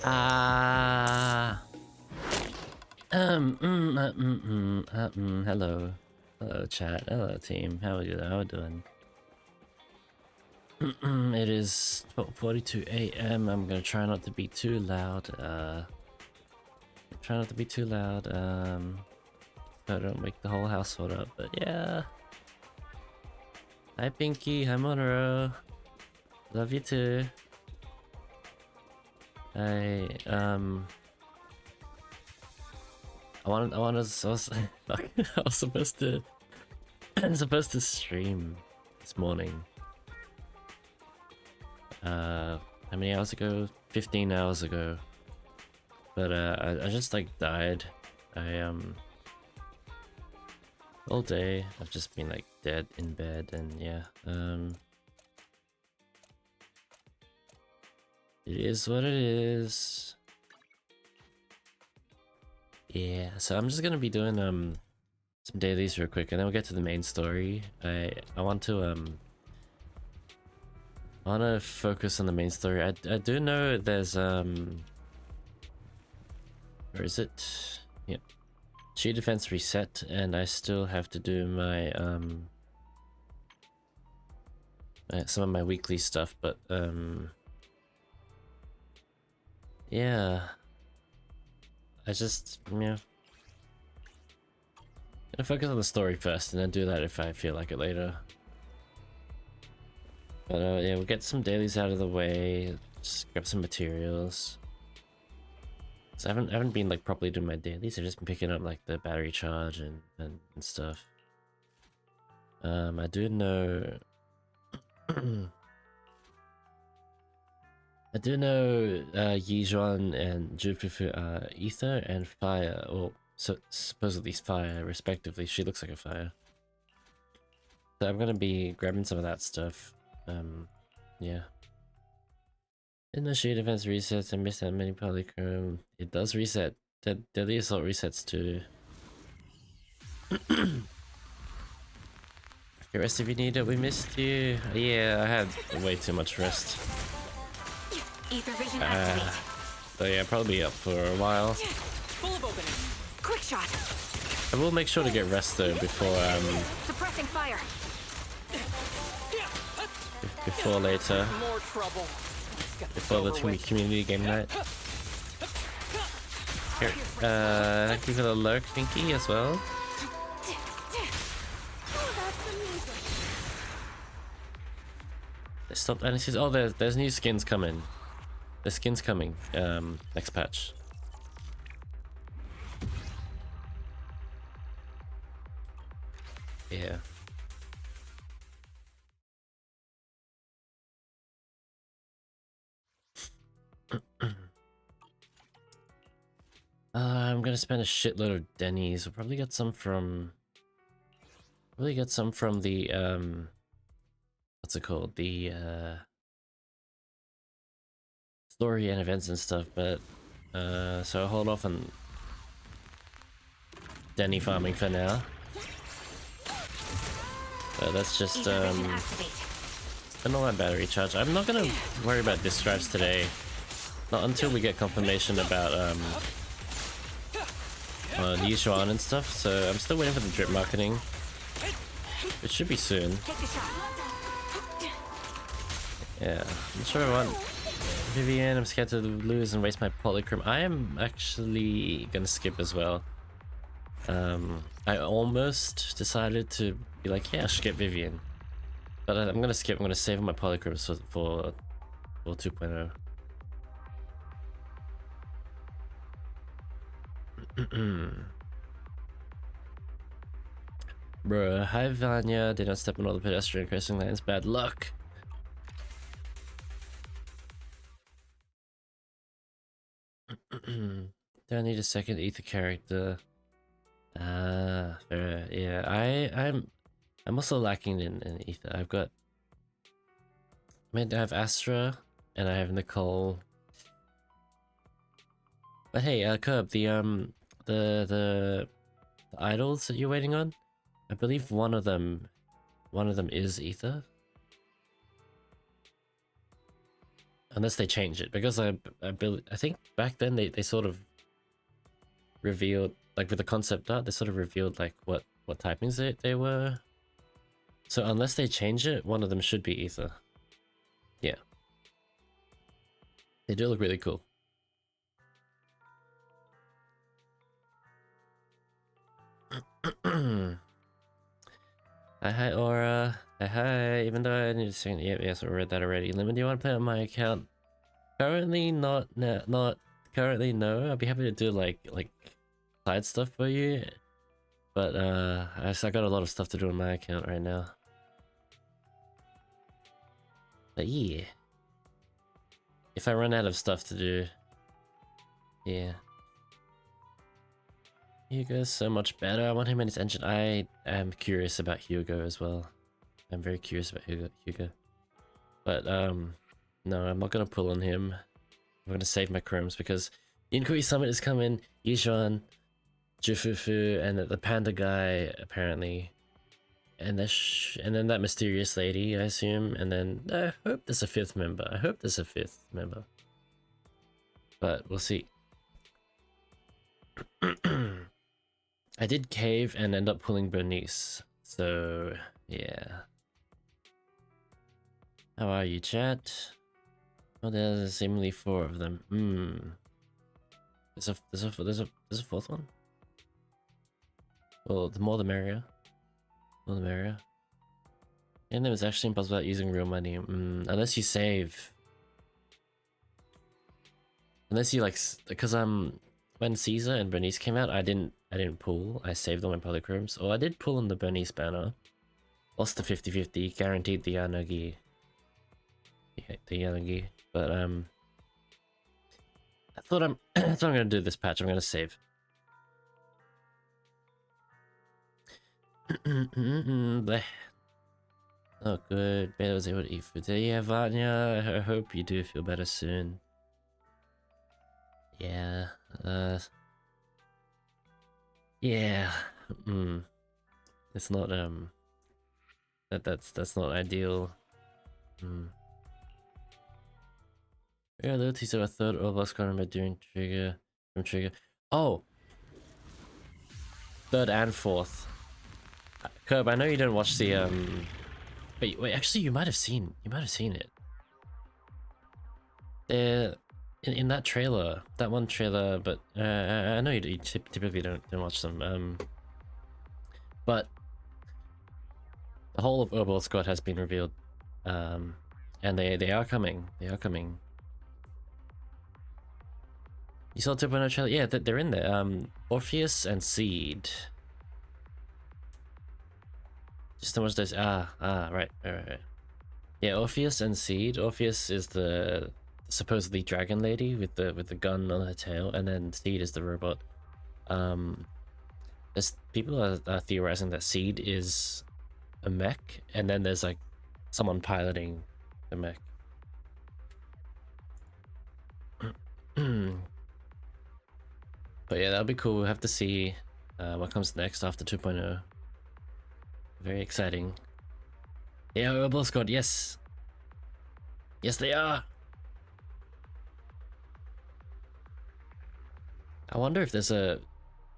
Ah. Hello. Hello, chat. Hello, team. How are you? How are you doing? It is 12:42 a.m. I'm gonna try not to be too loud. Try not to be too loud. So I don't wake the whole household up. But yeah. Hi, Pinky. Hi, Monroe. Love you too. I fuck, I was supposed to I'm supposed to stream this morning. How many hours ago? 15 hours ago. But I just like died. All day I've just been like dead in bed, and yeah. It is what it is. Yeah, so I'm just gonna be doing some dailies real quick, and then we'll get to the main story. I want to focus on the main story. I do know there's where is it? Yep. Chi defense reset, and I still have to do my some of my weekly stuff, but yeah. I just, yeah. Gonna focus on the story first, and then do that if I feel like it later. But yeah, we'll get some dailies out of the way. Just grab some materials. So I haven't been like properly doing my dailies. I've just been picking up like the battery charge and stuff. I do know. I do know Yijuan and Jufufu are ether and fire, or so supposedly fire, respectively. She looks like a fire. So I'm gonna be grabbing some of that stuff. Yeah. In the sheet events resets, I missed that many polychrome. It does reset. Deadly Assault resets too. Get rest if you need it. We missed you. Yeah, I had way too much rest. So yeah, probably up for a while. Quick shot. I will make sure to get rest though before Suppressing fire. Before later. More trouble. Before the community game night. Here, thank you for the lurk, Pinky, as well. Stop, and it says, oh, there's new skins coming. The skins coming, next patch. Yeah. I'm gonna spend a shitload of Denny's. We'll probably get some from the what's it called? The story and events and stuff, but so I'll hold off on Denny farming for now. That's just spend all my battery charge. I'm not gonna worry about disk drives today. Not until we get confirmation about Yishuan and stuff, so I'm still waiting for the drip marketing. It should be soon. Yeah, I'm sure I want Vivian. I'm scared to lose and waste my polychrome. I am actually gonna skip as well. I almost decided to be like, yeah, I should get Vivian. But I'm gonna skip. I'm gonna save my polychromes for 2.0. Bruh, hi Vanya, did not step on all the pedestrian crossing lines, bad luck. Do I need a second ether character? Fair, yeah, I'm also lacking in ether. I have Astra, and I have Nicole. But hey, Curb, the idols that you're waiting on, I believe one of them is ether. Unless they change it, because I think back then they sort of revealed, like with the concept art, they sort of revealed like what typings they were. So unless they change it, one of them should be ether. Yeah. They do look really cool. Hi Aura. Hi. Even though I need to say, yes, I read that already. Lumen, do you want to play on my account? Currently not currently no. I'd be happy to do like side stuff for you. But I got a lot of stuff to do on my account right now. But yeah. If I run out of stuff to do, yeah. Hugo's so much better. I want him in his engine. I am curious about Hugo as well. I'm very curious about Hugo. But no, I'm not gonna pull on him. I'm gonna save my chromes because Yunkui Summit is coming. Yijuan, Jufufu, and the panda guy apparently. And then that mysterious lady, I assume, and then I hope there's a fifth member. I hope there's a fifth member. But we'll see. I did cave and end up pulling Bernice. So yeah. How are you, chat? Oh, there's seemingly 4 of them. There's a fourth one. Well, the more the merrier. More the merrier. And it was actually impossible without using real money. Unless you save. Unless you like, because when Caesar and Bernice came out, I didn't pull. I saved all my polychromes. Or I did pull on the Bernice banner. Lost the 50-50. Guaranteed the Yanagi. The Yanagi. But I thought that's what I'm gonna do this patch. I'm gonna save. Oh good, Beta was able to eat food today. Yeah, Vanya, I hope you do feel better soon. Yeah, yeah, it's not, that's not ideal. Yeah, little teaser, a third Roblox corner by doing trigger, from trigger. Oh! Third and fourth. Curb, I know you don't watch the, wait, actually you might have seen it. In that trailer, that one trailer, but I know you typically don't watch them. But the whole of Herbal Squad has been revealed, and they are coming. They are coming. You saw 2.0 trailer? Yeah, they're in there. Orpheus and Seed. Just how much those. Right. Yeah, Orpheus and Seed. Orpheus is the supposedly dragon lady with the gun on her tail, and then Seed is the robot. There's people are theorizing that Seed is a mech, and then there's like someone piloting the mech. But yeah, that'll be cool. We'll have to see what comes next after 2.0. Very exciting. Yeah, Herbal Squad, yes. Yes, they are. I wonder if there's a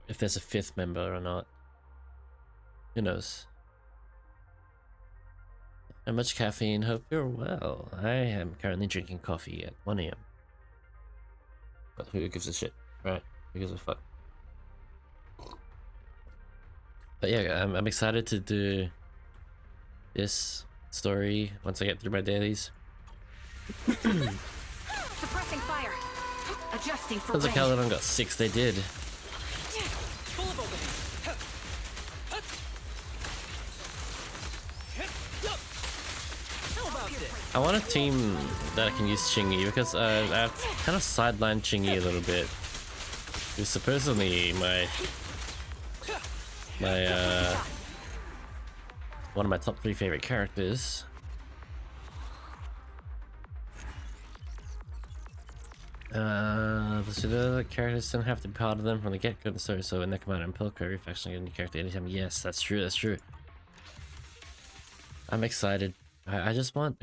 fifth member or not. Who knows? How much caffeine? Hope you're well. I am currently drinking coffee at 1 AM. But who gives a shit, right? Who gives a fuck? But yeah, I'm excited to do this story once I get through my dailies. Suppressing fire. Adjusting for Sounds like Caledon got 6, they did. Full of opening. How about this? I want a team that can use Chingy because I've kind of sidelined Chingy a little bit. It's supposedly my one of my top 3 favorite characters. So the other characters don't have to be part of them from the get-go. So in Nekomata and Pilko, if actually get a new character anytime. Yes, that's true. That's true. I'm excited. I just want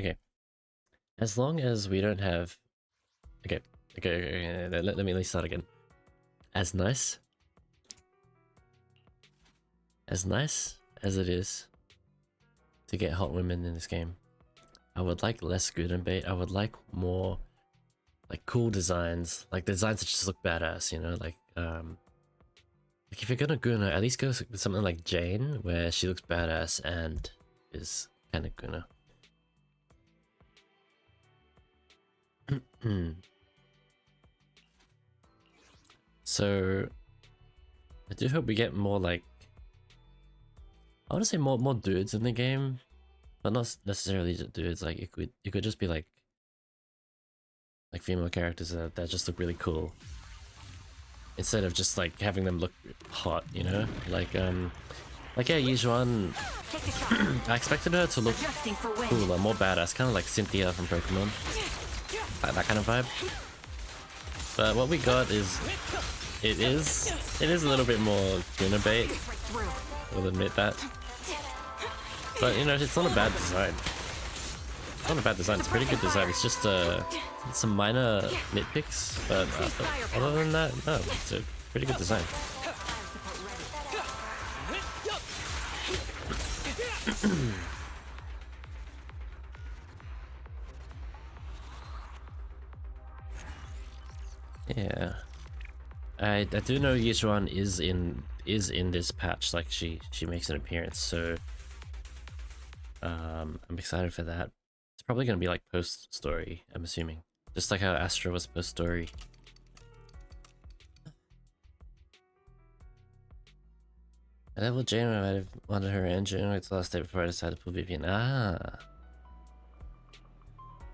As long as we don't have... Okay, let me start again. As nice as it is to get hot women in this game, I would like less good and bait. I would like more like cool designs, like designs that just look badass, you know, like if you're gonna Guna, at least go with something like Jane, where she looks badass and is kind of Guna. So I do hope we get more like, I want to say more dudes in the game, but not necessarily just dudes. Like it could just be like female characters that just look really cool, instead of just like having them look hot, you know? Like yeah, Yijuan, I expected her to look cooler, more badass, kind of like Cynthia from Pokemon, like that kind of vibe. But what we got is, it is a little bit more Guna bait, I'll admit that. But you know, it's not a bad design. It's not a bad design, it's a pretty good design. It's just some minor nitpicks, but other than that, no, it's a pretty good design. Yeah, I do know Yichuan is in this patch. Like she makes an appearance, so I'm excited for that. It's probably gonna be like post story, I'm assuming, just like how Astra was post story. I leveled Jane when I might have wanted her engine. It's the last day before I decided to pull Vivian. Ah,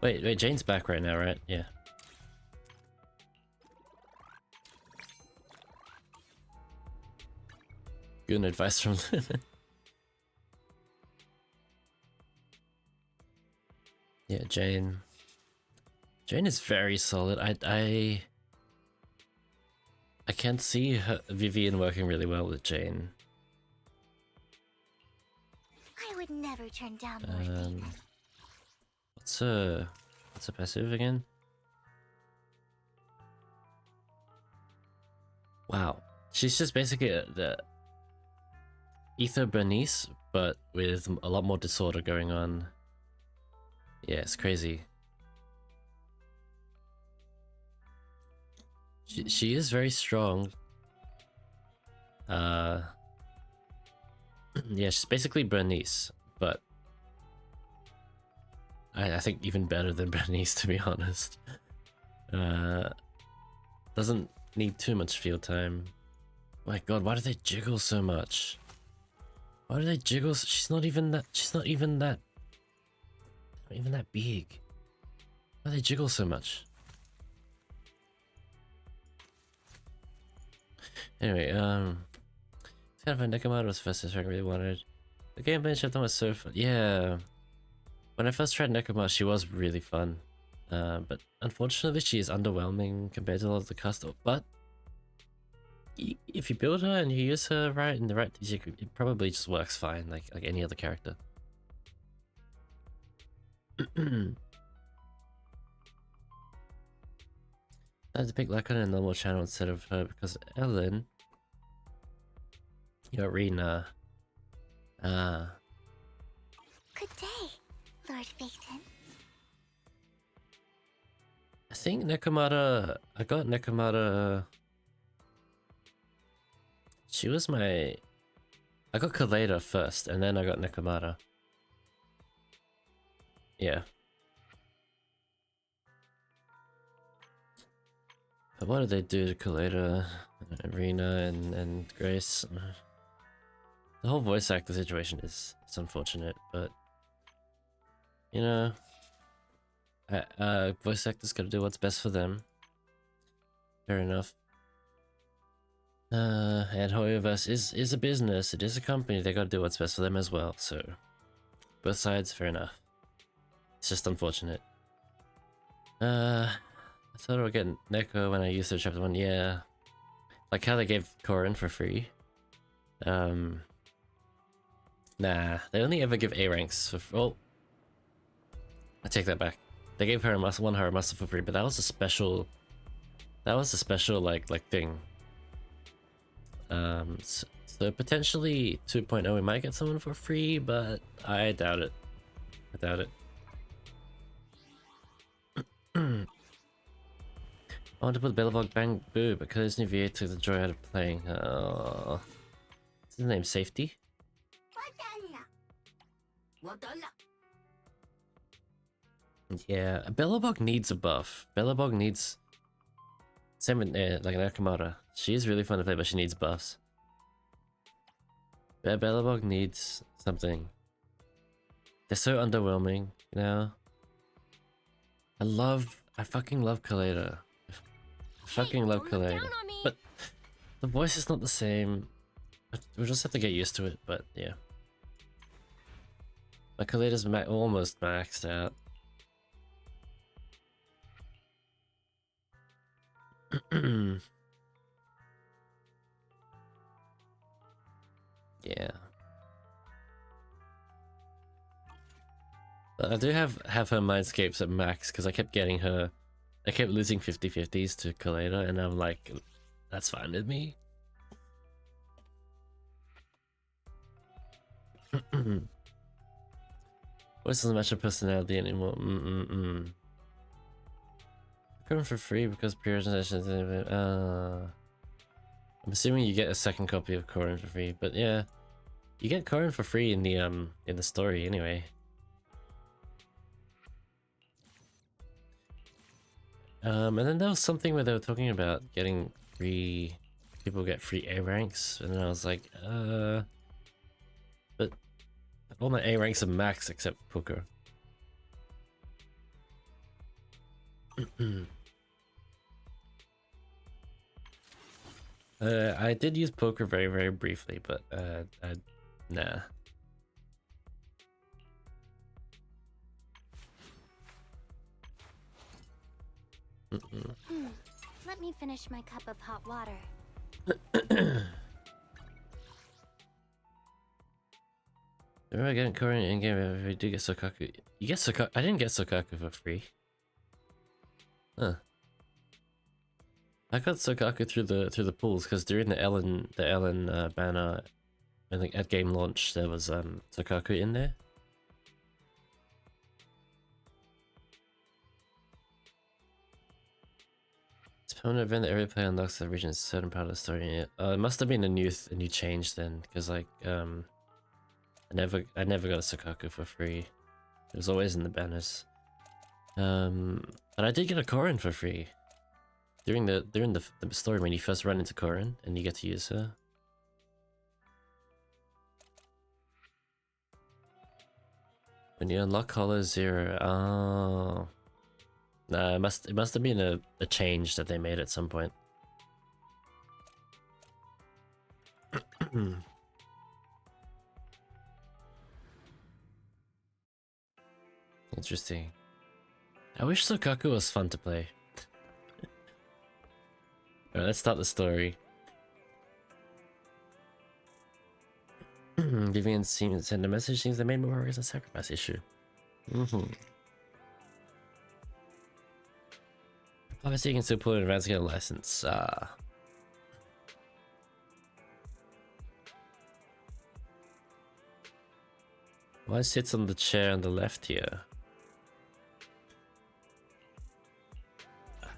wait, Jane's back right now, right? Yeah. Good advice from Lumen. Yeah, Jane is very solid. I can see Vivian working really well with Jane. I would never turn down more David. What's a passive again? Wow, she's just basically the Ether Bernice, but with a lot more disorder going on. Yeah, it's crazy. She is very strong. Yeah, she's basically Bernice, but I think even better than Bernice, to be honest. Doesn't need too much field time. My god, why do they jiggle so much? Why do they jiggle? She's not even that big. Why do they jiggle so much? Anyway, it's kind of a Nekomata was the first I really wanted. The gameplay and shit was so fun. Yeah, when I first tried Nekoma, she was really fun. But unfortunately, she is underwhelming compared to a lot of the custom. But if you build her and you use her right in the right, it probably just works fine, like any other character. I had to pick Lacon in a normal channel instead of her because Ellen, your Rena. Good day, Lord Phaeton. I think Nekomata. I got Nekomata. She was my. I got Kaleda first, and then I got Nekomata. Yeah. But what did they do to Kaleda, Arena, and Grace? The whole voice actor situation is unfortunate, but you know, voice actors gotta do what's best for them. Fair enough. And Hoyoverse is a business, it is a company, they gotta do what's best for them as well, so both sides, fair enough. It's just unfortunate. I thought I would get Neko when I used the chapter 1, yeah. Like how they gave Korin for free. Nah, they only ever give A ranks for. Oh, I take that back. They gave her a muscle, one her a muscle for free, but that was a special. That was a special like thing. So potentially 2.0 we might get someone for free, but I doubt it. I doubt it. I want to put Bellabog Bang Boo because his new VA took the joy out of playing. What's his name? Safety? Yeah, Bellabog needs a buff. Bellabog needs... Same with like Nakamura. She is really fun to play, but she needs buffs. Bellabog needs something. They're so underwhelming, you know? I fucking love Kaleda. I fucking love Kaleda. But the voice is not the same. We'll just have to get used to it, but yeah. My Kaleda's almost maxed out. Yeah. But I do have her mindscapes at max because I kept getting her. I kept losing 50-50s to Kaleda, and I'm like, that's fine with me. Voice doesn't match her personality anymore. Current for free because pre-registration. I'm assuming you get a second copy of Corin for free, but yeah, you get Corin for free in the story anyway. And then there was something where they were talking about getting free, people get free A ranks, and I was like, but all my A ranks are max except Puka. I did use poker very, very briefly, but nah. Let me finish my cup of hot water. Remember getting Korean in game if we do get Sokaku. You get Sokaku. I didn't get Sokaku for free. Huh. I got Sokaku through the pools because during the Ellen banner, I think at game launch there was Sokaku in there. It's permanent event that every player unlocks that region is a certain part of the story. It must have been a new change then, because like I never got a Sokaku for free. It was always in the banners. But I did get a Korin for free. During the story when you first run into Korin and you get to use her. When you unlock Hollow Zero, oh. Nah, it must have been a change that they made at some point. Interesting. I wish Sokaku was fun to play. Alright, let's start the story. Vivian sent a message, seems they made more worries a sacrifice issue. Obviously you can still pull in advance to get a license. Why sits on the chair on the left here?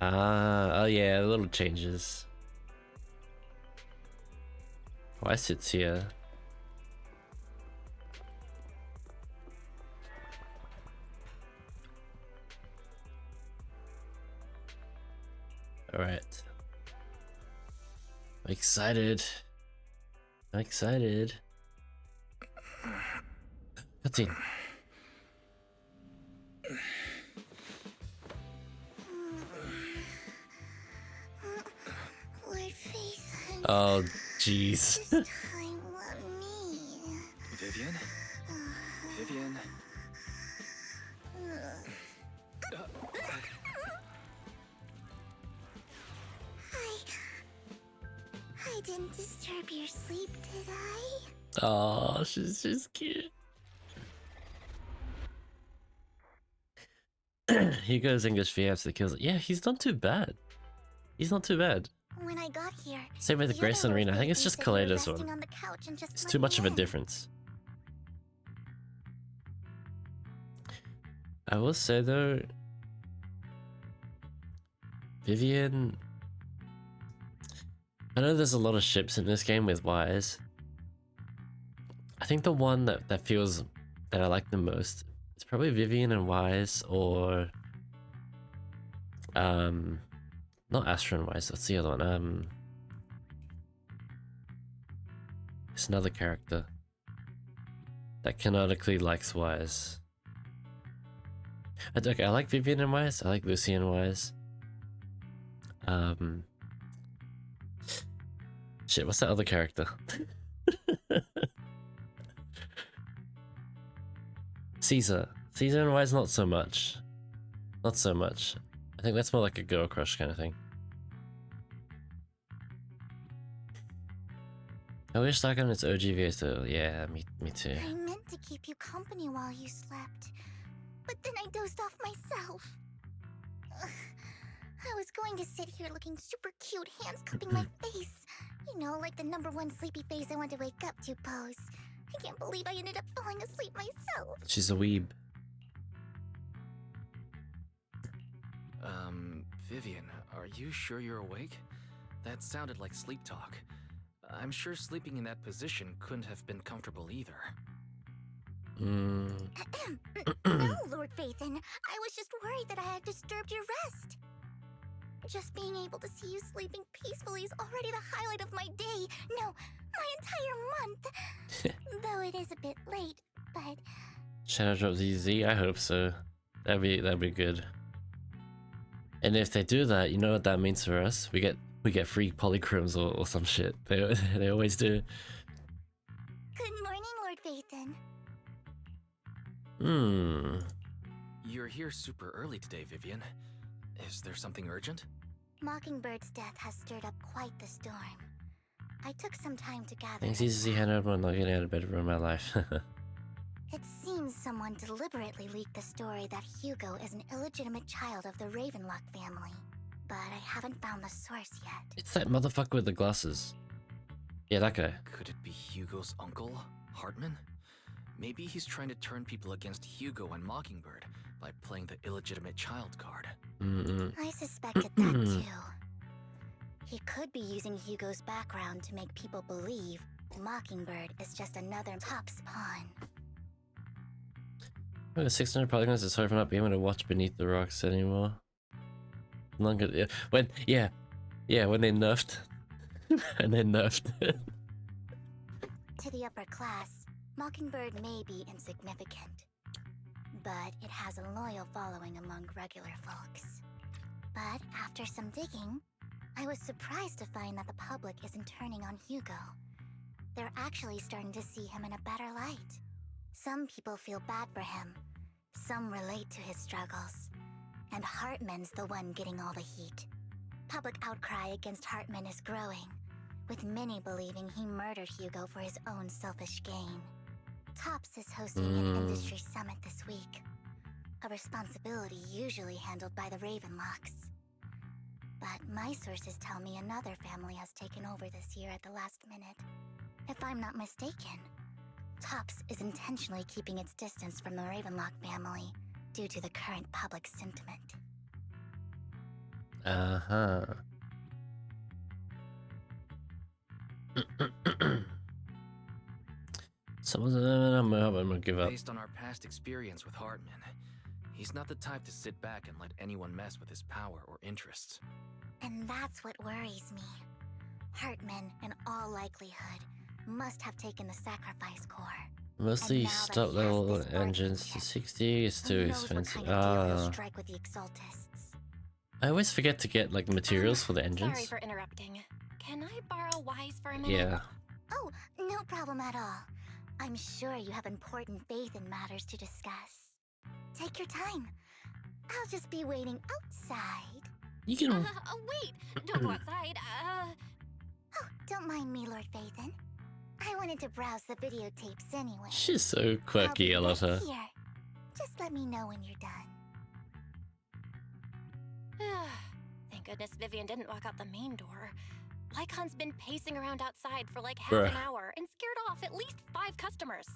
Oh yeah, little changes. Why sits here? Alright. I'm excited. I'm excited. Cutscene. Lord Faith. Oh, jeez. This time, let me. Vivian? Vivian? I didn't disturb your sleep, did I? Oh, she's cute. Hugo's English VFs the kills. Yeah, he's not too bad. He's not too bad. When I got here, Same with the other Grayson Lord Arena. I think it's Vaden just said you were Kaleido's resting one. on the couch and just It's let too me much of a in. difference. I will say though, Vivian. I know there's a lot of ships in this game with Wise. I think the one that feels that I like the most is probably Vivian and Wise, or not Astra and Wise. What's the other one? It's another character that canonically likes Wise. Okay, I like Vivian and Wise. I like Lucy and Wise. Shit, what's that other character? Caesar. Caesar and Wise, not so much. Not so much. I think that's more like a girl crush kind of thing. I wish Dark on its OG VS though. Yeah, me too. I meant to keep you company while you slept, but then I dozed off myself. Ugh. I was going to sit here looking super cute, hands cupping my face. You know, like the #1 sleepy face I want to wake up to pose. I can't believe I ended up falling asleep myself. She's a weeb. Vivian, are you sure you're awake? That sounded like sleep talk. I'm sure sleeping in that position couldn't have been comfortable either. No, Lord Phaethon. I was just worried that I had disturbed your rest. Just being able to see you sleeping peacefully is already the highlight of my day. No, my entire month. Though it is a bit late, but Shadow Drop ZZZ? I hope so. That'd be good. And if they do that, you know what that means for us? We get free polychromes or some shit. They always do. good morning, Lord Phaethon. You're here super early today, Vivian. Is there something urgent? Mockingbird's death has stirred up quite the storm. I took some time to gather. Thanks ZZZ hand over not getting out of bed for my life. It seems someone deliberately leaked the story that Hugo is an illegitimate child of the Ravenlock family. But I haven't found the source yet. It's that motherfucker with the glasses. Yeah, that guy. Could it be Hugo's uncle, Hartman? Maybe he's trying to turn people against Hugo and Mockingbird by playing the illegitimate child card. I suspected that too. He could be using Hugo's background to make people believe Mockingbird is just another Top's pawn. Oh, the 600 polygons is hard for not being able to watch Beneath the Rocks anymore. Longer, yeah. When they nerfed. And they nerfed. To the upper class, Mockingbird may be insignificant, but it has a loyal following among regular folks. But after some digging, I was surprised to find that the public isn't turning on Hugo. They're actually starting to see him in a better light. Some people feel bad for him, some relate to his struggles, and Hartman's the one getting all the heat. Public outcry against Hartman is growing, with many believing he murdered Hugo for his own selfish gain. Tops is hosting an industry summit this week, a responsibility usually handled by the Ravenlocks. But my sources tell me another family has taken over this year at the last minute. If I'm not mistaken, Tops is intentionally keeping its distance from the Ravenlock family due to the current public sentiment. Uh-huh. I'm gonna give up. Based on our past experience with Hartman, he's not the type to sit back and let anyone mess with his power or interests. And that's what worries me. Hartman, in all likelihood, must have taken the sacrifice core. Mostly And now that stop he has level this working engines to chip, 60. It's too who knows what expensive. kind of deal he'll strike with the Exaltists. I always forget to get like materials for the Sorry engines. for interrupting. Can I borrow Wise for a minute? Yeah. Oh, no problem at all. I'm sure you have important faith in matters to discuss. Take your time. I'll just be waiting outside. You can. Wait! Don't go outside. Oh, don't mind me, Lord Phaethon. I wanted to browse the videotapes anyway. She's so quirky. I I'll be love her. right here. Just let me know when you're done. Thank goodness Vivian didn't walk out the main door. Lycon's been pacing around outside for like half an hour and scared off at least 5 customers.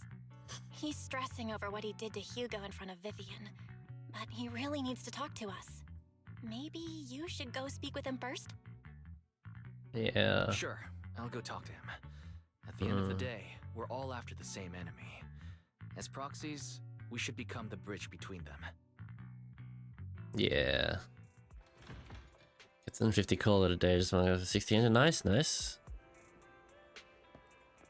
He's stressing over what he did to Hugo in front of Vivian, but he really needs to talk to us. Maybe you should go speak with him first? Yeah. Sure, I'll go talk to him. At the end of the day, we're all after the same enemy. As proxies, we should become the bridge between them. Yeah. It's an 50 call it a day, just want to go to 16. Nice, nice.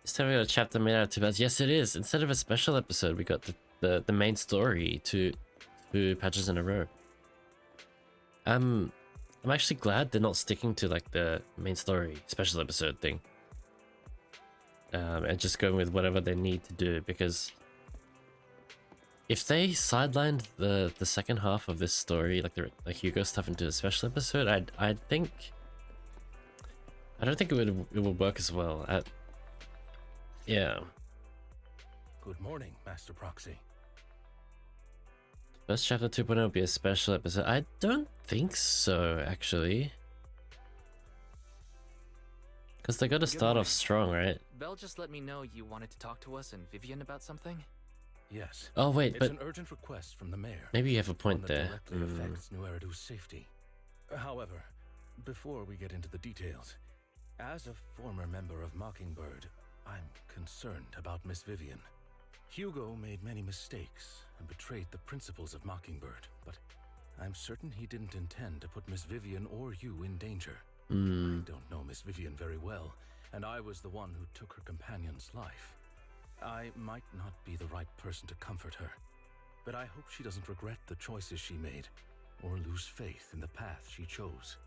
This time we got a chapter made out of 2 parts. Yes, it is. Instead of a special episode, we got the main story, two patches in a row. I'm actually glad they're not sticking to like the main story special episode thing. And just going with whatever they need to do, because if they sidelined the second half of this story, like the Hugo stuff, into a special episode, I don't think it would work as well. Yeah. Good morning, Master Proxy. First chapter 2.0 will be a special episode. I don't think so, actually. Because they got to start off strong, right? Belle just let me know you wanted to talk to us and Vivian about something. Yes. Oh wait, It's but an urgent request from the mayor. maybe you have a One point that there. directly affects LumenDArius' safety. However, before we get into the details, as a former member of Mockingbird, I'm concerned about Miss Vivian. Hugo made many mistakes and betrayed the principles of Mockingbird, but I'm certain he didn't intend to put Miss Vivian or you in danger. I don't know Miss Vivian very well, and I was the one who took her companion's life. I might not be the right person to comfort her, but I hope she doesn't regret the choices she made, or lose faith in the path she chose.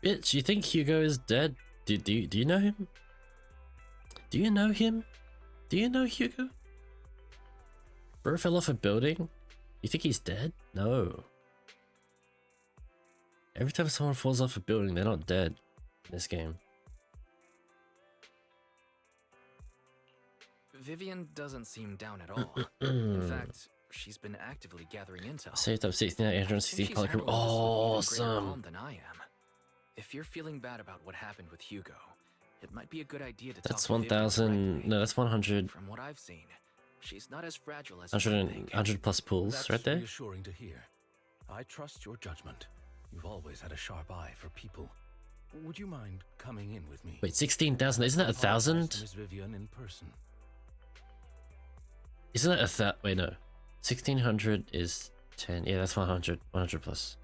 Bitch, you think Hugo is dead? Do you know him? Do you know him? Do you know Hugo? Bro fell off a building? You think he's dead? No. Every time someone falls off a building, they're not dead in this game. Vivian doesn't seem down at all. In fact, she's been actively gathering intel. Saved up 69, I think 860 she's polychrome. handling this with even greater Awesome. calm than I am. If you're feeling bad about what happened with Hugo, it might be a good idea to That's talk to Vivian 1,000. directly. No, that's 100. From what I've seen, she's not as fragile as 100, you think. 100 plus pulls That's right there. reassuring to hear. I trust your judgment. You've always had a sharp eye for people. Would you mind coming in with me? Wait, 16,000. Isn't that I apologize 1,000? to Miss Vivian in person. Isn't that a wait, no. 1,600 is 10. Yeah, that's 100. 100 plus.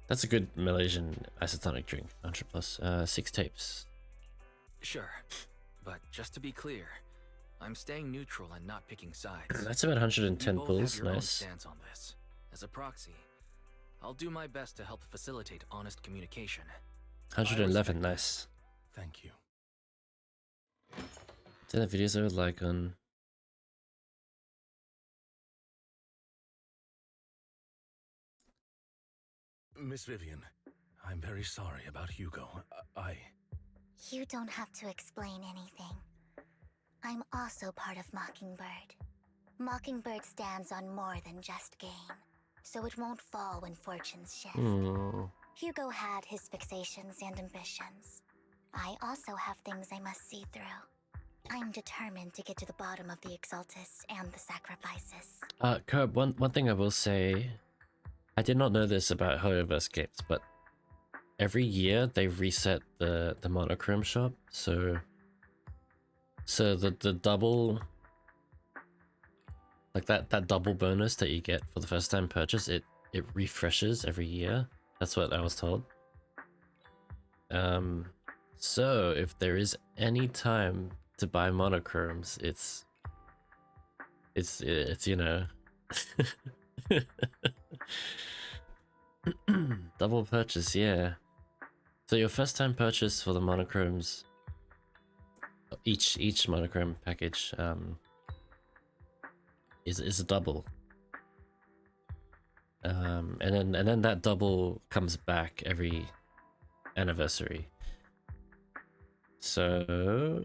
That's a good Malaysian isotonic drink. 100 plus. 6 tapes. Sure, but just to be clear, I'm staying neutral and not picking sides. That's about 110 You both pulls. have your own Nice. stance on this. As a proxy, I'll do my best to help facilitate honest communication. 111. Nice. Thank you. Then the videos I would like on. Miss Vivian, I'm very sorry about Hugo. You don't have to explain anything. I'm also part of Mockingbird. Mockingbird stands on more than just gain, so it won't fall when fortunes shift. Hugo had his fixations and ambitions. I also have things I must see through. I'm determined to get to the bottom of the Exaltus and the sacrifices. Curb, one thing I will say, I did not know this about Hoyoverse games, but every year they reset the monochrome shop, so the double, like that double bonus that you get for the first time purchase, it refreshes every year. That's what I was told. So if there is any time to buy monochromes, it's you know. Double purchase, yeah. So your first time purchase for the monochromes, each monochrome package is a double. And then that double comes back every anniversary. So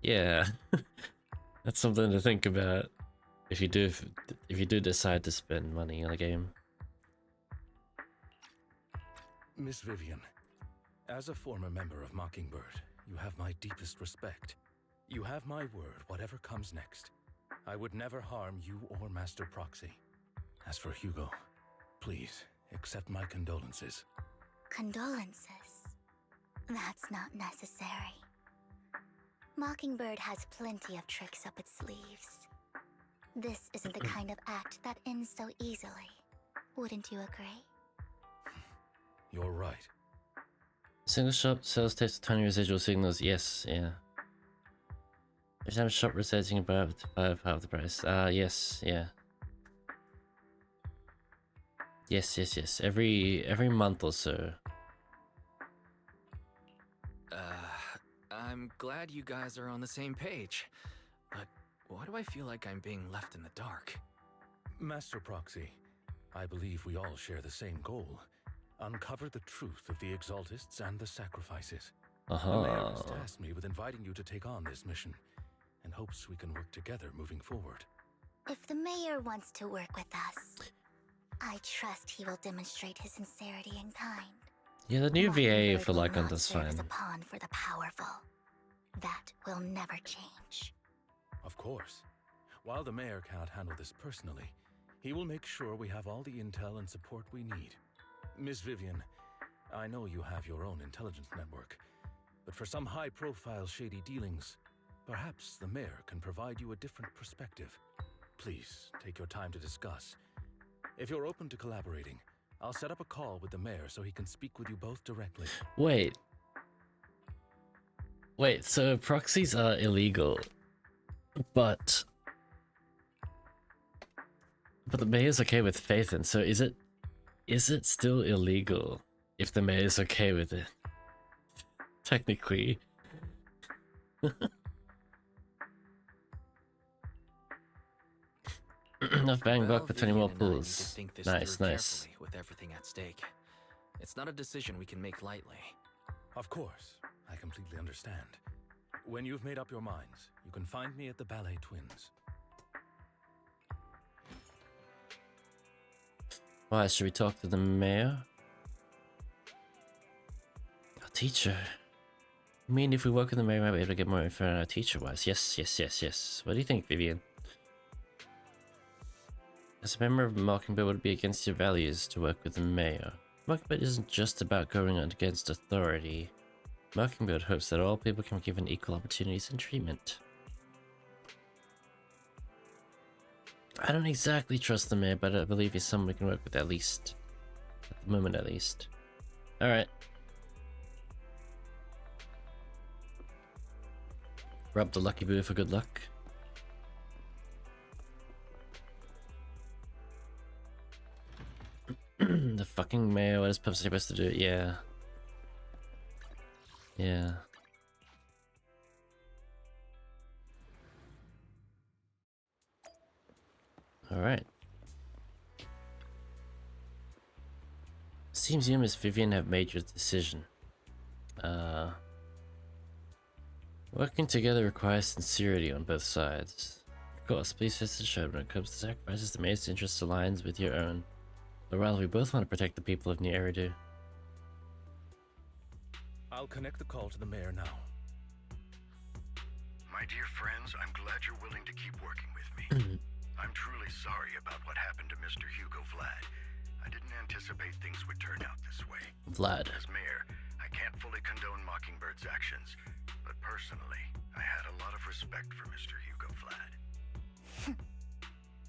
yeah. That's something to think about if you do decide to spend money on a game. Miss Vivian, as a former member of Mockingbird, you have my deepest respect. You have my word, whatever comes next. I would never harm you or Master Proxy. As for Hugo, please accept my condolences. Condolences? That's not necessary. Mockingbird has plenty of tricks up its sleeves. This isn't the kind of act that ends so easily. Wouldn't you agree? You're right. Single shop sells tapes with tiny residual signals. Yes, yeah. Every time a shop resetting about half the price. Yes, yeah. Yes. Every month or so. I'm glad you guys are on the same page. But why do I feel like I'm being left in the dark? Master Proxy, I believe we all share the same goal. Uncover the truth of the Exaltists and the sacrifices. The mayor has tasked me with inviting you to take on this mission, and hopes we can work together moving forward. If the mayor wants to work with us, I trust he will demonstrate his sincerity and kind. Yeah, the new VA Mockingbird for will Lycan not is serve as fine. a pawn for the powerful. That will never change. Of course. While the mayor cannot handle this personally, he will make sure we have all the intel and support we need. Miss Vivian, I know you have your own intelligence network, but for some high-profile shady dealings, perhaps the mayor can provide you a different perspective. Please, take your time to discuss. If you're open to collaborating, I'll set up a call with the mayor so he can speak with you both directly. Wait, so proxies are illegal, but the mayor's okay with faith, and so is it still illegal if the mayor's okay with it? Technically. Enough bang buck for 20 more Vivian and I need to pools. think this Nice, through nice. carefully with everything at stake. It's not a decision we can make lightly. Of course, I completely understand. When you've made up your minds, you can find me at the Ballet Twins. Why, should we talk to the mayor? Our teacher. I mean, if we work with the mayor, we might be able to get more info on our teacher-wise. Yes. What do you think, Vivian? As a member of Mockingbird, would it be against your values to work with the mayor? Mockingbird isn't just about going against authority. Mockingbird hopes that all people can be given equal opportunities and treatment. I don't exactly trust the mayor, but I believe he's someone we can work with at least. At the moment, at least. Alright. Rub the lucky boo for good luck. The fucking mayor, what is Pub supposed to do? Yeah. Alright. Seems you and Miss Vivian have made your decision. Working together requires sincerity on both sides. Of course, please rest assured when it comes to sacrifices, the mayor's interest aligns with your own. But rather, we both want to protect the people of New Eridu. I'll connect the call to the mayor now. My dear friends, I'm glad you're willing to keep working with me. I'm truly sorry about what happened to Mr. Hugo Vlad. I didn't anticipate things would turn out this way. Vlad. As mayor, I can't fully condone Mockingbird's actions, but personally, I had a lot of respect for Mr. Hugo Vlad.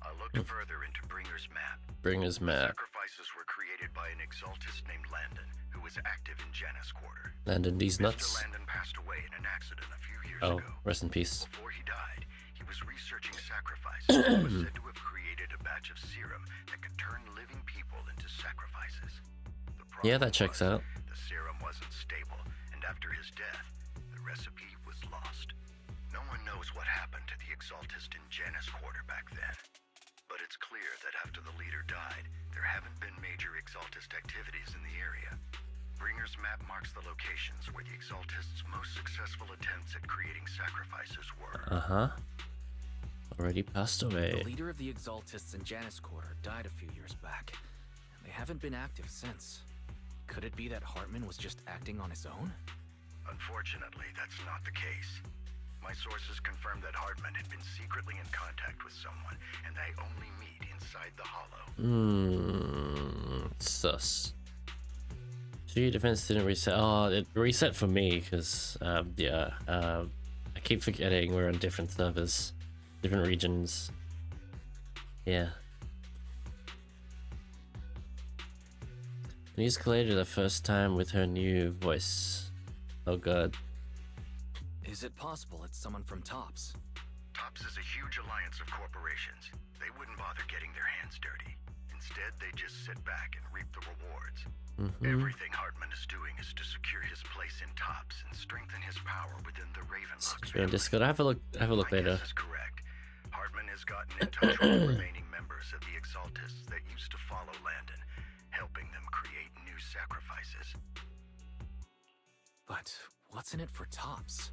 I looked further into Bringer's map. Bringer's map. Sacrifices were created by an exaltist named Landon, who was active in Janus Quarter. Landon, these nuts. Mr. Landon passed away in an accident a few years Oh, ago. rest in peace. Before he died, he was researching sacrifices and was said to have created a batch of serum that could turn living people into sacrifices. The Yeah, problem that checks was, out. The serum wasn't stable, and after his death, the recipe was lost. No one knows what happened to the exaltist in Janus Quarter back then. But it's clear that after the leader died, there haven't been major exaltist activities in the area. Bringer's map marks the locations where the exaltists' most successful attempts at creating sacrifices were. Already passed away. The leader of the exaltists in Janus Quarter died a few years back, and they haven't been active since. Could it be that Hartman was just acting on his own? Unfortunately, that's not the case. My sources confirmed that Hartman had been secretly in contact with someone, and they only meet inside the hollow. Sus. Gee, defense didn't reset. Oh, it reset for me because, yeah, I keep forgetting we're on different servers, different regions. Yeah. News collated the first time with her new voice. Oh god. Is it possible it's someone from TOPS? TOPS is a huge alliance of corporations. They wouldn't bother getting their hands dirty. Instead, they just sit back and reap the rewards. Everything Hartman is doing is to secure his place in TOPS and strengthen his power within the Ravenlock Yeah, family. Discord. Have a look later. My guess is correct. Hartman has gotten in touch with the remaining members of the Exaltists that used to follow Landon, helping them create new sacrifices. But what's in it for TOPS?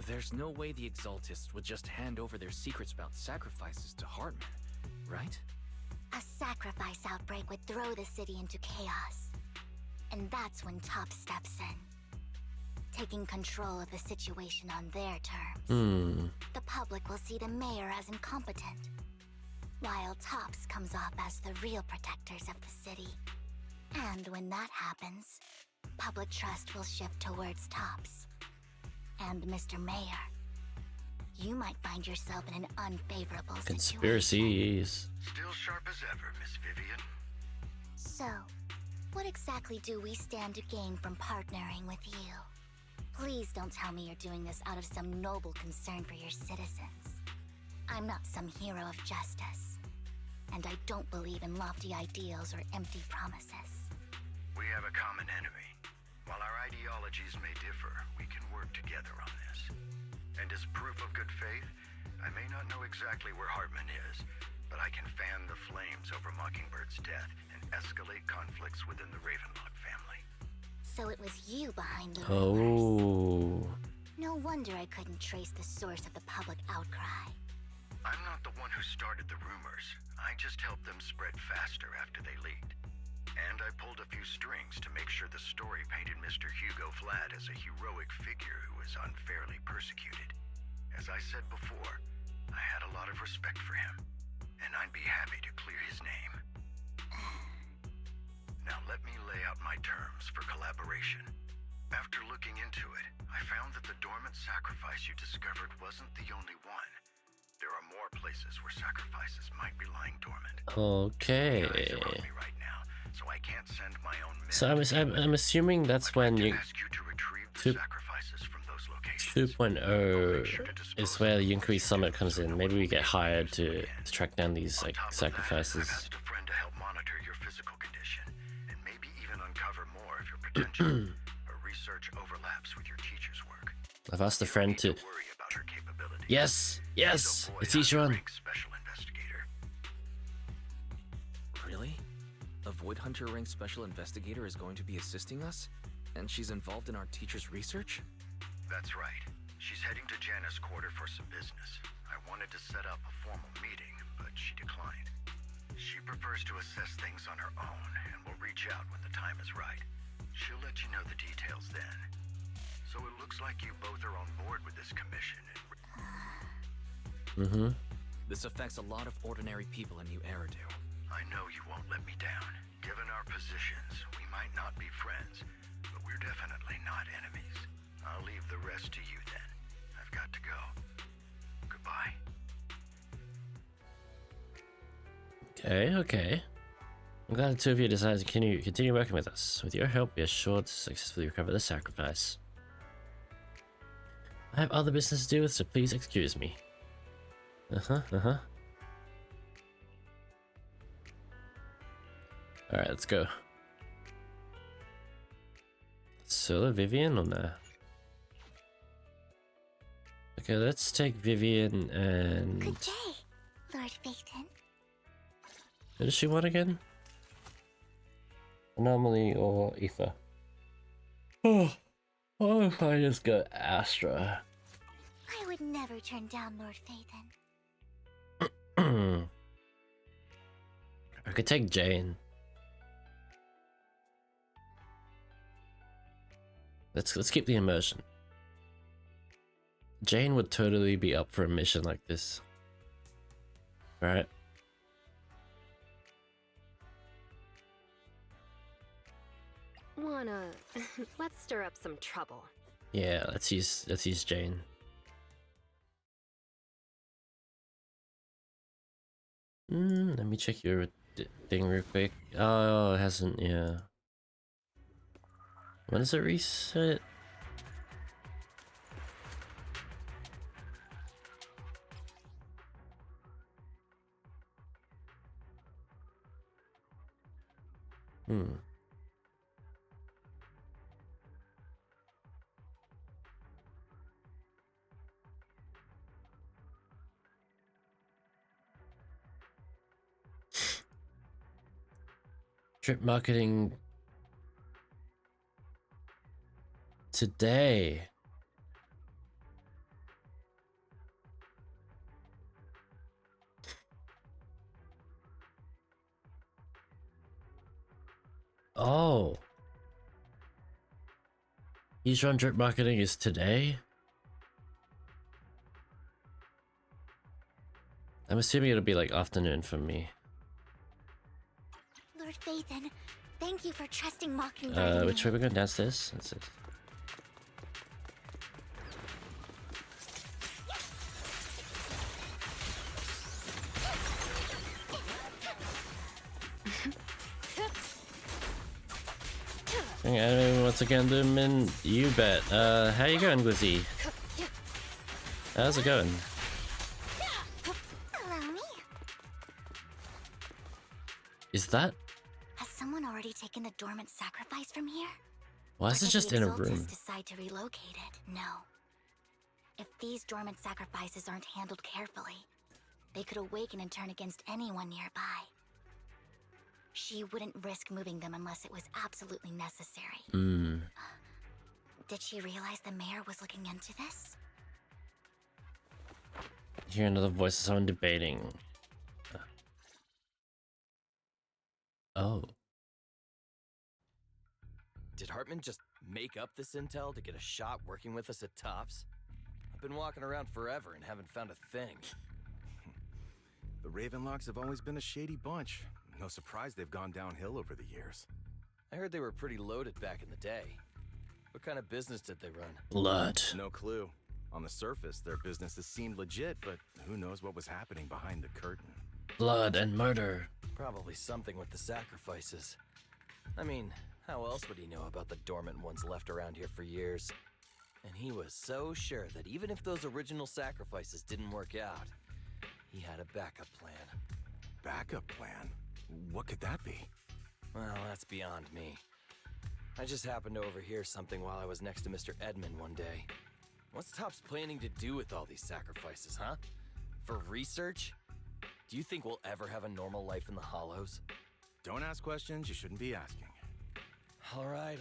There's no way the Exaltists would just hand over their secrets about sacrifices to Hartman, right? A sacrifice outbreak would throw the city into chaos. And that's when TOPS steps in, taking control of the situation on their terms. The public will see the mayor as incompetent, while TOPS comes off as the real protectors of the city. And when that happens, public trust will shift towards TOPS. And Mr. Mayor, you might find yourself in an unfavorable situation. Conspiracies. Still sharp as ever, Miss Vivian. So, what exactly do we stand to gain from partnering with you? Please don't tell me you're doing this out of some noble concern for your citizens. I'm not some hero of justice, and I don't believe in lofty ideals or empty promises. We have a common enemy. While our ideologies may differ, we can work together on this. And as proof of good faith, I may not know exactly where Hartman is, but I can fan the flames over Mockingbird's death and escalate conflicts within the Ravenlock family. So it was you behind the rumors. Oh. No wonder I couldn't trace the source of the public outcry. I'm not the one who started the rumors. I just helped them spread faster after they leaked. And I pulled a few strings to make sure the story painted Mr. Hugo Vlad as a heroic figure who was unfairly persecuted. As I said before, I had a lot of respect for him, and I'd be happy to clear his name. Now let me lay out my terms for collaboration. After looking into it, I found that the dormant sacrifice you discovered wasn't the only one. There are more places where sacrifices might be lying dormant. Okay. Your eyes are on me right now, so I can't send my own men. So I'm assuming that's when I'd you like to ask you to retrieve the two- sacrifices from those locations. 2.0 is where Yunkui Summit comes in. Maybe we get hired to track down these like On top of that, sacrifices. I've asked a friend to help monitor your physical condition and maybe even uncover more of your potential. Her research overlaps with your teacher's work. I've asked a You don't friend need to. worry about her capabilities. Yes, yes, She's a it's boy Ishan. hunter, special investigator. Really? A Void Hunter rank special investigator is going to be assisting us? And she's involved in our teacher's research? That's right. She's heading to Janus Quarter for some business. I wanted to set up a formal meeting, but she declined. She prefers to assess things on her own and will reach out when the time is right. She'll let you know the details then. So it looks like you both are on board with this commission. This affects a lot of ordinary people in New Eridu. I know you won't let me down. Given our positions, we might not be friends, but we're definitely not enemies. I'll leave the rest to you then. I've got to go. Goodbye. Okay. I'm glad the two of you decided to continue working with us. With your help, we are sure to successfully recover the sacrifice. I have other business to do with, so please excuse me. Alright, let's go. Solo Vivian or nah? Okay, let's take Vivian and... Good day, Lord Phaeton. What does she want again? Anomaly or Ether? Oh, what if I just go Astra? I would never turn down Lord Phaeton. I could take Jane. Let's keep the immersion. Jane would totally be up for a mission like this. Right? Wanna... let's stir up some trouble. Yeah, let's use Jane. Let me check your thing real quick. Oh, it hasn't, yeah. When does it reset? Trip marketing today. Oh. Each run drip marketing is today? I'm assuming it'll be like afternoon for me. Lord Phaethon, thank you for trusting Mockingbird. Which way we going? Downstairs? That's it. And once again, Lumen, you bet. How you going, Glizzy? How's it going? Allow me. Is that? Has someone already taken the dormant sacrifice from here? Why is Or it did just the in a Exaltus room? decide to relocate it? No. If these dormant sacrifices aren't handled carefully, they could awaken and turn against anyone nearby. She wouldn't risk moving them unless it was absolutely necessary. Did she realize the mayor was looking into this? Hear another voice of someone debating. Oh. Did Hartman just make up this intel to get a shot working with us at Tops? I've been walking around forever and haven't found a thing. The Ravenlocks have always been a shady bunch. No surprise they've gone downhill over the years. I heard they were pretty loaded back in the day. What kind of business did they run? Blood. No clue. On the surface, their businesses seemed legit, but who knows what was happening behind the curtain. Blood and murder. Probably something with the sacrifices. I mean, how else would he know about the dormant ones left around here for years? And he was so sure that even if those original sacrifices didn't work out, he had a backup plan. Backup plan? What could that be? Well, that's beyond me. I just happened to overhear something while I was next to Mr. Edmund one day. What's Tops planning to do with all these sacrifices, huh? For research? Do you think we'll ever have a normal life in the Hollows? Don't ask questions you shouldn't be asking. All right.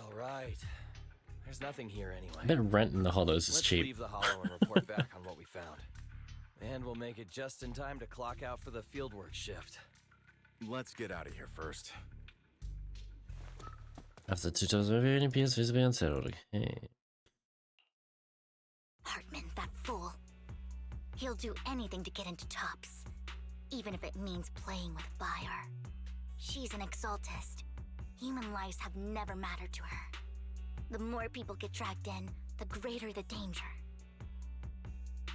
There's nothing here anyway. I bet rent in the Hollows is Let's cheap. leave the Hollow and report back on what we found. And we'll make it just in time to clock out for the fieldwork shift. Let's get out of here first. After 2000 reviewing appears visibly unsettled. Okay. Hartman, that fool. He'll do anything to get into Tops, even if it means playing with fire. She's an Exaltist. Human lives have never mattered to her. The more people get dragged in, the greater the danger.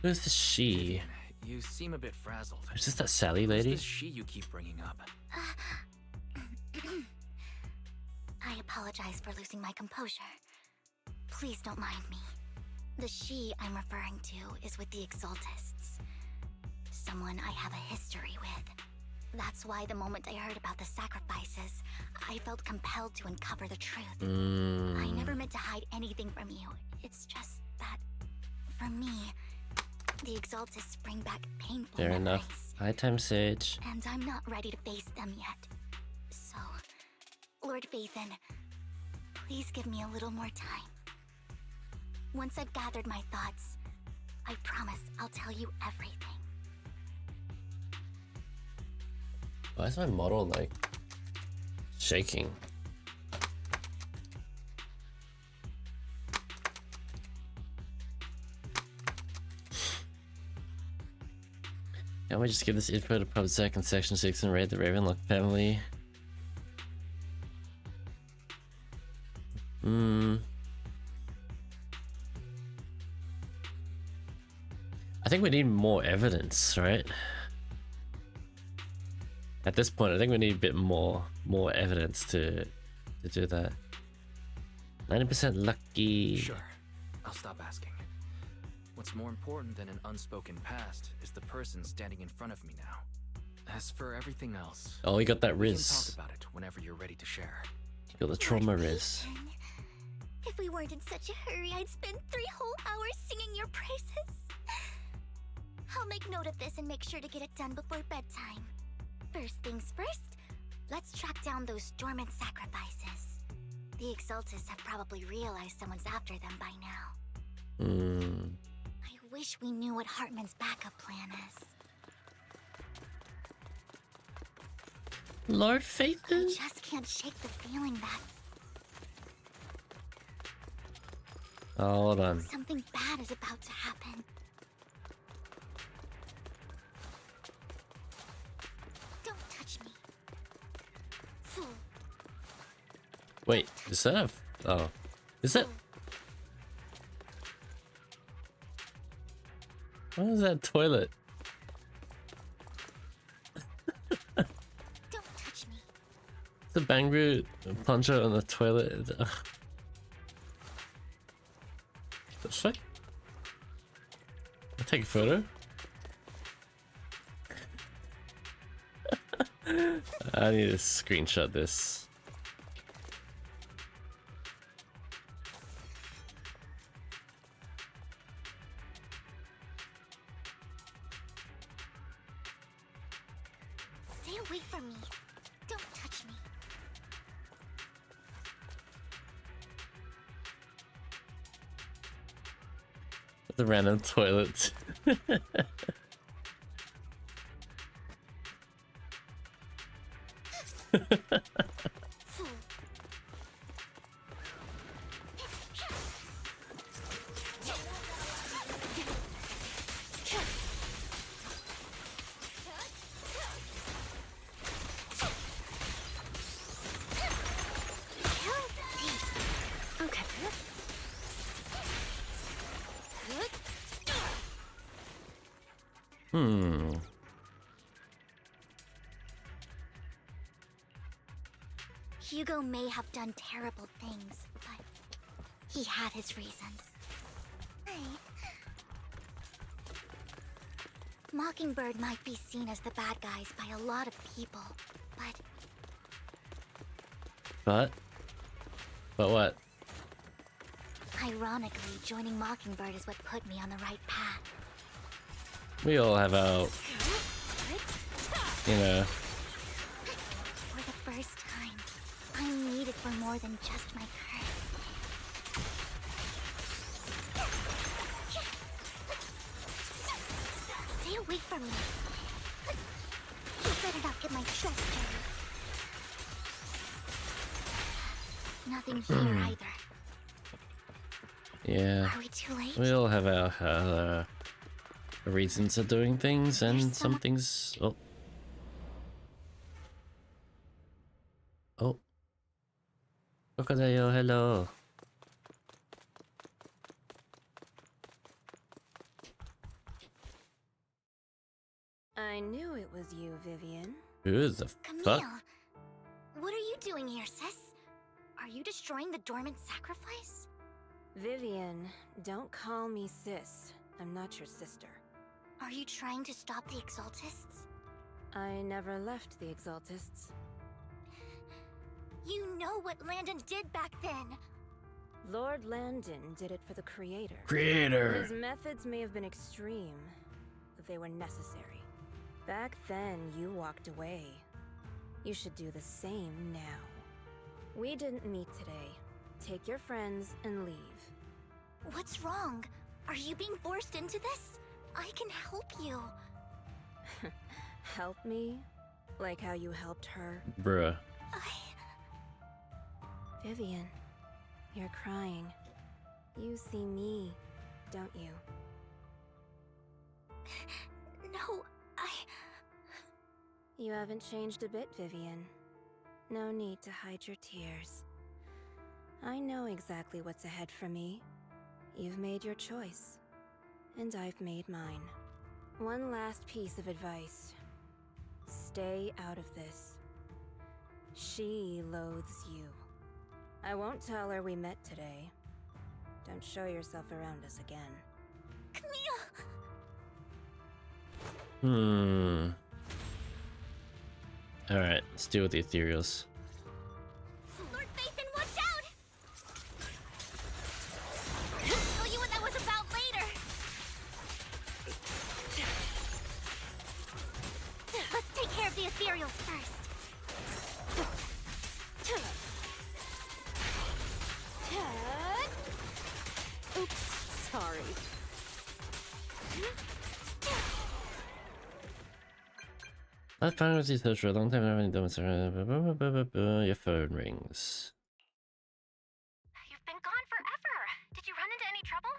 Who's the she? You seem a bit frazzled. Is this that Sally Who's lady? this she you keep bringing up? I apologize for losing my composure. Please don't mind me. The she I'm referring to is with the Exaltists. Someone I have a history with. That's why the moment I heard about the sacrifices, I felt compelled to uncover the truth. I never meant to hide anything from you. It's just that, for me, the Exaltists bring back painful Fair memories. enough. High time, Sage. And I'm not ready to face them yet. So, Lord Phaethon, please give me a little more time. Once I've gathered my thoughts, I promise I'll tell you everything. Why is my model like shaking? Can't we just give this info to PubSec and Section 6 and raid the Ravenlock family? I think we need more evidence, right? At this point, I think we need a bit more evidence to do that. 90% lucky. Sure, I'll stop asking. What's more important than an unspoken past is the person standing in front of me now. As for everything else, Oh, you got that we can Riz. talk about it whenever you're ready to share. You got the trauma Riz. If we weren't in such a hurry, I'd spend 3 whole hours singing your praises. I'll make note of this and make sure to get it done before bedtime. First things first, let's track down those dormant sacrifices. The Exaltists have probably realized someone's after them by now. I wish we knew what Hartman's backup plan is. Lord I Phaethon? just can't shake the feeling that Oh, hold on. something bad is about to happen. Don't touch me. Fool. Wait, is that a... Oh. Is that... What is that toilet? Don't touch me. The Bangru puncher on the toilet. The fuck? I'll take a photo. I need to screenshot this. Stay away from me. Don't touch me. The random toilet. Fool. Okay. Hugo may have done terrible things, but he had his reasons. Mockingbird might be seen as the bad guys by a lot of people, but But what? ironically, joining Mockingbird is what put me on the right path. We all have our, you know. For the first time, I'm needed for more than just my curse. Stay away from me. You better not get my trust dirty. Nothing here either. Yeah. Are we too late? We all have our reasons of doing things, and There's some things. Oh. Oh. Crocodile, hello. I knew it was you, Vivian. Who the Camille, fuck? what are you doing here, sis? Are you destroying the dormant sacrifice? Vivian, don't call me sis. I'm not your sister. Are you trying to stop the Exaltists? I never left the Exaltists. You know what Landon did back then. Lord Landon did it for the Creator. Creator. His methods may have been extreme, but they were necessary. Back then, you walked away. You should do the same now. We didn't meet today. Take your friends and leave. What's wrong? Are you being forced into this? I can help you. Help me? Like how you helped her? Bruh. Vivian, you're crying. You see me, don't you? No, You haven't changed a bit, Vivian. No need to hide your tears. I know exactly what's ahead for me. You've made your choice, and I've made mine. One last piece of advice. Stay out of this. She loathes you. I won't tell her we met today. Don't show yourself around us again. Camille! Alright, let's deal with the ethereals. Lord Phaethon, watch out! I'll tell you what that was about later. Let's take care of the ethereals first. Oops, sorry. I've been with you for a long time. I haven't done this. Your phone rings. You've been gone forever. Did you run into any trouble?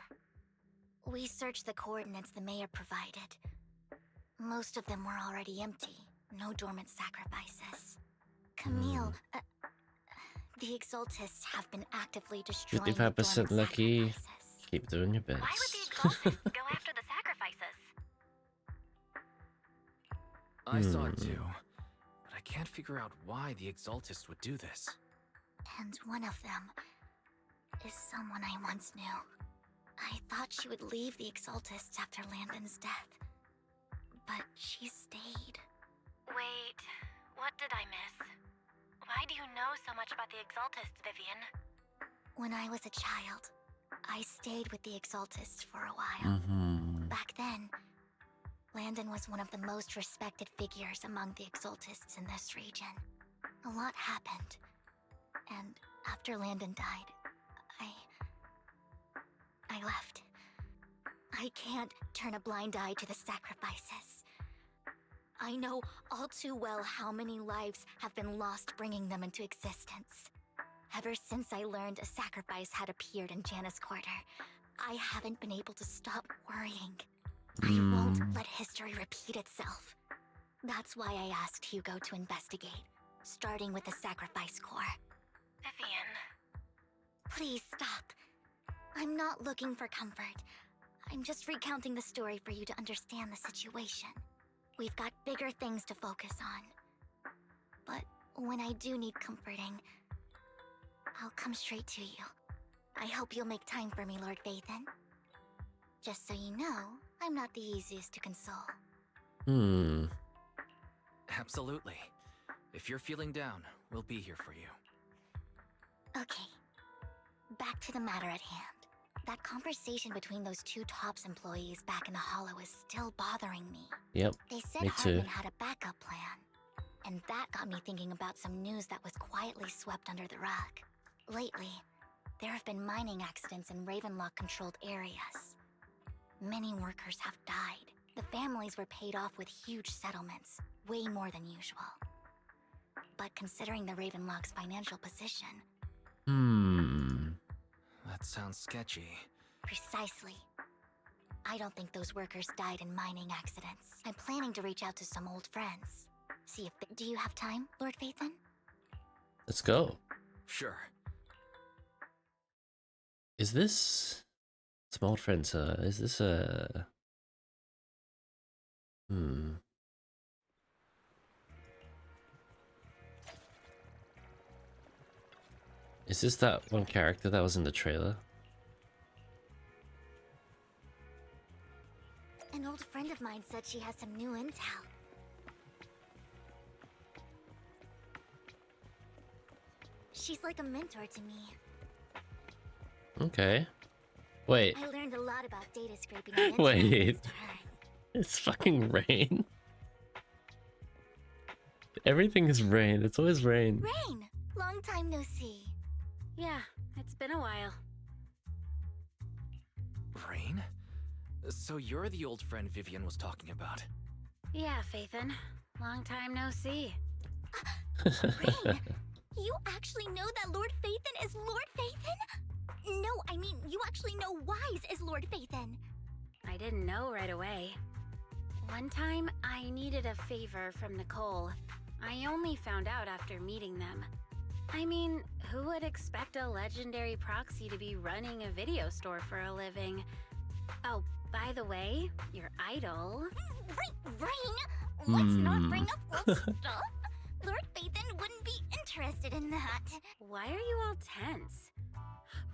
We searched the coordinates the mayor provided. Most of them were already empty. No dormant sacrifices. Camille, the Exaltists have been actively destroying the 55% dormant lucky. sacrifices. Keep doing your best. Why would the Exaltists go after the sacrifices? I saw it too, but I can't figure out why the Exaltists would do this. And one of them is someone I once knew. I thought she would leave the Exaltists after Landon's death, but she stayed. Wait, what did I miss? Why do you know so much about the Exaltists, Vivian? When I was a child, I stayed with the Exaltists for a while. Back then, Landon was one of the most respected figures among the Exaltists in this region. A lot happened, and after Landon died, I left. I can't turn a blind eye to the sacrifices. I know all too well how many lives have been lost bringing them into existence. Ever since I learned a sacrifice had appeared in Janus Quarter, I haven't been able to stop worrying. I won't let history repeat itself. That's why I asked Hugo to investigate, starting with the Sacrifice Corps. Vivian. Please stop. I'm not looking for comfort. I'm just recounting the story for you to understand the situation. We've got bigger things to focus on. But when I do need comforting, I'll come straight to you. I hope you'll make time for me, Lord Phaethon. Just so you know, I'm not the easiest to console. Absolutely. If you're feeling down, we'll be here for you. Okay. Back to the matter at hand. That conversation between those two TOPS employees back in the Hollow is still bothering me. Yep, They said me too. Hartman had a backup plan. And that got me thinking about some news that was quietly swept under the rug. Lately, there have been mining accidents in Ravenlock-controlled areas. Many workers have died. The families were paid off with huge settlements, way more than usual. But considering the Ravenlock's financial position... That sounds sketchy. Precisely. I don't think those workers died in mining accidents. I'm planning to reach out to some old friends. See if... Do you have time, Lord Phaethon? Let's go. Sure. Is this some old friends? Is this a Is this that one character that was in the trailer? An old friend of mine said she has some new intel. She's like a mentor to me. Okay. Wait. I learned a lot about data scraping and Wait. thanks to her. It's fucking rain. Everything is rain. It's always rain. Rain! Long time no see. Yeah, it's been a while. Rain? So you're the old friend Vivian was talking about. Yeah, Phaethon. Long time no see. Rain! You actually know that Lord Phaethon is Lord Phaethon? No, I mean, you actually know Wise is Lord Phaethon. I didn't know right away. One time, I needed a favor from Nicole. I only found out after meeting them. I mean, who would expect a legendary proxy to be running a video store for a living? Oh, by the way, your idol... Rain, let's not bring up old stuff. Lord Phaethon wouldn't be interested in that. Why are you all tense?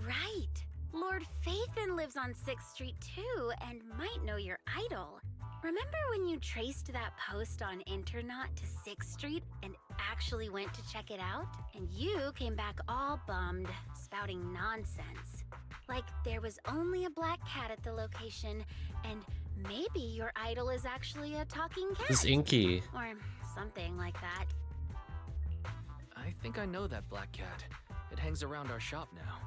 Right, Lord Phaethon lives on 6th Street too, and might know your idol. Remember when you traced that post on Internet to 6th Street and actually went to check it out? And you came back all bummed, spouting nonsense. Like there was only a black cat at the location, and maybe your idol is actually a talking cat. It's Inky. Or something like that. I think I know that black cat. It hangs around our shop now.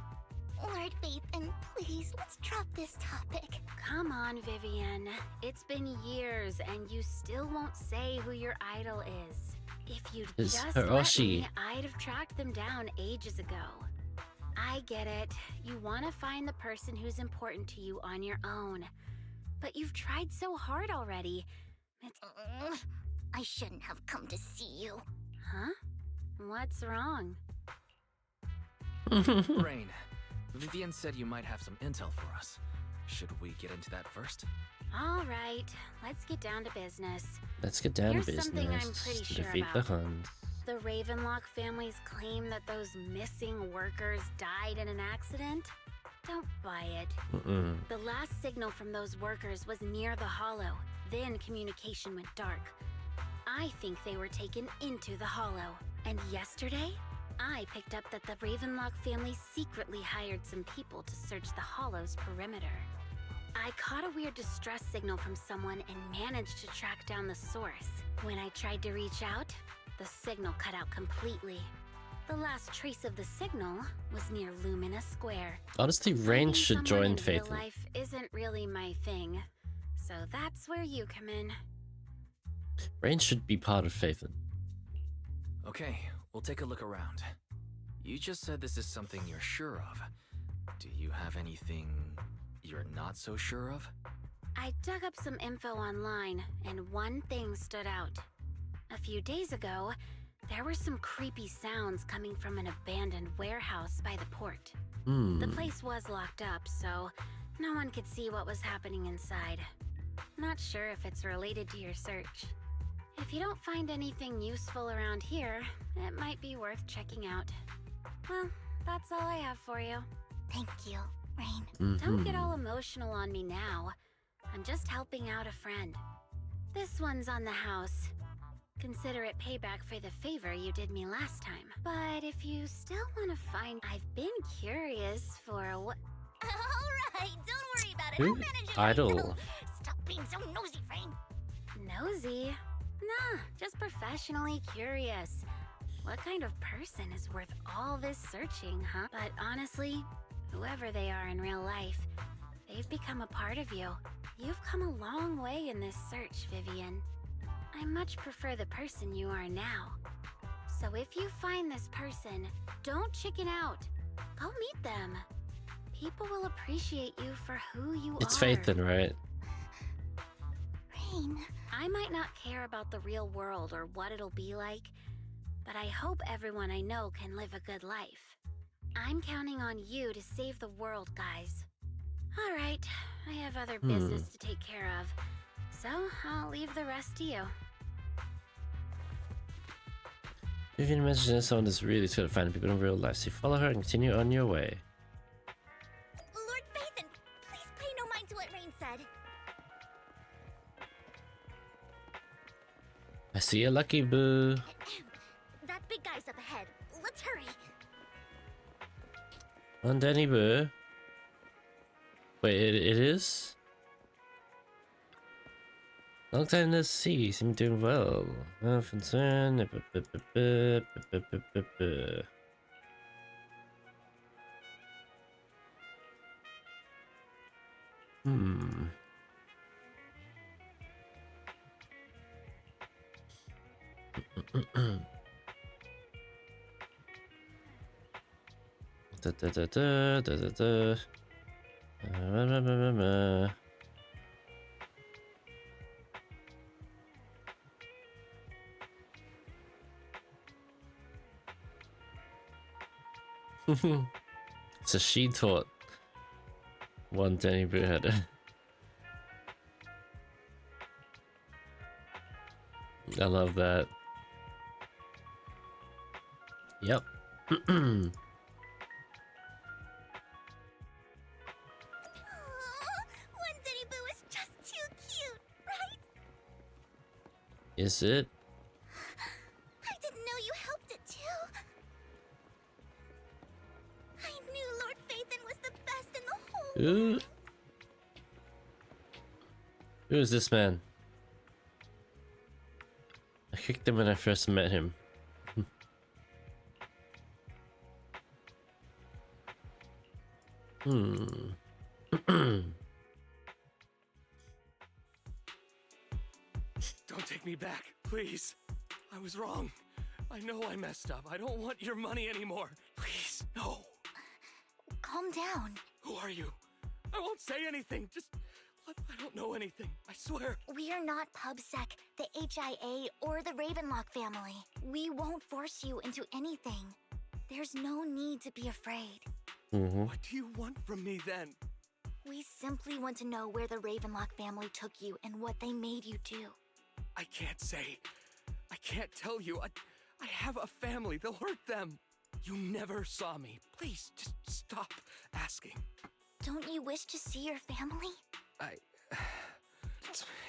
Lord Phaethon, please, let's drop this topic. Come on, Vivian. It's been years, and you still won't say who your idol is. If you'd It's just let Hiroshi. me, I'd have tracked them down ages ago. I get it. You want to find the person who's important to you on your own. But you've tried so hard already. It's... I shouldn't have come to see you. Huh? What's wrong? Rain, Vivian said you might have some intel for us. Should we get into that first? All right, let's get down to business. Let's get down to Here's something I'm business pretty to sure defeat about. the Huns. The Ravenlock family's claim that those missing workers died in an accident? Don't buy it. The last signal from those workers was near the Hollow. Then communication went dark. I think they were taken into the Hollow. And yesterday, I picked up that the Ravenlock family secretly hired some people to search the Hollow's perimeter. I caught a weird distress signal from someone and managed to track down the source. When I tried to reach out, the signal cut out completely. The last trace of the signal was near Lumina Square. Honestly, Rain Finding should someone join in real Phaethon. life isn't really my thing, so that's where you come in. Rain should be part of Phaethon. Okay, we'll take a look around. You just said this is something you're sure of. Do you have anything you're not so sure of? I dug up some info online, and one thing stood out. A few days ago, there were some creepy sounds coming from an abandoned warehouse by the port. The place was locked up, so no one could see what was happening inside. Not sure if it's related to your search. If you don't find anything useful around here, it might be worth checking out. Well, that's all I have for you. Thank you, Rain. Don't get all emotional on me now. I'm just helping out a friend. This one's on the house. Consider it payback for the favor you did me last time. But if you still want to find... I've been curious for what... Alright, don't worry about it. Who? I'll manage it Idol. myself. Stop being so nosy, Rain. Nosy? Nah, just professionally curious. What kind of person is worth all this searching, huh? But honestly, whoever they are in real life, they've become a part of you. You've come a long way in this search, Vivian. I much prefer the person you are now. So if you find this person, don't chicken out. Go meet them. People will appreciate you for who you It's are. Phaethon, right? Rain. I might not care about the real world or what it'll be like, but I hope everyone I know can live a good life. I'm counting on you to save the world, guys. All right, I have other business to take care of, so I'll leave the rest to you. Vivian mentions someone is really good at finding people in real life, so you follow her and continue on your way. Lord Phaethon, please pay no mind to what Rain said. I see a lucky boo. That big guy's up ahead. Let's hurry. On Danny Boo. Wait, it is? Long time no see. Seem doing well. No concern. Da da da da da da da. So she taught one Danny Boo how to. I love that. Yep. One Diddy Boo is just too cute, right? Is it? I didn't know you helped it too. I knew Lord Phaethon was the best in the whole Ooh. world. Who is this man? I kicked him when I first met him. Don't take me back, please. I was wrong. I know I messed up. I don't want your money anymore. Please, no. Calm down. Who are you? I won't say anything. I don't know anything. I swear. We are not PubSec, the HIA, or the Ravenlock family. We won't force you into anything. There's no need to be afraid. What do you want from me then? We simply want to know where the Ravenlock family took you and what they made you do. I can't say. I can't tell you. I have a family. They'll hurt them. You never saw me. Please, just stop asking. Don't you wish to see your family?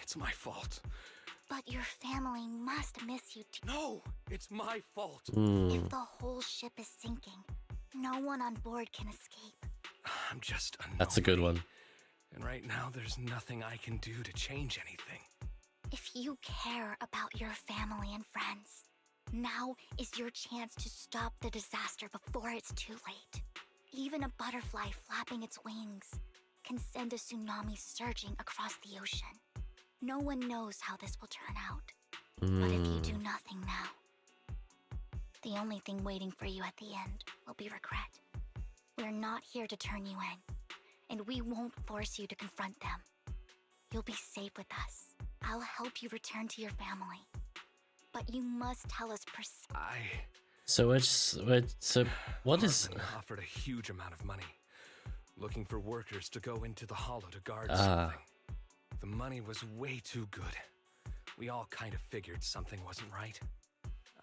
It's my fault. But your family must miss you too. No, it's my fault. If the whole ship is sinking, no one on board can escape. I'm just a That's a good one. And right now, there's nothing I can do to change anything. If you care about your family and friends, now is your chance to stop the disaster before it's too late. Even a butterfly flapping its wings can send a tsunami surging across the ocean. No one knows how this will turn out. But if you do nothing now, the only thing waiting for you at the end will be regret. We're not here to turn you in, and we won't force you to confront them. You'll be safe with us. I'll help you return to your family. But you must tell us So what is? Hartman offered a huge amount of money, looking for workers to go into the hollow to guard something. The money was way too good. We all kind of figured something wasn't right.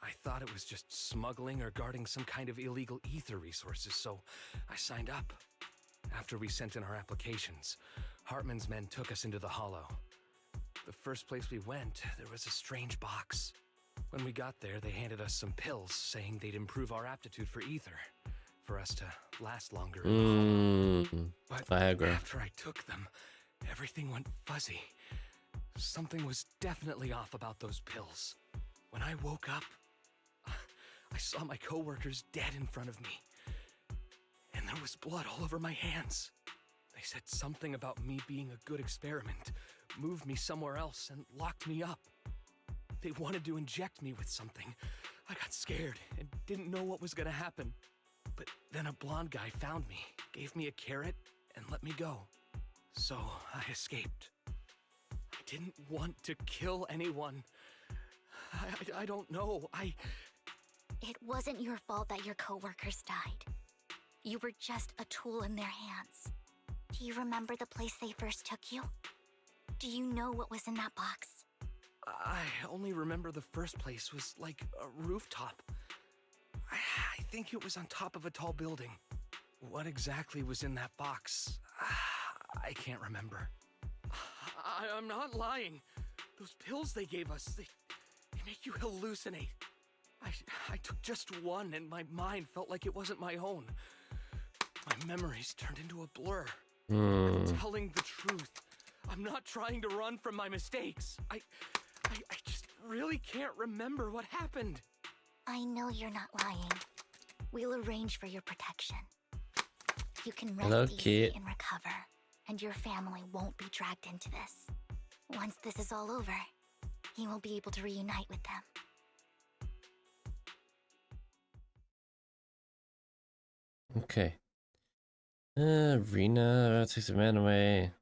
I thought it was just smuggling or guarding some kind of illegal ether resources, so I signed up. After we sent in our applications, Hartman's men took us into the hollow. The first place we went, there was a strange box. When we got there, they handed us some pills, saying they'd improve our aptitude for ether, for us to last longer in the hollow. But Viagra. after I took them, everything went fuzzy. Something was definitely off about those pills. When I woke up, I saw my coworkers dead in front of me. And there was blood all over my hands. They said something about me being a good experiment, moved me somewhere else, and locked me up. They wanted to inject me with something. I got scared and didn't know what was gonna happen. But then a blonde guy found me, gave me a carrot, and let me go. So I escaped. I didn't want to kill anyone. I don't know. It wasn't your fault that your coworkers died. You were just a tool in their hands. Do you remember the place they first took you? Do you know what was in that box? I only remember the first place was like a rooftop. I think it was on top of a tall building. What exactly was in that box? I can't remember. I'm not lying. Those pills they gave us, they make you hallucinate. I took just one and my mind felt like it wasn't my own. My memories turned into a blur. I'm telling the truth. I'm not trying to run from my mistakes. I just really can't remember what happened. I know you're not lying. We'll arrange for your protection. You can rest Hello, easy kid. and recover, and your family won't be dragged into this. Once this is all over, you will be able to reunite with them. Okay. Rena takes the man away.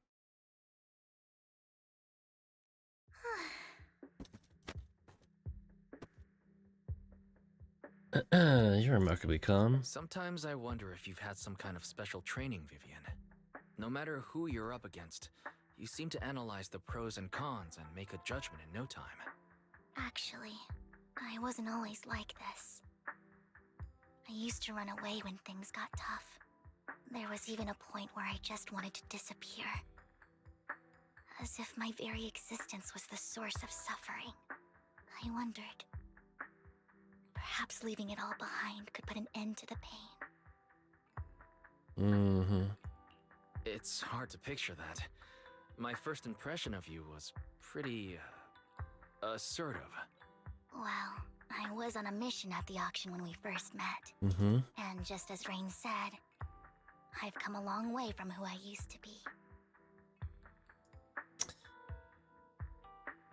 You're remarkably calm. Sometimes I wonder if you've had some kind of special training, Vivian. No matter who you're up against, you seem to analyze the pros and cons and make a judgment in no time. Actually, I wasn't always like this. I used to run away when things got tough. There was even a point where I just wanted to disappear. As if my very existence was the source of suffering. I wondered. Perhaps leaving it all behind could put an end to the pain. Mm-hmm. It's hard to picture that. My first impression of you was pretty, assertive. Well, I was on a mission at the auction when we first met. Mm-hmm. And just as Rain said, I've come a long way from who I used to be.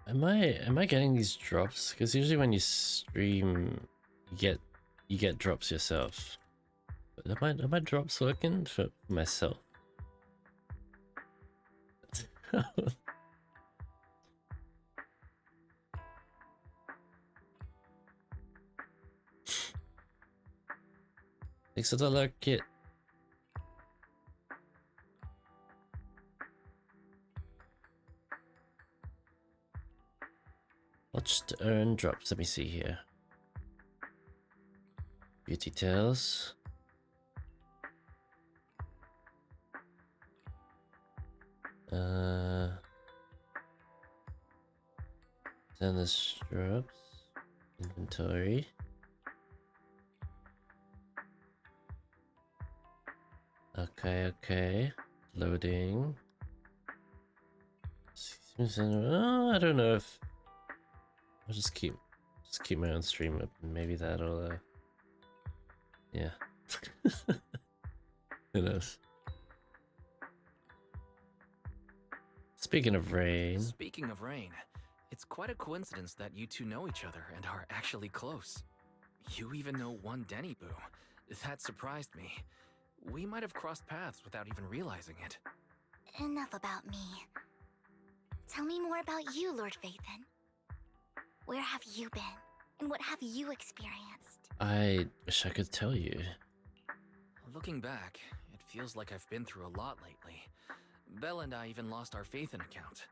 Am I getting these drops? Because usually when you stream, you get drops yourself. But are my drops working for myself? Thanks for the luck, kit. Watch to earn drops. Let me see here. Beauty Tales. Zenless drops. Inventory. Okay. Loading. Oh, I don't know if I'll just keep my own stream up, and maybe that'll yeah. Who knows? Speaking of Rain. Speaking of Rain, it's quite a coincidence that you two know each other and are actually close. You even know one Denny Boo. That surprised me. We might have crossed paths without even realizing it. Enough about me. Tell me more about you, Lord Vathan. Where have you been? And what have you experienced? I wish I could tell you. Looking back, it feels like I've been through a lot lately. Belle and I even lost our Vathan account.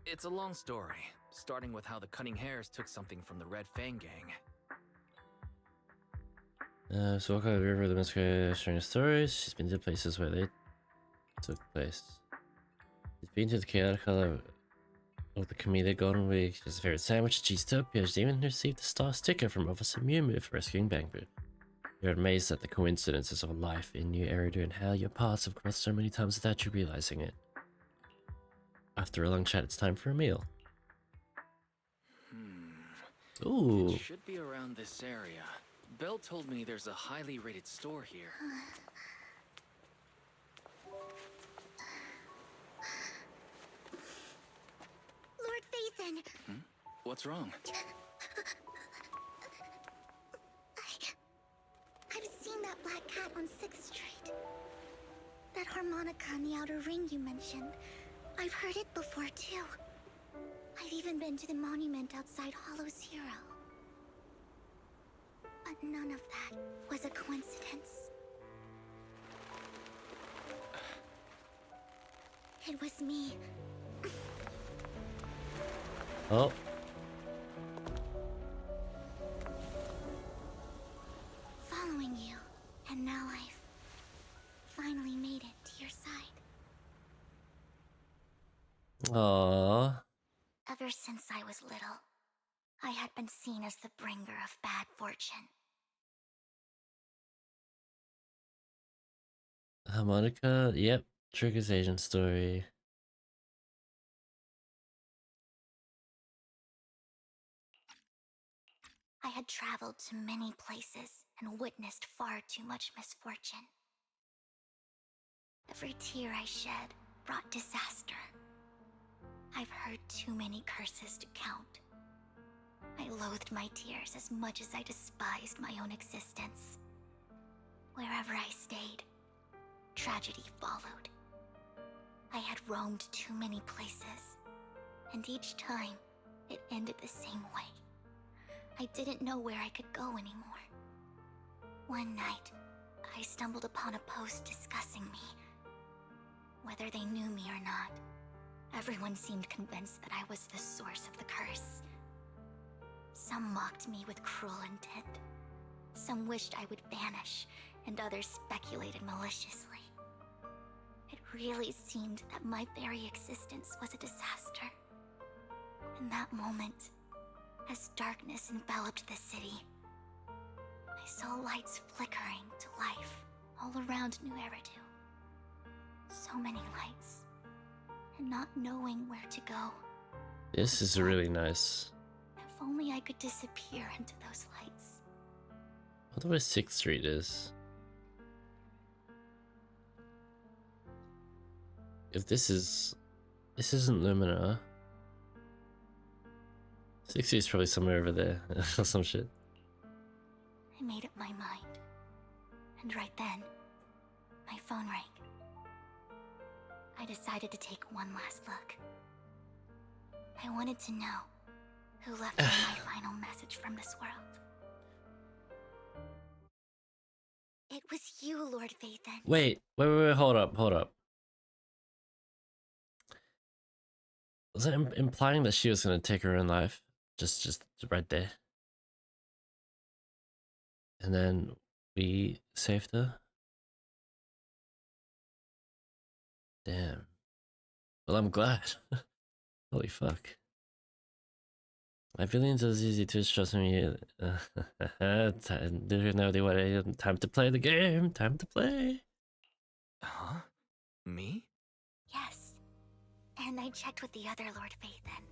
It's a long story, starting with how the Cunning Hares took something from the Red Fang gang. So walk out of the river, the Miska sharing stories. She's been to places where they took place. She's been to the chaotic color of the comedic Golden Week. She's a favorite sandwich, Cheesetopia. She's even received a star sticker from Officer Mew Mew for rescuing Bangboot. You're amazed at the coincidences of life in New Eridu and how your paths have crossed so many times without you realizing it. After a long chat, it's time for a meal. Ooh. It should be around this area. Belle told me there's a highly rated store here. Lord Vathan! What's wrong? I've seen that black cat on 6th Street. That harmonica in the outer ring you mentioned. I've heard it before too. I've even been to the monument outside Hollow Zero. But none of that was a coincidence. It was me. Oh. Following you, and now I've finally made it to your side. Aww. Ever since I was little, I had been seen as the bringer of bad fortune. Harmonica, yep. Trigger's Asian story. I had traveled to many places and witnessed far too much misfortune. Every tear I shed brought disaster. I've heard too many curses to count. I loathed my tears as much as I despised my own existence. Wherever I stayed, tragedy followed. I had roamed too many places, and each time, it ended the same way. I didn't know where I could go anymore. One night, I stumbled upon a post discussing me. Whether they knew me or not, everyone seemed convinced that I was the source of the curse. Some mocked me with cruel intent. Some wished I would vanish, and others speculated maliciously. It really seemed that my very existence was a disaster. In that moment, as darkness enveloped the city, I saw lights flickering to life all around New Eridu. So many lights, and not knowing where to go. This is really nice. If only I could disappear into those lights. I wonder where 6th Street is. If this isn't Lumina. 6th Street is probably somewhere over there or some shit. I made up my mind. And right then, my phone rang. I decided to take one last look. I wanted to know who left me my final message from this world. It was you, Lord Vathan. Wait, hold up. Was it implying that she was gonna take her own life? Just right there. And then we saved her? Damn. Well, I'm glad. Holy fuck. My billions of ZZZ Twitch trust me. Time to play the game. Time to play. Huh? Me? Yes. And I checked with the other Lord Vathan.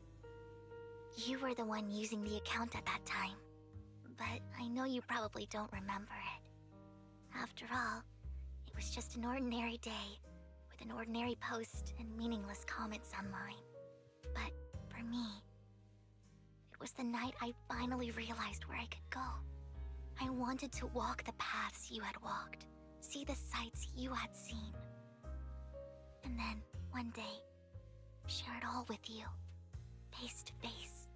You were the one using the account at that time. But I know you probably don't remember it. After all, it was just an ordinary day, with an ordinary post and meaningless comments online. But for me, it was the night I finally realized where I could go. I wanted to walk the paths you had walked, see the sights you had seen. And then, one day, share it all with you, face to face.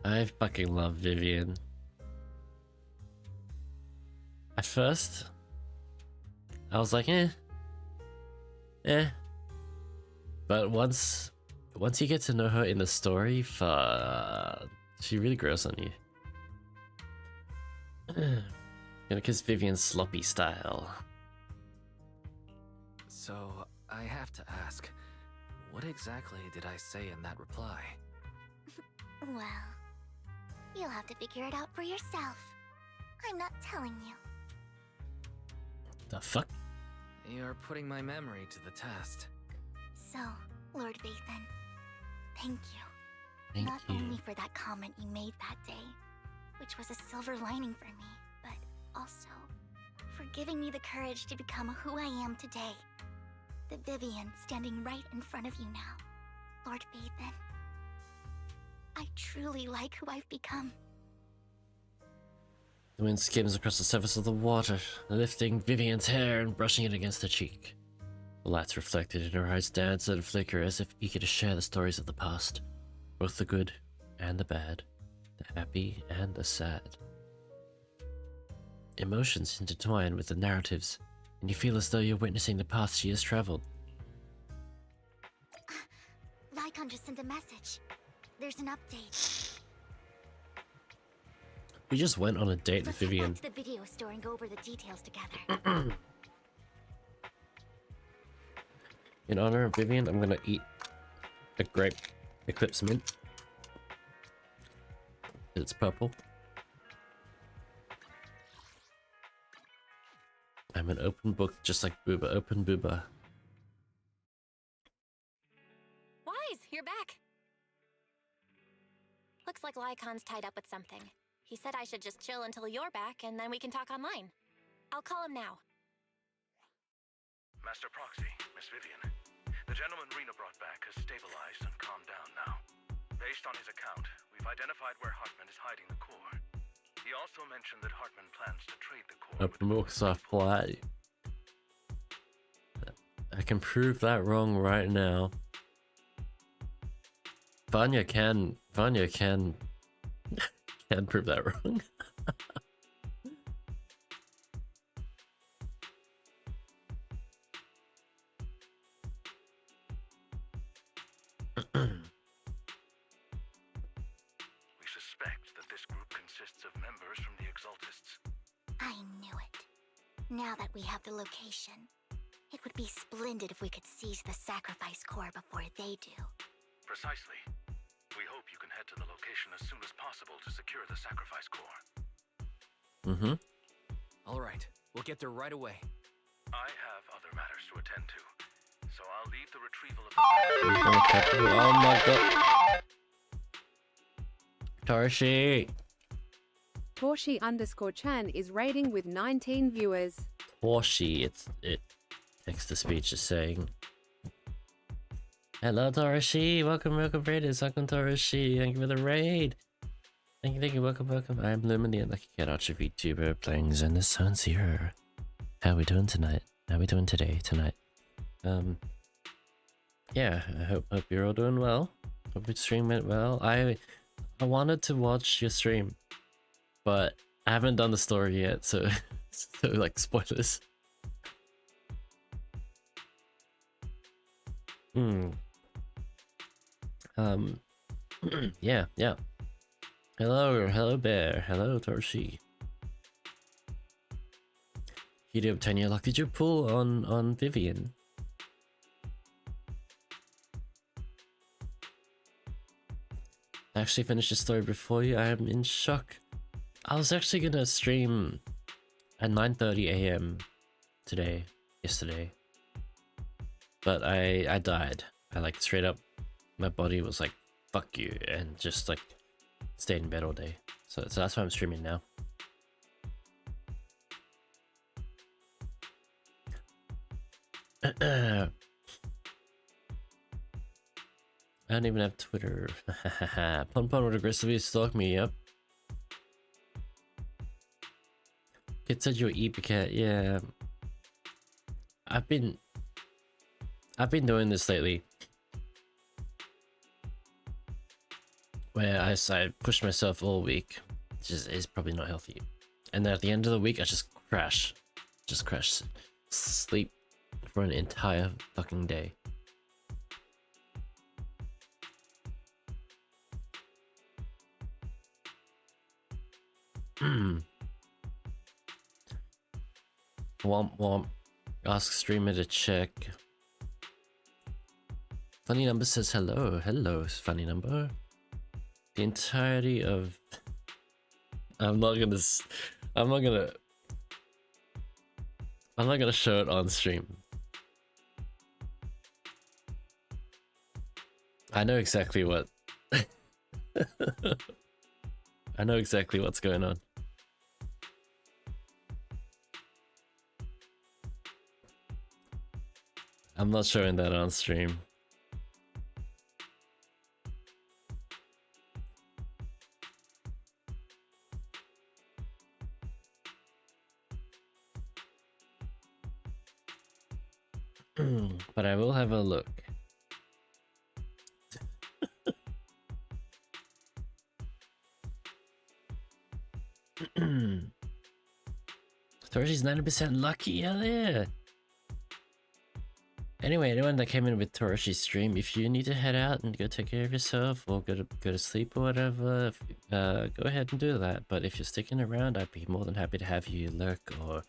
I fucking love Vivian. At first, I was like, eh. But once you get to know her in the story, she really grows on you. Gonna kiss Vivian's sloppy style. So, I have to ask, what exactly did I say in that reply? Well, you'll have to figure it out for yourself. I'm not telling you. The fuck? You're putting my memory to the test. So, Lord Vathan, thank you. Thank Not you. only for that comment you made that day, which was a silver lining for me, but also for giving me the courage to become who I am today. The Vivian standing right in front of you now, Lord Vathan. I truly like who I've become. The wind skims across the surface of the water, lifting Vivian's hair and brushing it against her cheek. The lights reflected in her eyes dance and flicker as if eager to share the stories of the past, both the good and the bad, the happy and the sad. Emotions intertwine with the narratives, and you feel as though you're witnessing the path she has traveled. Lycon just sent a message. There's an update. We just went on a date with Let's head Vivian. back to the video store and go over the details together. In honor of Vivian, I'm gonna eat a grape Eclipse Mint. It's purple. I'm an open book, just like Booba. Open Booba. Wise, you're back. Looks like Lycon's tied up with something. He said I should just chill until you're back, and then we can talk online. I'll call him now. Master Proxy, Miss Vivian. The gentleman Rena brought back has stabilized and calmed down now. Based on his account, we've identified where Hartman is hiding the core. He also mentioned that Hartman plans to trade the core with Open book soft play. I can prove that wrong right now. Vanya can prove that wrong. Now that we have the location, it would be splendid if we could seize the sacrifice core before they do. Precisely. We hope you can head to the location as soon as possible to secure the sacrifice core. Mm-hmm. All right, we'll get there right away. I have other matters to attend to, so I'll leave the retrieval of the... Oh my god. Torshi! Torshi_Chan is rating with 19 viewers. Torshi, it text-to-speech is saying. Hello Torshi, welcome Raiders, welcome Torshi, thank you for the raid. Thank you, welcome. I'm Lumen, the Unlucky Cat Archer VTuber playing Zenless Zone Zero. How are we doing tonight? How are we doing tonight? Yeah, I hope you're all doing well. Hope your stream went well. I wanted to watch your stream, but I haven't done the story yet, so like spoilers. Yeah. Hello Bear, hello Torshi. You did obtain your luck. Did you pull on Vivian? I actually finished the story before you. I am in shock. I was actually gonna stream at 9:30 AM yesterday. But I died. I like straight up, my body was like, fuck you, and just like stayed in bed all day. So that's why I'm streaming now. I don't even have Twitter. Pun would aggressively stalk me, yep. Kid said you're Epicat, yeah. I've been doing this lately. Where I push myself all week, which is probably not healthy. And then at the end of the week, I just crash. Sleep for an entire fucking day. Womp. Ask streamer to check. Funny number says hello. Hello, funny number. The entirety of... I'm not gonna show it on stream. I know exactly what... I know exactly what's going on. I'm not showing that on stream. But I will have a look. Torshi's 90% lucky, hell yeah! Anyway, anyone that came in with Toroshi's stream, if you need to head out and go take care of yourself or go to sleep or whatever, go ahead and do that. But if you're sticking around, I'd be more than happy to have you lurk or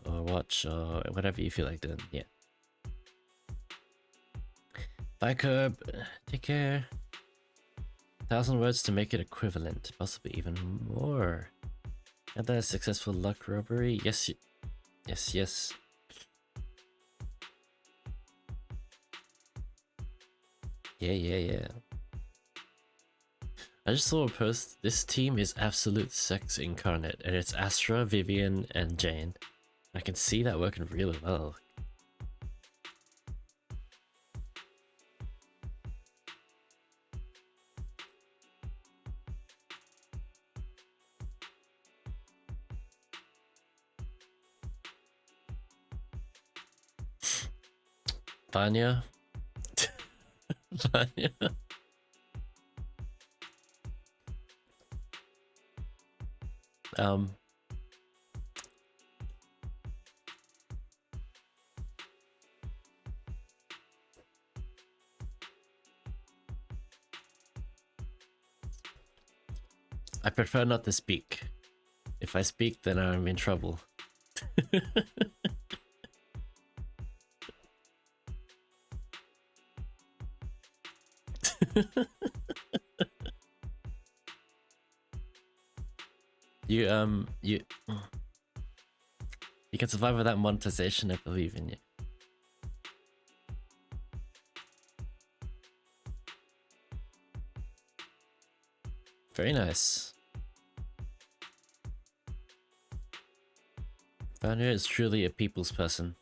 watch or whatever you feel like doing. Yeah. Bye, Curb. Take care. 1,000 words to make it equivalent, possibly even more. Had that a successful luck robbery? Yes. Yeah. I just saw a post. This team is absolute sex incarnate, and it's Astra, Vivian, and Jane. I can see that working really well. Vanya? Vanya? I prefer not to speak. If I speak, then I'm in trouble. you can survive without monetization. I believe in you. Very nice. Founder is truly a people's person.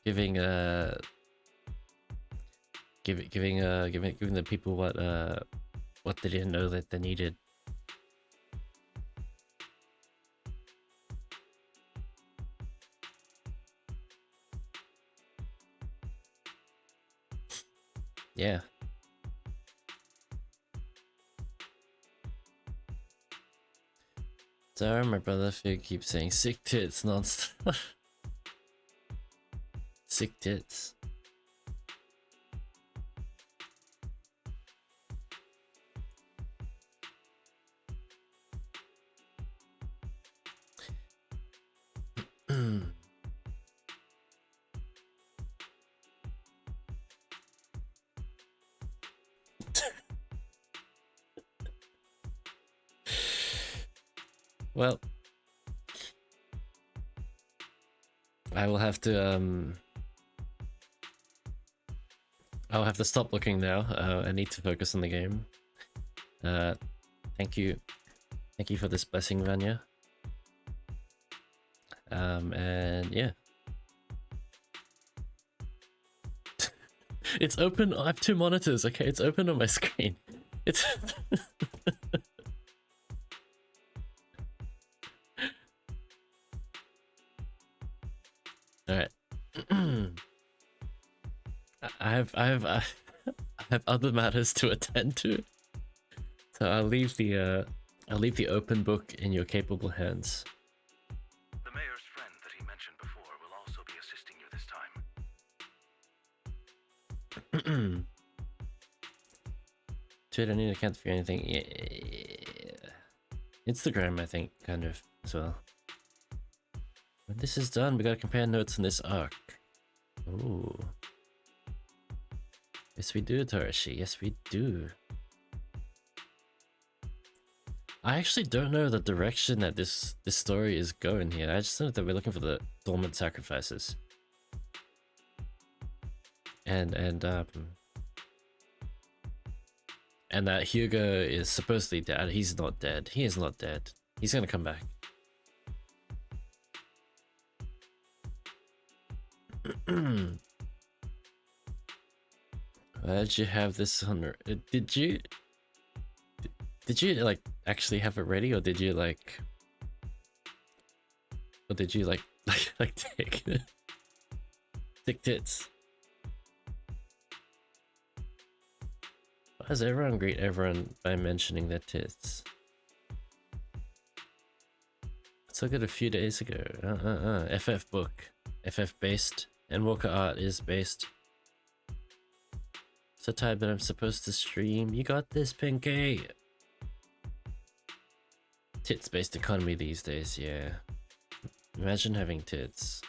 Giving the people what they didn't know that they needed. Yeah. Sorry, my brother Phil keeps saying sick tits non-stop. Sick tits. Well, I will have to I'll have to stop looking now. I need to focus on the game. Thank you for this blessing, Vanya. And yeah. It's open. I have two monitors. Okay, it's open on my screen. It's all right. I have other matters to attend to, so I'll leave the open book in your capable hands. The mayor's friend that he mentioned before will also be assisting you this time. Twitter, I need an account for anything. Yeah. Instagram, I think, kind of as well. When this is done, we gotta compare notes on this arc. Ooh. Yes, we do, Tarashi. Yes, we do. I actually don't know the direction that this story is going here. I just know that we're looking for the dormant sacrifices. And that Hugo is supposedly dead. He's not dead. He is not dead. He's gonna come back. Why did you have this on? Did you like actually have it ready, or did you like take tick tits? Why does everyone greet everyone by mentioning their tits? So good a few days ago. FF book, FF based, and Walker art is based. So tired, but I'm supposed to stream. You got this, Pinky. Tits-based economy these days, yeah. Imagine having tits.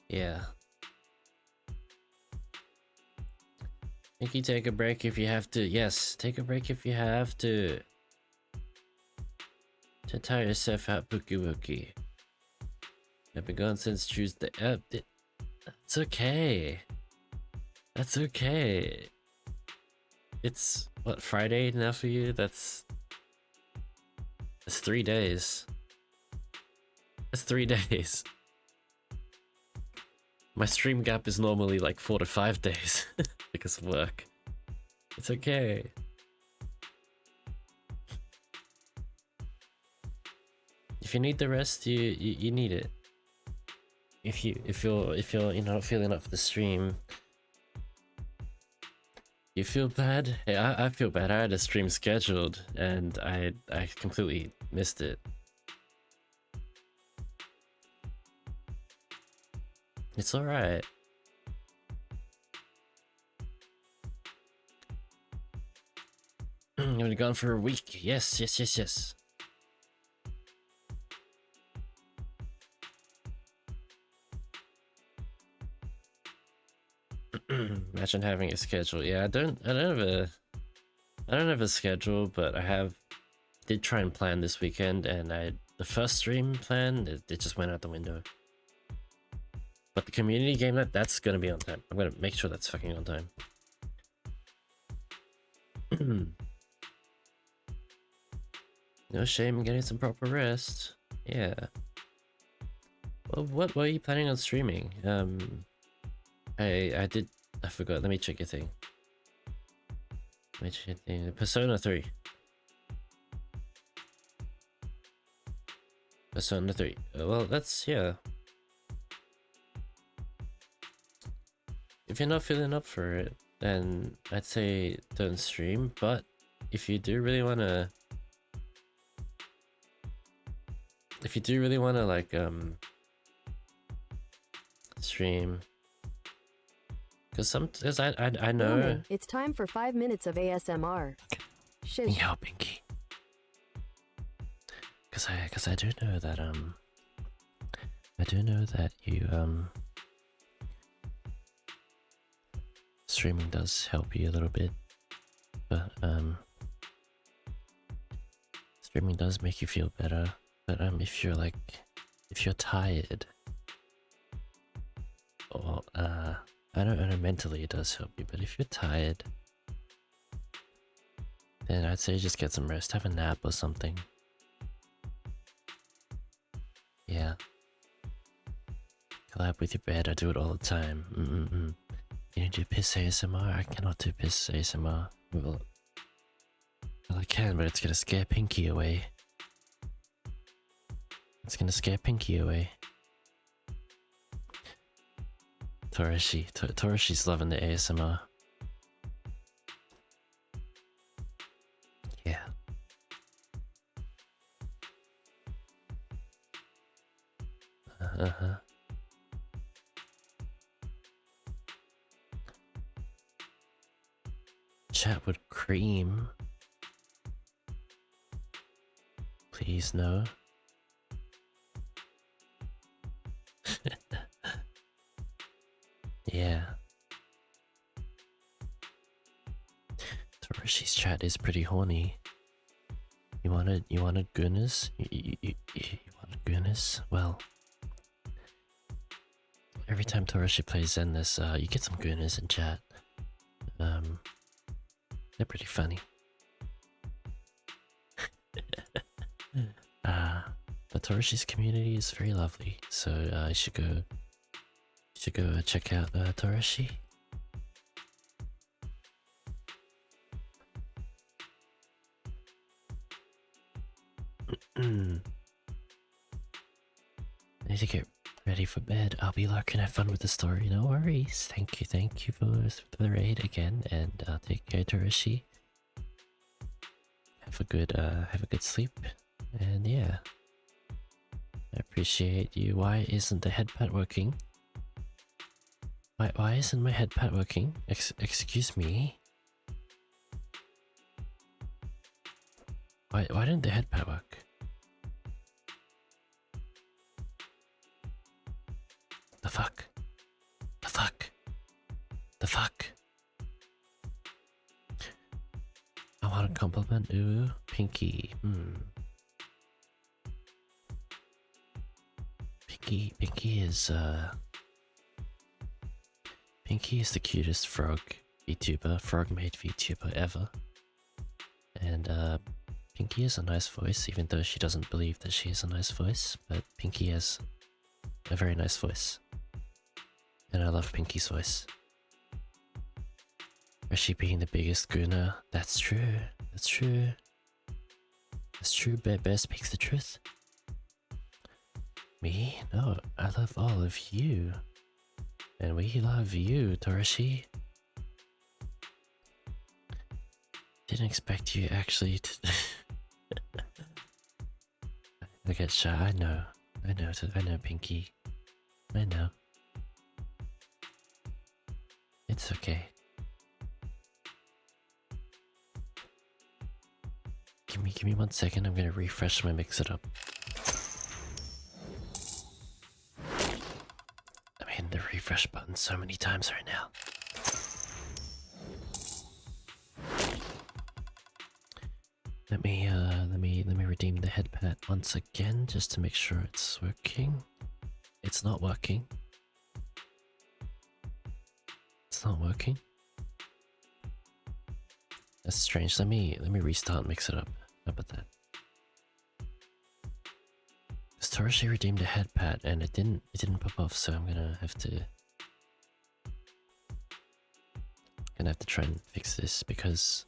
Yeah. Think you take a break if you have to. Yes, take a break if you have to. To tire yourself out, Bookie Wookie. I've been gone since Tuesday. That's okay. That's okay. It's what, Friday now for you? That's 3 days. That's 3 days. My stream gap is normally like 4 to 5 days because of work. It's okay. If you need the rest, you need it. If you're not feeling up for the stream, You feel bad? Hey, I feel bad. I had a stream scheduled and I completely missed it. It's alright. I'm gonna gone for a week. Yes. Imagine having a schedule. Yeah, I don't have a schedule, but did try and plan this weekend, and the first stream plan it just went out the window. But the community game that's gonna be on time. I'm gonna make sure that's fucking on time. No shame in getting some proper rest. Yeah. Well, what were you planning on streaming? I forgot. Let me check your thing. Persona 3. Persona 3. Well, that's, yeah. If you're not feeling up for it, then I'd say don't stream. But if you do really wanna, like stream, because I know. Lumen, it's time for 5 minutes of ASMR. Shish. Yeah, Pinky. Because I do know that you streaming does help you a little bit, but streaming does make you feel better. But if you're tired, or I don't know, mentally it does help you, but if you're tired, then I'd say just get some rest, have a nap or something. Yeah. Collab with your bed, I do it all the time. Can you do piss ASMR? I cannot do piss ASMR. Well, I can, but it's gonna scare Pinky away. Toroshi's loving the ASMR. Yeah. Chat with cream. Please no. Yeah. Toroshi's chat is pretty horny. You wanted goodness? You wanted goodness? Well, every time Toroshi plays Zenless, you get some goodness in chat. They're pretty funny. But Toroshi's community is very lovely, so you should go check out Toroshi. I need to get ready for bed. I'll be lurking. Have fun with the story. No worries. Thank you for the raid again, and I'll take care, Toroshi. Have a good sleep, and yeah, I appreciate you. Why isn't the headpad working? Why isn't my headpad working? Excuse me. Why didn't the headpad work? The fuck? I want a compliment. Ooh, Pinky. Pinky is the cutest frog made VTuber ever. And Pinky has a nice voice, even though she doesn't believe that she has a nice voice, but Pinky has a very nice voice. And I love Pinky's voice. Is she being the biggest gooner? That's true. Bear speaks the truth. Me? No, I love all of you. And we love you, Toroshi. Didn't expect you actually to. I get shy. I know, Pinky. I know. It's okay. Give me 1 second. I'm gonna refresh my mix it up. I'm hitting the refresh button so many times right now. Let me redeem the head pat once again just to make sure it's working. It's not working. It's not working. That's strange. Let me restart and mix it up. How about that? Because Torashi redeemed a head pat and it didn't pop off, so I'm gonna have to try and fix this, because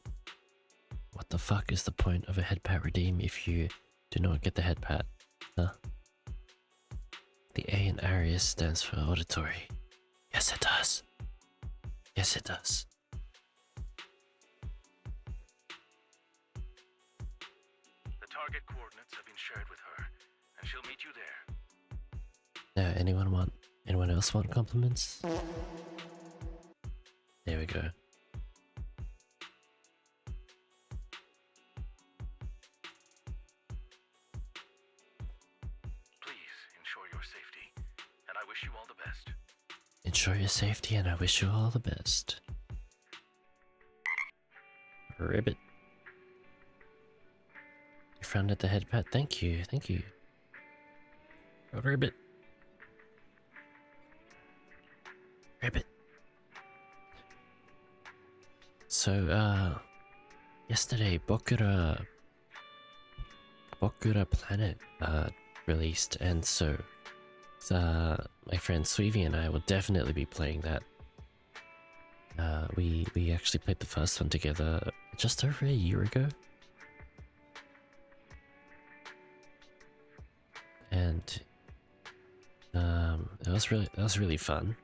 what the fuck is the point of a head pat redeem if you do not get the head pat? Huh? The A in Arius stands for auditory. Yes, it does. Yes, it does. The target coordinates have been shared with her, and she'll meet you there. Now, anyone else want compliments? There we go. Ensure your safety, and I wish you all the best. Ribbit. You found at the head pat. Thank you, thank you. Ribbit. Ribbit. So, yesterday, Bokura Planet, released, and so my friend Sweevy and I will definitely be playing that. We actually played the first one together just over a year ago, and it was really fun.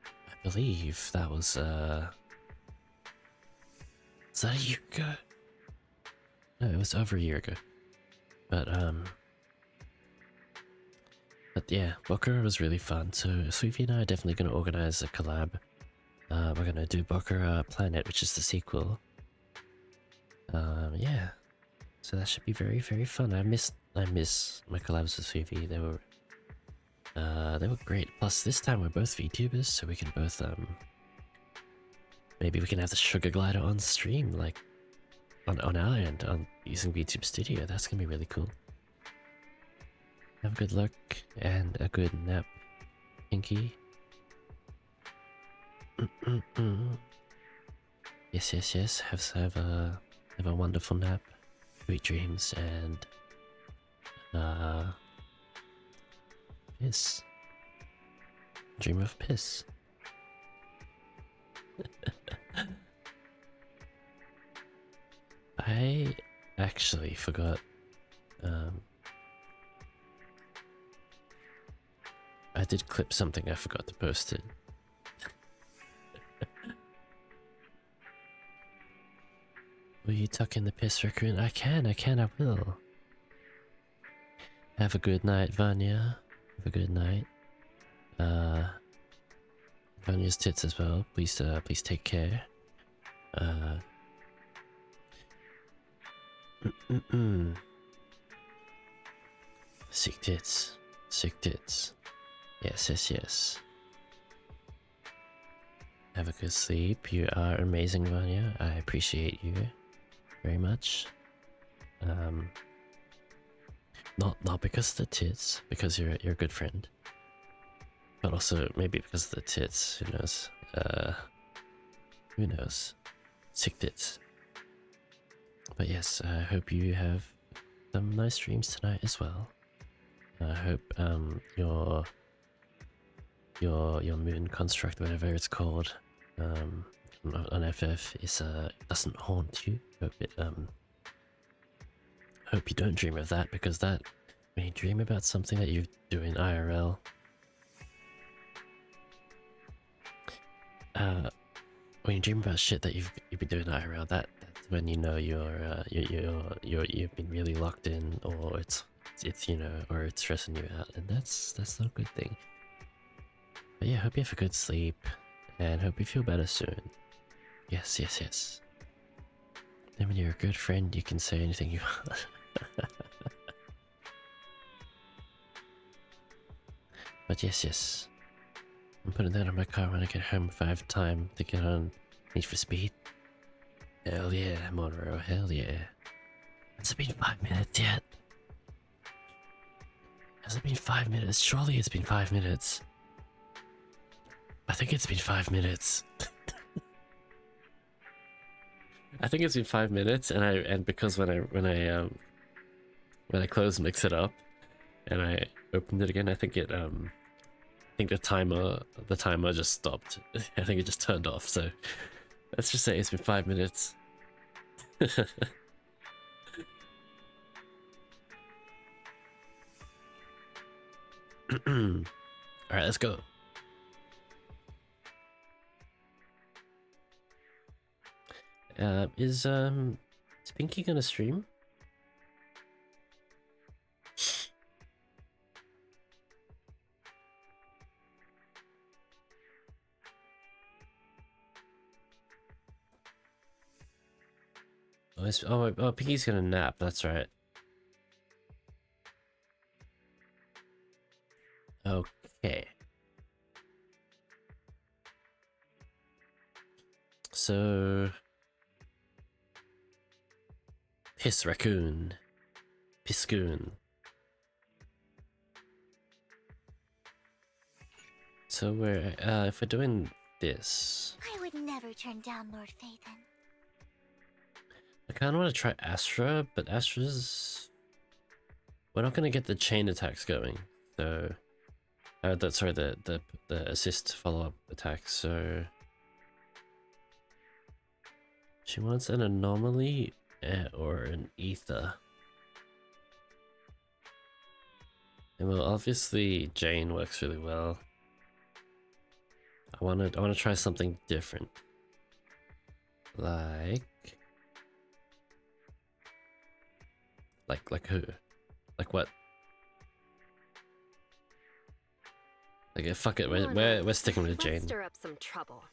I believe that was that a year ago? No, it was over a year ago. But yeah, Bokura was really fun, so Sweevy and I are definitely going to organize a collab. We're going to do Bokura Planet, which is the sequel. Yeah, so that should be very, very fun. I miss my collabs with Sweevy. They were great. Plus, this time we're both VTubers, so we can both maybe we can have the Sugar Glider on stream, like on our end, using VTube Studio. That's gonna be really cool. Have good luck and a good nap, Pinky. Yes. Have a wonderful nap, sweet dreams, and piss. Dream of piss. I actually forgot. I did clip something, I forgot to post it. Will you tuck in the piss, Raccoon? I will. Have a good night, Vanya. Have a good night. Vanya's tits as well. Please take care. Sick tits. Yes. Have a good sleep. You are amazing, Vanya. I appreciate you very much. Not because of the tits, because you're a good friend, but also maybe because of the tits. Who knows? Who knows? Sick tits. But yes, I hope you have some nice dreams tonight as well. I hope your moon construct, whatever it's called, on FF doesn't haunt you. Hope you don't dream of that, because when you dream about something that you do in IRL, when you dream about shit that you've been doing IRL, that's when you know you've been really locked in, or it's you know, or it's stressing you out, and that's not a good thing. But yeah, hope you have a good sleep, and hope you feel better soon. Yes, yes, yes. Then when you're a good friend, you can say anything you want. But yes, yes. I'm putting that on my car when I get home if I have time to get on Need for Speed. Hell yeah, Monroe, hell yeah. Has it been 5 minutes yet? Has it been 5 minutes? Surely it's been 5 minutes. I think it's been 5 minutes. I think it's been 5 minutes, and because when I closed Mix It Up and I opened it again, I think it I think the timer just stopped. I think it just turned off, so let's just say it's been 5 minutes. Alright, let's go. Is Pinky gonna stream? Oh, Pinky's gonna nap, that's right. Okay. So... Piss Raccoon. Piscoon. So we're, if we're doing this... I would never turn down Lord Phaethon. I kinda wanna try Astra, but Astra's... We're not gonna get the chain attacks going, so... sorry, the assist follow-up attack, so... She wants an anomaly or an ether. And well, obviously Jane works really well. I wanna try something different. Like who? Like what? Like fuck it, we're sticking with Jane. Let's stir up some trouble.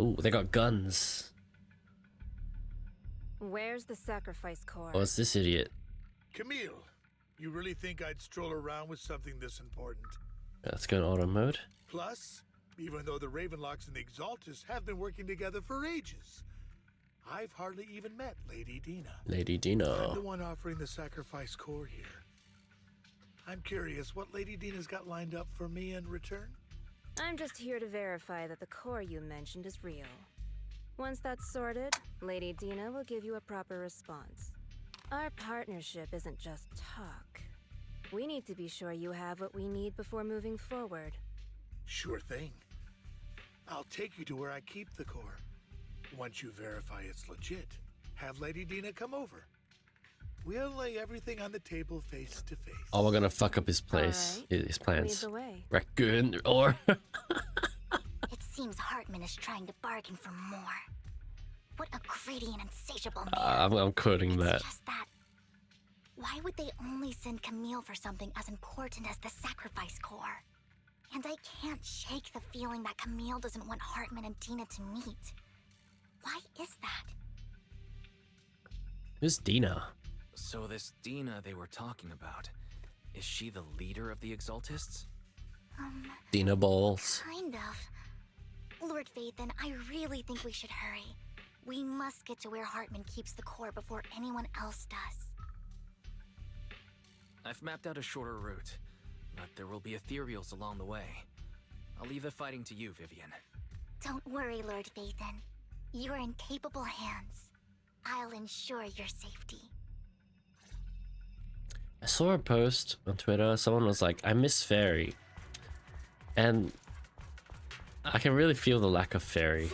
Oh, they got guns. Where's the sacrifice core? Oh, it's this idiot. Camille, you really think I'd stroll around with something this important? Let's go in auto mode. Plus, even though the Ravenlocks and the Exaltus have been working together for ages, I've hardly even met Lady Dina. Lady Dina. I'm the one offering the sacrifice core here. I'm curious what Lady Dina's got lined up for me in return? I'm just here to verify that the core you mentioned is real. Once that's sorted, Lady Dina will give you a proper response. Our partnership isn't just talk. We need to be sure you have what we need before moving forward. Sure thing. I'll take you to where I keep the core. Once you verify it's legit, have Lady Dina come over. We'll lay everything on the table face to face. Oh, we're gonna fuck up his place, his plans. Lead the way. Raccoon, or... It seems Hartman is trying to bargain for more. What a greedy and insatiable man. I'm quoting that. It's just that. Why would they only send Camille for something as important as the sacrifice core? And I can't shake the feeling that Camille doesn't want Hartman and Dina to meet. Why is that? Who's Dina? So this Dina they were talking about, is she the leader of the Exaltists? Dina Balls. Kind of. Lord Phaethon, I really think we should hurry. We must get to where Hartman keeps the core before anyone else does. I've mapped out a shorter route, but there will be ethereals along the way. I'll leave the fighting to you, Vivian. Don't worry, Lord Phaethon. You're in capable hands. I'll ensure your safety. I saw a post on Twitter, someone was like, I miss Fairy. And I can really feel the lack of Fairy.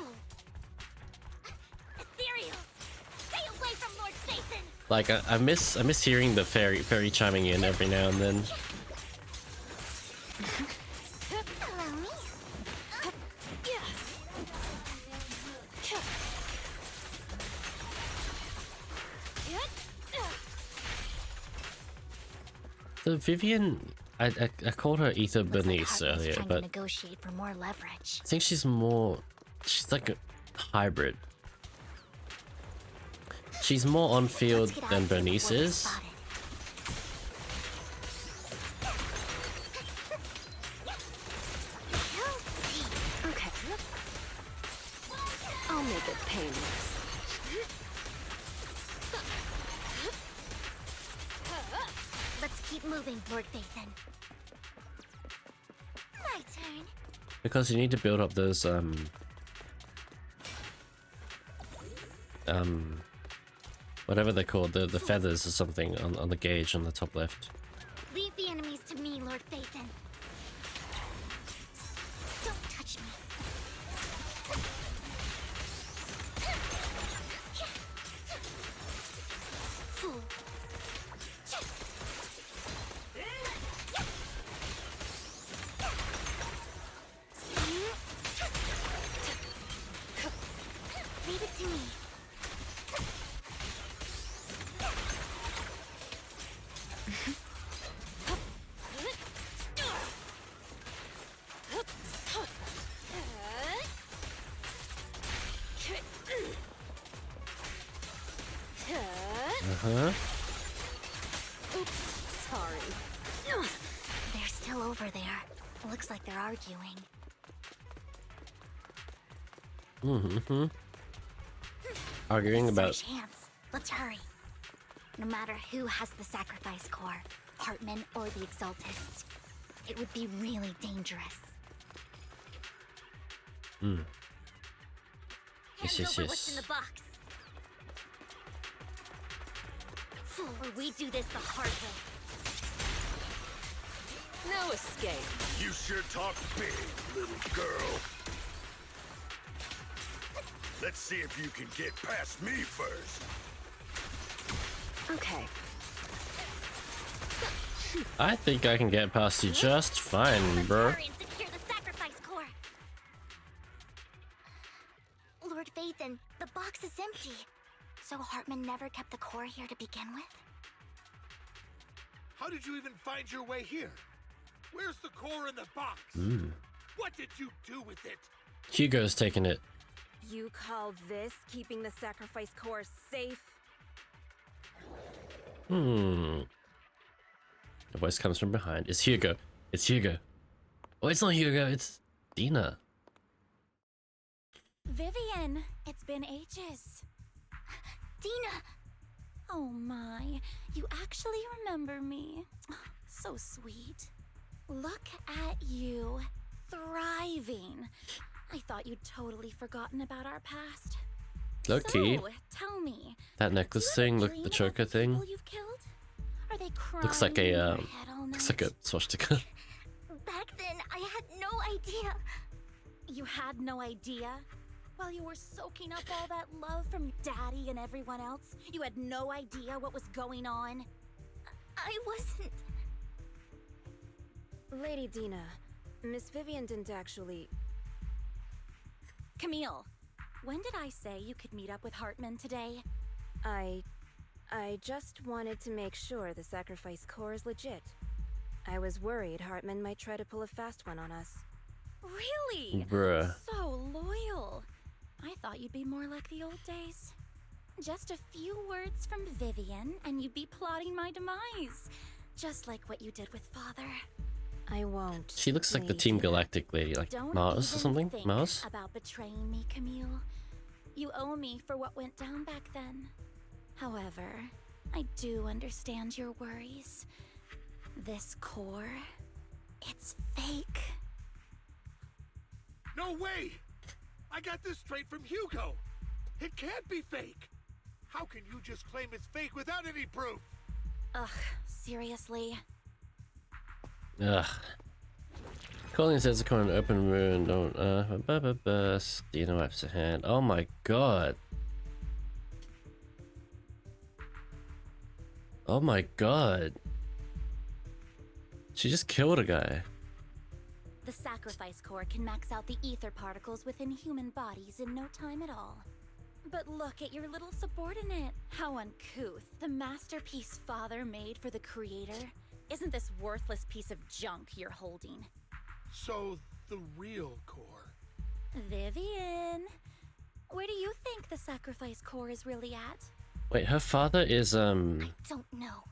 Like I miss hearing the fairy chiming in every now and then. The Vivian, I called her Ether Bernice earlier, but negotiate for more leverage. I think she's like a hybrid. She's more on field than Bernice is. Okay. I'll make it painless. Let's keep moving, Lord Phaethon. My turn. Because you need to build up those whatever they're called, the feathers or something on the gauge on the top left. Leave the enemies to me, Lord Phaethon. Don't touch me. Fool. Leave it to me. Uh-huh. Oops, sorry. They're still over there. Looks like they're arguing. Mm-hmm. Arguing about... Switch hands. Let's hurry. No matter who has the sacrifice core, Hartman or the Exaltists, it would be really dangerous. Hmm. Hand Yes. over what's in the box. Or we do this the hard way. No escape. You sure talk big, little girl. Let's see if you can get past me first. Okay. I think I can get past you just fine, bro. Hurry and secure the sacrifice core. Lord Phaethon, the box is empty. So Hartman never kept the core here to begin with? How did you even find your way here? Where's the core in the box? What did you do with it? Hugo's taking it. You call this keeping the sacrifice core safe? The voice comes from behind. It's Hugo. It's Hugo. Oh, it's not Hugo. It's Dina. Vivian, it's been ages. Dina! Oh my, you actually remember me. So sweet. Look at you, thriving. I thought you'd totally forgotten about our past. Low key. So, tell me. That necklace thing, look, the choker thing. You've killed? Are they Looks like crying in a your head all looks night? like a swastika. Back then, I had no idea. You had no idea? While you were soaking up all that love from Daddy and everyone else, you had no idea what was going on? I wasn't. Lady Dina, Miss Vivian didn't actually... Camille, when did I say you could meet up with Hartman today? I just wanted to make sure the sacrifice core is legit. I was worried Hartman might try to pull a fast one on us. Really? Bruh. So loyal. I thought you'd be more like the old days. Just a few words from Vivian and you'd be plotting my demise. Just like what you did with Father. I won't. She looks like the Team Galactic lady, like Don't Mars or even something? think Mars? about betraying me, Camille. You owe me for what went down back then. However, I do understand your worries. This core, it's fake. No way! I got this straight from Hugo. It can't be fake. How can you just claim it's fake without any proof? Ugh, seriously? Ugh. Calling says a corner open wound, don't Dina wipes her hand. Oh my god. Oh my god. She just killed a guy. The sacrifice core can max out the ether particles within human bodies in no time at all. But look at your little subordinate. How uncouth. The masterpiece father made for the creator. Isn't this worthless piece of junk you're holding? So, the real core. Vivian, where do you think the sacrifice core is really at? Wait, her father is I don't know.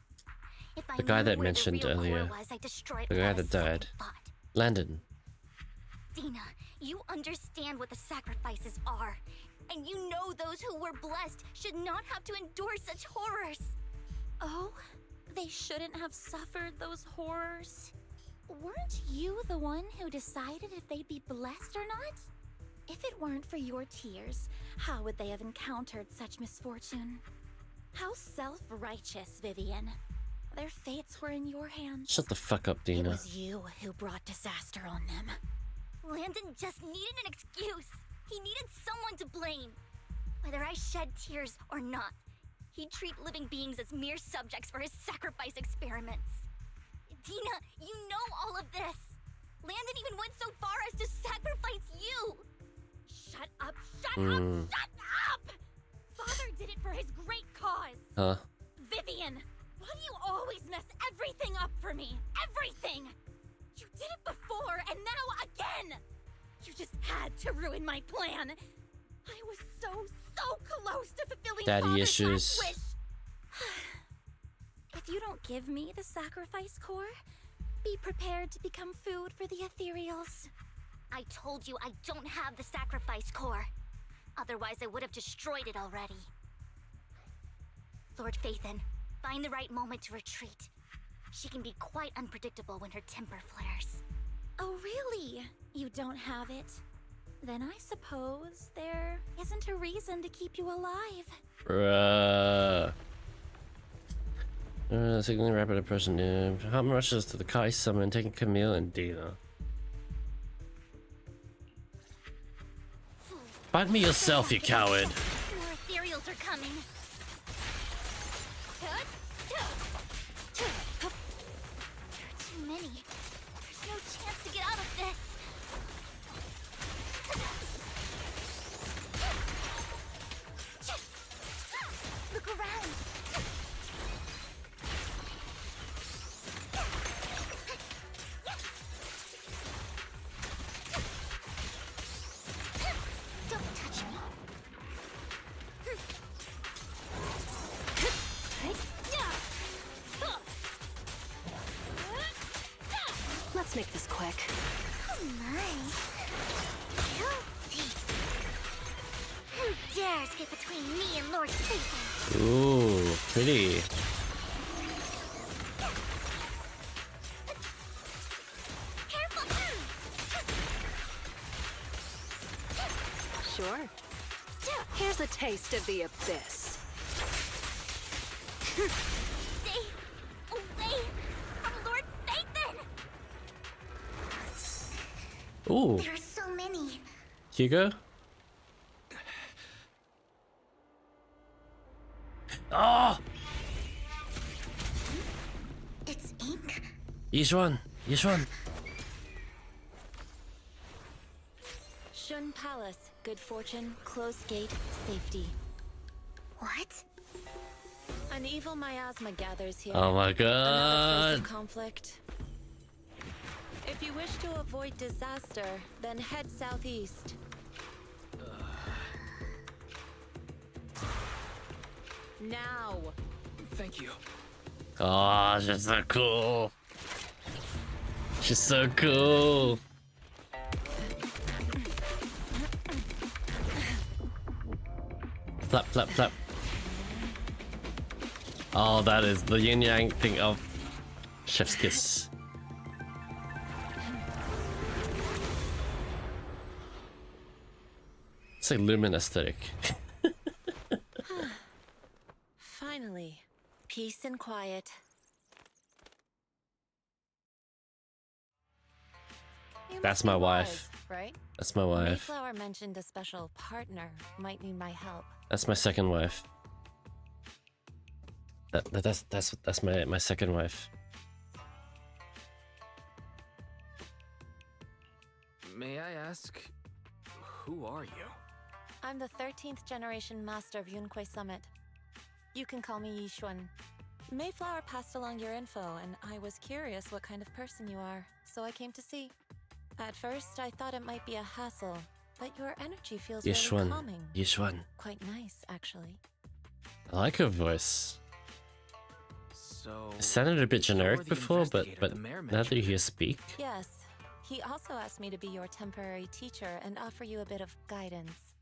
If I the guy knew that where mentioned the real earlier. core was, I'd destroy it The guy without a that second died. thought. Landon. Dina, you understand what the sacrifices are. And you know those who were blessed should not have to endure such horrors. Oh, they shouldn't have suffered those horrors. Weren't you the one who decided if they'd be blessed or not? If it weren't for your tears, how would they have encountered such misfortune? How self-righteous, Vivian. Their fates were in your hands. Shut the fuck up, It Dina. was you who brought disaster on them. Landon just needed an excuse. He needed someone to blame. Whether I shed tears or not, he'd treat living beings as mere subjects for his sacrifice experiments. Dina, you know all of this. Landon even went so far as to sacrifice you. Shut up, shut up, shut up! Father did it for his great cause. Huh? Vivian, why do you always mess everything up for me? Everything! You did it before, and now again! You just had to ruin my plan. I was so close to fulfilling Daddy Father's issues. last wish. If you don't give me the sacrifice core, be prepared to become food for the ethereals. I told you I don't have the sacrifice core. Otherwise, I would have destroyed it already. Lord Phaethon, find the right moment to retreat. She can be quite unpredictable when her temper flares. Oh, really? You don't have it? Then I suppose there isn't a reason to keep you alive. Bruh. Signaling rapid approaching. Hum rushes to the Kai summon, taking Camille and Dina. Find me yourself, you coward. More ethereals are coming. There are too many. There's no chance to get out of this. Look around. Don't touch me. Let's make this quick. Oh my. Guilty. Who dares get between me and Lord Phaethon? Ooh, pretty. Sure. Here's a taste of the abyss. Stay away from Lord Phaethon! Ooh, There are so many. Hugo? Oh! It's ink. Yishuan! Yishuan! Shun Palace, good fortune, closed gate, safety. What? An evil miasma gathers here. Oh my Another place god! of conflict. If you wish to avoid disaster, then head southeast. Now. Thank you. Oh, she's so cool. She's so cool. Flap, flap, flap. Oh, that is the yin yang thing of Chef's Kiss. It's like Lumen aesthetic. Finally, peace and quiet. You That's must be my wise, wife. right? That's my wife. Mayflower mentioned a special partner might need my help. That's my second wife. That's my second wife. May I ask, who are you? I'm the 13th generation master of Yunkui Summit. You can call me Yishuan. Mayflower passed along your info, and I was curious what kind of person you are, so I came to see. At first, I thought it might be a hassle, but your energy feels really calming. Yishuan. Quite nice, actually. I like her voice. So It sounded a bit generic before, but now that you hear speak. Yes. He also asked me to be your temporary teacher and offer you a bit of guidance.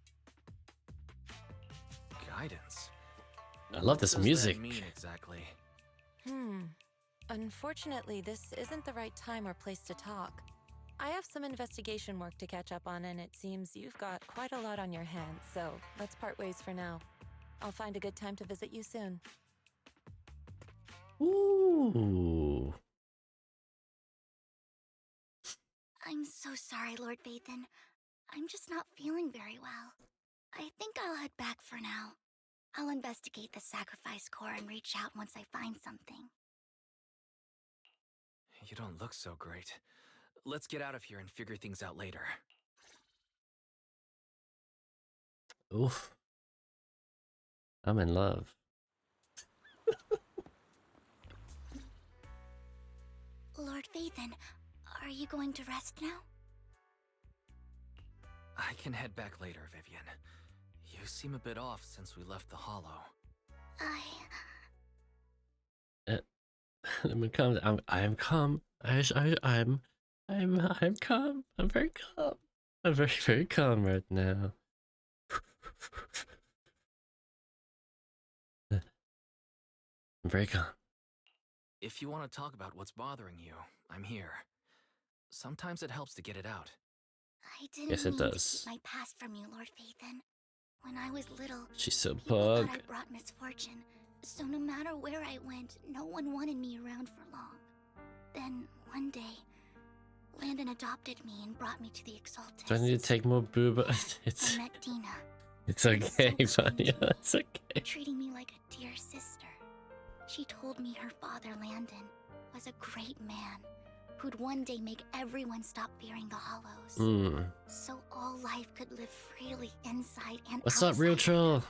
Guidance? I love this music. What does that mean exactly? Unfortunately, this isn't the right time or place to talk. I have some investigation work to catch up on, and it seems you've got quite a lot on your hands, so let's part ways for now. I'll find a good time to visit you soon. Ooh. I'm so sorry, Lord Vathan. I'm just not feeling very well. I think I'll head back for now. I'll investigate the sacrifice core and reach out once I find something. You don't look so great. Let's get out of here and figure things out later. Oof. I'm in love. Lord Vathan, are you going to rest now? I can head back later, Vivian. You seem a bit off since we left the Hollow. I'm calm. I'm calm. I'm calm. I'm very calm. I'm very calm right now. I'm very calm. If you want to talk about what's bothering you, I'm here. Sometimes it helps to get it out. I didn't Yes, it mean does. to keep my past from you, Lord Vathan. When I was little, She's so people bug. thought I brought misfortune, so no matter where I went, no one wanted me around for long. Then, one day, Landon adopted me and brought me to the Exalted. Do I need to take more booba? I met Dina. It's okay, Vanya. It's okay. Treating me like a dear sister. She told me her father, Landon, was a great man who'd one day make everyone stop fearing the Hollows. So all life could live freely inside and What's outside. up, real troll?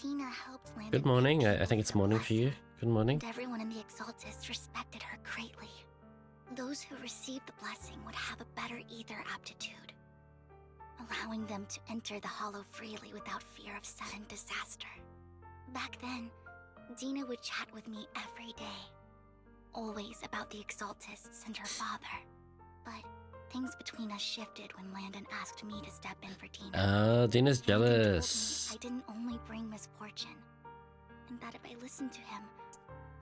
Dina helped Landon. Good morning. I think it's morning for you. Good morning. And everyone in the Exaltists respected her greatly. Those who received the blessing would have a better ether aptitude, allowing them to enter the Hollow freely without fear of sudden disaster. Back then, Dina would chat with me every day, always about the Exaltists and her father. But things between us shifted when Landon asked me to step in for Dina. Oh, Dina's Landon told me jealous. I didn't only bring misfortune, and that if I listened to him,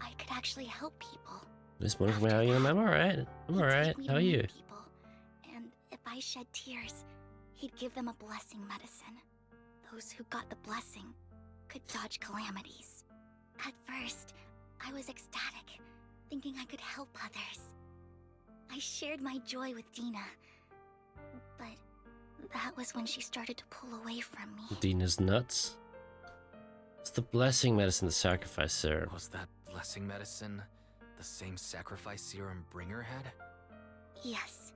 I could actually help people. This morning from how are you? I'm alright. I'm alright. How are you? People, and if I shed tears, he'd give them a blessing medicine. Those who got the blessing could dodge calamities. At first, I was ecstatic, thinking I could help others. I shared my joy with Dina, but that was when she started to pull away from me. Dina's nuts. It's the blessing medicine, the sacrifice serum. Was that blessing medicine the same sacrifice serum Bringer had? Yes,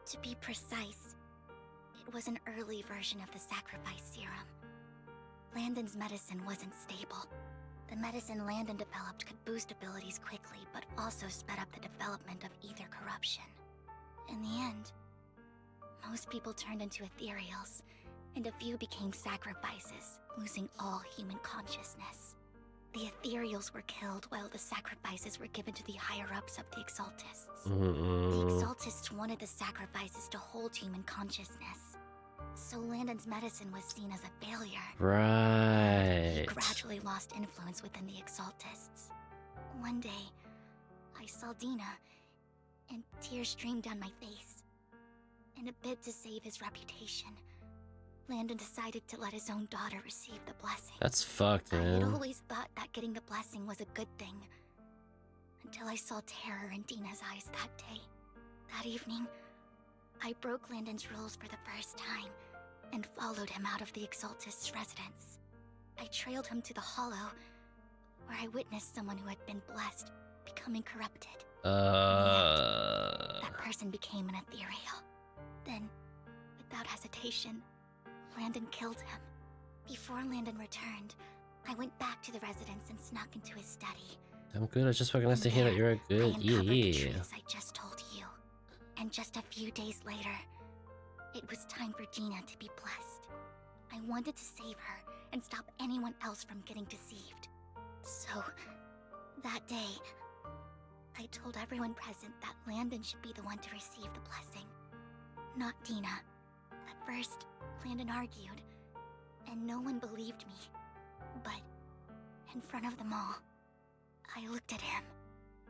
to be precise, it was an early version of the sacrifice serum. Landon's medicine wasn't stable. The medicine Landon developed could boost abilities quickly, but also sped up the development of ether corruption. In the end, most people turned into ethereals, and a few became sacrifices, losing all human consciousness. The ethereals were killed while the sacrifices were given to the higher-ups of the Exaltists. The Exaltists wanted the sacrifices to hold human consciousness, so Landon's medicine was seen as a failure. He Right. gradually lost influence within the Exaltists. One day, I saw Dina, and tears streamed down my face. In a bid to save his reputation, Landon decided to let his own daughter receive the blessing. That's fucked, I had man. always thought that getting the blessing was a good thing, until I saw terror in Dina's eyes that day. That evening, I broke Landon's rules for the first time, and followed him out of the Exaltist's residence. I trailed him to the Hollow, where I witnessed someone who had been blessed becoming corrupted. Uh. That person became an ethereal. Then, without hesitation, Landon killed him. Before Landon returned, I went back to the residence and snuck into his study. I'm good. I just fucking nice to hear that you're a good. I uncovered the Yeah. truths I just told you. And just a few days later, it was time for Dina to be blessed. I wanted to save her and stop anyone else from getting deceived. So, that day, I told everyone present that Landon should be the one to receive the blessing, not Dina. At first, Landon argued, and no one believed me. But, in front of them all, I looked at him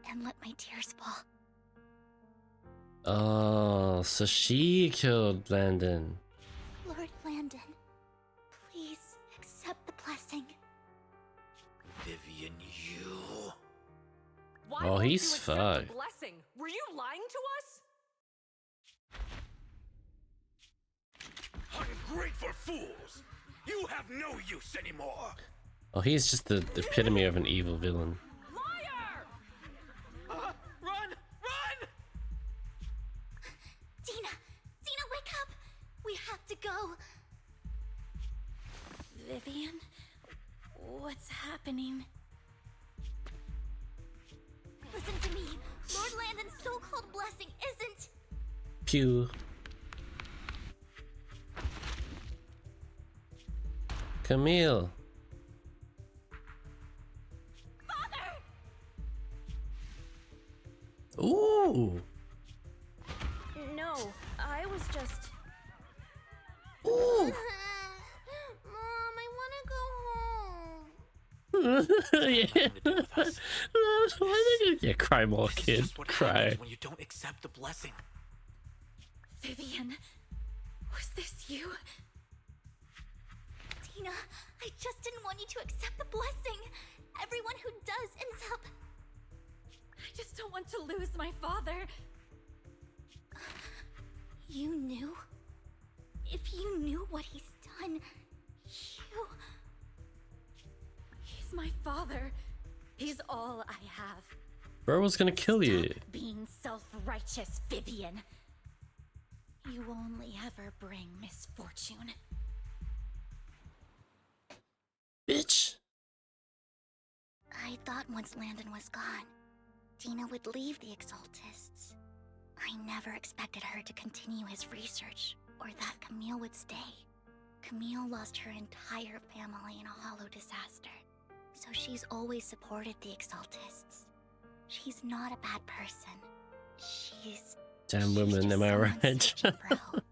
and let my tears fall. Oh, so she killed Landon. Lord Landon, please accept the blessing. Vivian, you... Why Oh, won't he's you accept fucked. the blessing? Were you lying to us? Ungrateful fools! You have no use anymore! Oh, he's just the epitome of an evil villain. Liar! Run! Run! Dina! Dina, wake up! We have to go! Vivian, what's happening? Listen to me. Lord Landon's so-called blessing isn't... Pew. Camille. Ooh. No, I was just. Ooh. Mom, I want to go home. Yeah. Why did you cry more, kid? Cry. When you don't accept the blessing. Vivian, was this you? Dina, I just didn't want you to accept the blessing. Everyone who does ends up... I just don't want to lose my father. You knew? If you knew what he's done, you... He's my father. He's all I have. Bro was gonna kill you. Stop being self-righteous, Vivian. You only ever bring misfortune. Bitch. I thought once Landon was gone, Dina would leave the Exaltists. I never expected her to continue his research, or that Camille would stay. Camille lost her entire family in a hollow disaster, so she's always supported the Exaltists. She's not a bad person. She's Damn woman, am I someone right? searching for hope.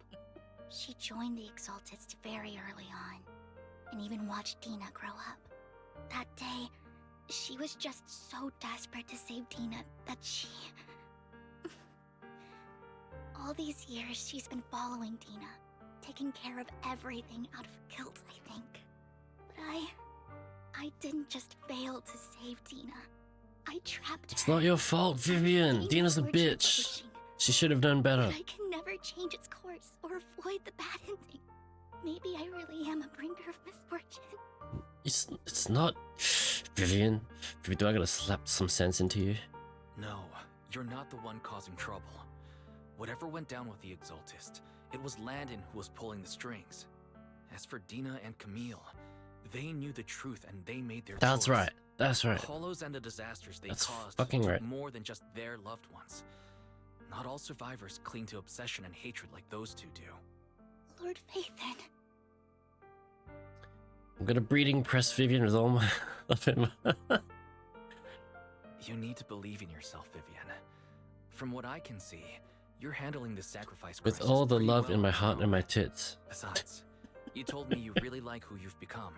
She joined the Exaltists very early on, and even watched Dina grow up. That day, she was just so desperate to save Dina that she... All these years, she's been following Dina, taking care of everything out of guilt, I think. But I didn't just fail to save Dina. I trapped her. It's not your fault, Vivian. Dina's a bitch. She should have done better. But I can never change its course or avoid the bad ending. Maybe I really am a bringer of misfortune. It's not... Vivian, do I gotta slap some sense into you? No, you're not the one causing trouble. Whatever went down with the Exaltist, it was Landon who was pulling the strings. As for Dina and Camille, they knew the truth and they made their That's choice. right. That's right. The hollows and the disasters they That's caused fucking took right. more than just their loved ones. Not all survivors cling to obsession and hatred like those two do. Lord Phaethon. I'm gonna breeding press Vivian with all my love in my... You need to believe in yourself, Vivian. From what I can see, you're handling this sacrifice with crisis all the pretty love well in my on heart your and my own. tits. Besides, you told me you really like who you've become.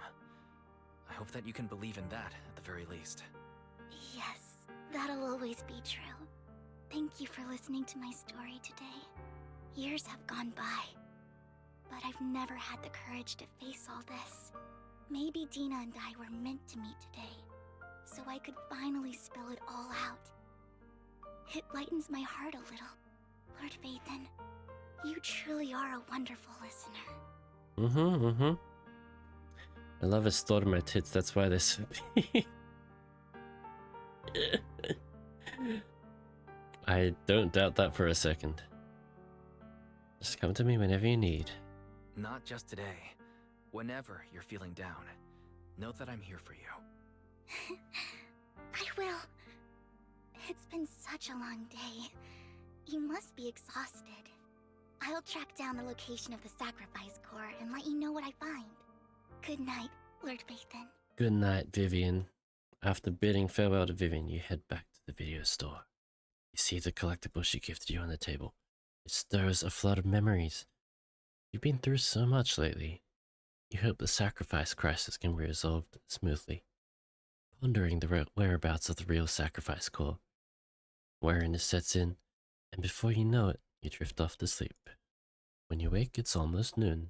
I hope that you can believe in that at the very least. Yes, that'll always be true. Thank you for listening to my story today. Years have gone by, but I've never had the courage to face all this. Maybe Dina and I were meant to meet today, so I could finally spill it all out. It lightens my heart a little. Lord Phaethon, you truly are a wonderful listener. I love his thought in my tits, that's why they're so big. I don't doubt that for a second. Just come to me whenever you need. Not just today. Whenever you're feeling down, know that I'm here for you. I will. It's been such a long day. You must be exhausted. I'll track down the location of the sacrifice core and let you know what I find. Good night, Lord Bathan. Good night, Vivian. After bidding farewell to Vivian, you head back to the video store. You see the collectible she gifted you on the table. It stirs a flood of memories. You've been through so much lately. You hope the sacrifice crisis can be resolved smoothly. Pondering the whereabouts of the real sacrifice core. Weariness sets in, and before you know it, you drift off to sleep. When you wake, it's almost noon.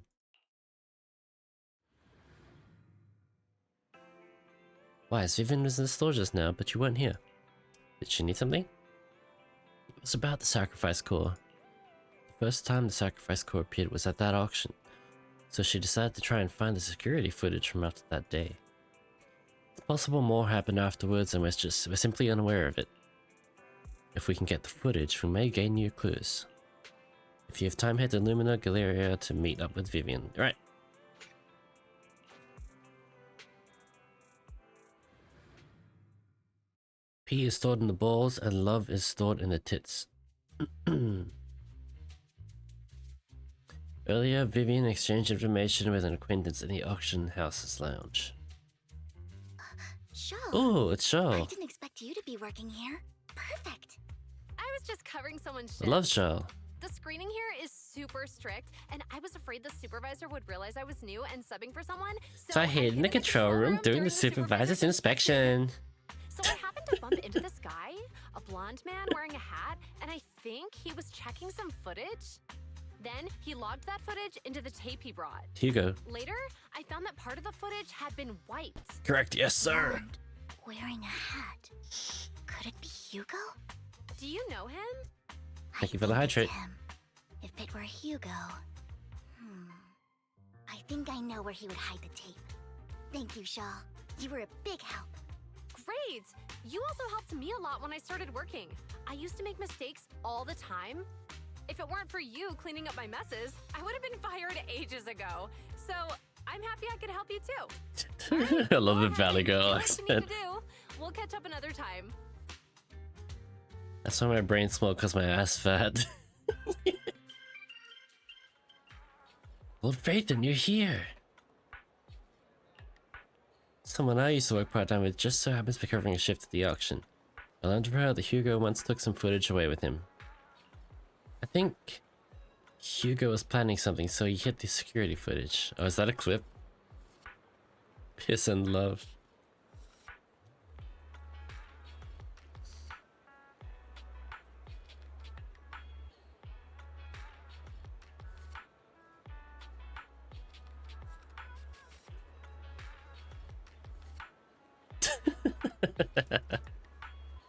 Why, Vivian was in the store just now, but you weren't here. Did she need something? It was about the sacrifice core. The first time the sacrifice core appeared was at that auction, so she decided to try and find the security footage from after that day. It's possible more happened afterwards and we're simply unaware of it. If we can get the footage, we may gain new clues. If you have time, head to LumenDArius to meet up with Vivian. Alright. P is stored in the balls and love is stored in the tits. Earlier, Vivian exchanged information with an acquaintance in the auction house's lounge. Shaw. Oh, it's Shaw. I didn't expect you to be working here. Perfect. I was just covering someone's I shift. love Shaw. The screening here is super strict, and I was afraid the supervisor would realize I was new and subbing for someone. So I hid in the control room during the supervisor's inspection. So I happened to bump into this guy, a blonde man wearing a hat, and I think he was checking some footage. Then he logged that footage into the tape he brought. Hugo. Later, I found that part of the footage had been wiped. Correct, yes sir. Blonde, wearing a hat. Could it be Hugo? Do you know him? Thank you for the hydrate. If it were Hugo... I think I know where he would hide the tape. Thank you, Shaw. You were a big help. Great! You also helped me a lot when I started working. I used to make mistakes all the time. If it weren't for you cleaning up my messes, I would have been fired ages ago. So I'm happy I could help you too. I love the Valley Girl What you need accent. to do. We'll catch up another time. That's why my brain small because my ass fat. Lord Phaeton, you're here. Someone I used to work part-time with just so happens to be covering a shift at the auction. I learned from her that Hugo once took some footage away with him. I think Hugo was planning something, so he hid the security footage. Oh, is that a clip? Piss and love.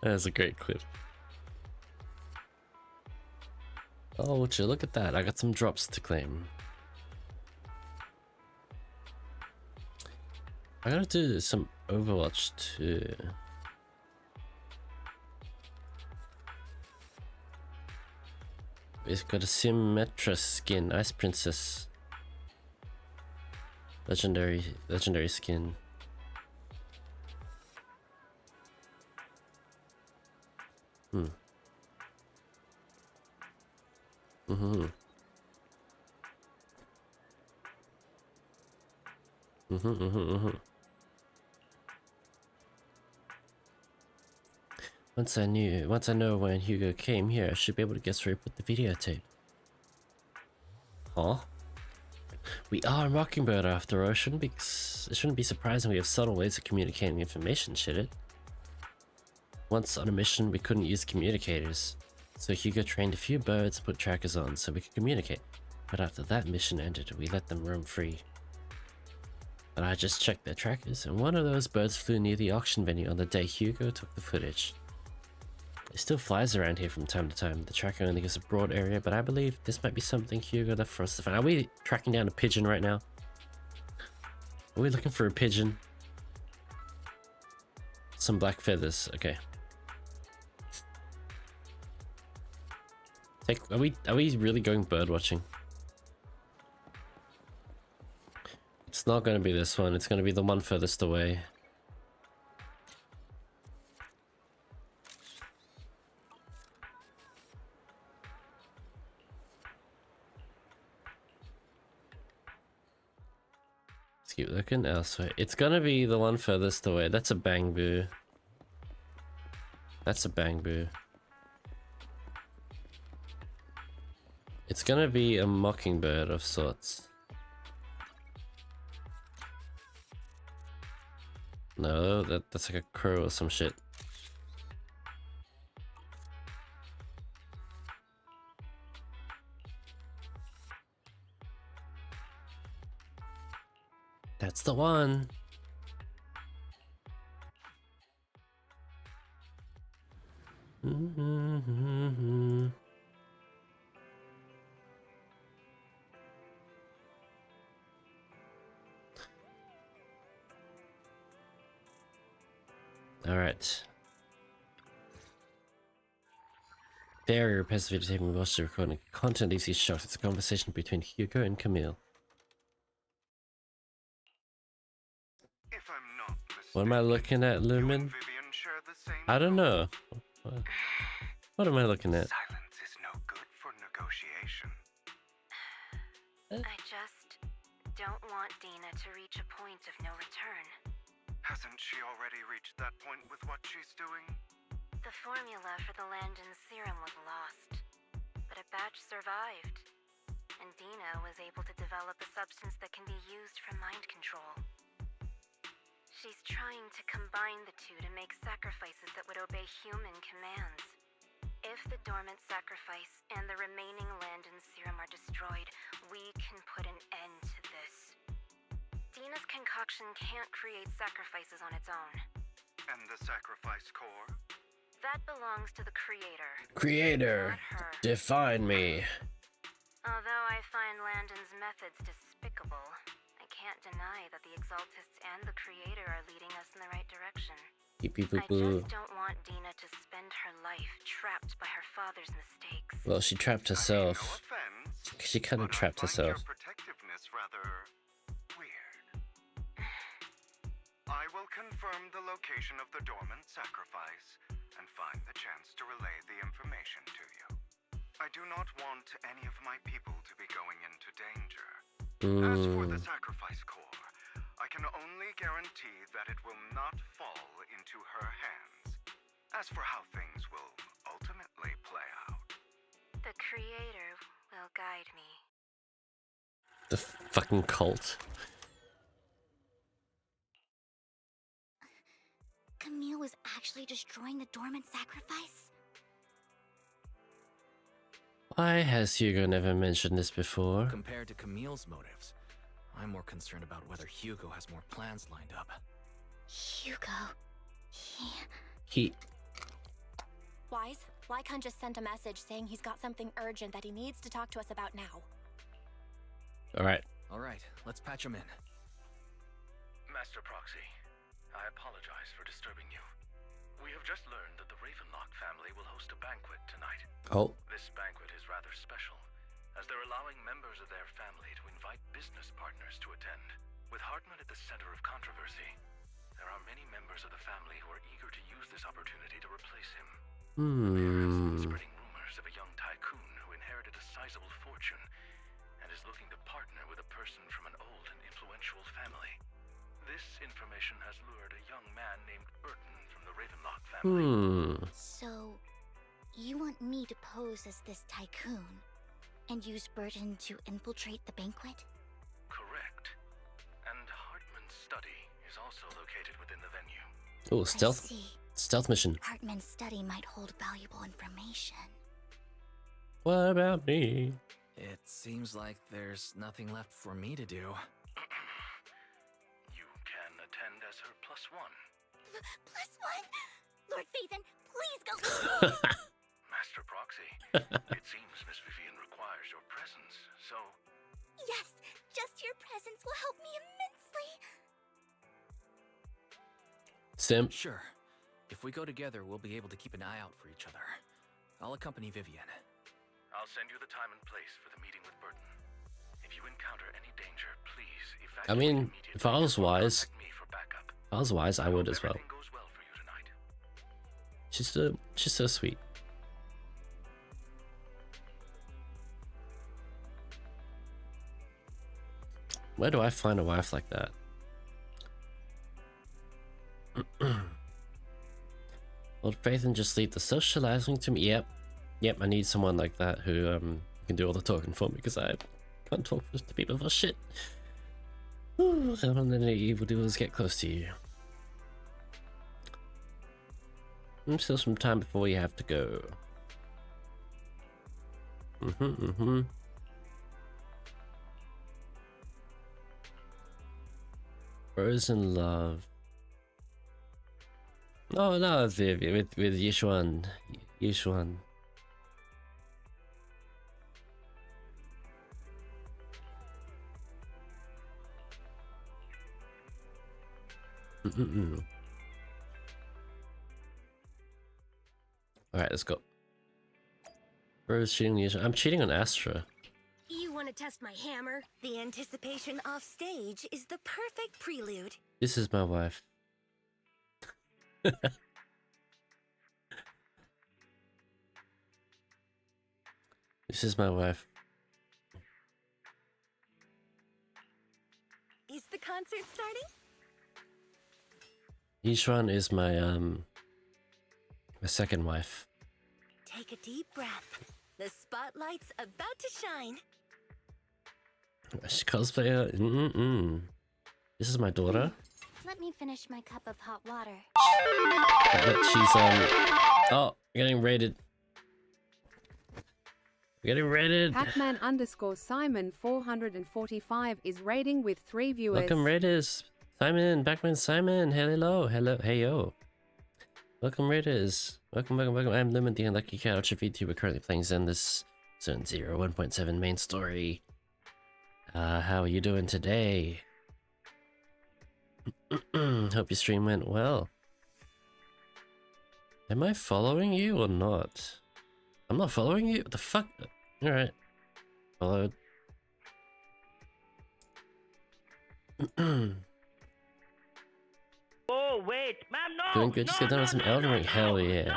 That's a great clip. Oh, would you look at that? I got some drops to claim. I gotta do some Overwatch too. It's got a Symmetra skin, Ice Princess. Legendary skin. Once I know when Hugo came here, I should be able to guess where he put the videotape. Huh? We are Mockingbird after all. It shouldn't be surprising we have subtle ways of communicating information, should it? Once on a mission, we couldn't use communicators, so Hugo trained a few birds and put trackers on so we could communicate. But after that mission ended, we let them roam free. But I just checked their trackers, and one of those birds flew near the auction venue on the day Hugo took the footage. It still flies around here from time to time. The tracker only gives a broad area, but I believe this might be something Hugo left for us to find. Are we tracking down a pigeon right now? Are we looking for a pigeon? Some black feathers, okay. Are we really going bird watching? It's not going to be this one. It's going to be the one furthest away. Let's keep looking elsewhere. It's going to be the one furthest away. That's a bamboo. That's a bamboo. It's going to be a mockingbird of sorts. No, that's like a crow or some shit. That's the one. All right. Barrier repairs the videotape and watch the recording. Content easy shot. It's a conversation between Hugo and Camille. What am I looking at, Lumen? I don't know. What am I looking at? Silence is no good for negotiation. I just don't want Dina to reach a point of no return. Hasn't she already reached that point with what she's doing? The formula for the Landon serum was lost, but a batch survived, and Dina was able to develop a substance that can be used for mind control. She's trying to combine the two to make sacrifices that would obey human commands. If the dormant sacrifice and the remaining Landon serum are destroyed, we can put an end to this. Dina's concoction can't create sacrifices on its own. And the sacrifice core? That belongs to the Creator. Creator, not her. define me. Although I find Landon's methods despicable, I can't deny that the Exaltists and the Creator are leading us in the right direction. Beep, beep, boop, I boo. just don't want Dina to spend her life trapped by her father's mistakes. Well, she trapped herself. She kind of trapped herself. Protectiveness rather weird. I will confirm the location of the dormant sacrifice and find the chance to relay the information to you. I do not want any of my people to be going into danger. As for the sacrifice core, I can only guarantee that it will not fall into her hands. As for how things will ultimately play out, The Creator will guide me. The fucking cult. Camille was actually destroying the dormant sacrifice? Why has Hugo never mentioned this before? Compared to Camille's motives, I'm more concerned about whether Hugo has more plans lined up. Hugo... He... Wise, Lycon just sent a message saying he's got something urgent that he needs to talk to us about now. Alright. Alright, let's patch him in. Master Proxy, I apologize for disturbing you. We have just learned that the Ravenlock family will host a banquet tonight. Oh. This banquet is rather special, as they're allowing members of their family to invite business partners to attend. With Hartman at the center of controversy, there are many members of the family who are eager to use this opportunity to replace him. Spreading rumors of a young tycoon who inherited a sizable fortune and is looking to partner with a person from an old and influential family. This information has lured a young man named Burton from the Ravenlock family. So, you want me to pose as this tycoon and use Burton to infiltrate the banquet? Correct. And Hartman's study is also located within the venue. Oh, stealth. I see. Stealth mission. Hartman's study might hold valuable information. What about me? It seems like there's nothing left for me to do. You can attend as her +1. +1? Lord Phaethon, please go with me! Master Proxy, it seems Miss Vivian requires your presence, so... Yes, just your presence will help me immensely. Simp. Sure. If we go together, we'll be able to keep an eye out for each other. I'll accompany Vivian. I'll I'll send you the time and place for the meeting with Burton. If you encounter any danger, please I evacuate mean, immediately. if I was wise, Contact me for backup. I would as well. Everything goes well for you tonight. She's so sweet. Where do I find a wife like that? Old Faith and just leave the socializing to me. Yep, I need someone like that who can do all the talking for me because I can't talk to people for shit. Ooh, I don't want any evildoers get close to you. Still some time before you have to go. Frozen love. Oh no, with Yishuan. Alright, let's go. Bro's cheating on Yishuan. I'm cheating on Astra. You want to test my hammer? The anticipation off stage is the perfect prelude. This is my wife. This is my wife. Is the concert starting? Yishuan is my my second wife. Take a deep breath. The spotlight's about to shine. She cosplayer. This is my daughter. Let me finish my cup of hot water. She's oh, getting raided. Getting raided. Pac-Man_Simon 445 is raiding with 3 viewers. Welcome Raiders. Simon, Backman Simon. Hello, hey yo. Welcome Raiders. Welcome. I'm Lumen, the Unlucky Couch of VT. We're currently playing Zenless Zone 0 1.7 main story. How are you doing today? Hope your stream went well. Am I following you or not? I'm not following you? What the fuck? Alright. Followed. Oh, wait, ma'am, no! Doing good, just get done with some Elden Ring. Hell yeah.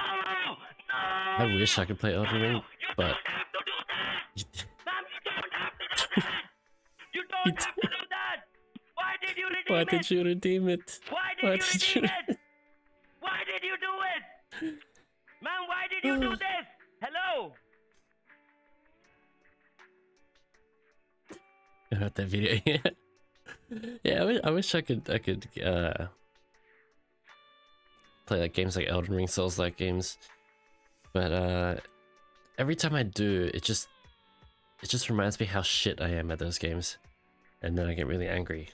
I wish I could play Elden Ring, but... You don't have to do that! Why did you redeem it? Why did you redeem it? Why did you redeem it? Why did you do it? Ma'am, why did you do this? Hello? I heard that video, yeah. Yeah, I wish I could play like games like Elden Ring, Souls-like games. But every time I do, it just reminds me how shit I am at those games. And then I get really angry.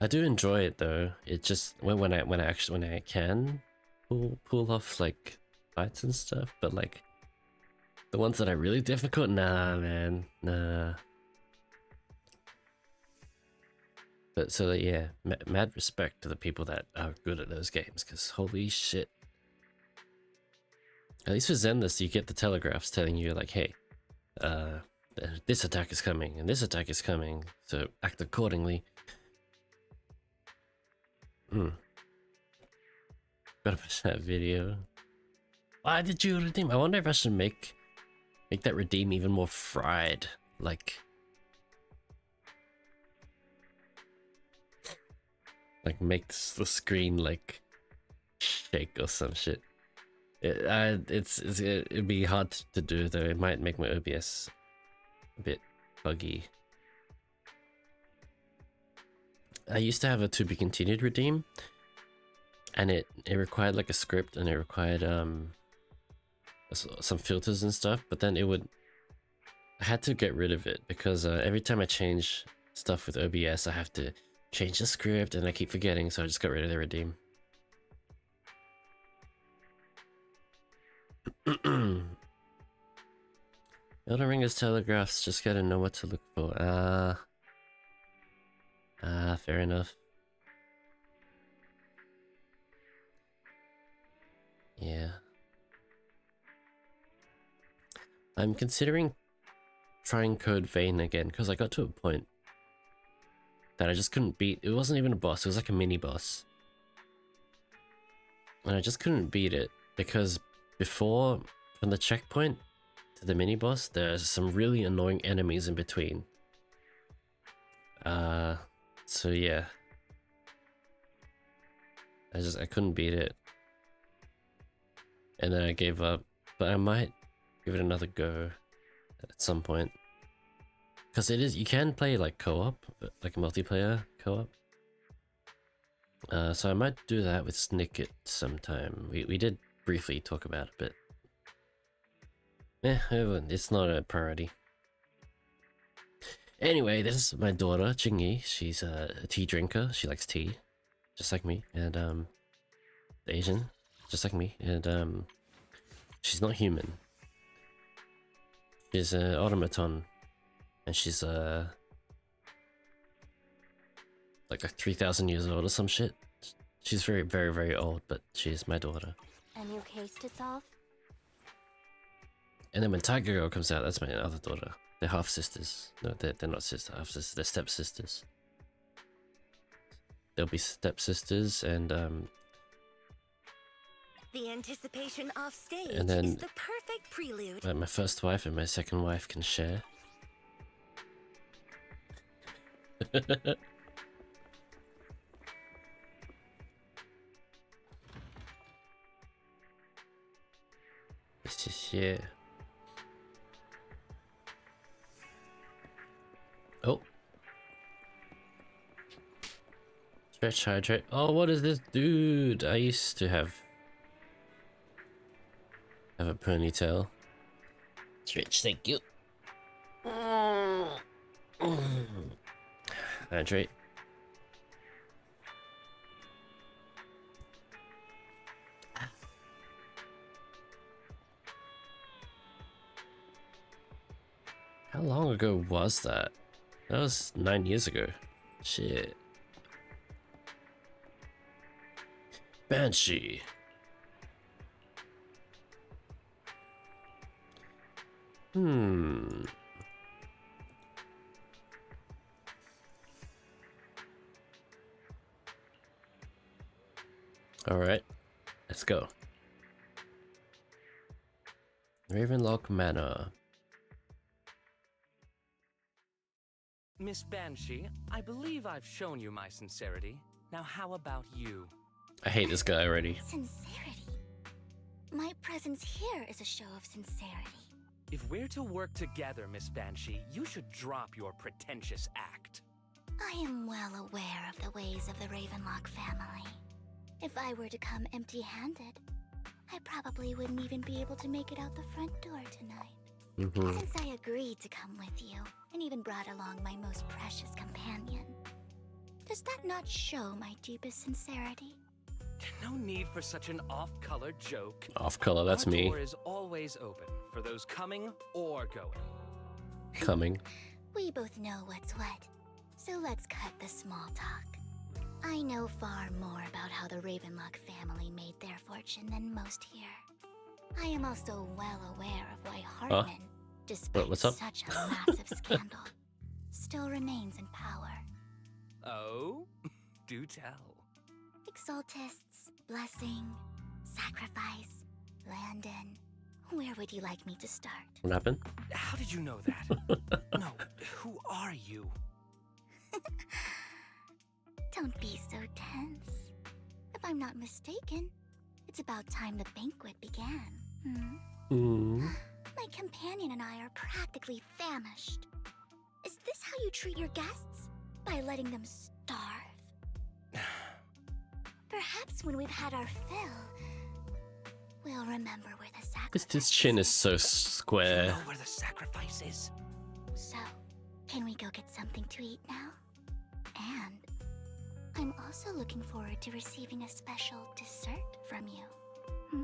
I do enjoy it though. It just when I can pull off like fights and stuff, but like the ones that are really difficult, nah man, nah. But so yeah, mad respect to the people that are good at those games, because holy shit. At least with Zenless, you get the telegraphs telling you like, hey, this attack is coming and this attack is coming, so act accordingly. Gotta push that video. Why did you redeem? I wonder if I should make that redeem even more fried, like make the screen like shake or some shit. It'd be hard to do though. It might make my OBS a bit buggy. I used to have a to be continued redeem, and it required like a script, and it required some filters and stuff, but then I had to get rid of it because every time I change stuff with OBS I have to change the script and I keep forgetting, so I just got rid of the redeem. Elden Ring is telegraphs, just gotta know what to look for. Fair enough. Yeah. I'm considering trying Code Vein again, because I got to a point that I just couldn't beat. It wasn't even a boss, it was like a mini boss. And I just couldn't beat it, because before, from the checkpoint to the mini boss, there's some really annoying enemies in between. So yeah. I couldn't beat it. And then I gave up, but I might give it another go at some point. Because you can play like co-op, like multiplayer co-op. So I might do that with Snicket sometime. We did briefly talk about it, but it's not a priority. Anyway, this is my daughter, Jingyi. She's a tea drinker. She likes tea, just like me. And Asian, just like me. And she's not human. She's an automaton, and she's like 3,000 years old or some shit. She's very, very, very old, but she's my daughter. A new case to solve? And then when Tiger Girl comes out, that's my other daughter. They're half sisters. No, they're not half sisters. They're step sisters. They'll be step sisters, and The anticipation off stage and then is the perfect prelude. my first wife and my second wife can share. Yeah. Oh. Stretch, hydrate. Oh, what is this, dude? I used to have a ponytail. Stretch, thank you. Hydrate. How long ago was that? That was 9 years ago. Shit. Banshee. Alright, let's go. Ravenlock Manor. Miss Banshee, I believe I've shown you my sincerity. Now how about you? I hate this guy already. Sincerity? My presence here is a show of sincerity. If we're to work together, Miss Banshee, you should drop your pretentious act. I am well aware of the ways of the Ravenlock family. If I were to come empty-handed, I probably wouldn't even be able to make it out the front door tonight. Since I agreed to come with you, and even brought along my most precious companion, does that not show my deepest sincerity? No need for such an off-color joke. Off-color, that's Our me. door is always open for those coming or going. Coming. We both know what's what, so let's cut the small talk. I know far more about how the Ravenlock family made their fortune than most here. I am also well aware of why Hartman, despite what's up? such a massive scandal, still remains in power. Oh? Do tell. Exaltists, blessing, sacrifice, Landon. Where would you like me to start? What happened? How did you know that? No, who are you? Don't be so tense. If I'm not mistaken, it's about time the banquet began. My companion and I are practically famished. Is this how you treat your guests? By letting them starve? Perhaps when we've had our fill, we'll remember where the sacrifice This chin is so square. You know where the sacrifice is? So, can we go get something to eat now? And I'm also looking forward to receiving a special dessert from you.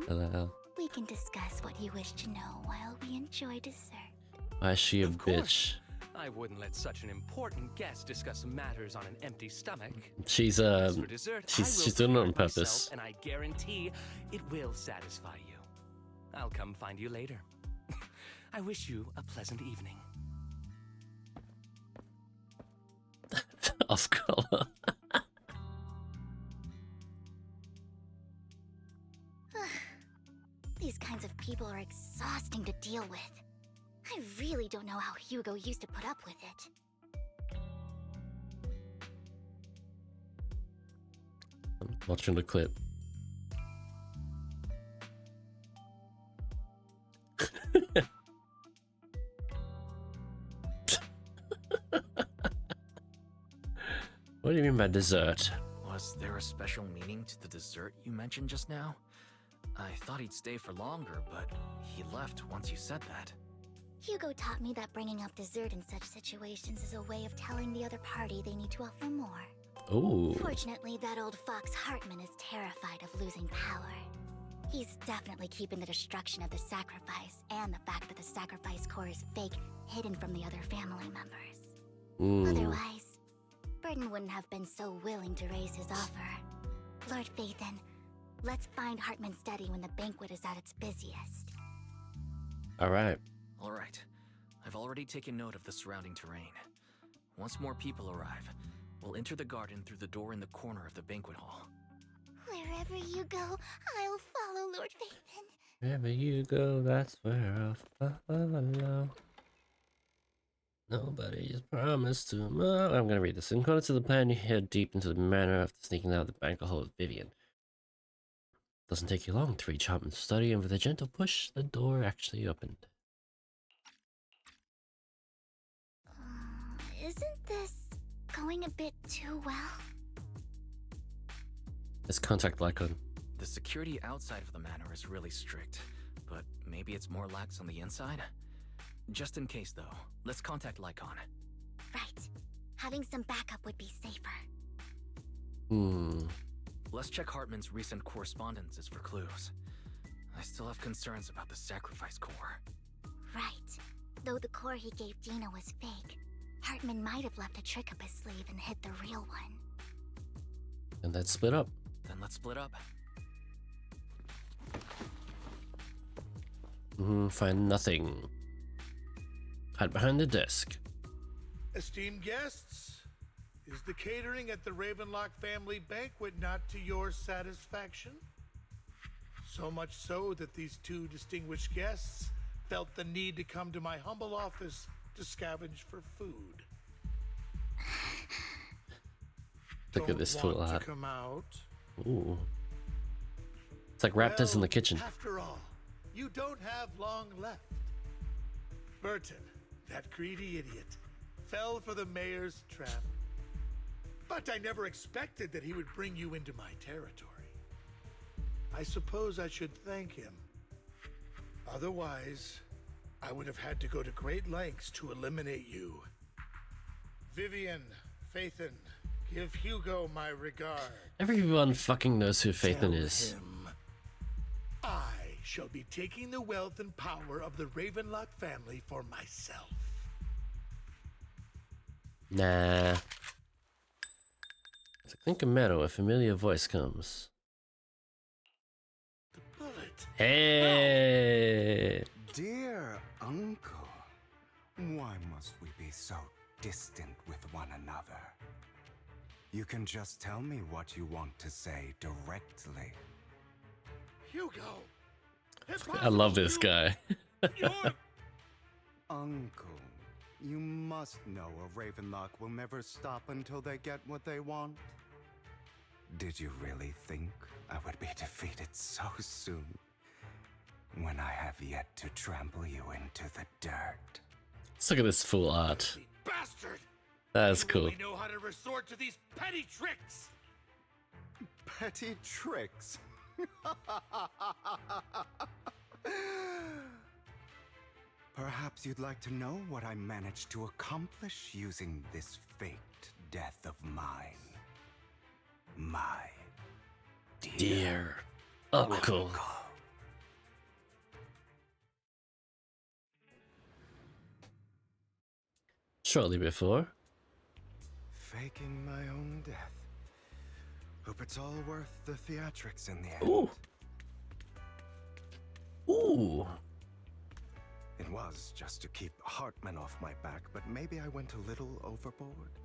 Hello. We can discuss what you wish to know while we enjoy dessert. Why is she a Of course. bitch? I wouldn't let such an important guest discuss matters on an empty stomach. She's As for dessert, I will she's doing it on prepare purpose. myself, and I guarantee it will satisfy you. I'll come find you later. I wish you a pleasant evening. Off color. These kinds of people are exhausting to deal with. I really don't know how Hugo used to put up with it. I'm watching the clip. What do you mean by dessert? Was there a special meaning to the dessert you mentioned just now? I thought he'd stay for longer, but he left once you said that. Hugo taught me that bringing up dessert in such situations is a way of telling the other party they need to offer more. Ooh. Fortunately, that old fox Hartman is terrified of losing power. He's definitely keeping the destruction of the sacrifice and the fact that the sacrifice core is fake hidden from the other family members. Otherwise, Burden wouldn't have been so willing to raise his offer. Lord Phaethon, let's find Hartman's study when the banquet is at its busiest. Alright. Alright. I've already taken note of the surrounding terrain. Once more people arrive, we'll enter the garden through the door in the corner of the banquet hall. Wherever you go, I'll follow, Lord Phaethon. Wherever you go, that's where I'll follow. Nobody's promised to. I'm gonna read this. In accordance to the plan, you head deep into the manor after sneaking out of the banquet hall with Vivian. Doesn't take you long to reach Hartman's study, and with a gentle push, the door actually opened. Isn't this going a bit too well? Let's contact Lycon. The security outside of the manor is really strict, but maybe it's more lax on the inside? Just in case, though, let's contact Lycon. Right. Having some backup would be safer. Let's check Hartman's recent correspondences for clues. I still have concerns about the sacrifice core. Right. Though the core he gave Dina was fake, Hartman might have left a trick up his sleeve and hid the real one. And let's split up. Then let's split up. Find nothing. Hide behind the desk. Esteemed guests, is the catering at the Ravenlock family banquet not to your satisfaction? So much so that these two distinguished guests felt the need to come to my humble office to scavenge for food. Look at this fool art. Come out? Ooh. It's like raptors in the kitchen. After all, you don't have long left. Burton, that greedy idiot, fell for the mayor's trap. But I never expected that he would bring you into my territory. I suppose I should thank him. Otherwise, I would have had to go to great lengths to eliminate you. Vivian, Phaethon, give Hugo my regard. Everyone fucking knows who Phaethon is. I shall be taking the wealth and power of the Ravenlock family for myself. Nah. As I clink a metal, a familiar voice comes. Hey! Dear uncle, why must we be so distant with one another? You can just tell me what you want to say directly. Hugo! I love this guy. Uncle, you must know a Ravenlock will never stop until they get what they want. Did you really think I would be defeated so soon? When I have yet to trample you into the dirt. Let's look at this full art. Bastard! That is cool. You know how to resort to these petty tricks. Petty tricks? Perhaps you'd like to know what I managed to accomplish using this faked death of mine. My dear uncle. Shortly before. Faking my own death. Hope it's all worth the theatrics in the end. Ooh. Ooh. It was just to keep Hartman off my back, but maybe I went a little overboard.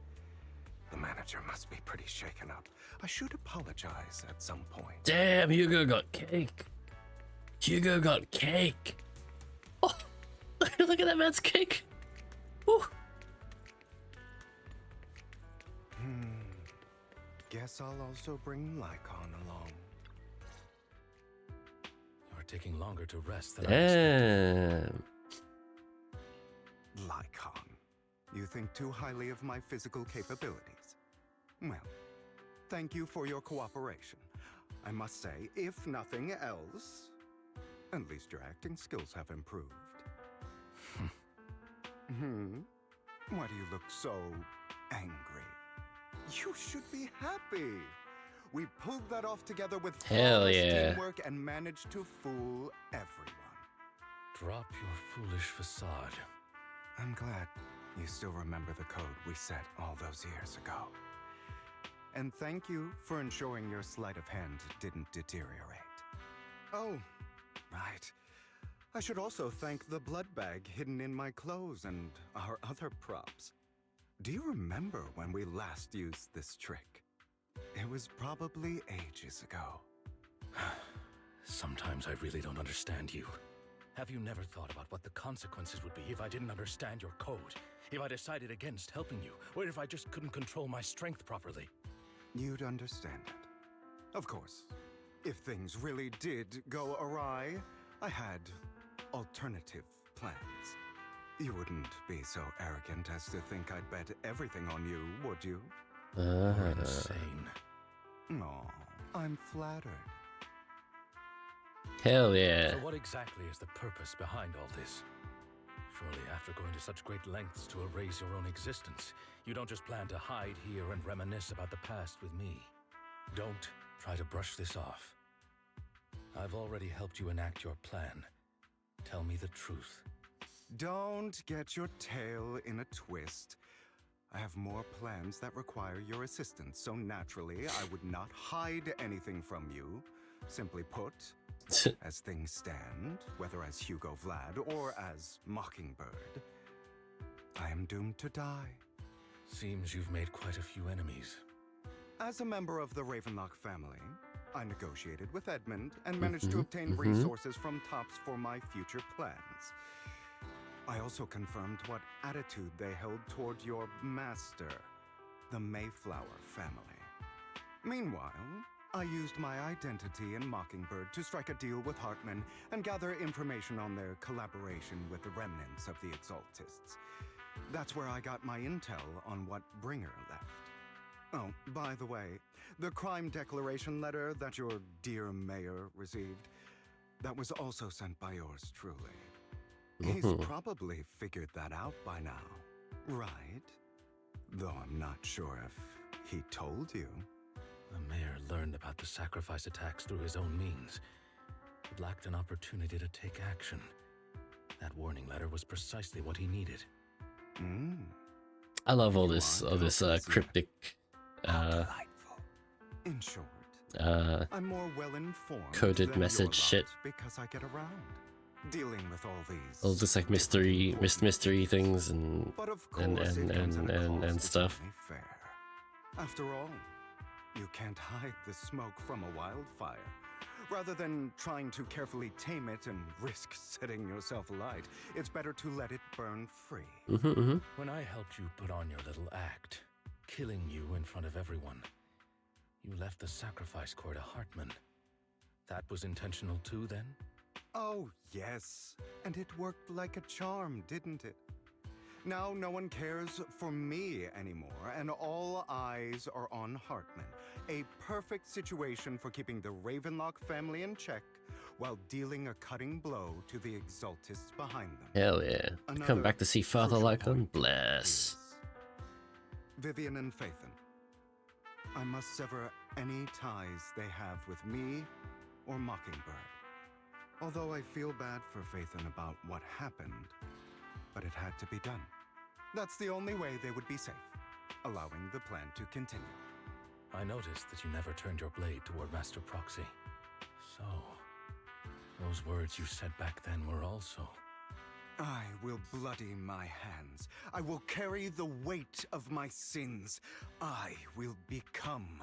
The manager must be pretty shaken up. I should apologize at some point. Damn, Hugo got cake. Hugo got cake. Oh, look at that man's cake. Woo. Guess I'll also bring Lycon along. You're taking longer to rest than I expected. Damn. Lycon, you think too highly of my physical capabilities. Well, thank you for your cooperation. I must say, if nothing else, at least your acting skills have improved. Why do you look so angry? You should be happy. We pulled that off together with Hell flawless yeah. teamwork and managed to fool everyone. Drop your foolish facade. I'm glad you still remember the code we set all those years ago. And thank you for ensuring your sleight of hand didn't deteriorate. Oh, right. I should also thank the blood bag hidden in my clothes and our other props. Do you remember when we last used this trick? It was probably ages ago. Sometimes I really don't understand you. Have you never thought about what the consequences would be if I didn't understand your code? If I decided against helping you? Or if I just couldn't control my strength properly? You'd understand it. Of course, if things really did go awry, I had alternative plans. You wouldn't be so arrogant as to think I'd bet everything on you, would you? You're insane. No, I'm flattered. Hell yeah. So what exactly is the purpose behind all this? Surely after going to such great lengths to erase your own existence, you don't just plan to hide here and reminisce about the past with me. Don't try to brush this off. I've already helped you enact your plan. Tell me the truth. Don't get your tail in a twist. I have more plans that require your assistance, so naturally I would not hide anything from you. Simply put, as things stand, whether as Hugo Vlad or as Mockingbird, I am doomed to die. Seems you've made quite a few enemies. As a member of the Ravenlock family, I negotiated with Edmund and managed to obtain resources from Tops for my future plans. I also confirmed what attitude they held toward your master, the Mayflower family. Meanwhile, I used my identity in Mockingbird to strike a deal with Hartman and gather information on their collaboration with the remnants of the Exaltists. That's where I got my intel on what Bringer left. Oh, by the way, the crime declaration letter that your dear mayor received, that was also sent by yours truly. He's probably figured that out by now, right? Though I'm not sure if he told you. The mayor learned about the sacrifice attacks through his own means, but lacked an opportunity to take action. That warning letter was precisely what he needed. I love all this cryptic In short, I'm more well-informed coded than message your lot shit. because I get around dealing with all these. All this like mystery things and But of course, it comes at a cost, and it's stuff. only fair. After all, you can't hide the smoke from a wildfire. Rather than trying to carefully tame it and risk setting yourself alight, it's better to let it burn free. When I helped you put on your little act, killing you in front of everyone, you left the sacrifice core to Hartman. That was intentional too, then? Oh, yes. And it worked like a charm, didn't it? Now no one cares for me anymore, and all eyes are on Hartman. A perfect situation for keeping the Ravenlock family in check while dealing a cutting blow to the Exaltists behind them. Hell yeah. Come back to see Father Lycon. Bless. Vivian and Phaethon. I must sever any ties they have with me or Mockingbird. Although I feel bad for Phaethon about what happened, but it had to be done. That's the only way they would be safe, allowing the plan to continue. I noticed that you never turned your blade toward Master Proxy. So, those words you said back then were also I will bloody my hands. I will carry the weight of my sins. I will become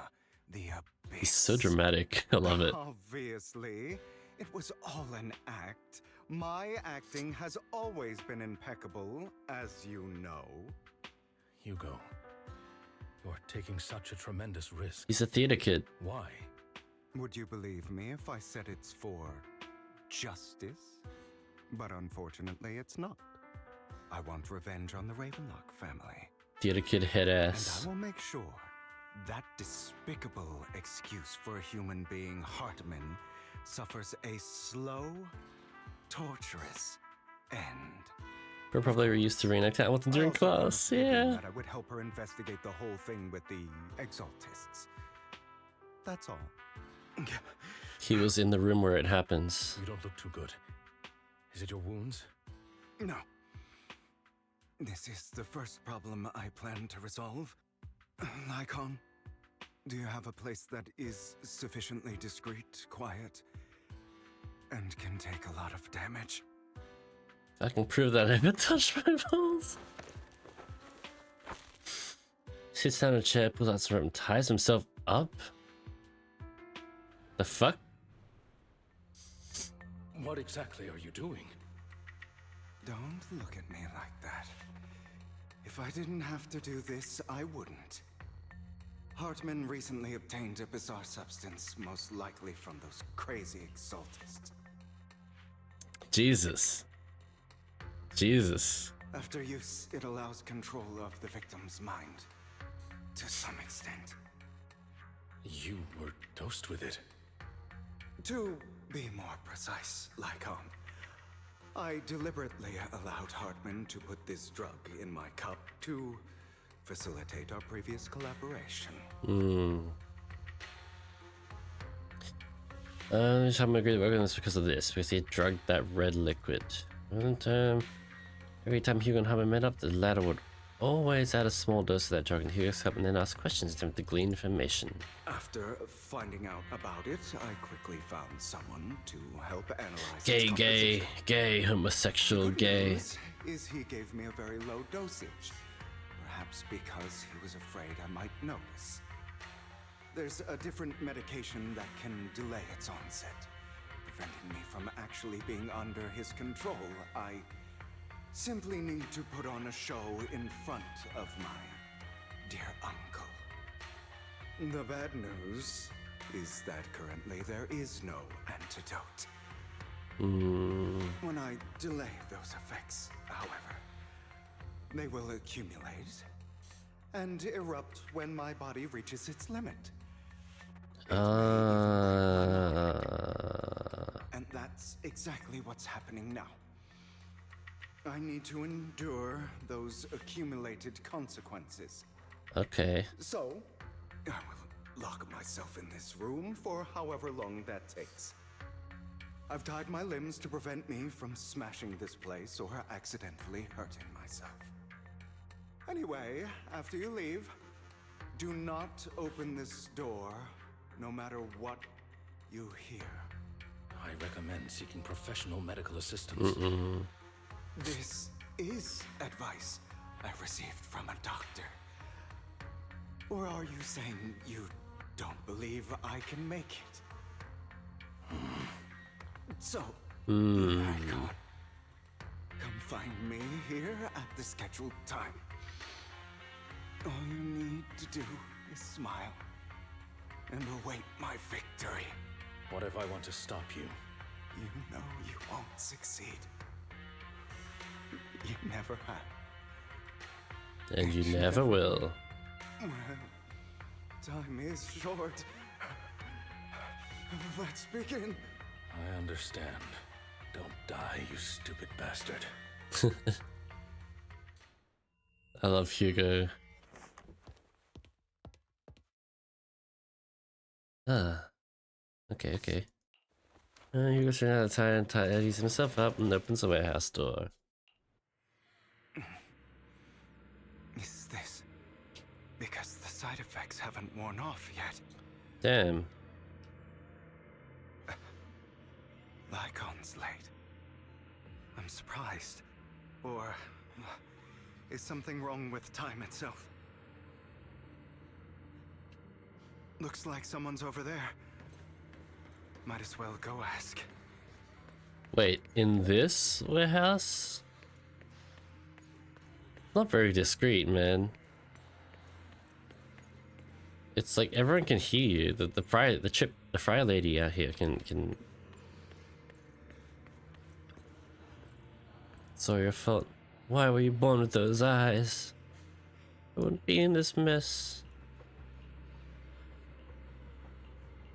the abyss. He's so dramatic. I love it. Obviously, it was all an act. My acting has always been impeccable, as you know. Hugo, you're taking such a tremendous risk. He's a theater kid. Why? Would you believe me if I said it's for justice? But unfortunately, it's not. I want revenge on the Ravenlock family. Theater kid head ass. And I will make sure that despicable excuse for a human being, Hartman, suffers a slow, torturous end. We're probably used to reenact Hamilton during class. Yeah. That I would help her investigate the whole thing with the Exaltists. That's all. He was in the room where it happens. You don't look too good. Is it your wounds? No. This is the first problem I plan to resolve. Lycon, do you have a place that is sufficiently discreet, quiet, and can take a lot of damage? I can prove that I haven't touched my balls. Sits down in a chair, pulls out some rope and ties himself up. The fuck? What exactly are you doing? Don't look at me like that. If I didn't have to do this, I wouldn't. Hartman recently obtained a bizarre substance, most likely from those crazy Exaltists. Jesus. Jesus. After use, it allows control of the victim's mind. To some extent. You were dosed with it. To be more precise, Lycon, I deliberately allowed Hartman to put this drug in my cup to facilitate our previous collaboration. Just have my agree to work on this because of this, because he drugged that red liquid. And every time Hugo and Hartman met up, the latter would always add a small dose of that drug into Hugo's cup and then ask questions to attempt to glean information. After finding out about it, I quickly found someone to help analyze Gay, homosexual, gay. Is he gave me a very low dosage. Perhaps because he was afraid I might notice. There's a different medication that can delay its onset, preventing me from actually being under his control. I simply need to put on a show in front of my dear uncle. The bad news is that currently there is no antidote. When I delay those effects, however, they will accumulate and erupt when my body reaches its limit. And that's exactly what's happening now. I need to endure those accumulated consequences. Okay. So, I will lock myself in this room for however long that takes. I've tied my limbs to prevent me from smashing this place or accidentally hurting myself. Anyway, after you leave, do not open this door, no matter what you hear. I recommend seeking professional medical assistance. This is advice I received from a doctor. Or are you saying you don't believe I can make it? So, Icon, come find me here at the scheduled time. All you need to do is smile and await my victory. What if I want to stop you? You know you won't succeed. You never have. And you never will. Well, time is short. Let's begin. I understand. Don't die, you stupid bastard. I love Hugo. Okay. Hugo's running out of time and tidies himself up and opens the warehouse door. Is this because the side effects haven't worn off yet? Damn. Lycon's late. I'm surprised. Or is something wrong with time itself? Looks like someone's over there. Might as well go ask. Wait, in this warehouse? Not very discreet, man. It's like everyone can hear you. The fry lady out here can. It's all your fault. Why were you born with those eyes? I wouldn't be in this mess.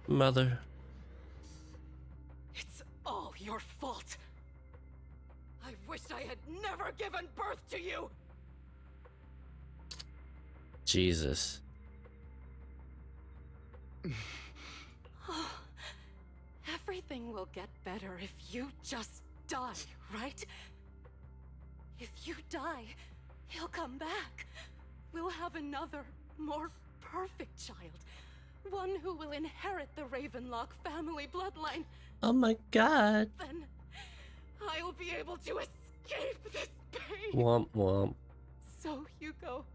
Mother. It's all your fault. I wish I had never given birth to you. Jesus. Everything will get better if you just die, right? If you die, he'll come back. We'll have another, more perfect child. One who will inherit the Ravenlock family bloodline. Oh my god. Then I'll be able to escape this pain. Womp womp. So, Hugo,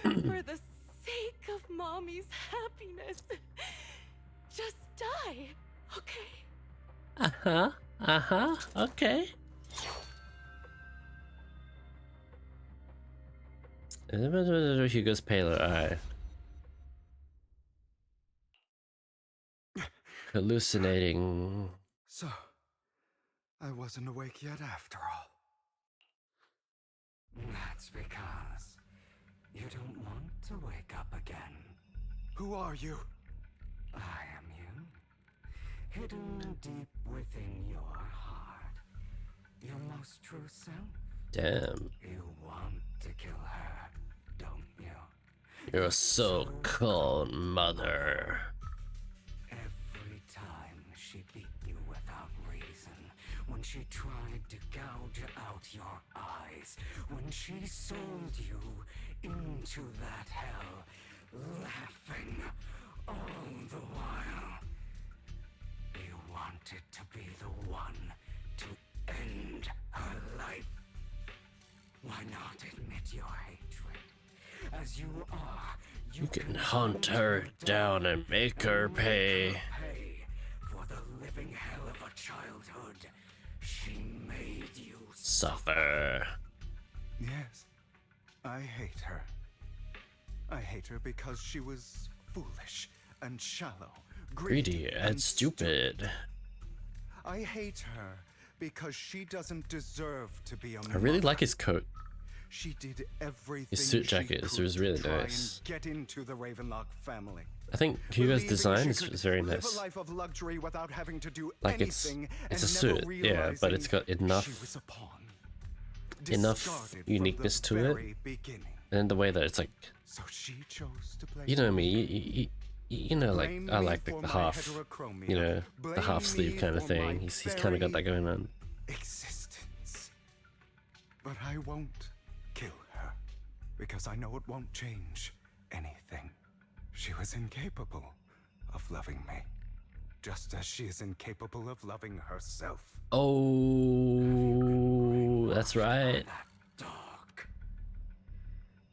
for the sake of Mommy's happiness, just die, okay? Okay. Hugo's paler eye. Hallucinating. So, I wasn't awake yet after all. That's because you don't want to wake up again. Who are you? I am you. Hidden deep within your heart. Your most true self. Damn. You want to kill her, don't you? You're so cold, mother. Every time she beat you without reason, when she tried to gouge out your eyes, when she sold you into that hell, laughing all the while. You wanted to be the one to end her life. Why not admit your hatred? As you are, You can hunt her down and make her pay. pay for the living hell of a childhood she made you Suffer. Yes, I hate her. I hate her because she was foolish and shallow, Greedy and stupid. I hate her because she doesn't deserve to be a I really like his coat. She did everything. His suit she jacket could was really to try nice. and get into the Ravenlock family. I think Hugo's Believing design she is could very live nice. a life of luxury without having to do Like it's anything a and suit, never yeah, but it's got realizing enough she was a pawn. enough Discarded from uniqueness the to it, very beginning. and the way that it's like, So she chose to play you know me, you know, like Blame I me like for the my half, heterochromia. you know, the Blame half sleeve me kind of for thing. my He's kind of got that going on. existence. But I won't kill her because I know it won't change anything. She was incapable of loving me, just as she is incapable of loving herself. Oh, that's right.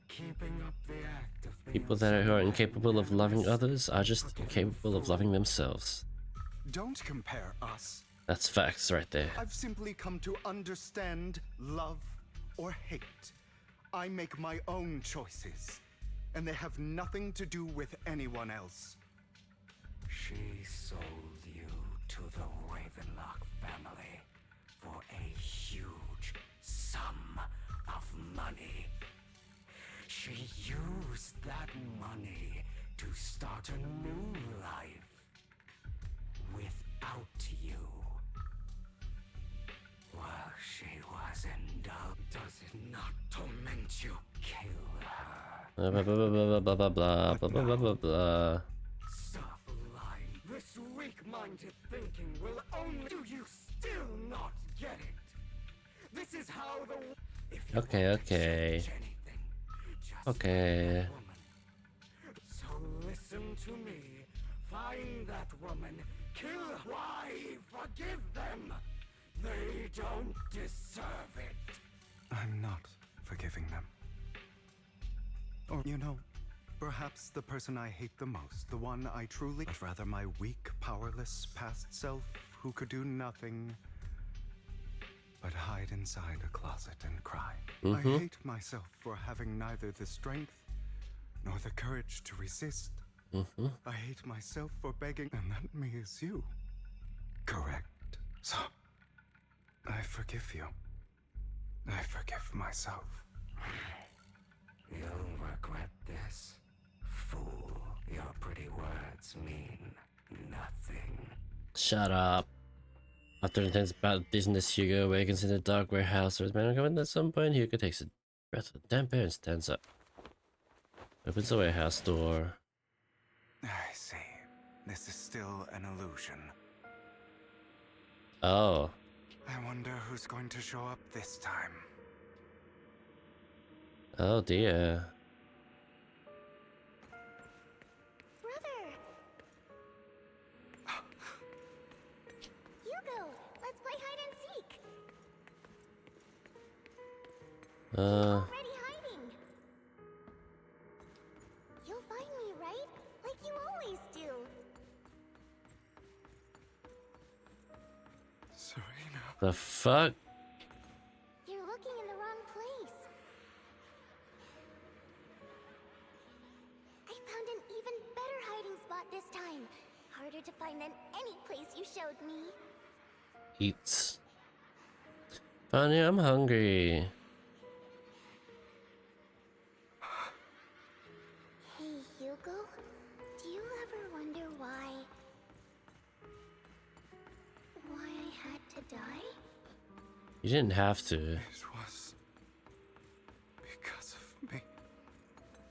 keeping up the act of being People that are incapable of loving others are just incapable of loving themselves. Don't compare us. That's facts right there. I've simply come to understand love or hate. I make my own choices, and they have nothing to do with anyone else. She sold you to the Ravenlock family for a huge sum of money. She used that money to start a new life without you. While she was endowed, does it not torment you? Kill her. Blah blah blah blah blah blah blah blah blah blah blah. Stop lying. This weak-minded thinking will only do you still not get it. This is how the... If you Okay, want to okay. change anything, just Okay. that woman. So listen to me. Find that woman. Kill her. Why forgive them? They don't deserve it. I'm not forgiving them. Or, you know, perhaps the person I hate the most, the one I truly, but rather my weak, powerless past self who could do nothing but hide inside a closet and cry. I hate myself for having neither the strength nor the courage to resist. I hate myself for begging, and that me is you. Correct. So, I forgive you. I forgive myself. You'll regret this. Fool, your pretty words mean nothing. Shut up. After intense battle with dizziness, Hugo awakens in the dark warehouse. There's man coming at some point. Hugo takes a breath of damp air and stands up. Opens the warehouse door. I see. This is still an illusion. Oh. I wonder who's going to show up this time. Oh dear. Brother! Hugo, let's play hide and seek. Already hiding. You'll find me, right? Like you always do. Serena. The fuck? You're looking in the wrong place. I found an even better hiding spot this time. Harder to find than any place you showed me. Eats. Funny, I'm hungry. Hey, Hugo. Do you ever wonder why I had to die? You didn't have to. It was because of me.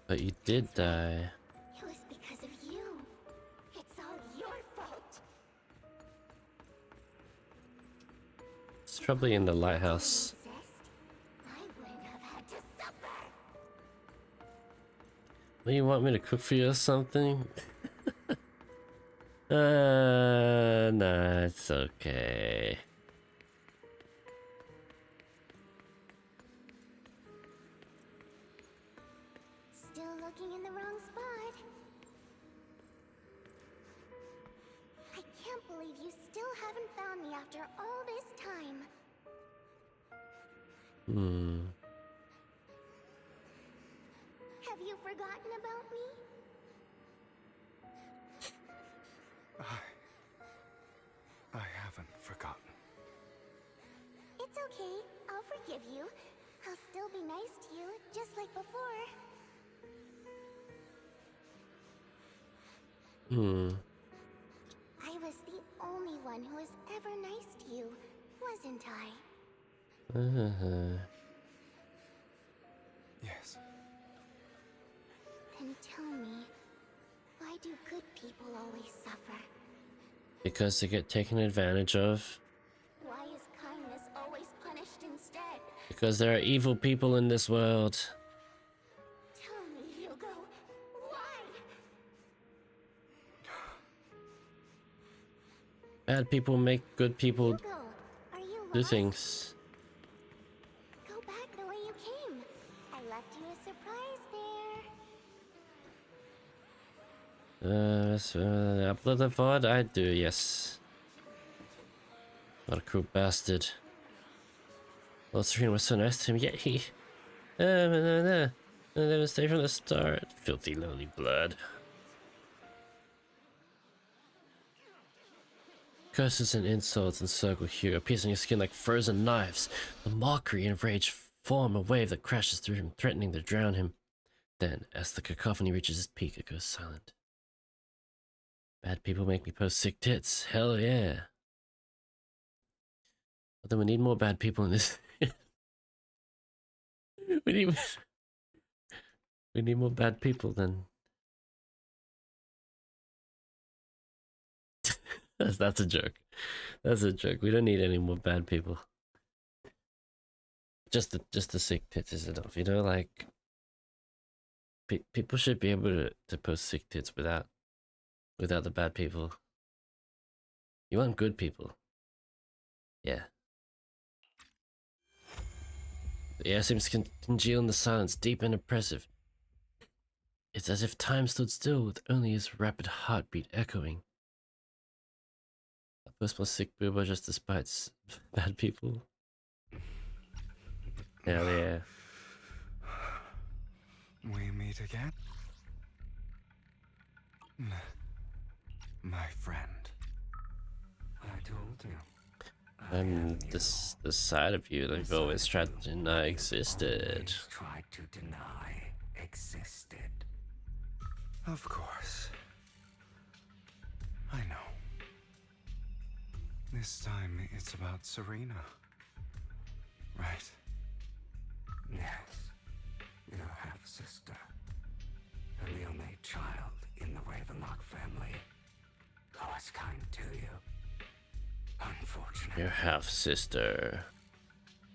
But you did die. It was because of you. It's all your fault. It's probably in the lighthouse. I wouldn't have had to suffer. What, you want me to cook for you or something? Nah, it's okay. Still looking in the wrong spot. I can't believe you still haven't found me after all this time. Have you forgotten about me? I haven't forgotten. It's okay. I'll forgive you. I'll still be nice to you, just like before. I was the only one who was ever nice to you, wasn't I? Yes. Then tell me, why do good people always suffer? Because they get taken advantage of. Why is kindness always punished instead? Because there are evil people in this world. Tell me, Hugo, why? Bad people make good people Hugo, are you do lost? things. Go back the way you came. I left you a surprise there. Upload the VOD? I do, yes. What a cruel bastard. Well, Serena was so nice to him, yet he... I never stay from the start. Filthy lowly blood. Curses and insults encircle Hugo, piercing his skin like frozen knives. The mockery and rage form a wave that crashes through him, threatening to drown him. Then, as the cacophony reaches its peak, it goes silent. Bad people make me post sick tits. Hell yeah. But then we need more bad people in this. we need more bad people then. That's a joke. That's a joke. We don't need any more bad people. Just the sick tits is enough, you know. Like people should be able to post sick tits without the bad people. You want good people. Yeah. The air seems to congeal in the silence, deep and oppressive. It's as if time stood still, with only his rapid heartbeat echoing. A first plus sick boober just despite bad people. Hell yeah. We meet again? My friend. I told you. I'm this side of you that you've always tried to deny existed. Tried to deny existed. Of course. I know. This time it's about Serena. Right? Yes. Your half-sister. And the only child in the Ravenlock family who was kind to you. Unfortunately. Your half-sister.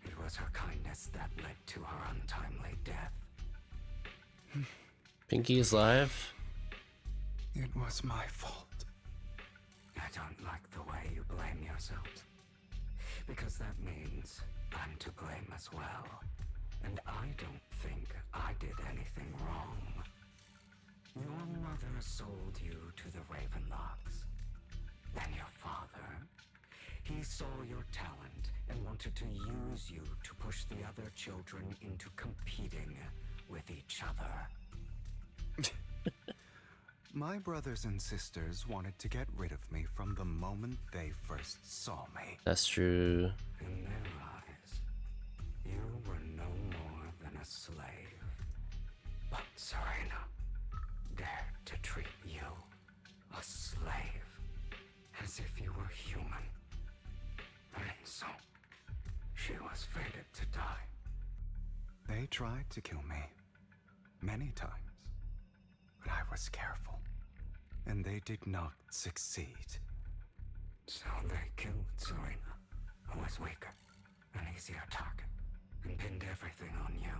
It was her kindness that led to her untimely death. Pinky is live? It was my fault. I don't like the way you blame yourself. Because that means I'm to blame as well. And I don't think I did anything wrong. Your mother sold you to the Ravenlocks. Then your father. He saw your talent and wanted to use you to push the other children into competing with each other. My brothers and sisters wanted to get rid of me from the moment they first saw me. That's true. In their eyes, you were no more than a slave. But Serena dared to treat you, a slave, as if you were human. And so, she was fated to die. They tried to kill me many times, but I was careful, and they did not succeed. So they killed Serena, who was weaker, an easier target, and pinned everything on you.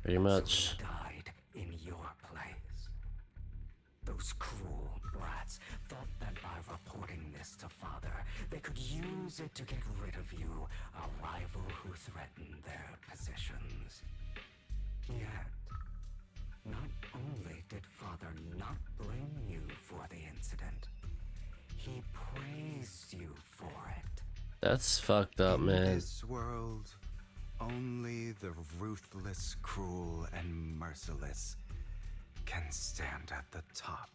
Pretty much. Serena died in your place. Those cruel brats thought that by reporting this to Father, they could use it to get rid of you, a rival who threatened their positions. Yet, not only did Father not blame you for the incident, he praised you for it. That's fucked up, man. In this world, only the ruthless, cruel, and merciless can stand at the top.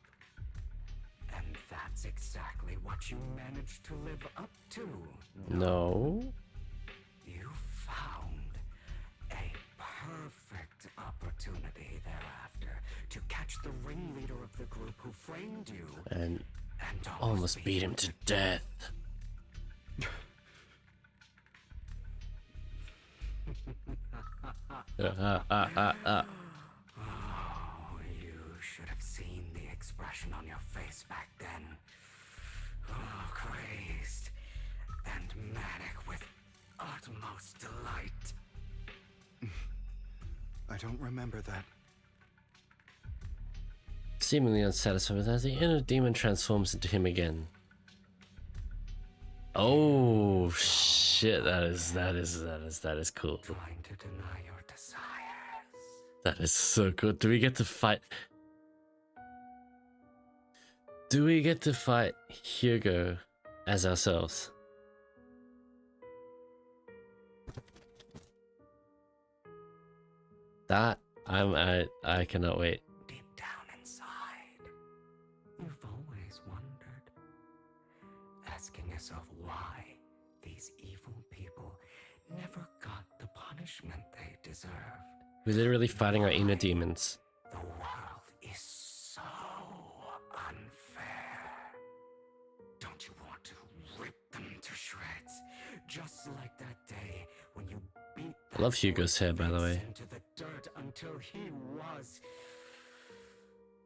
And that's exactly what you managed to live up to. No. You found a perfect opportunity thereafter to catch the ringleader of the group who framed you. And almost beat him to death. Oh, you should have seen the expression on your face back then. Oh, crazed and manic with utmost delight. I don't remember that. Seemingly unsatisfied with that, the inner demon transforms into him again. Oh shit! That is cool. Trying to deny your desires. That is so good. Do we get to fight? Do we get to fight Hugo as ourselves? That I cannot wait. Deep down inside, you've always wondered, asking yourself why these evil people never got the punishment they deserved. We're literally fighting our inner demons. The world is so unfair. Don't you want to rip them to shreds? Just like that day when you beat I love Hugo's hair, by the way. into the dirt until he was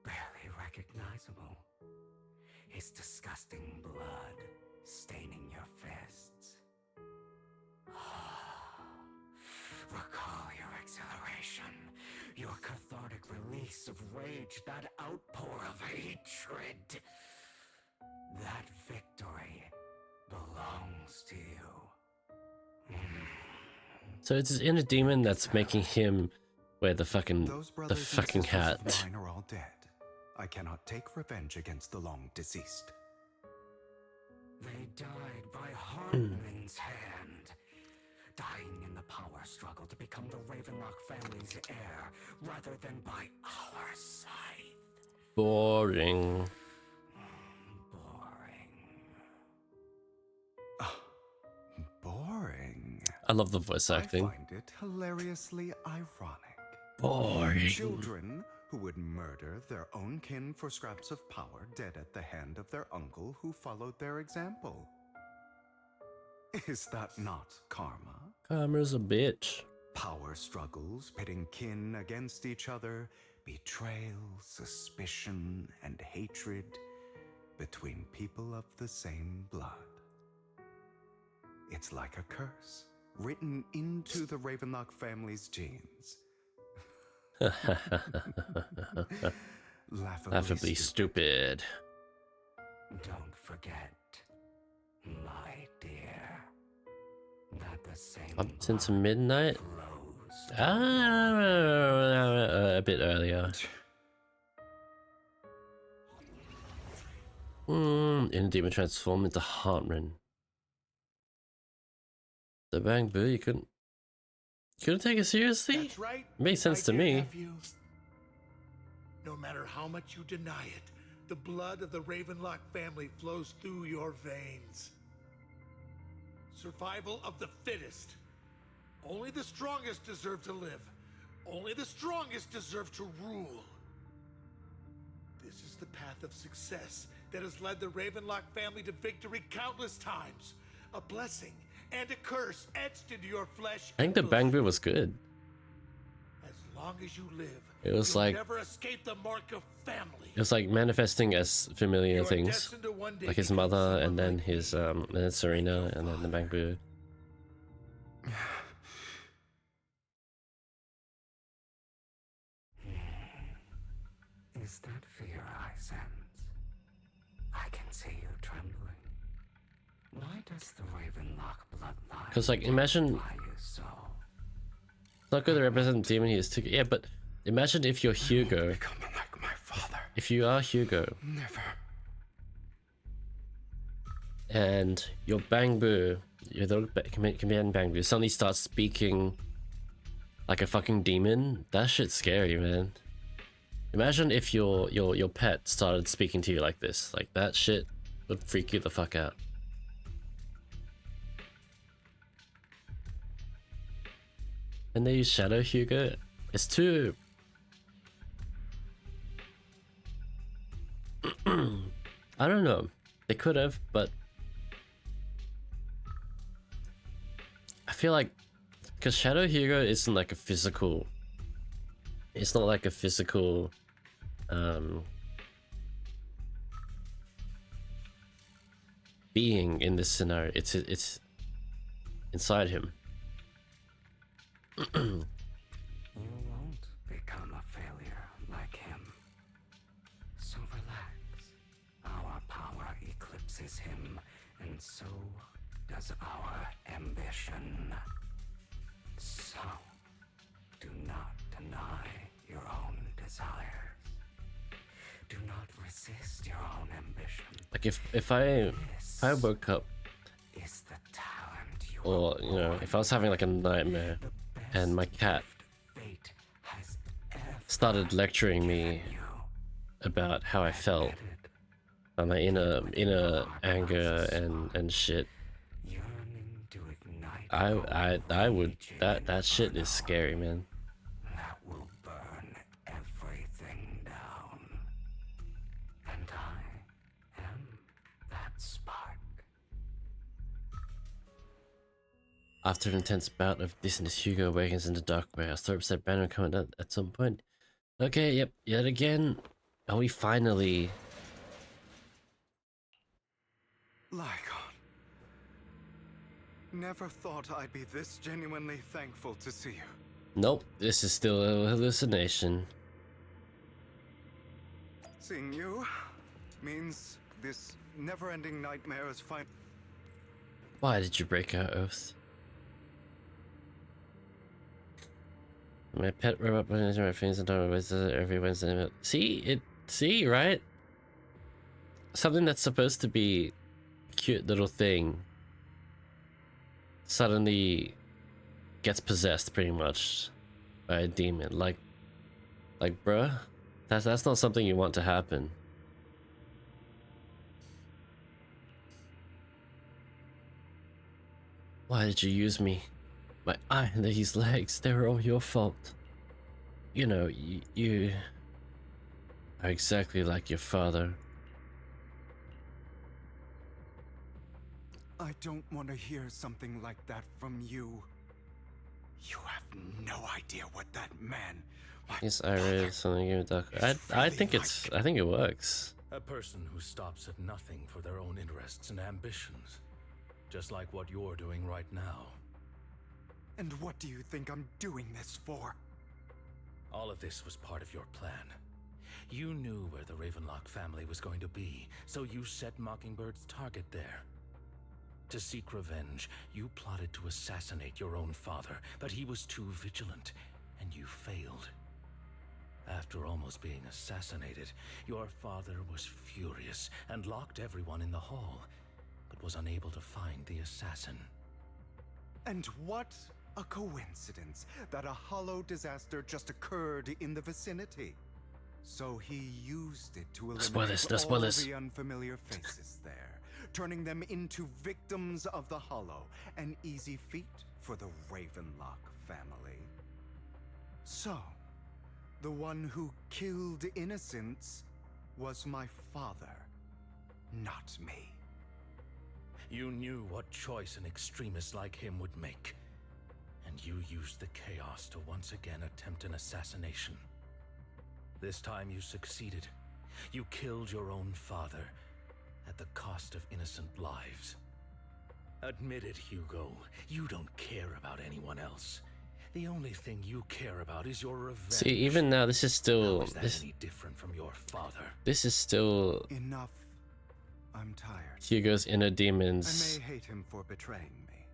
barely recognizable. His disgusting blood staining your fists. Recall your exhilaration, your cathartic release of rage, that outpour of hatred. That victory belongs to you. So So it's his inner demon that's making him wear the fucking Those brothers and sisters hat. of mine are all dead. I cannot take revenge against the long deceased. They died by Hartman's hand, dying in the power struggle to become the Ravenlock family's heir, rather than by our side. Boring. Boring. I love the voice acting. I find it hilariously ironic. Boring. Children who would murder their own kin for scraps of power dead at the hand of their uncle who followed their example. Is that not karma? Karma's a bitch. Power struggles pitting kin against each other, betrayal, suspicion, and hatred between people of the same blood. It's like a curse, written into the Ravenlock family's genes. Laughably stupid. Don't forget, my dear, that the same Up since midnight? A bit earlier. In demon transform into Hartman. The Bang Boo, you couldn't take it seriously? That's right. Makes sense to me. No matter how much you deny it, the blood of the Ravenlock family flows through your veins. Survival of the fittest. Only the strongest deserve to live. Only the strongest deserve to rule. This is the path of success that has led the Ravenlock family to victory countless times. A blessing and a curse etched into your flesh. I think the Bang Boo was good. As long as you live, It was you'll like never escape the mark of family. it was like manifesting as familiar things, like his mother, and then his and then Serena, and then the Bang Boo. Is that fear I sense? I can see you trembling. Why does the Ravenlock bloodline? Because like imagine, it's not good to represent demon he is too. Yeah, but imagine if you're Hugo. Like my father. If you are Hugo. Never. And your Bang Boo, your little command Bang Boo suddenly starts speaking like a fucking demon. That shit's scary, man. Imagine if your pet started speaking to you like this. Like that shit would freak you the fuck out. And they use Shadow Hugo. It's too. I don't know. They could have, but I feel like because Shadow Hugo isn't like a physical. It's not like a physical. Being in this scenario. It's inside him. You won't become a failure like him. So relax. Our power eclipses him, and so does our ambition. So, do not deny your own desires. Do not resist your own ambition. Like if I woke up, or you know, if I was having like a nightmare, and my cat started lecturing me about how I felt, and my inner anger and shit, I would that shit is scary, man. That will burn everything down. And I am that spark. After an intense bout of dizziness, Hugo awakens in the dark warehouse. Thorpe said Banner coming out at some point. Okay, yep, yet again. Are we finally? Lycon. Never thought I'd be this genuinely thankful to see you. Nope, this is still a hallucination. Seeing you means this never-ending nightmare is fine. Why did you break our oath? My pet robot put into my face and talk about every Wednesday. See, right? Something that's supposed to be a cute little thing suddenly gets possessed pretty much by a demon. Like bruh, that's not something you want to happen. Why did you use me? My eye and these legs, they were all your fault. You know, you are exactly like your father. I don't want to hear something like that from you. You have no idea what that man... Yes, I read something in the doc. I think it works. A person who stops at nothing for their own interests and ambitions. Just like what you're doing right now. And what do you think I'm doing this for? All of this was part of your plan. You knew where the Ravenlock family was going to be, so you set Mockingbird's target there. To seek revenge, you plotted to assassinate your own father, but he was too vigilant, and you failed. After almost being assassinated, your father was furious and locked everyone in the hall, but was unable to find the assassin. And what a coincidence that a hollow disaster just occurred in the vicinity. So he used it to eliminate all the unfamiliar faces there, turning them into victims of the hollow, an easy feat for the Ravenlock family. So, the one who killed innocents was my father, not me. You knew what choice an extremist like him would make, and you used the chaos to once again attempt an assassination. This time you succeeded. You killed your own father at the cost of innocent lives. Admit it, Hugo. You don't care about anyone else. The only thing you care about is your revenge. See, even now, this is still... How is that any different from your father? This is still... Enough. I'm tired. Hugo's inner demons. I may hate him for betraying me,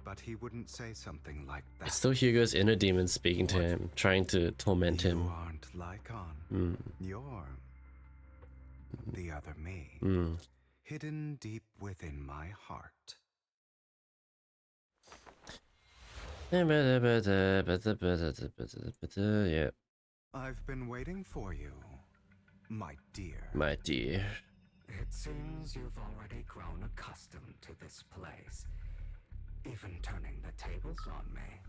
but he wouldn't say something like that. It's still Hugo's inner demons speaking to him, trying to torment him. You aren't Lycon. You're the other me, hidden deep within my heart. Yeah. I've been waiting for you, my dear. My dear. It seems you've already grown accustomed to this place, even turning the tables on me.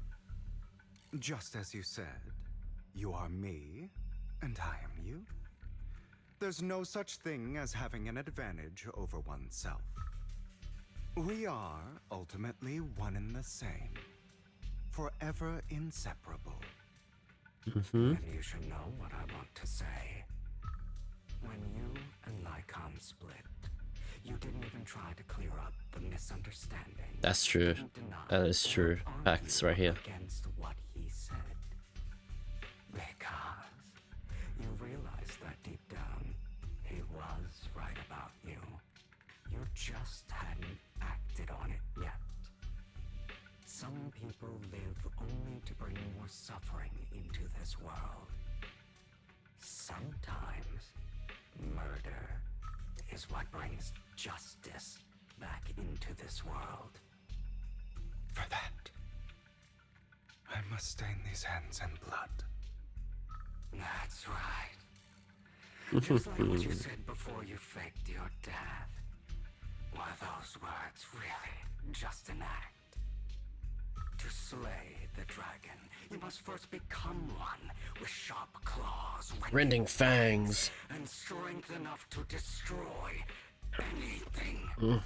Just as you said, you are me, and I am you. There's no such thing as having an advantage over oneself. We are ultimately one and the same, forever inseparable. And you should know what I want to say. When you and Lycon split, you didn't even try to clear up the misunderstanding. That's true. That is true. Facts right here. Against what he said. Because you realized that deep down, he was right about you. You just hadn't acted on it yet. Some people live only to bring more suffering into this world. Sometimes, murder is what brings justice back into this world. For that, I must stain these hands in blood. That's right. Just like what you said before you faked your death. Were those words really just an act? To slay the dragon, you must first become one with sharp claws, rending fangs, and strength enough to destroy anything. You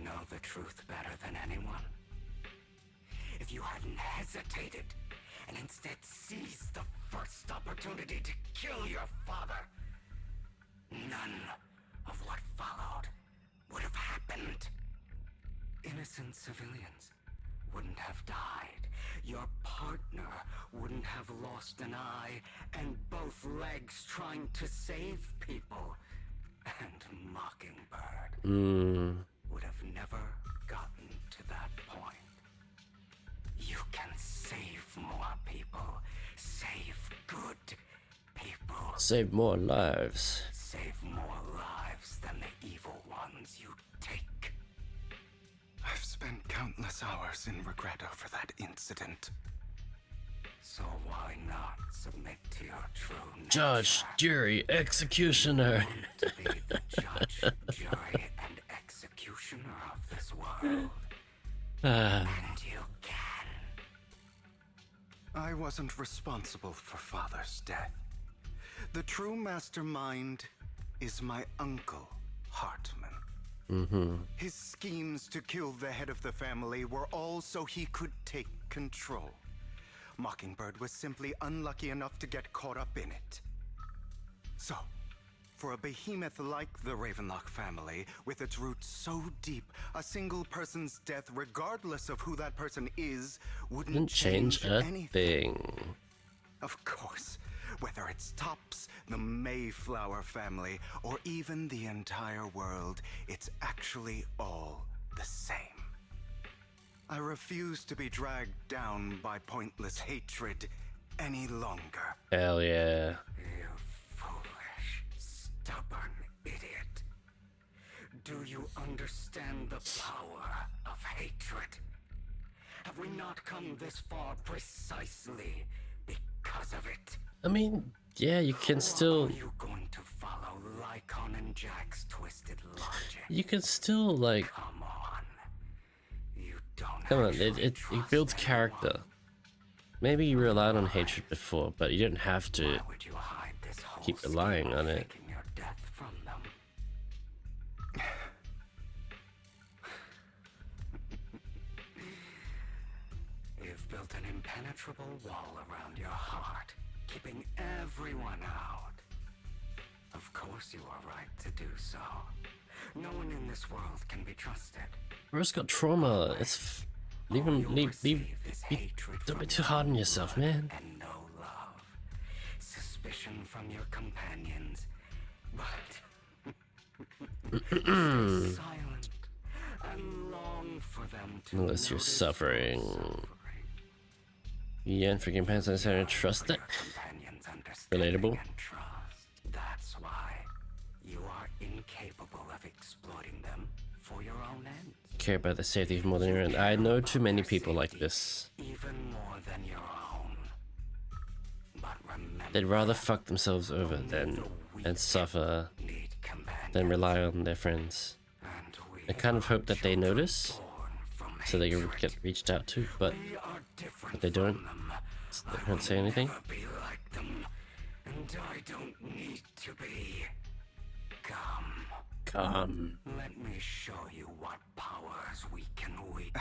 know the truth better than anyone. If you hadn't hesitated and instead seized the first opportunity to kill your father, none of what followed would have happened. Innocent civilians wouldn't have died. Your partner wouldn't have lost an eye and both legs trying to save people. And Mockingbird would have never gotten to that point. You you can save more people. Save good people. Save more lives. Save more lives than the evil ones you take. I've spent countless hours in regret over that incident. So why not submit to your true nature? Judge, jury, executioner. To be the judge, jury, and executioner of this world. And you can. I wasn't responsible for Father's death. The true mastermind is my uncle, Hartman. His schemes to kill the head of the family were all so he could take control. Mockingbird was simply unlucky enough to get caught up in it. So, for a behemoth like the Ravenlock family, with its roots so deep, a single person's death, regardless of who that person is, wouldn't change a anything. thing. Of course, whether it's Tops, the Mayflower family, or even the entire world, it's actually all the same. I refuse to be dragged down by pointless hatred any longer. Hell yeah. You foolish, stubborn idiot. Do you understand the power of hatred? Have we not come this far precisely because of it? I mean, yeah, you can still. Are you going to follow Lycon and Jack's twisted logic? You can still, like. Come on. Come on, it builds character. Maybe you relied on hatred before, but you didn't have to keep relying on it. Your death from them? You've built an impenetrable wall around your heart, keeping everyone out. Of course you are right to do so. No one in this world can be trusted. Bro's got trauma. It's don't be too hard on yourself, man. And no love. Suspicion from your companions. But stay silent and long for them to Unless you're suffering. Yeah, and freaking pants necessary to trust it. Relatable. That's why you are incapable of exploiting them for your own ends. Care about the safety more than your own. I know too many people like this. Even more than your own. But remember, They'd rather fuck themselves over than and suffer than rely on their friends. I kind of hope that they notice so they can get reached out to, but they don't. So they don't say anything. and I don't need to be. Come. Let me show you what powers we can wield.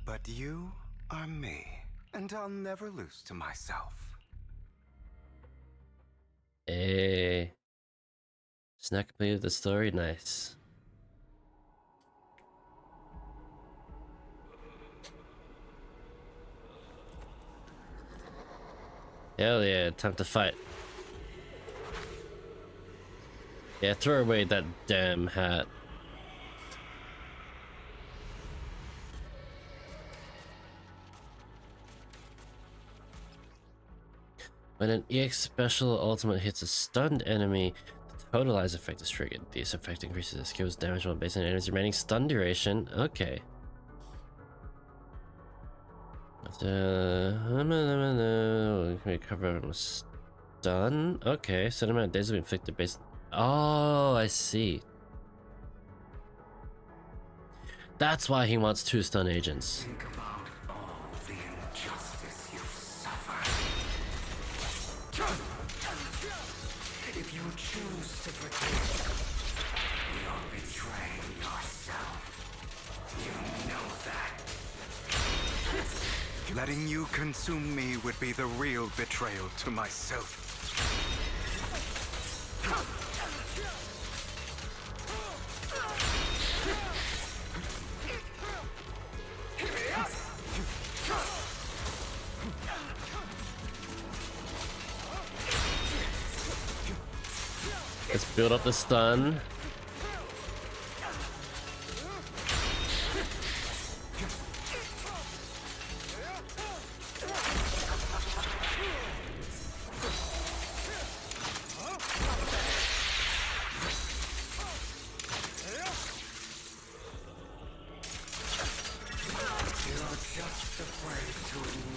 But you are me, and I'll never lose to myself. Hey. It's not completed the story, nice. Hell yeah, time to fight. Yeah, throw away that damn hat. When an EX special ultimate hits a stunned enemy, the totalize effect is triggered. This effect increases the skill's damage while based on the enemy's remaining stun duration. Okay. Can we cover a stun? Okay, so the amount of days have been inflicted based. Oh, I see. That's why he wants 2 stun agents. Think about all the injustice you've suffered. If you choose to protect, you're betraying yourself. You know that. Letting you consume me would be the real betrayal to myself. Let's build up the stun.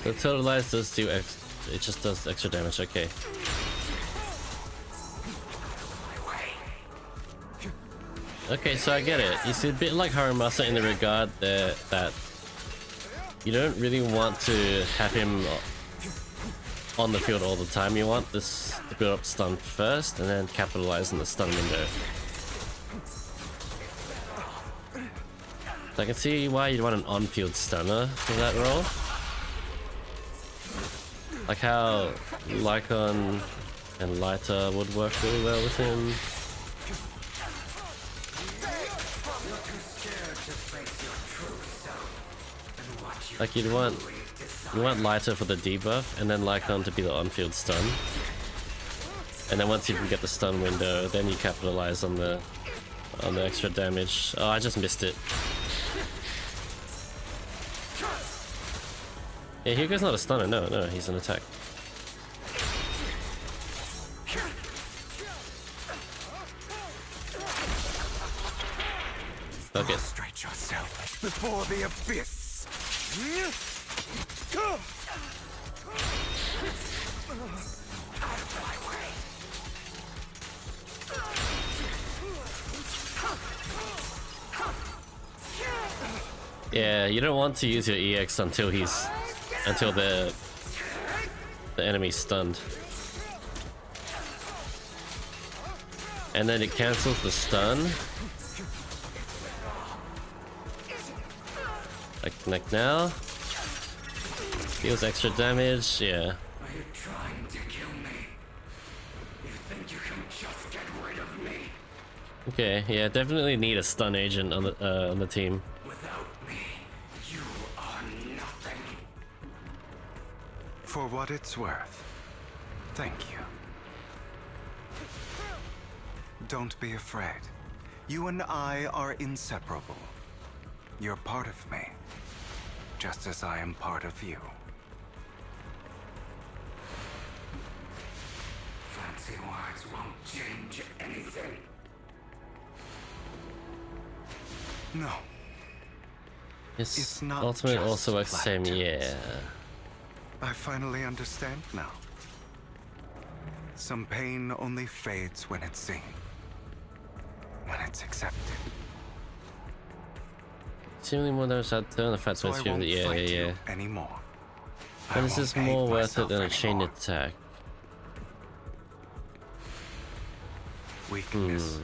The totalize does do it just does extra damage, okay. Okay, so I get it. It's a bit like Haramasa in the regard that you don't really want to have him on the field all the time. You want this to build up stun first and then capitalize on the stun window. So I can see why you'd want an on-field stunner for that role. Like how Lycon and Lyta would work really well with him. Like you want Lyta for the debuff and then Lycon to be the on-field stun. And then once you can get the stun window, then you capitalize on the extra damage. Oh, I just missed it. Yeah, Hugo's not a stunner. No, he's an attack. Okay. Prostrate yourself before the abyss. Yeah, you don't want to use your EX until the enemy's stunned. And then it cancels the stun. Like now. Deals extra damage, yeah. Are you trying to kill me? You think you can just get rid of me? Okay, yeah, definitely need a stun agent on the team. Without me, you are nothing. For what it's worth, thank you. Don't be afraid. You and I are inseparable. You're part of me, just as I am part of you. Fancy words won't change anything. No. It's not ultimate just also works the same, yeah. I finally understand now. Some pain only fades when it's seen. When it's accepted. Seemingly more damage out turn the fat So I switch won't yeah. fight you anymore. But this is more worth it than a chain attack. Weakness,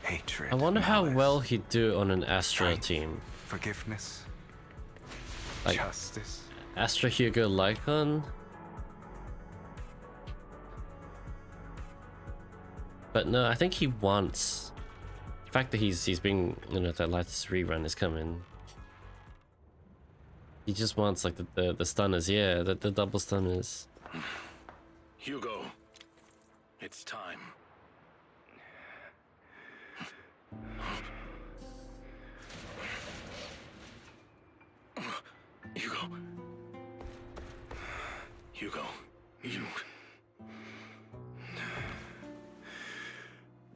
hatred. I wonder how malice, well he'd do on an Astra team. Forgiveness. Like Justice. Astra Hugo Lycon. But no, I think he wants the fact that he's being, that Lights rerun is coming. He just wants like the stunners, yeah, the double stunners. Hugo, it's time. Hugo, you...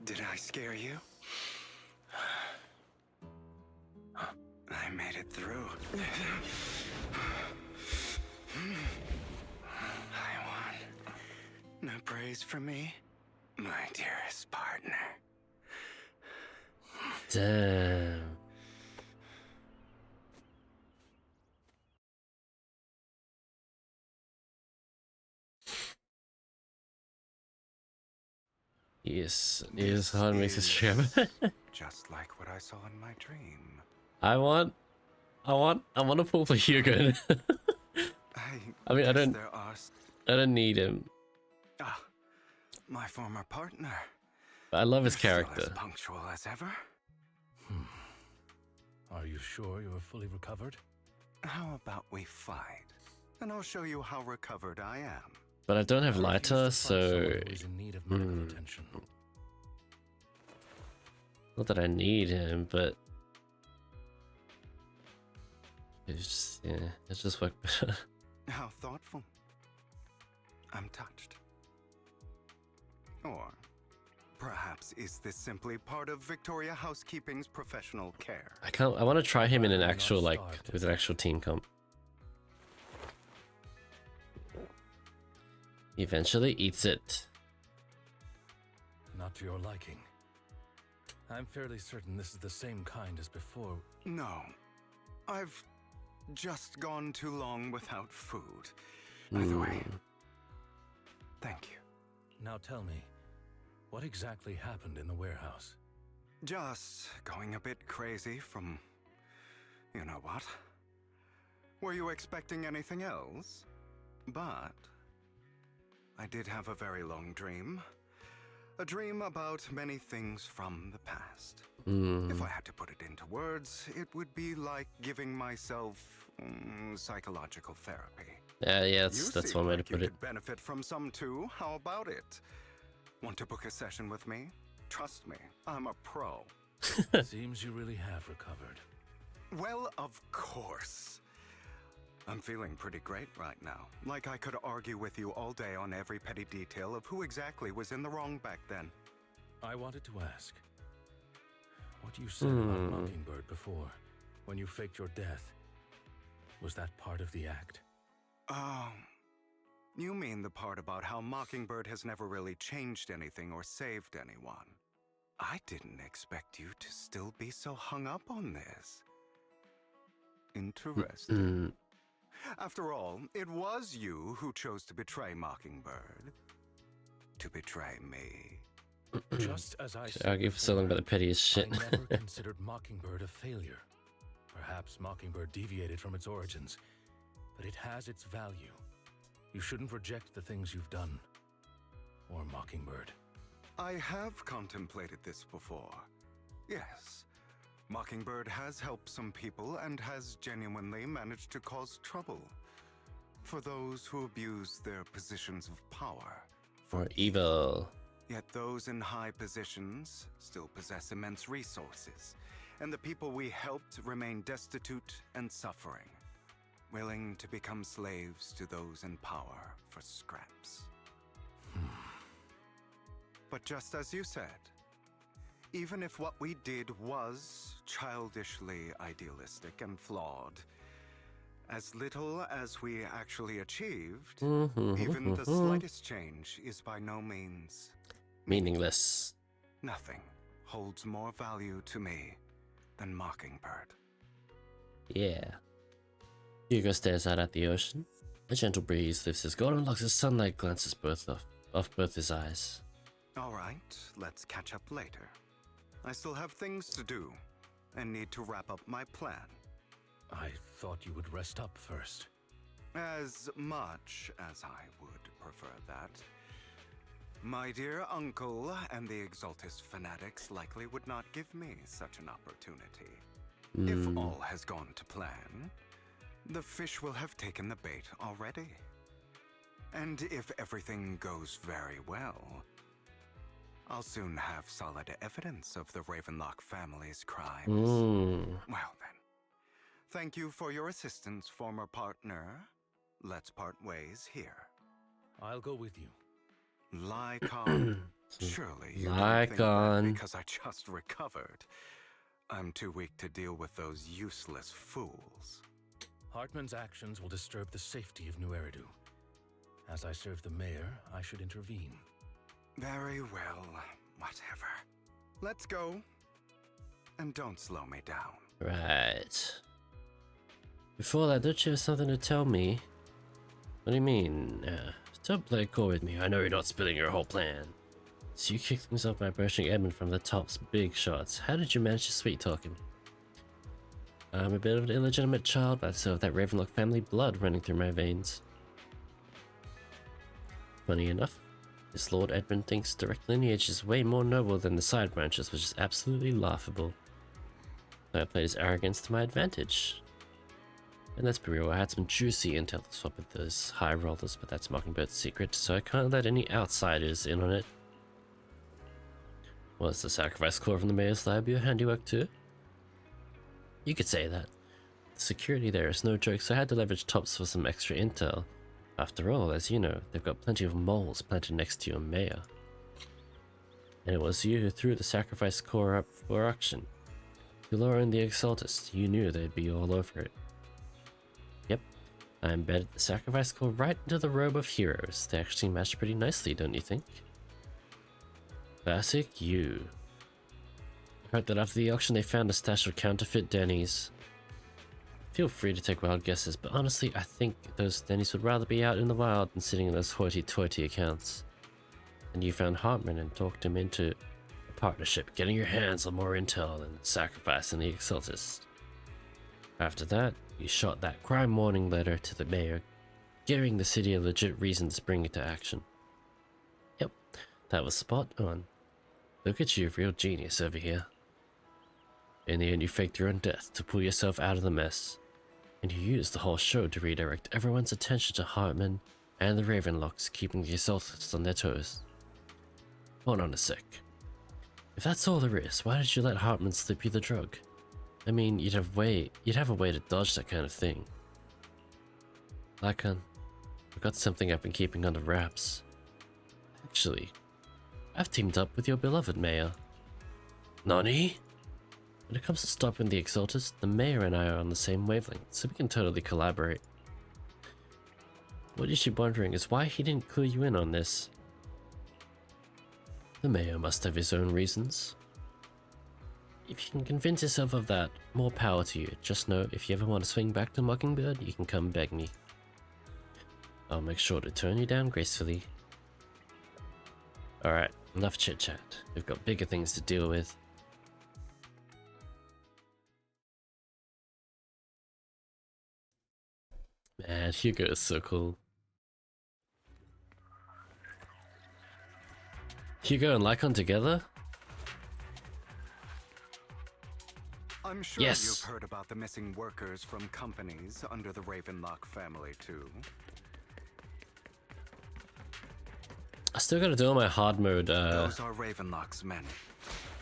Did I scare you? I made it through. I won. No praise for me, my dearest partner. Damn. Yes, hard makes us shame. Just like what I saw in my dream. I want to pull for Hugo. I mean, I don't need him. Ah, my former partner. But I love his Still character. as punctual as ever. Are you sure you're fully recovered? How about we fight, and I'll show you how recovered I am. But I don't have Lyta, so not that I need him, but it's just work better. How thoughtful. I'm touched. Or perhaps is this simply part of Victoria Housekeeping's professional care? I want to try him in an actual with an actual team comp. He eventually eats it. Not to your liking. I'm fairly certain this is the same kind as before. No. I've just gone too long without food. By the way, thank you. Now tell me, what exactly happened in the warehouse? Just going a bit crazy from... you know what? Were you expecting anything else? But... I did have a very long dream. A dream about many things from the past. If I had to put it into words, it would be like giving myself psychological therapy. Yeah, that's one way to put it. Could benefit from some too. How about it? Want to book a session with me? Trust me, I'm a pro. Seems you really have recovered. Well, of course. I'm feeling pretty great right now. Like I could argue with you all day on every petty detail of who exactly was in the wrong back then. I wanted to ask, what you said about Mockingbird before, when you faked your death, was that part of the act? Oh, you mean the part about how Mockingbird has never really changed anything or saved anyone. I didn't expect you to still be so hung up on this. Interesting. After all, it was you who chose to betray Mockingbird. To betray me. Just as I said argue for so long about the pettiest shit. I never considered Mockingbird a failure. Perhaps Mockingbird deviated from its origins, but it has its value. You shouldn't reject the things you've done. Or Mockingbird. I have contemplated this before. Yes. Mockingbird has helped some people and has genuinely managed to cause trouble. For those who abuse their positions of power. For evil. Yet those in high positions still possess immense resources, and the people we helped remain destitute and suffering, willing to become slaves to those in power for scraps. But just as you said, even if what we did was childishly idealistic and flawed, as little as we actually achieved, even the slightest change is by no means meaningless. Nothing holds more value to me than Mockingbird. Yeah. Hugo stares out at the ocean. A gentle breeze lifts his golden locks as sunlight glances off both his eyes. Alright, let's catch up later. I still have things to do, and need to wrap up my plan. I thought you would rest up first. As much as I would prefer that. My dear uncle and the Exaltist fanatics likely would not give me such an opportunity. If all has gone to plan, the fish will have taken the bait already. And if everything goes very well, I'll soon have solid evidence of the Ravenlock family's crimes. Well then, thank you for your assistance, former partner. Let's part ways here. I'll go with you. Lycon, surely you don't think that because I just recovered, I'm too weak to deal with those useless fools. Hartman's actions will disturb the safety of New Eridu. As I serve the mayor, I should intervene. Very well, whatever. Let's go. And don't slow me down. Right. Before that, don't you have something to tell me? What do you mean? Don't play coy with me. I know you're not spilling your whole plan. So you kicked things off by approaching Edmund from the top's big shots. How did you manage to sweet talk him? I'm a bit of an illegitimate child, but I still have that Ravenlock family blood running through my veins. Funny enough, this Lord Edmund thinks direct lineage is way more noble than the side branches, which is absolutely laughable. So I played his arrogance to my advantage. And let's be real, I had some juicy intel to swap with those high rollers, but that's Mockingbird's secret, so I can't let any outsiders in on it. Was the sacrifice core from the mayor's lab your handiwork too? You could say that. The security there is no joke, so I had to leverage Tops for some extra intel. After all, as you know, they've got plenty of moles planted next to your mayor. And it was you who threw the sacrifice core up for auction. Philora and the Exaltist, you knew they'd be all over it. Yep, I embedded the sacrifice core right into the robe of heroes. They actually match pretty nicely, don't you think? Classic you. I heard that after the auction they found a stash of counterfeit Denny's. Feel free to take wild guesses, but honestly I think those Denny's would rather be out in the wild than sitting in those hoity-toity accounts. And you found Hartman and talked him into a partnership, getting your hands on more intel than sacrificing the Exaltist. After that, you shot that crime warning letter to the mayor, giving the city a legit reason to spring into action. Yep, that was spot on. Look at you, real genius over here. In the end, you faked your own death to pull yourself out of the mess, and you used the whole show to redirect everyone's attention to Hartman and the Ravenlocks, keeping the Exaltists on their toes. Hold on a sec. If that's all there is, why did you let Hartman slip you the drug? I mean, you'd have a way to dodge that kind of thing. Lycan, I've got something I've been keeping under wraps. Actually, I've teamed up with your beloved mayor. Nani? When it comes to stopping the Exaltist, the mayor and I are on the same wavelength, so we can totally collaborate. What is you wondering is why he didn't clue you in on this. The mayor must have his own reasons. If you can convince yourself of that, more power to you. Just know, if you ever want to swing back to Mockingbird, you can come beg me. I'll make sure to turn you down gracefully. Alright, enough chit-chat. We've got bigger things to deal with. Man, Hugo is so cool. Hugo and Lycan together? I'm sure yes. You've heard about the missing workers from companies under the Ravenlock family, too. I still gotta do all my hard mode, Those are Ravenlock's men.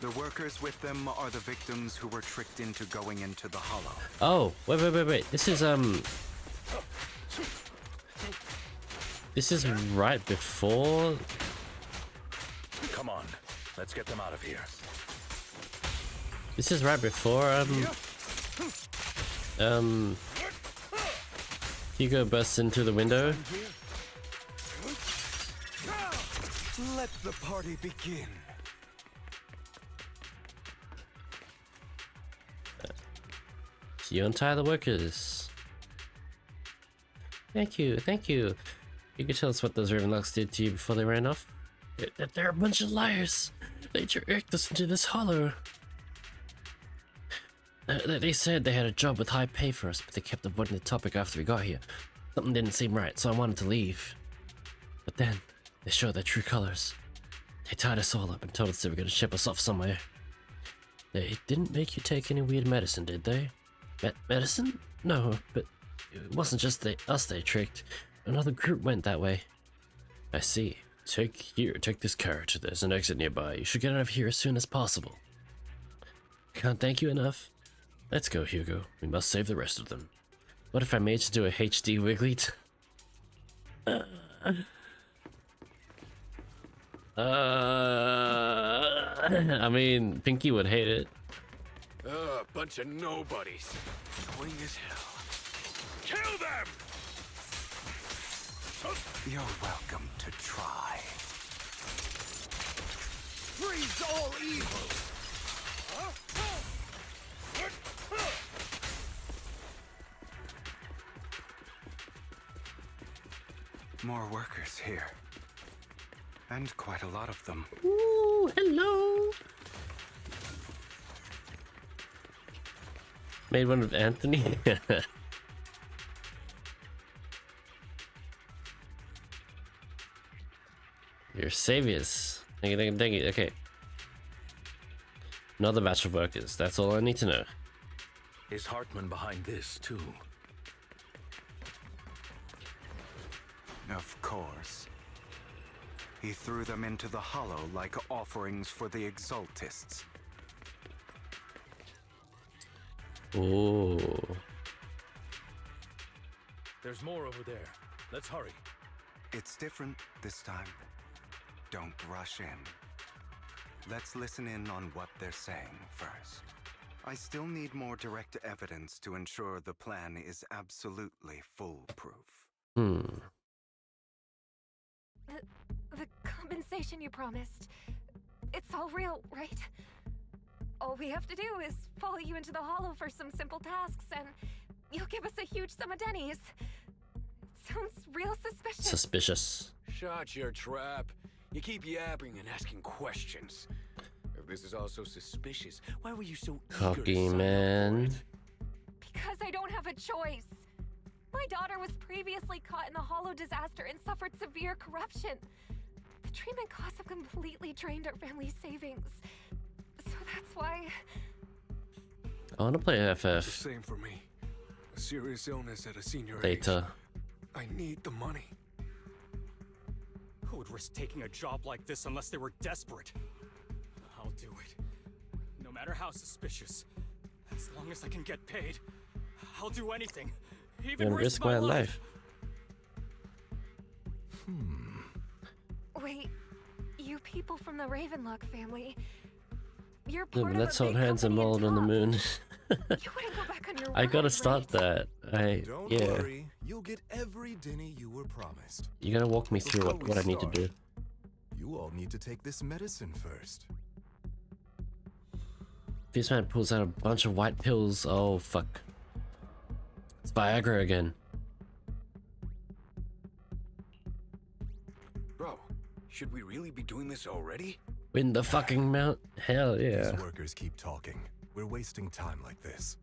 The workers with them are the victims who were tricked into going into the Hollow. Oh, wait. This is right before... Come on, let's get them out of here. This is right before, Hugo bursts into the window. Let the party begin. You untie the workers. Thank you. You could tell us what those Ravenlocks did to you before they ran off? They're a bunch of liars. They jerked us into this hollow. They said they had a job with high pay for us, but they kept avoiding the topic after we got here. Something didn't seem right, so I wanted to leave. But then, they showed their true colors. They tied us all up and told us they were going to ship us off somewhere. They didn't make you take any weird medicine, did they? Medicine? No, but it wasn't just us they tricked. Another group went that way. I see. Take this carriage. There's an exit nearby. You should get out of here as soon as possible. Can't thank you enough. Let's go, Hugo. We must save the rest of them. What if I made you do a HD Wiggly? I mean, Pinky would hate it. Bunch of nobodies. Annoying as hell. Kill them! You're welcome to try. Freeze all evil! More workers here. And quite a lot of them. Ooh, hello! Made one of Anthony? Your saviors. Thank you. Okay. Another batch of workers. That's all I need to know. Is Hartman behind this, too? Of course. He threw them into the Hollow like offerings for the Exaltists. Oh. There's more over there. Let's hurry. It's different this time. Don't rush in. Let's listen in on what they're saying first. I still need more direct evidence to ensure the plan is absolutely foolproof. Hmm. The compensation you promised, it's all real, right? All we have to do is follow you into the hollow for some simple tasks, and you'll give us a huge sum of dennies. It sounds real suspicious. Suspicious. Shut your trap. You keep yapping and asking questions. If this is all so suspicious, why were you so eager to Cocky sign man. up for it? Because I don't have a choice. My daughter was previously caught in the hollow disaster and suffered severe corruption. The treatment costs have completely drained our family's savings. So that's why... I want to play FF. Same for me. A serious illness at a senior Later. age. I need the money. Who would risk taking a job like this unless they were desperate? I'll do it. No matter how suspicious. As long as I can get paid, I'll do anything. Even risk my life. Wait, you people from the Ravenlock family, you're Yeah, part but of let's a hold big hands and company mold on the moon. You wouldn't go back on your I gotta word, start that. Don't yeah. worry, you'll get every denny you were promised. You gotta walk me through what I need to do. You all need to take this medicine first. This man pulls out a bunch of white pills. Oh fuck. It's Viagra again. Bro, should we really be doing this already? Win the fucking mount. Hell yeah. These workers keep talking. We're wasting time like this.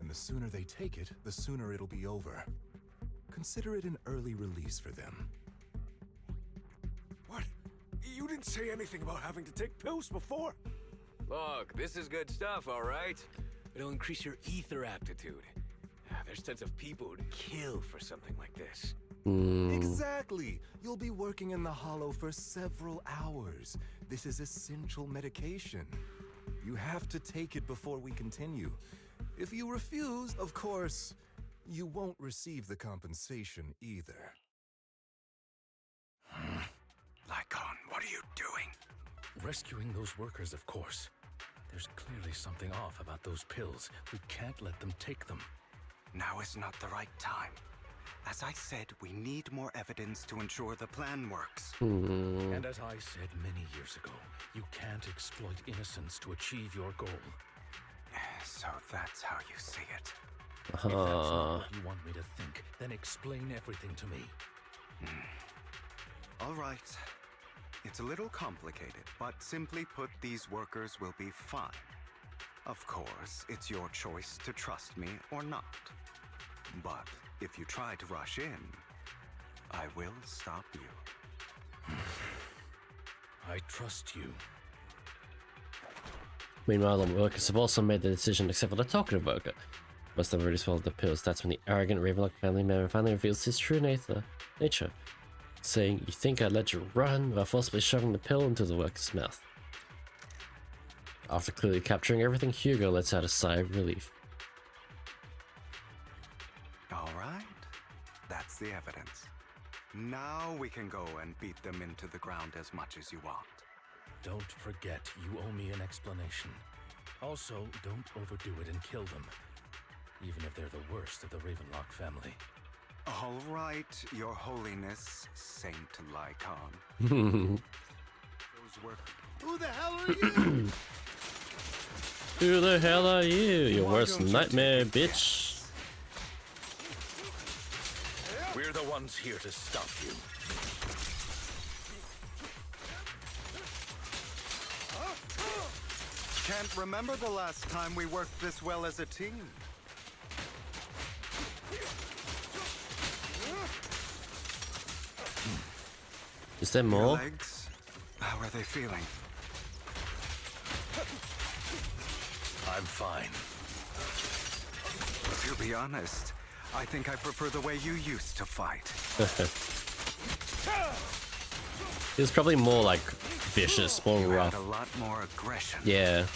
And the sooner they take it, the sooner it'll be over. Consider it an early release for them. What? You didn't say anything about having to take pills before. Look, this is good stuff, all right? It'll increase your ether aptitude. There's tons of people who'd kill for something like this. Exactly! You'll be working in the hollow for several hours. This is essential medication. You have to take it before we continue. If you refuse, of course, you won't receive the compensation either. Lycon, what are you doing? Rescuing those workers, of course. There's clearly something off about those pills. We can't let them take them. Now is not the right time. As I said, we need more evidence to ensure the plan works. And as I said many years ago, you can't exploit innocence to achieve your goal. So that's how you see it. If that's not what you want me to think, then explain everything to me. All right. It's a little complicated, but simply put, these workers will be fine. Of course, it's your choice to trust me or not. But if you try to rush in, I will stop you. I trust you. Meanwhile, the workers have also made the decision except for the talkative worker. Must have already swallowed the pills. That's when the arrogant Ravenlock family member finally reveals his true nature, saying, "You think I'd let you run?" while forcibly shoving the pill into the worker's mouth. After clearly capturing everything, Hugo lets out a sigh of relief. All right. That's the evidence. Now we can go and beat them into the ground as much as you want. Don't forget, you owe me an explanation. Also, don't overdo it and kill them. Even if they're the worst of the Ravenlock family. All right, Your Holiness, Saint Lycon. Those were... Who the hell are you? Who the hell are you? Your worst nightmare, bitch. We're the ones here to stop you. Can't remember the last time we worked this well as a team. Is there more? Your legs? How are they feeling? I'm fine. To be honest, I think I prefer the way you used to fight. It was probably more like vicious, more You rough. had a lot more aggression. Yeah.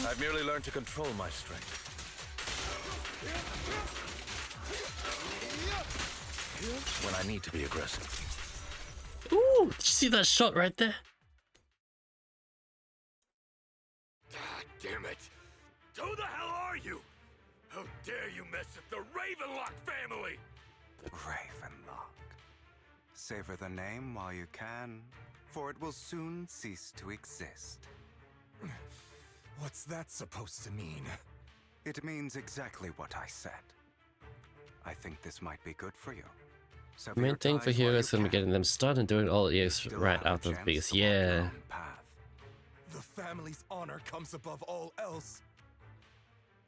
I've merely learned to control my strength. When I need to be aggressive. Ooh, did you see that shot right there? damn it! Who the hell are you? How dare you mess with the Ravenlock family? Ravenlock. Savor the name while you can, for it will soon cease to exist. What's that supposed to mean? It means exactly what I said. I think this might be good for you. The main thing for Hugo is going to be getting them started and doing all EX right after the biggest. Yeah. The family's honor comes above all else.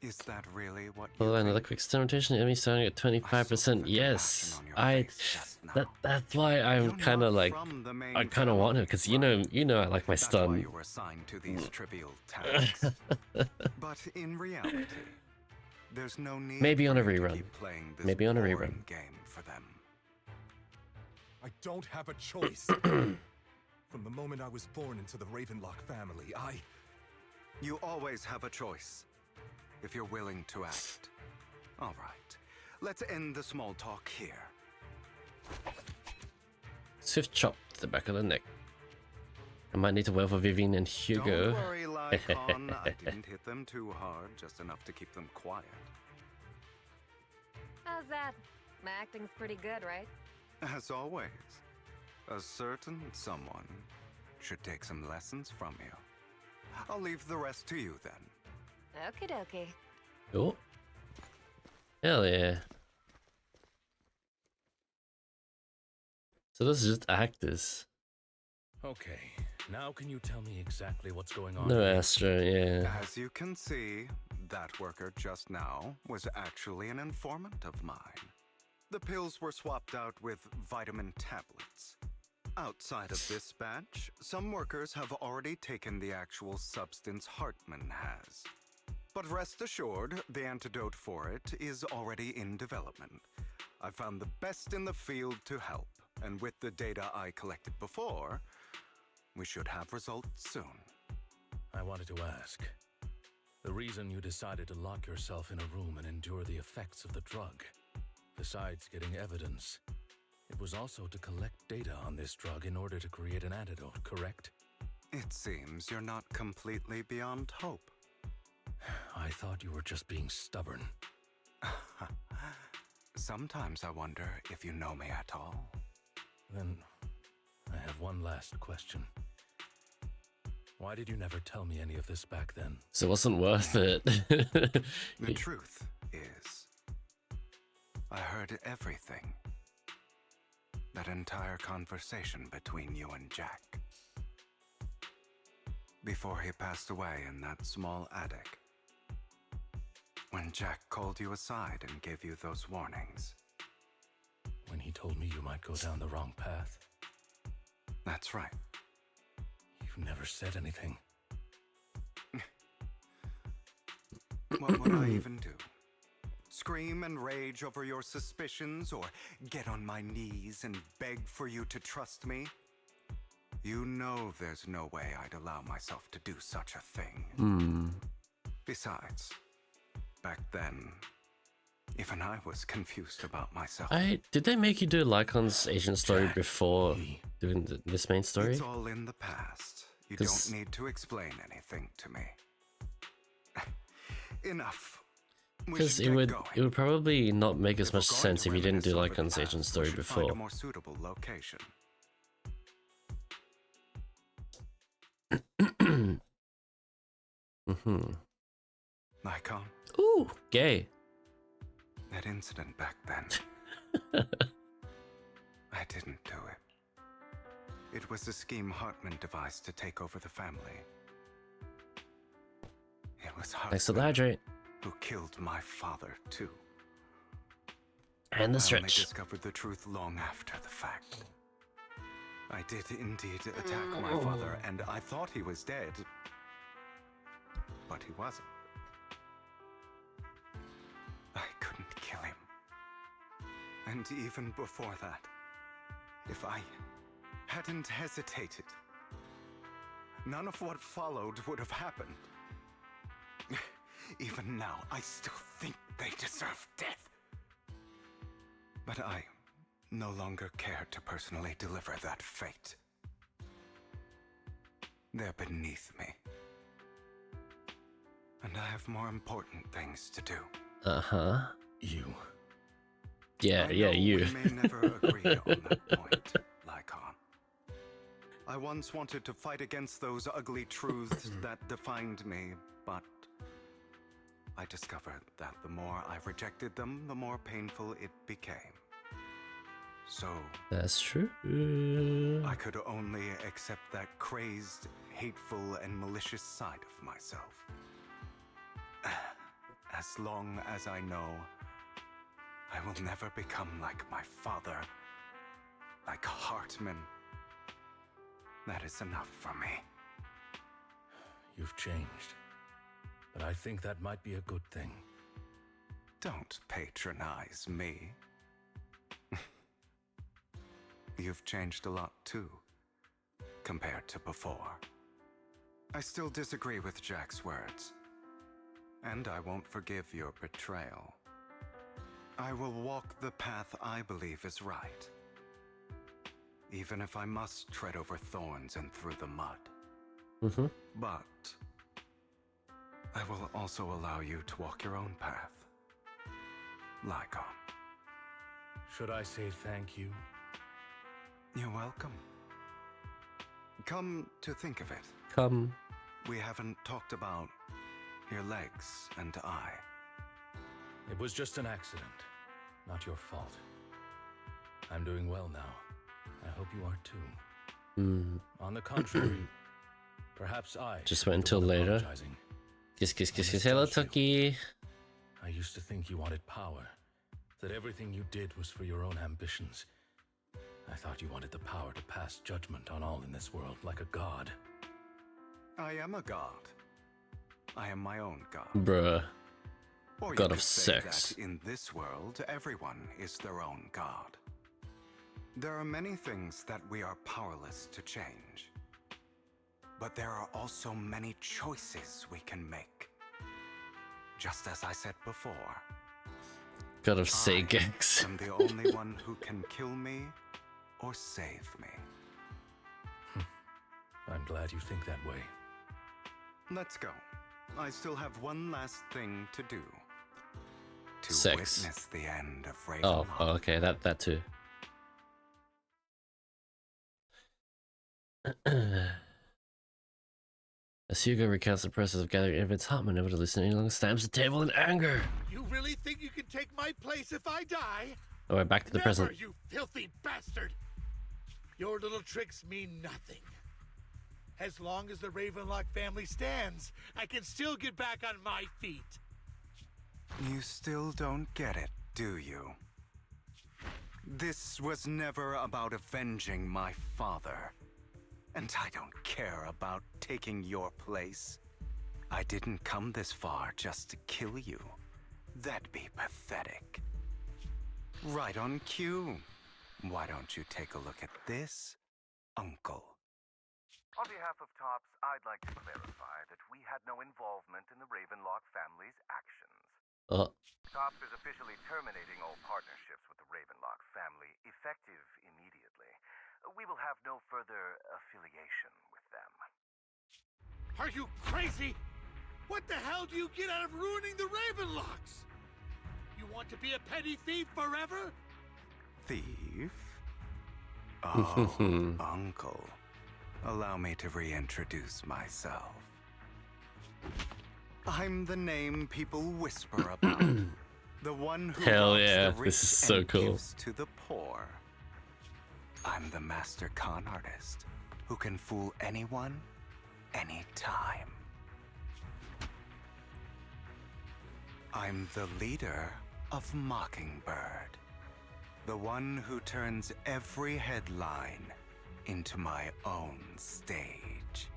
Is that really what you Well, another quick stimulation, enemy starting at 25%. Yes. That's why I'm kind of like, I kind of want her, because you know I like my stun. You were assigned to these trivial tasks. But in reality, there's no need. Maybe on a for you to rerun. keep playing this Maybe on a boring rerun. game for them. I don't have a choice. From the moment I was born into the Ravenlock family, You always have a choice, if you're willing to act. All right, let's end the small talk here. Swift chop to the back of the neck. I might need to wait for Vivian and Hugo. Don't worry, Lycon. I didn't hit them too hard, just enough to keep them quiet. How's that? My acting's pretty good, right? As always, a certain someone should take some lessons from you. I'll leave the rest to you then. Okie dokie. Oh. Hell yeah. So this is just actors. Okay, now can you tell me exactly what's going on? No here? Astra, yeah. As you can see, that worker just now was actually an informant of mine. The pills were swapped out with vitamin tablets. Outside of this batch, some workers have already taken the actual substance Hartman has. But rest assured, the antidote for it is already in development. I found the best in the field to help, and with the data I collected before, we should have results soon. I wanted to ask. The reason you decided to lock yourself in a room and endure the effects of the drug, besides getting evidence, it was also to collect data on this drug in order to create an antidote, correct? It seems you're not completely beyond hope. I thought you were just being stubborn. Sometimes I wonder if you know me at all. Then, I have one last question. Why did you never tell me any of this back then? So it wasn't worth it. The truth is, I heard everything. That entire conversation between you and Jack. Before he passed away in that small attic. When Jack called you aside and gave you those warnings. When he told me you might go down the wrong path? That's right. You never said anything. What would I even do? Scream and rage over your suspicions, or get on my knees and beg for you to trust me? You know there's no way I'd allow myself to do such a thing. Besides, back then, even I was confused about myself. Did they make you do Lycon's agent story before doing this main story? It's all in the past. You don't need to explain anything to me. Enough. Because it would probably not make as much sense if you didn't do Lycon's agent story before. Find a more suitable location. Lycon? Ooh, gay. That incident back then. I didn't do it. It was a scheme Hartman devised to take over the family. It was Thanks to the Hartman hydrate. who killed my father, too. And the I only stretch. discovered the truth long after the fact. I did indeed attack my father, and I thought he was dead. But he wasn't. I couldn't kill him. And even before that, if I hadn't hesitated, none of what followed would have happened. Even now, I still think they deserve death. But I no longer care to personally deliver that fate. They're beneath me. And I have more important things to do. Uh-huh. You. Yeah, I yeah, know you. we may never agree on that point, Lycon. I once wanted to fight against those ugly truths that defined me, but I discovered that the more I rejected them, the more painful it became. So That's true. I could only accept that crazed, hateful, and malicious side of myself. As long as I know I will never become like my father, like Hartman, that is enough for me. You've changed. But I think that might be a good thing. Don't patronize me. You've changed a lot too, compared to before. I still disagree with Jack's words. And I won't forgive your betrayal. I will walk the path I believe is right. Even if I must tread over thorns and through the mud. Mm-hmm. But I will also allow you to walk your own path. Lycon. Should I say thank you? You're welcome. Come to think of it. Come. We haven't talked about your legs and eye. It was just an accident, not your fault. I'm doing well now. I hope you are too. On the contrary, perhaps I just wait until later. Kiss, kiss, kiss, kiss. Hello, Tucky. I used to think you wanted power, that everything you did was for your own ambitions. I thought you wanted the power to pass judgment on all in this world like a god. I am a god. I am my own god. Bruh. Or God you of could say sex. that in this world, everyone is their own god. There are many things that we are powerless to change. But there are also many choices we can make. Just as I said before. God of Segex. I am the only one who can kill me or save me. I'm glad you think that way. Let's go. I still have one last thing to do. To Sex. witness the end of Oh, Ravenloft. okay, that too. As Hugo recounts the process of gathering evidence, Hartman, never to listen any longer, stamps the table in anger. You really think you can take my place if I die? Oh, we're back to the Never, present. you filthy bastard! Your little tricks mean nothing. As long as the Ravenlock family stands, I can still get back on my feet. You still don't get it, do you? This was never about avenging my father. And I don't care about taking your place. I didn't come this far just to kill you. That'd be pathetic. Right on cue. Why don't you take a look at this, Uncle? On behalf of TOPS, I'd like to clarify that we had no involvement in the Ravenlock family's actions. TOPS is officially terminating all partnerships with the Ravenlock family, effective immediately. We will have no further affiliation with them. Are you crazy? What the hell do you get out of ruining the Ravenlocks? You want to be a petty thief forever? Thief? Oh, Uncle. Allow me to reintroduce myself. I'm the name people whisper about. The one who Hell robs yeah, the rich this is so and cool. gives to the poor. I'm the master con artist who can fool anyone, anytime. I'm the leader of Mockingbird. The one who turns every headline into my own stage.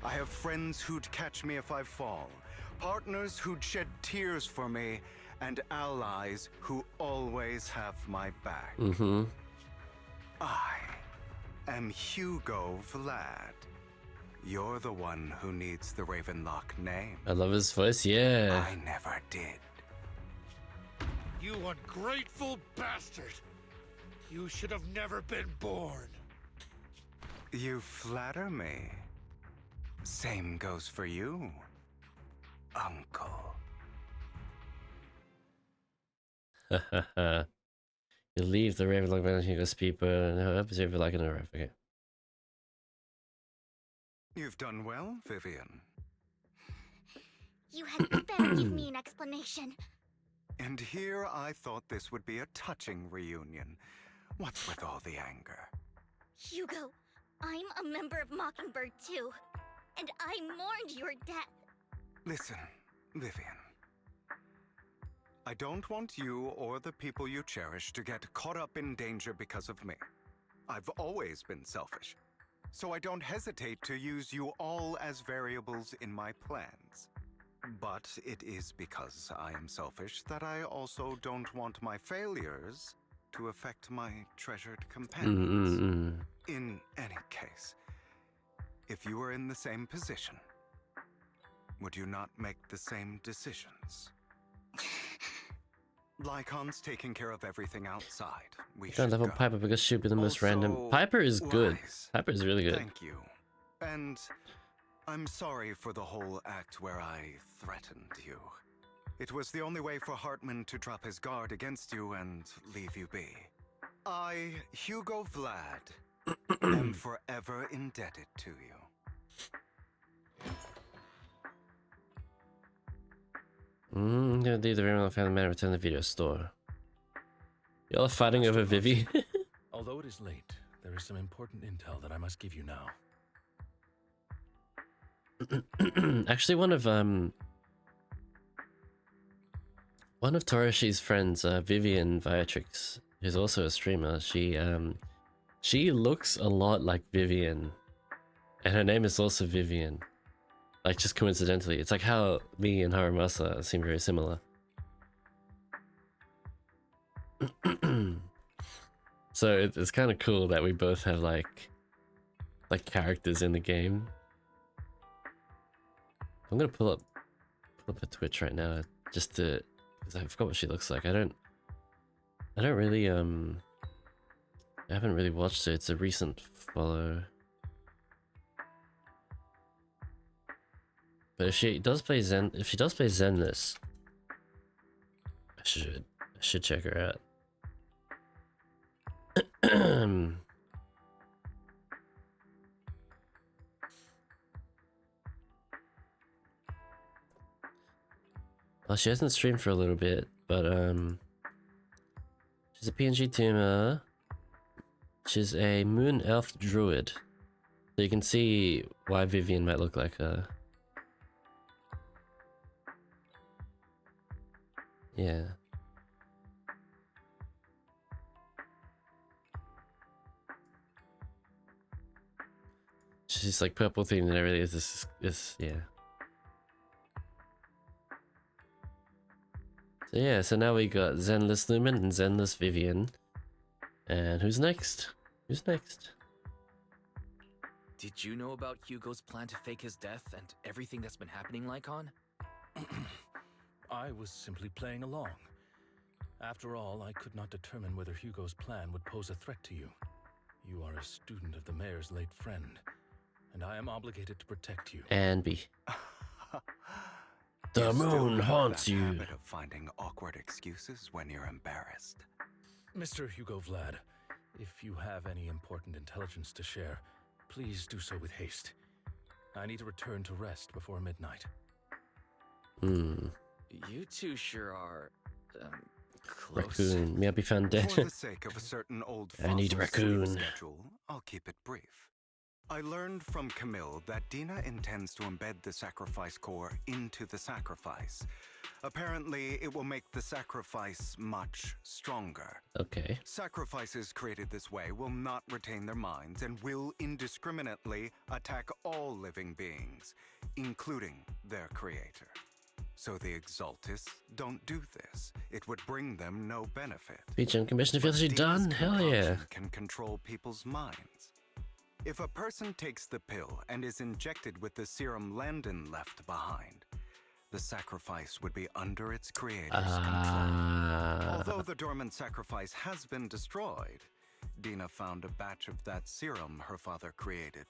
I have friends who'd catch me if I fall, partners who'd shed tears for me, and allies who always have my back. Mm-hmm. I am Hugo Vlad. You're the one who needs the Ravenlock name. I love his voice, yeah. I never did. You ungrateful bastard! You should have never been born. You flatter me. Same goes for you. uncle. You leave the Ravenlock Village, you go speedboat, and I hope you like an arrive. Okay. You've done well, Vivian. You had better give me an explanation. And here I thought this would be a touching reunion. What's with all the anger? Hugo, I'm a member of Mockingbird too, and I mourned your death. Listen, Vivian. I don't want you or the people you cherish to get caught up in danger because of me. I've always been selfish, so I don't hesitate to use you all as variables in my plans. But it is because I am selfish that I also don't want my failures to affect my treasured companions. In any case, if you were in the same position, would you not make the same decisions? Lycon's taking care of everything outside. We Don't should level go. Piper because she'd be the most random. Also, Piper is good. wise. Piper is really good. Thank you. And I'm sorry for the whole act where I threatened you. It was the only way for Hartman to drop his guard against you and leave you be. I, Hugo Vlad, am forever indebted to you. Yeah, the Ravenlock family man returned the video store. Y'all are fighting over Vivi. Although it is late, there is some important intel that I must give you now. Actually, one of Toroshi's friends, Vivian Viatrix, who's also a streamer, she looks a lot like Vivian, and her name is also Vivian. Like, just coincidentally, it's like how me and Haramasa seem very similar. So it's kind of cool that we both have like characters in the game. I'm gonna pull up her Twitch right now just to, because I forgot what she looks like. I don't really I haven't really watched it. It's a recent follow. But if she does play Zenless, I should check her out. Well, she hasn't streamed for a little bit, but she's a PNG tuner. She's a moon elf druid, so you can see why Vivian might look like her. Yeah. She's like purple themed and everything. Is yeah. So yeah, so now we got Zenless Lumen and Zenless Vivian. And who's next? Who's next? Did you know about Hugo's plan to fake his death and everything that's been happening, Lycon? I was simply playing along. After all, I could not determine whether Hugo's plan would pose a threat to you. You are a student of the mayor's late friend, and I am obligated to protect you. And B. The moon haunts you. Habit of finding awkward excuses when you're embarrassed. Mr. Hugo Vlad, if you have any important intelligence to share, please do so with haste. I need to return to rest before midnight. You two sure are, close. Raccoon. May I be found dead? For the sake of a certain old I need a fossil sleep raccoon. schedule, I'll keep it brief. I learned from Camille that Dina intends to embed the sacrifice core into the sacrifice. Apparently, it will make the sacrifice much stronger. Okay. Sacrifices created this way will not retain their minds and will indiscriminately attack all living beings, including their creator. So the Exaltists don't do this. It would bring them no benefit. Speech and commission feels she But done? Dina's Hell yeah. concoction can control people's minds. If a person takes the pill and is injected with the serum Landon left behind, the sacrifice would be under its creator's control. Although the dormant sacrifice has been destroyed, Dina found a batch of that serum her father created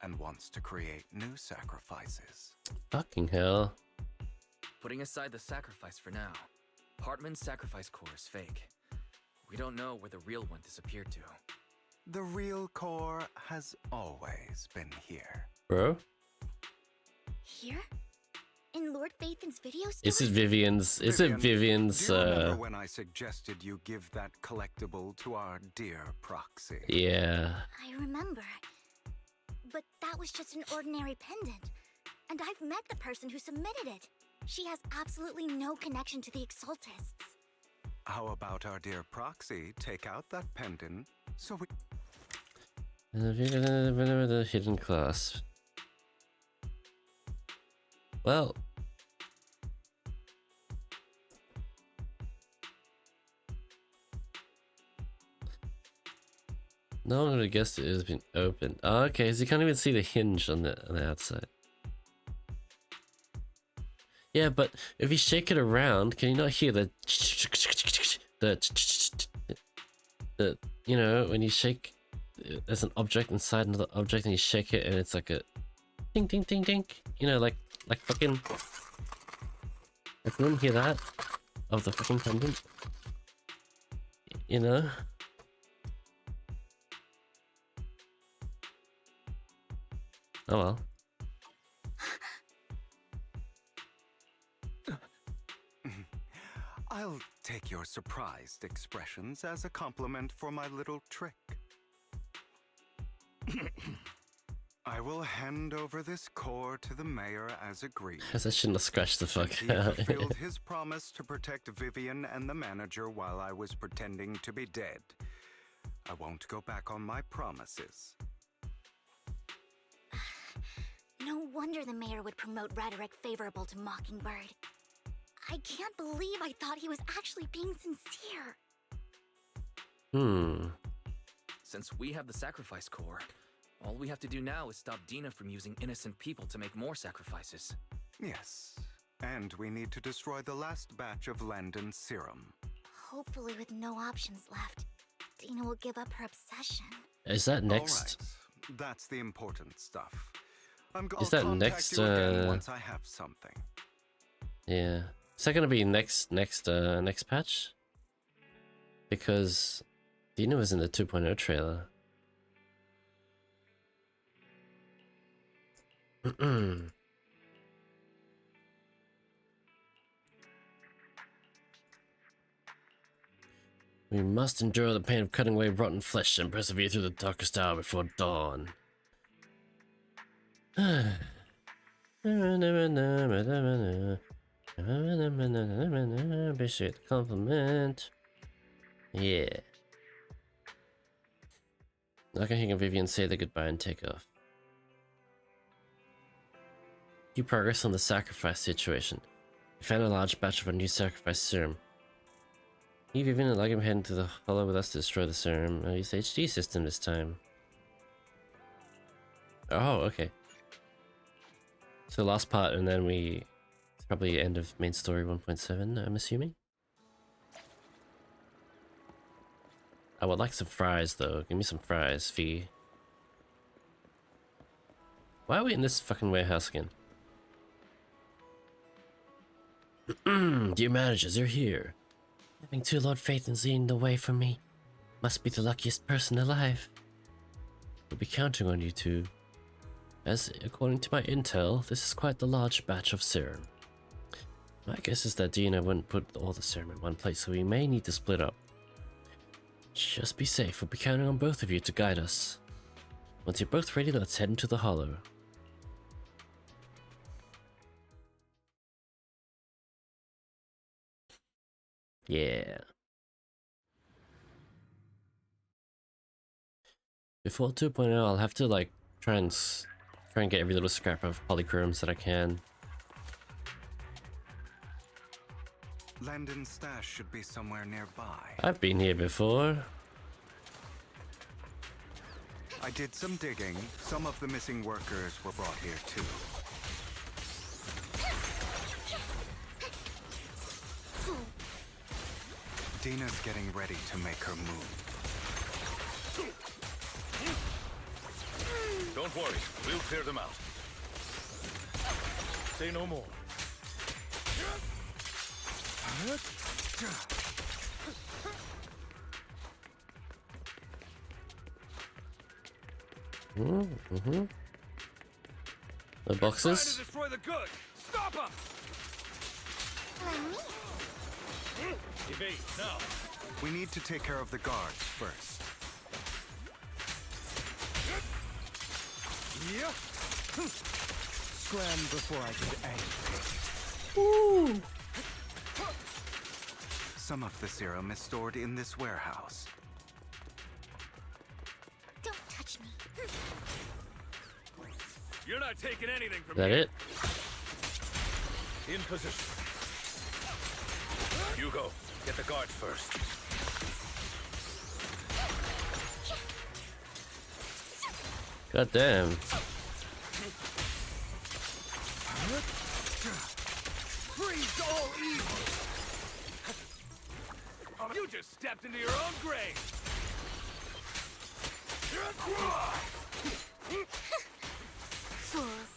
and wants to create new sacrifices. Fucking hell. Putting aside the sacrifice for now, Hartman's sacrifice core is fake. We don't know where the real one disappeared to. The real core has always been here. Bro? Here? In Lord Phaethon's video store? Is it Vivian's? Is it Vivian's? Do you remember when I suggested you give that collectible to our dear proxy? Yeah. I remember. But that was just an ordinary pendant. And I've met the person who submitted it. She has absolutely no connection to the Exaltists. How about our dear proxy take out that pendant so we... The hidden clasp. Well... No one would have guessed it has been opened. Oh, okay, so you can't even see the hinge on the outside. Yeah, but if you shake it around, can you not hear the you know, when you shake, there's an object inside another object and you shake it and it's like a ding ding ding ding, you know, like fucking, like, you didn't hear that of the fucking pendant, you know? Oh well. I'll take your surprised expressions as a compliment for my little trick. I will hand over this core to the mayor as agreed. I shouldn't have scratched the fuck He out. fulfilled his promise to protect Vivian and the manager while I was pretending to be dead. I won't go back on my promises. No wonder the mayor would promote rhetoric favorable to Mockingbird. I can't believe I thought he was actually being sincere. Since we have the sacrifice core, all we have to do now is stop Dina from using innocent people to make more sacrifices. Yes, and we need to destroy the last batch of Landon's serum. Hopefully with no options left, Dina will give up her obsession. Is that next? All right. That's the important stuff. Is that next? You again once I have something. Yeah. Is that gonna be next patch? Because Dina was in the 2.0 trailer. We must endure the pain of cutting away rotten flesh and persevere through the darkest hour before dawn. Appreciate the compliment. Yeah. I can hear Vivian say the goodbye and take off. You progress on the sacrifice situation. You found a large batch of a new sacrifice serum. You, Vivian, and Lagam head into the hollow with us to destroy the serum. I'll use the HD system this time. Oh, okay. So last part, and then it's probably end of main story 1.7, I'm assuming. I would like some fries, though. Give me some fries, Fee. Why are we in this fucking warehouse again? Dear managers, you're here. Having two Lord Phaethons leading the way for me must be the luckiest person alive. We'll be counting on you two. As according to my intel, this is quite the large batch of serum. My guess is that Dina wouldn't put all the serum in one place, so we may need to split up. Just be safe, we'll be counting on both of you to guide us. Once you're both ready, let's head into the hollow. Yeah. Before 2.0, I'll have to like try and get every little scrap of polychromes that I can. Landon's stash should be somewhere nearby. I've been here before. I did some digging. Some of the missing workers were brought here too. Dina's getting ready to make her move. Don't worry, we'll clear them out. Say no more. Mm-hmm. The boxes. Trying to destroy the goods. Stop him! Evade now. We need to take care of the guards first. Yeah. Scram before I get angry. Ooh. Some of the serum is stored in this warehouse. Don't touch me. You're not taking anything from Is that me. it? In position. Hugo, get the guards first. God damn. Freeze all evil! You just stepped into your own grave! Fools.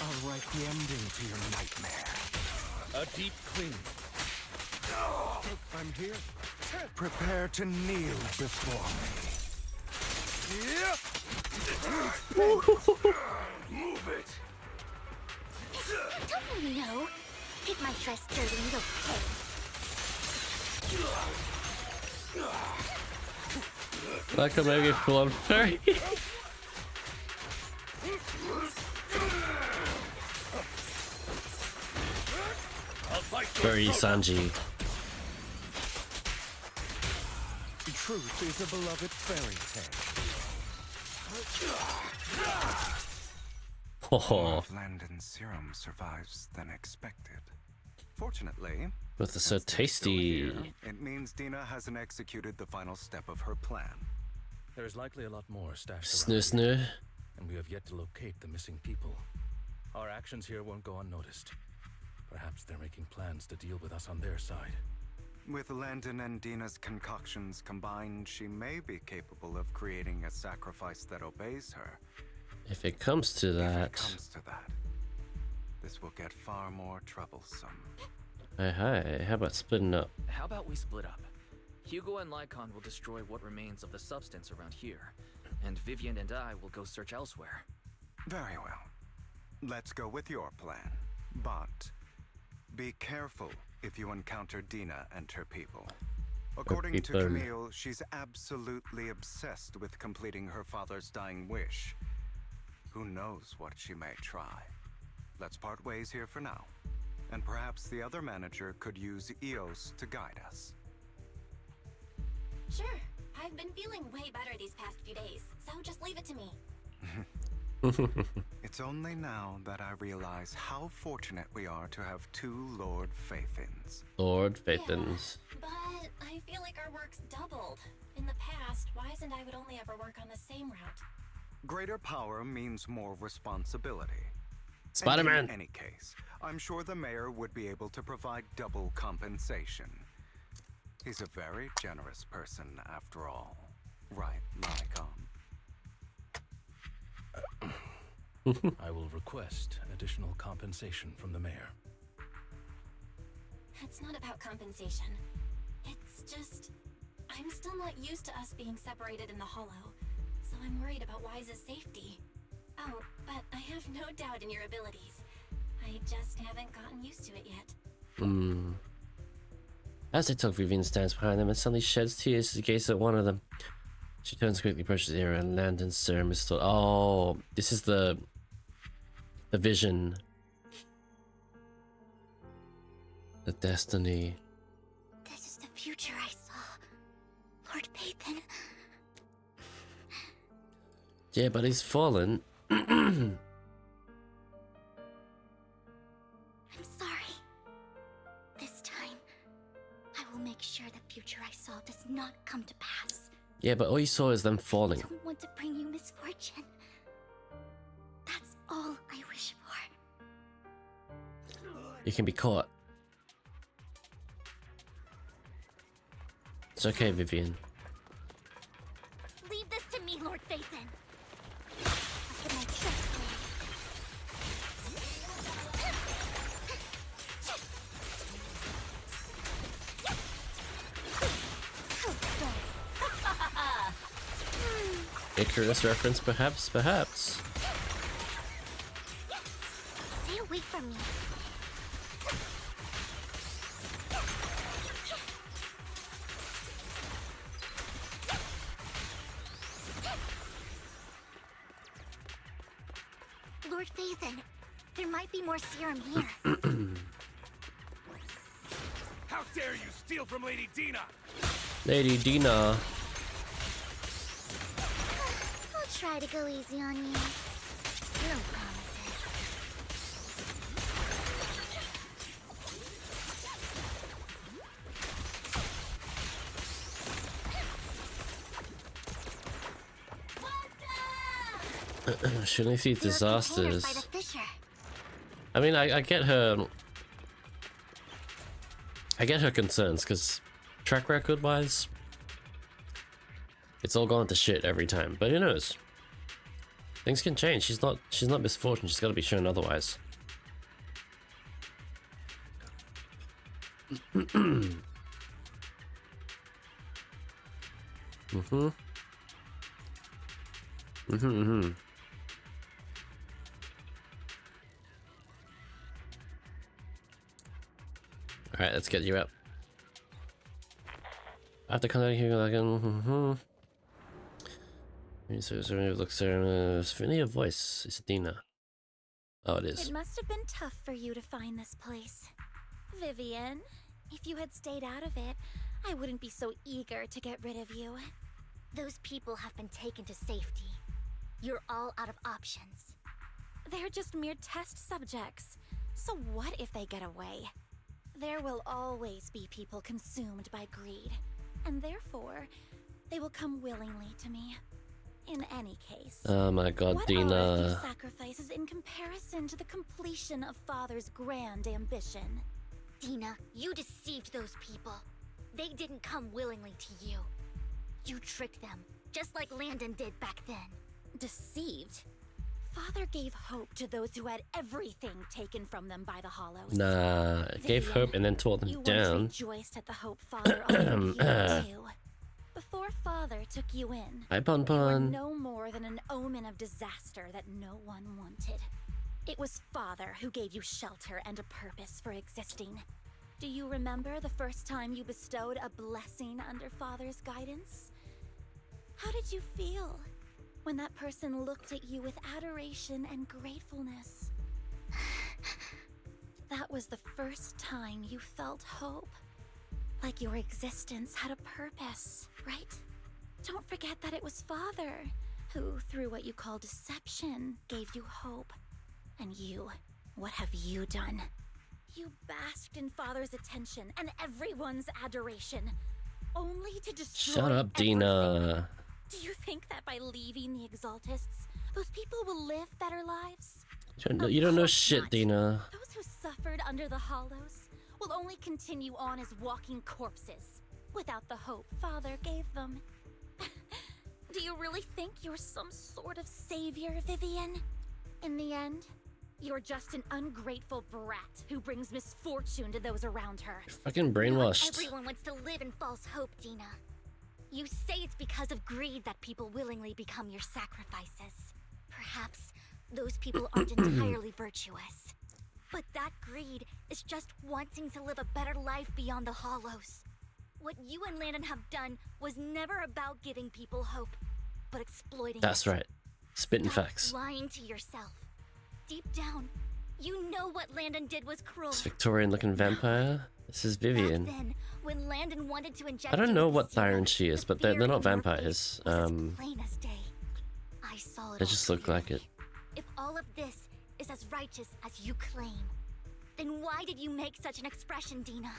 A requiem to your nightmare. A deep clean. I'm here. Prepare to kneel before me. Move it! Don't you know? Hit my dress dirty and you'll pay. Like a maybe full on fairy. Very Sanji. Truth is a beloved fairy tale. More of Landon's serum survives than expected. Fortunately, Both are so tasty. it means Dina hasn't executed the final step of her plan. There's likely a lot more stashed Snoo around snoo. here, and we have yet to locate the missing people. Our actions here won't go unnoticed. Perhaps they're making plans to deal with us on their side. With Landon and Dina's concoctions combined, she may be capable of creating a sacrifice that obeys her. If it comes to that. This will get far more troublesome. Hey, how about splitting up? How about we split up? Hugo and Lycon will destroy what remains of the substance around here, and Vivian and I will go search elsewhere. Very well. Let's go with your plan. But be careful if you encounter Dina and her people. According to Camille, she's absolutely obsessed with completing her father's dying wish. Who knows what she may try? Let's part ways here for now. And perhaps the other manager could use EOS to guide us. Sure. I've been feeling way better these past few days, so just leave it to me. It's only now that I realize how fortunate we are to have two Lord Faithins. Lord Faithins. But I feel like our work's doubled. In the past, Wise and I would only ever work on the same route. Greater power means more responsibility. Spider-Man. In any case, I'm sure the mayor would be able to provide double compensation. He's a very generous person, after all. Right, Lycon? I will request additional compensation from the mayor. It's not about compensation. It's just... I'm still not used to us being separated in the Hollow, so I'm worried about Wise's safety. Oh, but I have no doubt in your abilities. I just haven't gotten used to it yet. As they talk, Vivian stands behind them and suddenly sheds tears as he gazes at one of them. She turns quickly, approaches the area, and Landon's serum is still. Oh, this is the vision. The destiny. This is the future I saw. Lord Pathan. Yeah, but he's fallen. I'm sorry. This time, I will make sure the future I saw does not come to pass. Yeah, but all you saw is them falling. I don't want to bring you misfortune. That's all I wish for. You can be caught. It's okay, Vivian. Leave this to me, Lord Phaethon. I'll get my trust clear. Icarus reference, perhaps? Perhaps. Stay away from me. Lord Phaethon, there might be more serum here. How dare you steal from Lady Dina? Lady Dina. I'll try to go easy on you. No promises. Shouldn't see disasters. I mean, I get her. I get her concerns because track record wise, it's all gone to shit every time. But who knows? Things can change. She's not misfortune. She's got to be shown otherwise. Mhm. Mhm. Alright, let's get you up. After contacting you, like, looks familiar voice. It's Dina. Oh, it is. It must have been tough for you to find this place. Vivian, if you had stayed out of it, I wouldn't be so eager to get rid of you. Those people have been taken to safety. You're all out of options. They're just mere test subjects. So what if they get away? There will always be people consumed by greed, and therefore, they will come willingly to me. In any case, Oh my god, what Dina. are these sacrifices in comparison to the completion of Father's grand ambition? Dina, you deceived those people. They didn't come willingly to you. You tricked them, just like Landon did back then. Deceived? Father gave hope to those who had everything taken from them by the Hollows. Nah, it gave hope and then tore them you down. once rejoiced at the hope Father offered you too. Before Father took you in, Hi, Pon you were Pon. no more than an omen of disaster that no one wanted. It was Father who gave you shelter and a purpose for existing. Do you remember the first time you bestowed a blessing under Father's guidance? How did you feel when that person looked at you with adoration and gratefulness? That was the first time you felt hope. Like your existence had a purpose, right? Don't forget that it was Father who, through what you call deception, gave you hope. And you, what have you done? You basked in Father's attention and everyone's adoration, only to destroy Shut up, Dina. everything. Do you think that by leaving the Exaltists, those people will live better lives? You don't know shit, Dina. Those who suffered under the Hollows will only continue on as walking corpses, without the hope Father gave them. Do you really think you're some sort of savior, Vivian? In the end, you're just an ungrateful brat who brings misfortune to those around her. Fucking brainwashed. Not everyone wants to live in false hope, Dina. You say it's because of greed that people willingly become your sacrifices. Perhaps those people aren't entirely virtuous. But that greed is just wanting to live a better life beyond the Hollows. What you and Landon have done was never about giving people hope, but exploiting That's it. right. Spitting Stop facts. lying to yourself. Deep down, you know what Landon did was cruel. This Victorian looking vampire. This is Vivian. Then, when Landon wanted to inject I don't you know with what the serum, tyrant she is, the but they're fear not in your vampires. face was as plain as day. I saw it They all just look like it. If all of this is as righteous as you claim, then why did you make such an expression, Dina?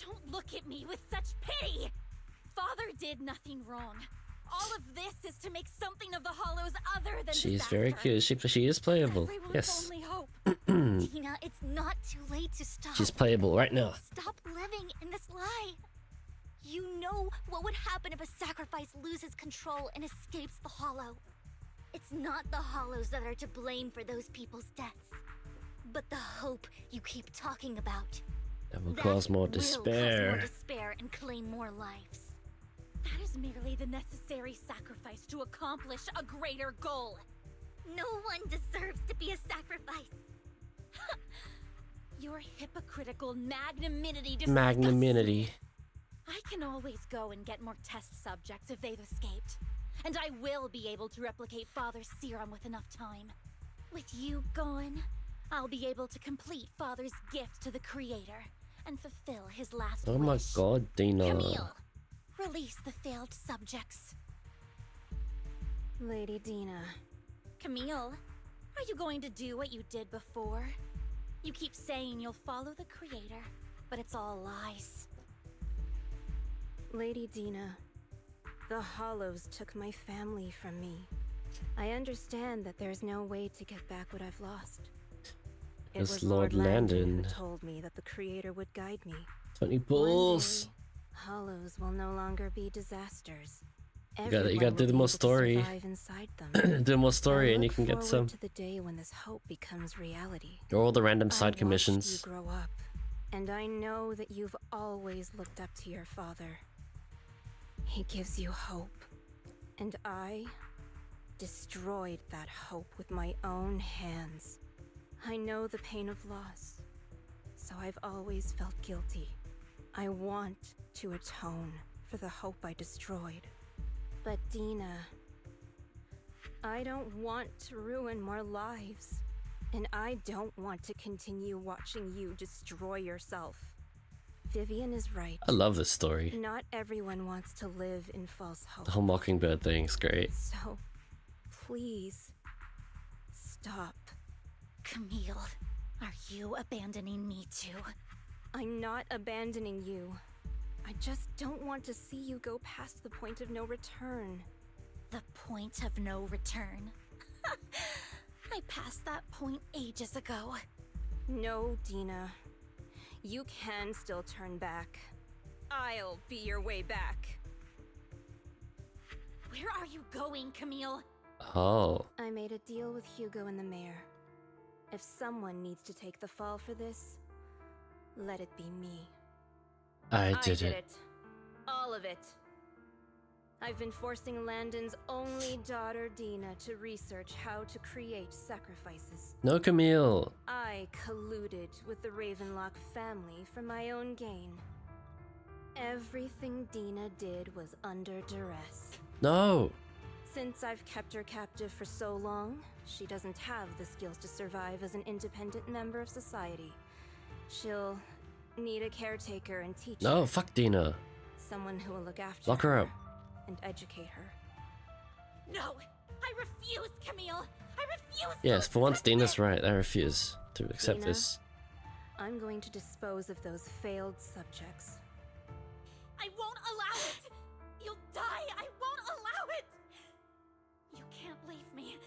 Don't look at me with such pity! Father did nothing wrong. All of this is to make something of the Hollows other than She's disaster. very cute. She is playable. Everyone's Yes. only hope. Dina, it's not too late to stop. She's playable right now. Stop living in this lie. You know what would happen if a sacrifice loses control and escapes the Hollow. It's not the Hollows that are to blame for those people's deaths, but the hope you keep talking about. That will cause more Will cause more despair. despair and claim more lives. That is merely the necessary sacrifice to accomplish a greater goal. No one deserves to be a sacrifice. Your hypocritical magnanimity disgusts Magnanimity. me. I can always go and get more test subjects if they've escaped. And I will be able to replicate Father's serum with enough time. With you gone, I'll be able to complete Father's gift to the Creator and fulfill his last Oh my wish. god, Dina. Camille, release the failed subjects. Lady Dina. Camille, are you going to do what you did before? You keep saying you'll follow the Creator, but it's all lies. Lady Dina, the Hollows took my family from me. I understand that there's no way to get back what I've lost. It It's was Lord Landon. who told me that the Creator would guide me. 20 balls. Hollows will no longer be disasters. You gotta Everyone do will the be more able to story. survive inside them. Do more story I and you look can get forward some. to the day when this hope becomes reality. Or all the random I side watched commissions. you grow up, and I know that you've always looked up to your father. He gives you hope, and I destroyed that hope with my own hands. I know the pain of loss, so I've always felt guilty. I want to atone for the hope I destroyed. But Dina, I don't want to ruin more lives, and I don't want to continue watching you destroy yourself. Vivian is right. I love this story. Not everyone wants to live in false hope. The whole Mockingbird thing is great. So, please, stop. Camille, are you abandoning me too? I'm not abandoning you. I just don't want to see you go past the point of no return. The point of no return? I passed that point ages ago. No, Dina. You can still turn back. I'll be your way back. Where are you going, Camille? Oh. I made a deal with Hugo and the mayor. If someone needs to take the fall for this, let it be me. I did it. All of it. I've been forcing Landon's only daughter, Dina, to research how to create sacrifices. No, Camille. I colluded with the Ravenlock family for my own gain. Everything Dina did was under duress. No. Since I've kept her captive for so long, she doesn't have the skills to survive as an independent member of society. She'll need a caretaker and teacher. No, fuck Dina. Someone who will look after Lock her up. and educate her. No! I refuse, Camille! I refuse! Yes, for once Dina's right. I refuse to accept Dina? this. I'm going to dispose of those failed subjects. I won't allow it! You'll die! I won't allow it! You can't leave me.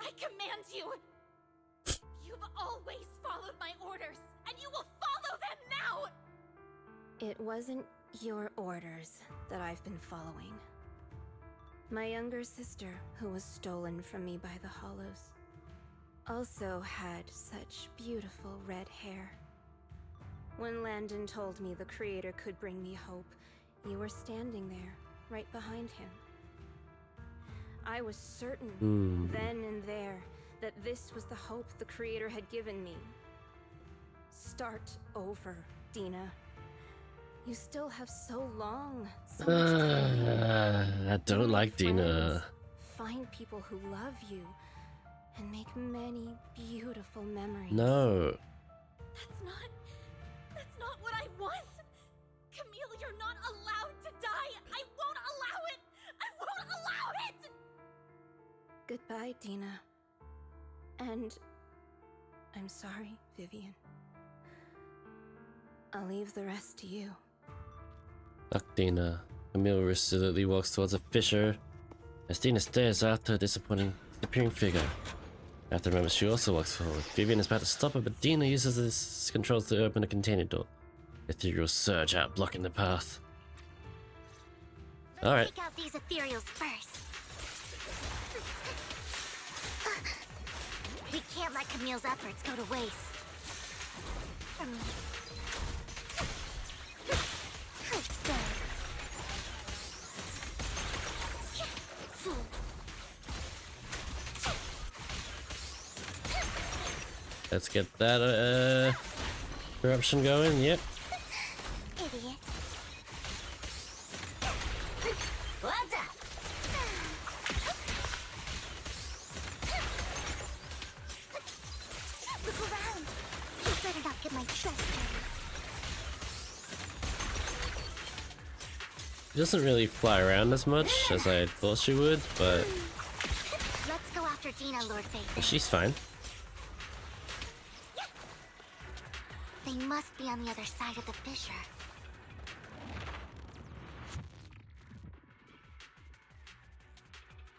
I command you! You've always followed my orders, and you will follow them now! It wasn't your orders that I've been following. My younger sister, who was stolen from me by the Hollows, also had such beautiful red hair. When Landon told me the Creator could bring me hope, you were standing there, right behind him. I was certain, then and there, that this was the hope the Creator had given me. Start over, Dina. You still have so long, so much time. I don't like Dina. Find people who love you, and make many beautiful memories. No. That's not what I want! Camille, you're not allowed to die! I won't allow it! I won't allow it! Goodbye, Dina. And I'm sorry, Vivian. I'll leave the rest to you. Fuck Dina. Camille resolutely walks towards a fissure as Dina stares after her disappearing figure. After a moment, she also walks forward. Vivian is about to stop her, but Dina uses his controls to open a container door. Ethereal surge out, blocking the path. Alright. Take out these ethereals first. We can't let Camille's efforts go to waste. Let's get that corruption going. Yep. Idiot. What's up? Look around. You better not get my dress dirty. She doesn't really fly around as much as I thought she would, but Let's go after Dina, Lord Faith. she's fine. They must be on the other side of the fissure.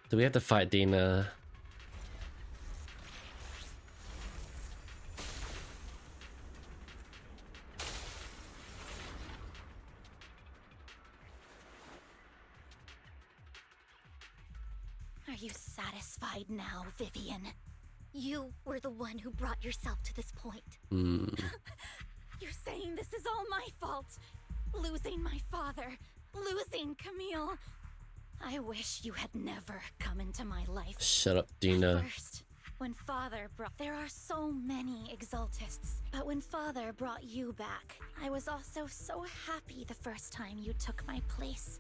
Do we have to fight Dina? Are you satisfied now, Vivian? You were the one who brought yourself to this point. You're saying this is all my fault. Losing my father, losing Camille. I wish you had never come into my life. Shut up, Dina. First, when Father brought... There are so many Exaltists, but when Father brought you back, I was also so happy the first time you took my place.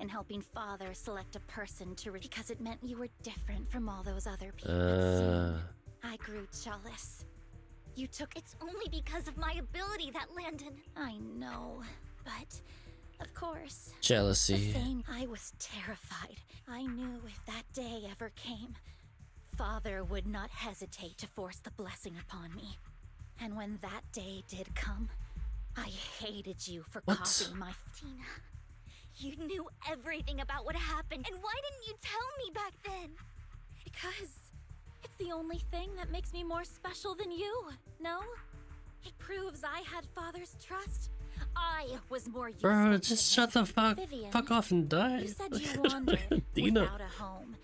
In helping Father select a person to... Because it meant you were different from all those other people. I grew jealous. You took... It's only because of my ability that Landon... I know, but... Of course. Jealousy. The same. I was terrified. I knew if that day ever came, Father would not hesitate to force the blessing upon me. And when that day did come, I hated you for copying my... Tina, you knew everything about what happened, and why didn't you tell me back then? Because it's the only thing that makes me more special than you, no? It proves I had Father's trust. I was more useful. Bro, just shut the fuck off and die. You said you wandered Dina. without a home.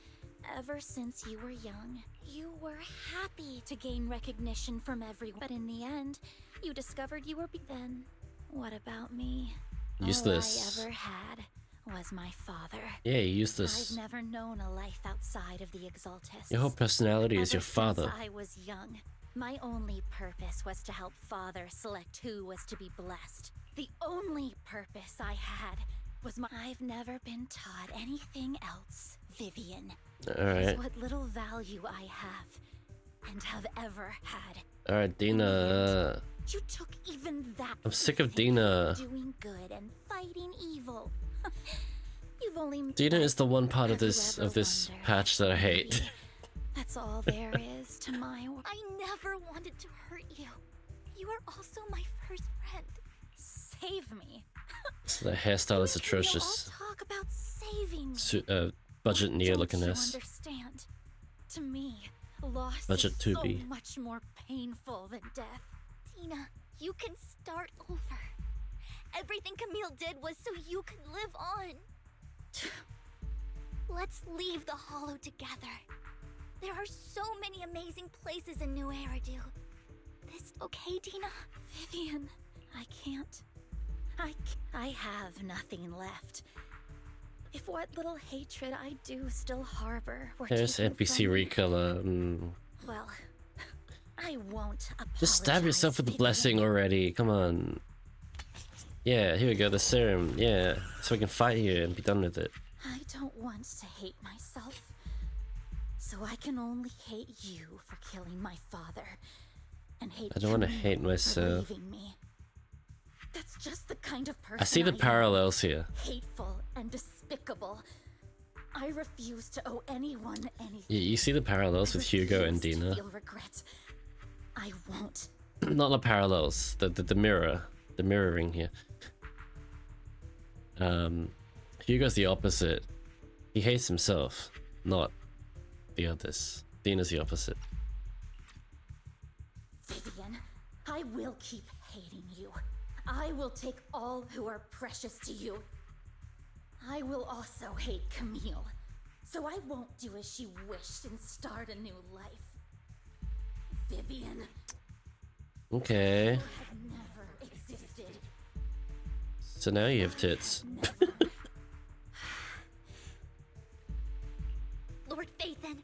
Ever since you were young, you were happy to gain recognition from everyone. But in the end, you discovered you were... Then, what about me? Useless. All I ever had was my father. Yeah, useless. I've never known a life outside of the Exaltists. Your whole personality is Ever your father. Since I was young, my only purpose was to help Father select who was to be blessed. The only purpose I had was my... I've never been taught anything else, Vivian. Alright. Is what little value I have and have ever had. Alright, Dina. You took even that. I'm sick of Dina. Doing good and fighting evil. You've only... Dina is the one part of this patch that I hate. That's all there is to my... I never wanted to hurt you. You are also my first friend. Save me. So the hairstyle is atrocious. All talk about saving me. Budget Neo looking Don't ass. you understand? To me, loss Budget is 2B. so much more painful than death. Tina, you can start over. Everything Camille did was so you could live on. Let's leave the Hollow together. There are so many amazing places in New Eridu. This okay, Dina? Vivian, I can't. I have nothing left. If what little hatred I do still harbor were There's taken NPC from me, recolor. well, I won't apologize. Just stab yourself with the blessing already. Come on. Yeah, here we go. The serum. Yeah, so we can fight you and be done with it. I don't want to hate myself. So I can only hate you for killing my father. And hate I don't want to Camille hate for myself. leaving me. That's just the kind of person I see the am. parallels here. Hateful and despicable. I refuse to owe anyone anything. Yeah, you see the parallels with Hugo and Dina. Feel regret. I won't. Not the parallels, the mirror, the mirroring here. Hugo's the opposite. He hates himself, not the others. Dina's the opposite. Vivian, I will keep hating you. I will take all who are precious to you. I will also hate Camille, so I won't do as she wished and start a new life. Vivian. Okay. Had never existed. So now you have tits. Lord Phaethon,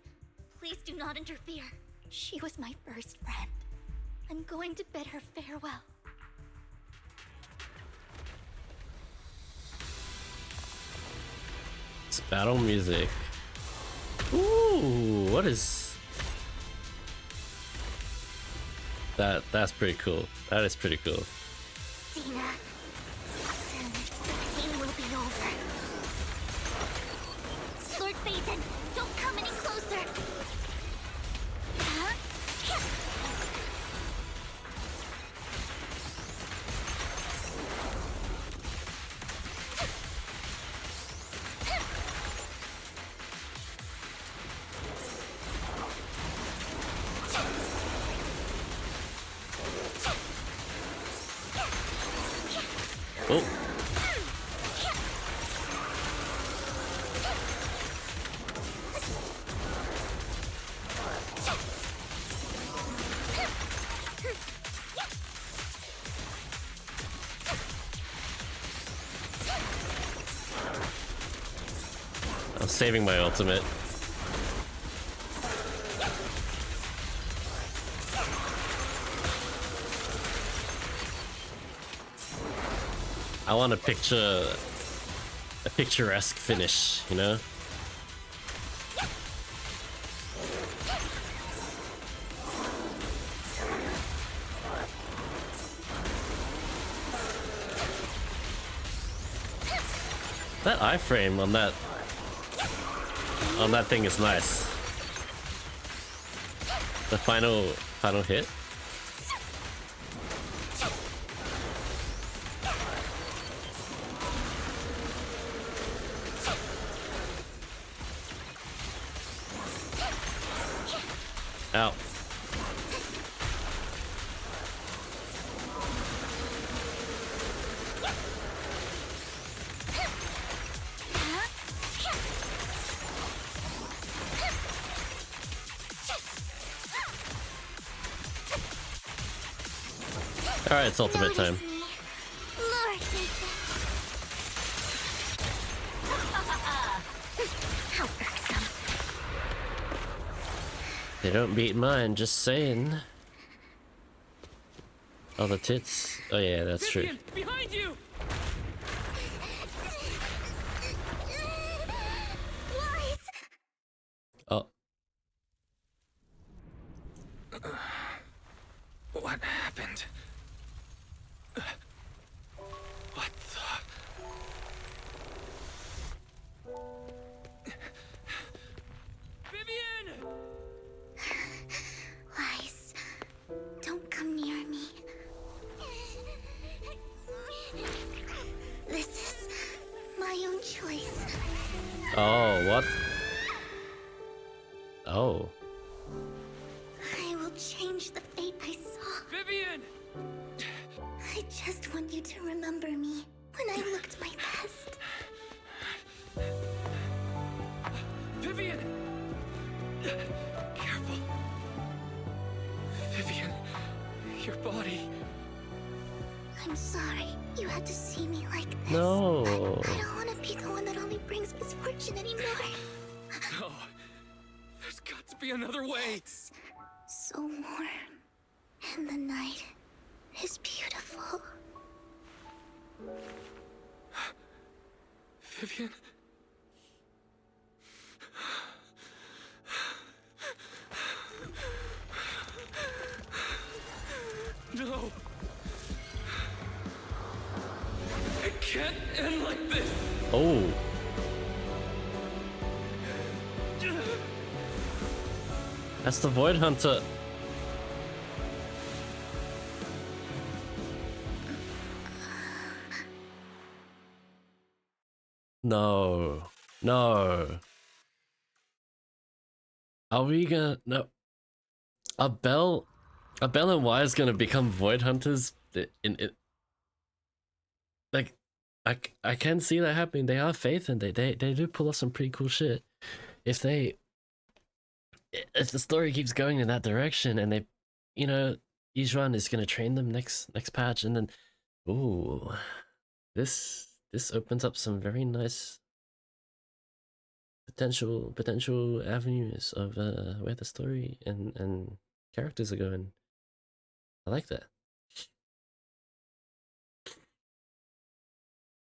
please do not interfere. She was my first friend. I'm going to bid her farewell. It's battle music. Ooh, what is that? That's pretty cool. That is pretty cool. Dina, soon the pain will be over. Lord Phaeton, don't come any closer. Huh? Oh. I'm saving my ultimate. I want a picturesque finish, you know? That iframe on that thing is nice. The final hit. Ow. Alright, it's ultimate time. Lord How irksome. They don't beat mine, just saying. Oh, the tits. Oh yeah, that's true. Vivian, behind you! Oh. What happened? What the? Vivian! Lies, don't come near me. This is my own choice. Oh, what? Oh. I will change the fate I saw. Vivian! I just want you to remember me when I looked my best. Vivian! Careful. Vivian, your body. I'm sorry you had to see me like this. No. I don't want to be the one that only brings misfortune anymore. No. There's got to be another way. It's so warm. And the night is beautiful. Vivian? No. It can't end like this. Oh. That's the Void Hunter. No. No. Are we gonna... No. Are Bell and Wise gonna become Void Hunters in it? Like, I can see that happening. They are Faith and they do pull off some pretty cool shit. If the story keeps going in that direction and they, you know, Yizhuan is gonna train them next patch, and then, ooh, this opens up some very nice potential avenues of where the story and characters are going. I like that.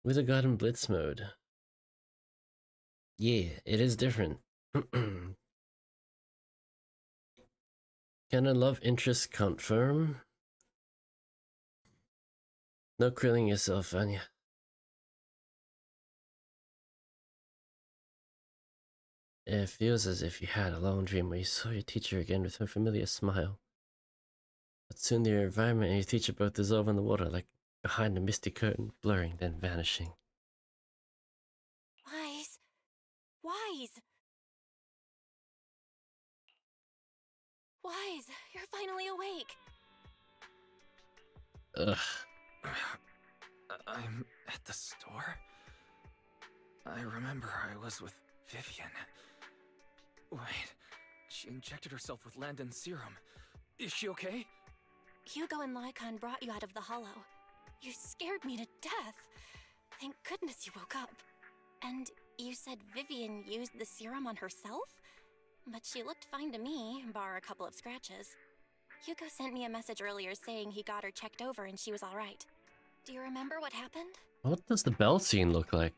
With a Garden Blitz mode. Yeah, it is different. Can a love interest confirm? No krilling yourself, Anya. It feels as if you had a long dream where you saw your teacher again with her familiar smile. But soon the environment and your teacher both dissolve in the water like behind a misty curtain, blurring, then vanishing. Wise. Wise. Wise, you're finally awake. Ugh. I'm at the store? I remember I was with Vivian. Wait, she injected herself with Landon's serum. Is she okay? Hugo and Lycon brought you out of the hollow. You scared me to death. Thank goodness you woke up. And you said Vivian used the serum on herself? But she looked fine to me, bar a couple of scratches. Hugo sent me a message earlier saying he got her checked over and she was alright. Do you remember what happened? What does the bell scene look like?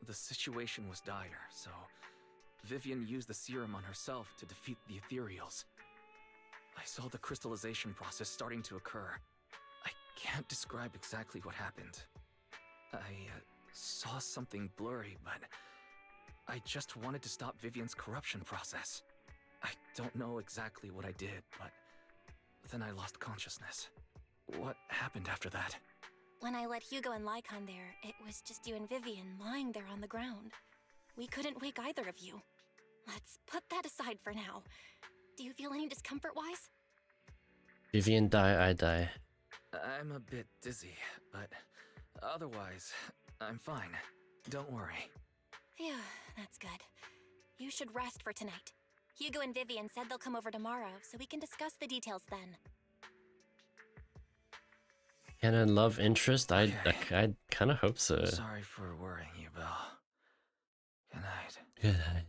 The situation was dire, so Vivian used the serum on herself to defeat the ethereals. I saw the crystallization process starting to occur. I can't describe exactly what happened. I saw something blurry, but I just wanted to stop Vivian's corruption process. I don't know exactly what I did, but then I lost consciousness. What happened after that? When I let Hugo and Lycon there, it was just you and Vivian lying there on the ground. We couldn't wake either of you. Let's put that aside for now. Do you feel any discomfort-wise? Vivian die, I die. I'm a bit dizzy, but otherwise, I'm fine. Don't worry. Phew, that's good. You should rest for tonight. Hugo and Vivian said they'll come over tomorrow, so we can discuss the details then. Canon love interest? I kind of hope so. Sorry for worrying you, Belle. Good night. Good night.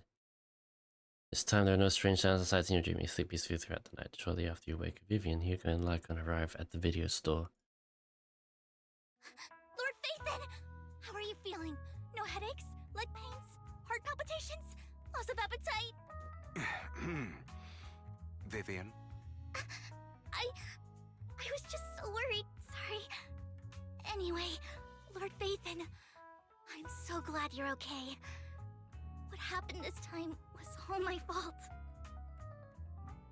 This time there are no strange sounds or sights in your dream. You sleep peacefully throughout the night. Shortly after you wake, Vivian, Hugo, and Lycon arrive at the video store. Lord Phaethon! How are you feeling? No headaches? Leg pains? Heart palpitations? Loss of appetite? Vivian? I was just so worried. Sorry. Anyway, Lord Phaethon, I'm so glad you're okay. What happened this time was all my fault.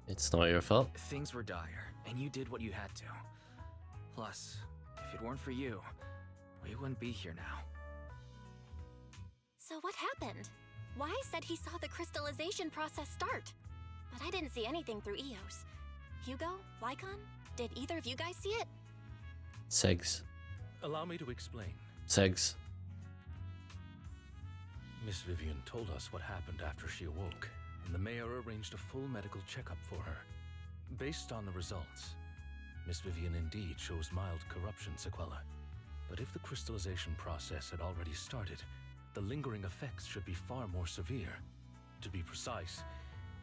It's not your fault. Things were dire, and you did what you had to. Plus, if it weren't for you, we wouldn't be here now. So what happened? Wise said he saw the crystallization process start. But I didn't see anything through EOS. Hugo? Lycon? Did either of you guys see it? Segs. Allow me to explain. Segs. Miss Vivian told us what happened after she awoke, and the mayor arranged a full medical checkup for her. Based on the results, Miss Vivian indeed shows mild corruption sequelae. But if the crystallization process had already started, the lingering effects should be far more severe. To be precise,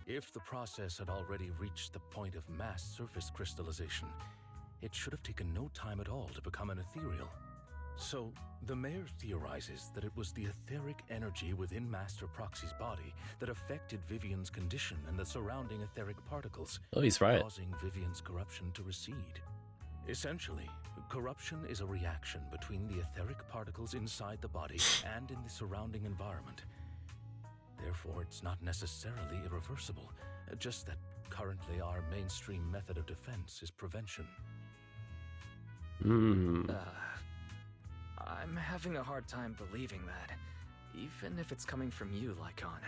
if the process had already reached the point of mass surface crystallization, it should have taken no time at all to become an ethereal. So, the mayor theorizes that it was the etheric energy within Master Proxy's body that affected Vivian's condition and the surrounding etheric particles, Oh, he's right. causing Vivian's corruption to recede. Essentially, corruption is a reaction between the etheric particles inside the body and in the surrounding environment. Therefore, it's not necessarily irreversible, just that currently our mainstream method of defense is prevention. I'm having a hard time believing that, even if it's coming from you, Lycon.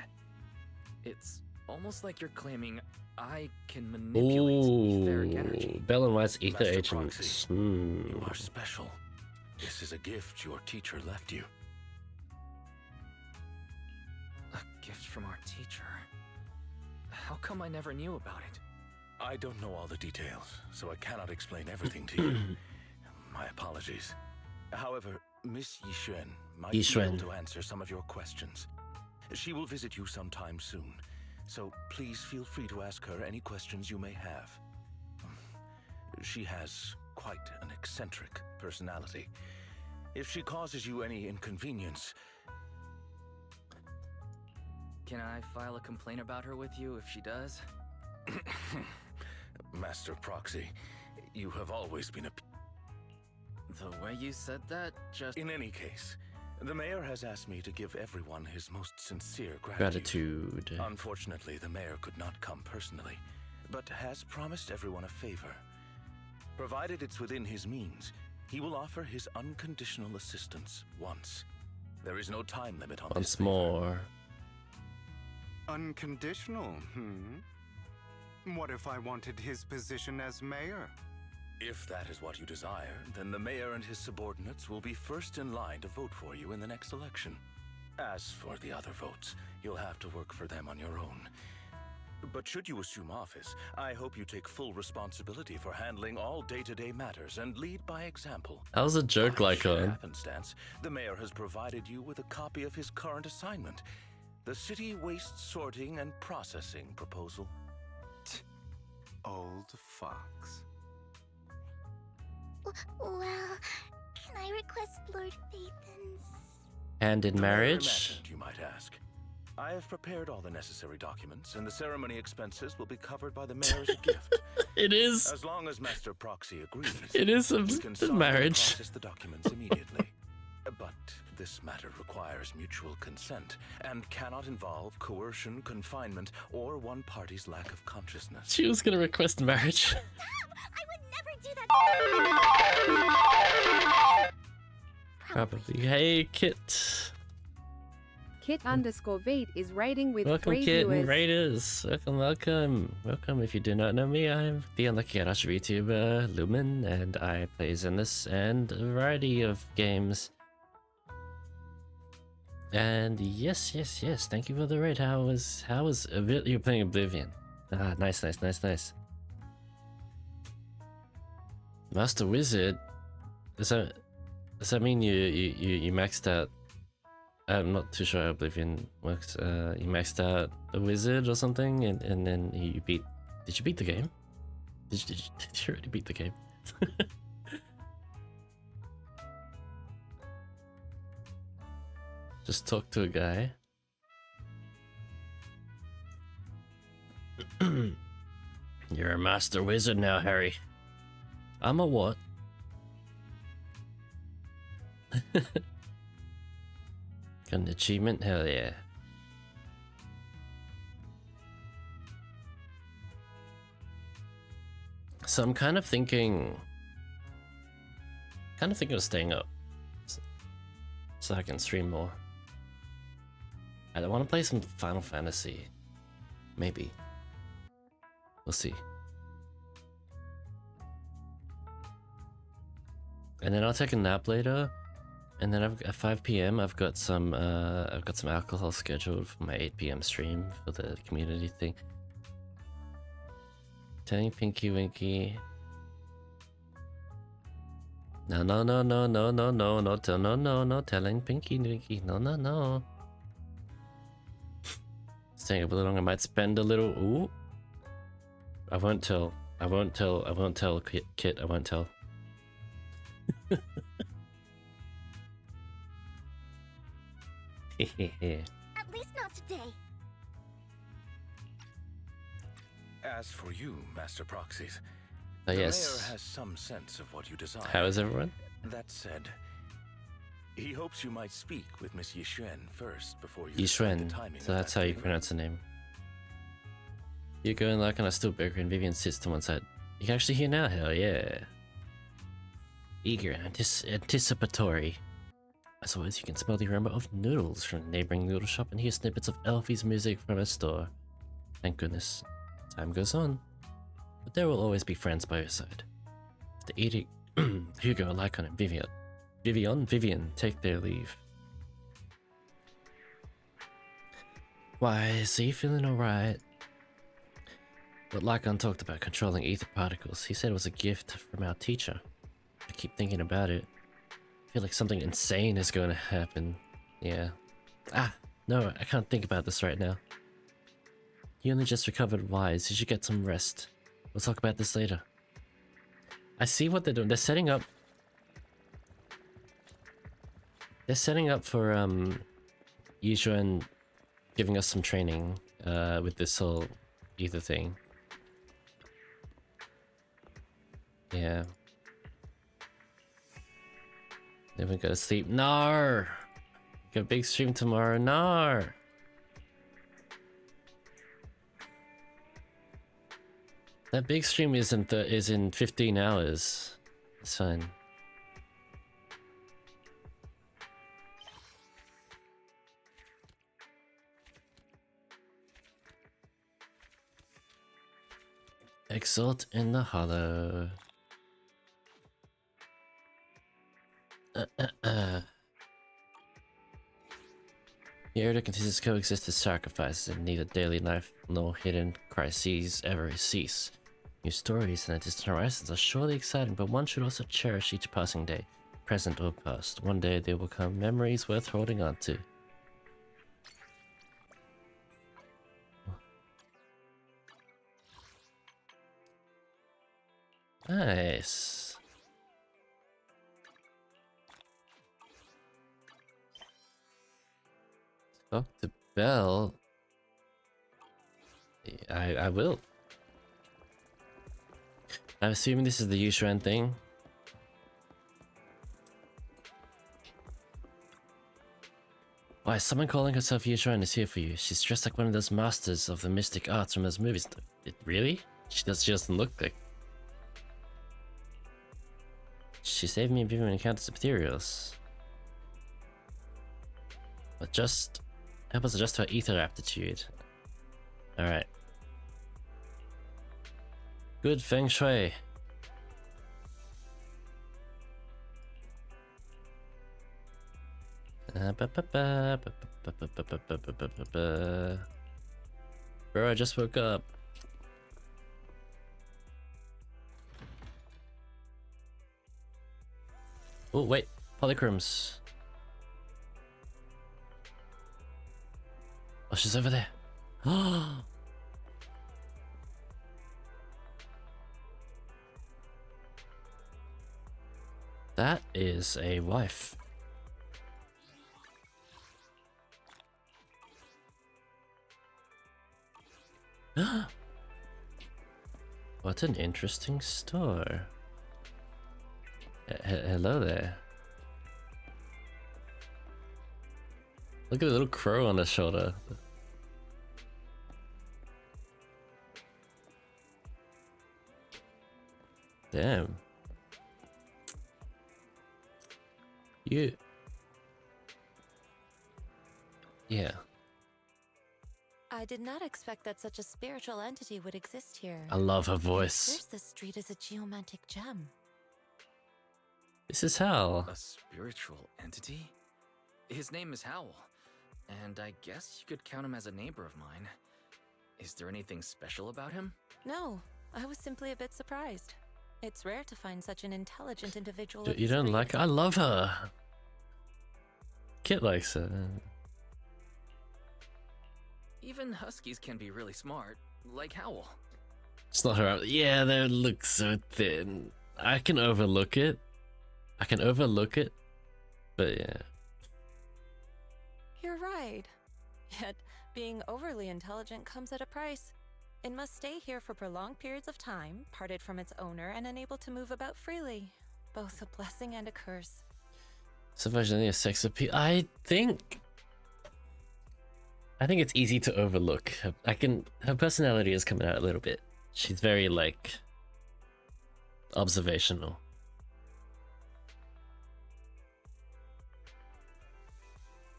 It's almost like you're claiming I can manipulate etheric energy. Bell and White's ether Master agents. Proxy, you are special. This is a gift your teacher left you. A gift from our teacher? How come I never knew about it? I don't know all the details, so I cannot explain everything to you. My apologies. However, Miss Yixuan might be able to answer some of your questions. She will visit you sometime soon, so please feel free to ask her any questions you may have. She has quite an eccentric personality. If she causes you any inconvenience... Can I file a complaint about her with you if she does? Master Proxy, you have always been a... The way you said that just... In any case, the mayor has asked me to give everyone his most sincere gratitude. Unfortunately, the mayor could not come personally, but has promised everyone a favor. Provided it's within his means, he will offer his unconditional assistance once. There is no time limit on Once this more. Unconditional, What if I wanted his position as mayor? If that is what you desire, then the mayor and his subordinates will be first in line to vote for you in the next election. As for the other votes, you'll have to work for them on your own. But should you assume office, I hope you take full responsibility for handling all day-to-day matters and lead by example. How's a joke like on? Happenstance, the mayor has provided you with a copy of his current assignment, the City Waste Sorting and Processing proposal. Old fox. Well, can I request Lord Phaethon's... Hand in The mayor marriage? imagined, you might ask. I have prepared all the necessary documents, and the ceremony expenses will be covered by the mayor as a gift. It is. As long as Master Proxy agrees. It is a we can start and marriage. process the documents immediately. But this matter requires mutual consent and cannot involve coercion, confinement, or one party's lack of consciousness. She was gonna request marriage. I would never do that. Probably. Hey, Kit. Kit_Veet is raiding with Welcome, 3 Kit viewers. and Raiders. Welcome. Welcome. If you do not know me, I'm the unlucky Arash VTuber, Lumen, and I play Zenless and a variety of games. And yes, thank you for the raid. How was you're playing Oblivion? Ah, nice. Master Wizard? Does that mean you maxed out? I'm not too sure how Oblivion works. You maxed out a wizard or something, and then you beat. Did you beat the game? Did you already beat the game? Just talk to a guy. You're a master wizard now, Harry. I'm a what? Got an achievement? Hell yeah. So I'm kind of thinking of staying up so I can stream more. I want to play some Final Fantasy. Maybe. We'll see. And then I'll take a nap later. And then at 5 PM I've got some alcohol scheduled for my 8 PM stream for the community thing. Telling Pinky Winky. No, telling Pinky Winky. No. Staying up a little longer, I might spend a little. Ooh. I won't tell Kit, I won't tell. At least not today. As for you, Master Proxies, Oh, the yes. mayor has some sense of what you desire. How is everyone? That said, he hopes you might speak with Miss Yixuan first before you Yixuan, decide the timing so of that's that how you thing. pronounce the name. You're going like on a still burger and Vivian sits to one side. You can actually hear now, hell yeah. Eager and anticipatory. As always, you can smell the aroma of noodles from a neighboring noodle shop and hear snippets of Elfie's music from a store. Thank goodness. Time goes on, but there will always be friends by your side. The edict, Hugo, Lycon, and Vivian take their leave. Why, so you feeling alright? What Lycon talked about controlling ether particles, he said it was a gift from our teacher. I keep thinking about it. I feel like something insane is going to happen. Yeah. Ah, no, I can't think about this right now. You only just recovered Wise. You should get some rest. We'll talk about this later. I see what they're doing. They're setting up. They're setting up for Yijuan giving us some training with this whole ether thing. Yeah. Then we go to sleep. No. Got a big stream tomorrow. No. That big stream is in 15 hours. It's fine. Exalt in the hollow. Here to continue to coexist as sacrifices, and neither daily life nor hidden crises ever cease. New stories and the distant horizons are surely exciting, but one should also cherish each passing day, present or past. One day they will become memories worth holding on to. Nice. Talk to Belle. I will. I'm assuming this is the Yushran thing. Why, someone calling herself Yushran is here for you. She's dressed like one of those masters of the mystic arts from those movies. Really? She doesn't look like... She saved me from encounters of materials. But just... help us adjust her ether aptitude. Alright. Good feng shui. Bro, I just woke up. Oh, wait. Polychromes. Oh, she's over there. Oh. That is a wife. What an interesting store. Hello there. Look at the little crow on the shoulder. Damn. You... Yeah. I did not expect that such a spiritual entity would exist here. I love her voice. There's this street as a geomantic gem. This is Hal. A spiritual entity? His name is Howl, and I guess you could count him as a neighbor of mine. Is there anything special about him? No, I was simply a bit surprised. It's rare to find such an intelligent individual. You don't like her? I love her. Kit likes her. Even huskies can be really smart, like Howl. It's not her. Yeah, they look so thin. I can overlook it. But yeah. You're right. Yet, being overly intelligent comes at a price. It must stay here for prolonged periods of time, parted from its owner, and unable to move about freely. Both a blessing and a curse. Surprisingly, a sex appeal. I think it's easy to overlook. Her personality is coming out a little bit. She's very, like, observational.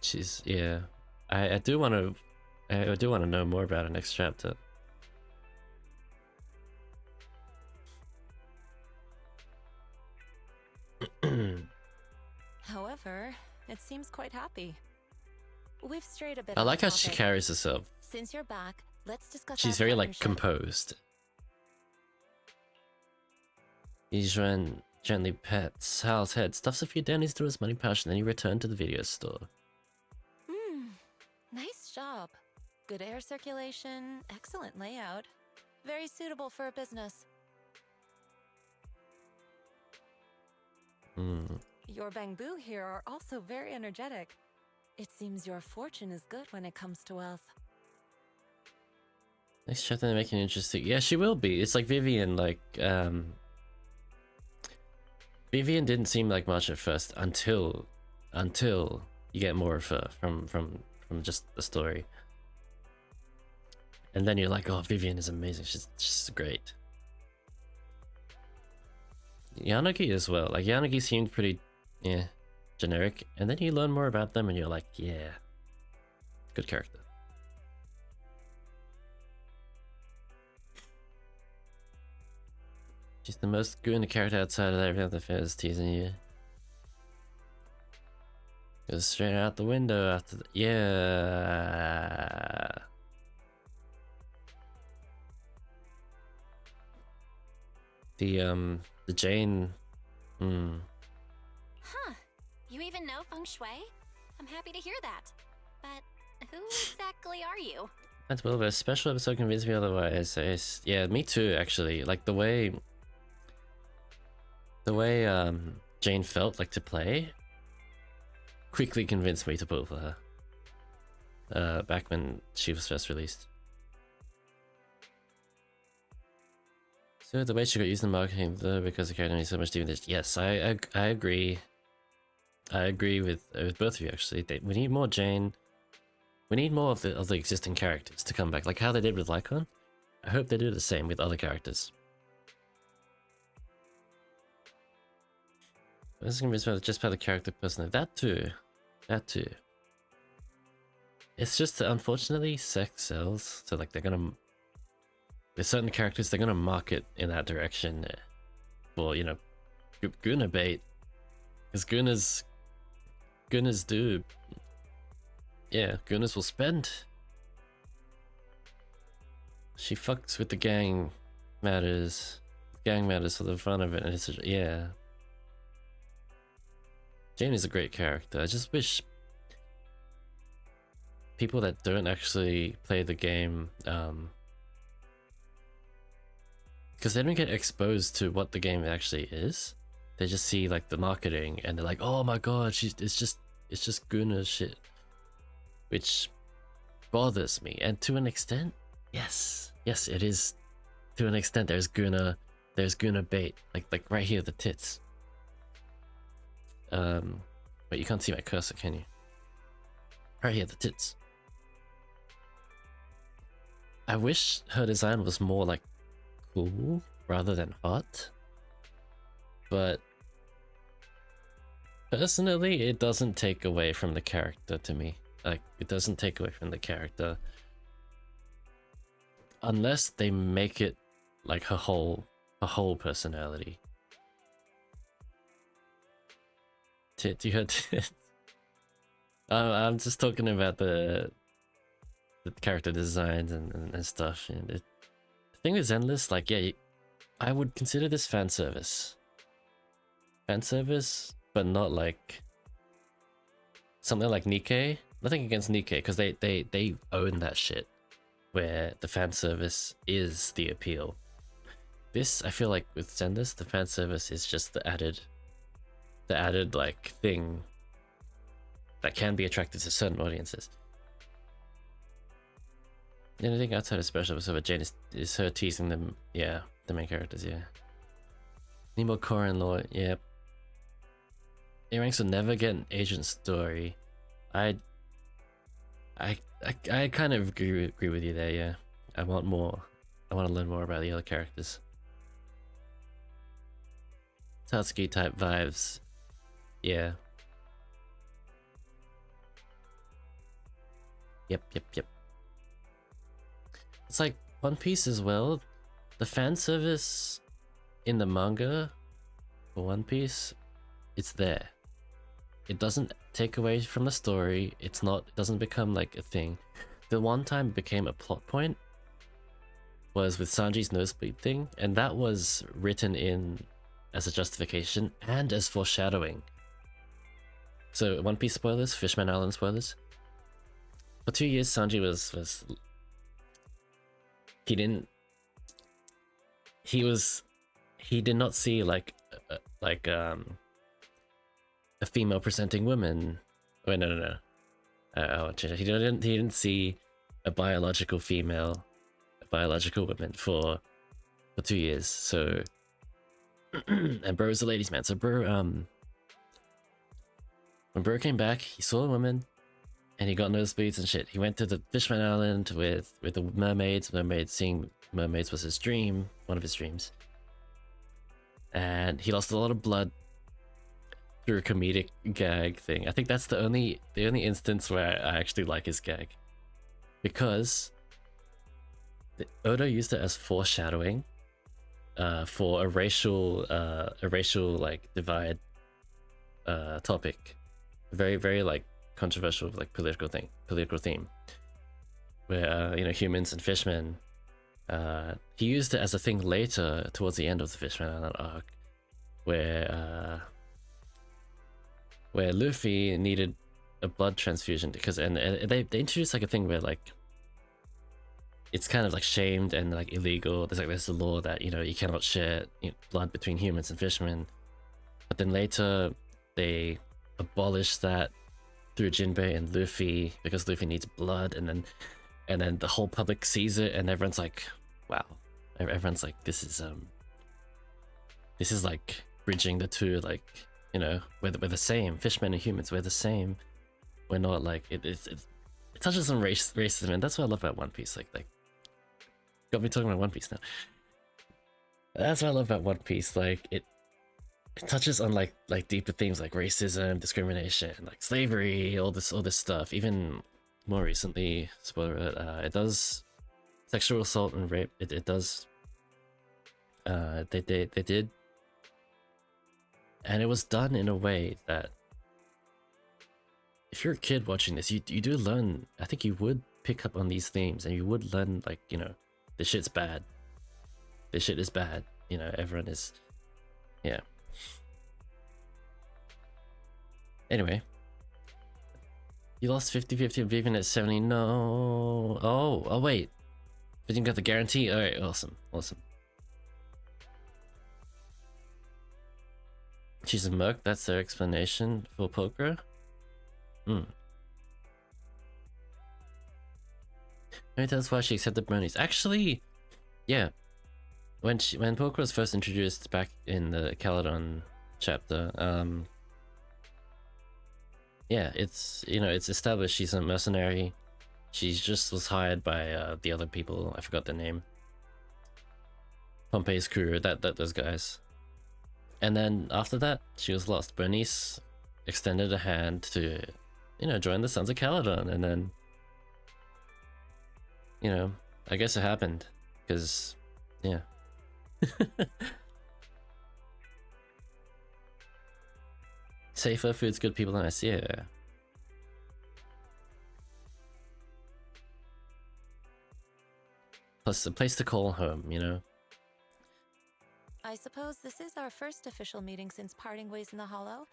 She's, yeah. I do want to know more about her next chapter. However, it seems quite happy. We've strayed a bit. I off like how she topic. carries herself. Since you're back, let's discuss. She's our very, like, partnership. composed. Yizhuan gently pets Hal's head, stuffs a few dandies into his money pouch, and then you return to the video store. Nice job. Good air circulation, excellent layout. Very suitable for a business. Your Bangbu here are also very energetic. It seems your fortune is good when it comes to wealth. Next chapter making it interesting. Yeah, she will be. It's like Vivian, like Vivian didn't seem like much at first until you get more of her from just the story. And then you're like, oh, Vivian is amazing. She's great. Yanagi as well. Like Yanagi seemed pretty generic, and then you learn more about them and you're like, yeah, good character. She's the most good character outside of every other fans teasing you. Goes straight out the window after the, yeah. The Jane. Huh. You even know feng shui? I'm happy to hear that. But who exactly are you? That's well, but a special episode convinced me otherwise. Yeah, me too, actually. Like the way Jane felt like to play quickly convinced me to vote for her. Back when she was first released. So the way she got used in marketing though, because the character needs so much deeper. Yes, I agree. I agree with both of you actually. We need more Jane. We need more of the existing characters to come back, like how they did with Lycon. I hope they do the same with other characters. This is gonna be just about the character personally. That too. It's just that unfortunately sex sells, so like there's certain characters they're gonna market in that direction. Well, you know, Guna bait, because Gunas do. Yeah, Gunas will spend. She fucks with the gang matters. Gang matters for the fun of it, and it's yeah. Jane is a great character. I just wish people that don't actually play the game, because they don't get exposed to what the game actually is. They just see like the marketing and they're like, oh my god, it's just Guna shit, which bothers me. And to an extent, yes, it is. To an extent, there's Guna bait, like right here, the tits. But you can't see my cursor, can you? Right here, the tits. I wish her design was more like cool rather than hot, but personally it doesn't take away from the character to me. Like, it doesn't take away from the character unless they make it like her whole personality. You heard tits? I'm just talking about the character designs and stuff. And the thing with Zenless, like, yeah, I would consider this fan service, but not like something like Nikkei. Nothing against Nikkei, because they own that shit, where the fan service is the appeal. This, I feel like with Zenless, the fan service is just the added like thing that can be attractive to certain audiences. Anything outside of special episode of Jane is her teasing them, yeah, the main characters, yeah. Need more core and lore, yep. A-Ranks will never get an agent story. I kind of agree with you there, yeah. I want more. I want to learn more about the other characters. Tatsuki type vibes. Yeah. Yep. It's like One Piece as well. The fan service in the manga for One Piece, it's there. It doesn't take away from the story. It doesn't become like a thing. The one time it became a plot point was with Sanji's nosebleed thing, and that was written in as a justification and as foreshadowing. So One Piece spoilers, Fishman Island spoilers. For 2 years, Sanji was he did not see like a female presenting woman. Wait, no. I'll change it. He didn't see a biological female, a biological woman for 2 years. So, and bro is a ladies' man. So bro, when bro came back, he saw a woman, and he got nosebleeds and shit. He went to the Fishman Island with the mermaids. Seeing mermaids was his dream, one of his dreams. And he lost a lot of blood through a comedic gag thing. I think that's the only instance where I actually like his gag, because Oda used it as foreshadowing for a racial like divide topic, very like controversial like political theme, where you know, humans and fishmen. He used it as a thing later towards the end of the Fishman Island arc, where Luffy needed a blood transfusion because they introduced like a thing where like it's kind of like shamed and like illegal. There's a law that, you know, you cannot share, you know, blood between humans and fishermen. But then later they abolished that through Jinbei and Luffy, because Luffy needs blood, and then the whole public sees it and everyone's like, wow. Everyone's like, this is like bridging the two, like, you know, we're the same. Fishmen and humans, we're the same. We're not like it touches on racism, and that's what I love about One Piece. Like got me talking about One Piece now. That's what I love about One Piece. Like it touches on like deeper themes like racism, discrimination, like slavery, all this stuff. Even more recently, spoiler alert, it does sexual assault and rape. It does. They did. And it was done in a way that, if you're a kid watching this, you do learn. I think you would pick up on these themes, and you would learn, like, you know, this shit's bad. This shit is bad. You know, everyone is, yeah. Anyway, you lost 50-50 of Vivian at 70. No. Oh wait. But you got the guarantee. All right, awesome. She's a merc, that's their explanation for Pokra? Maybe that's why she accepted bronies. Actually, yeah. When Pokra was first introduced back in the Caledon chapter, yeah, it's, you know, it's established she's a mercenary. She just was hired by the other people. I forgot their name. Pompey's crew, those guys. And then after that, she was lost. Bernice extended a hand to, you know, join the Sons of Caledon, and then, you know, I guess it happened, because, yeah. Safer, food's good, people nice, yeah. Plus a place to call home, you know? I suppose this is our first official meeting since parting ways in the Hollow.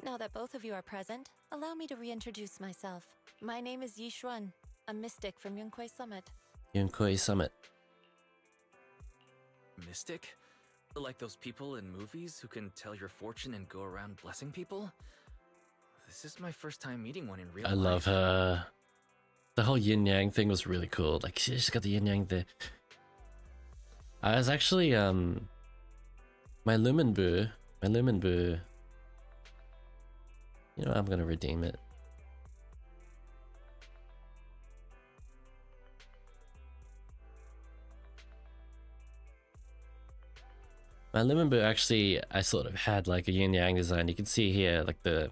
Now that both of you are present, allow me to reintroduce myself. My name is Yi Xuan, a mystic from Yunkui Summit. Yunkui Summit. Mystic? Like those people in movies who can tell your fortune and go around blessing people? This is my first time meeting one in real life. I love her. The whole yin-yang thing was really cool. Like, she's got the yin-yang there. I was actually, my LumenDArius, you know, I'm gonna redeem it. My LumenDArius actually, I sort of had like a yin-yang design. You can see here, like the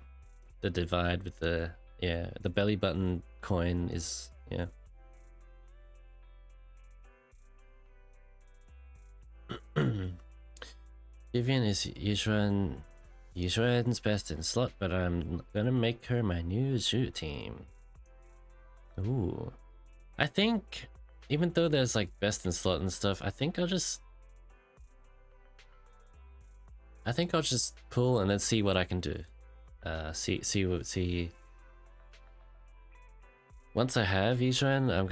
divide with the, yeah, the belly button coin is, yeah. Vivian is Yishuan's best in slot, but I'm gonna make her my new shoot team. Ooh. I think, even though there's like best in slot and stuff, I think I'll just pull and then see what I can do. See. Once I have Yishuan, I'll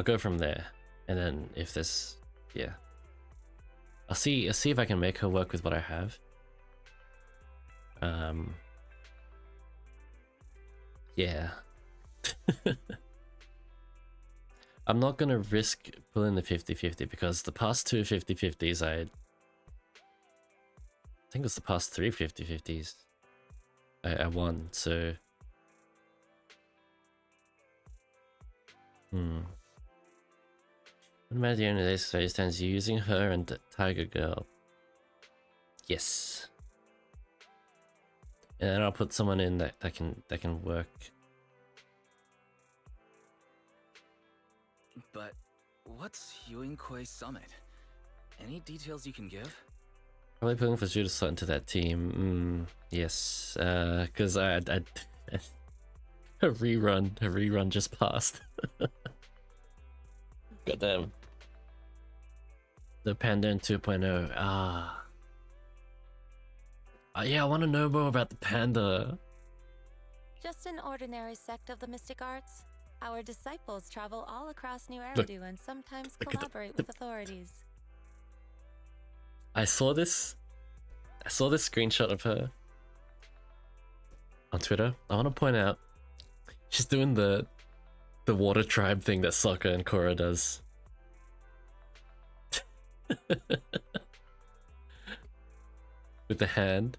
go from there, and then if this, yeah. I'll see if I can make her work with what I have. Yeah. I'm not gonna risk pulling the 50-50 because the past two 50-50s I think it was the past three 50-50s I won, so What about the end of this phase stands using her and the Tiger Girl? Yes. And then I'll put someone in that can work. But what's Yunkui Summit? Any details you can give? Probably pulling for Zhu to slot into that team. Yes. Because I her rerun just passed. Goddamn. The Panda 2.0. Yeah, I want to know more about the Panda. Just an ordinary sect of the mystic arts. Our disciples travel all across New Eridu and sometimes collaborate with authorities. I saw this screenshot of her on Twitter. I want to point out she's doing the water tribe thing that Sokka and Korra does. With the hand.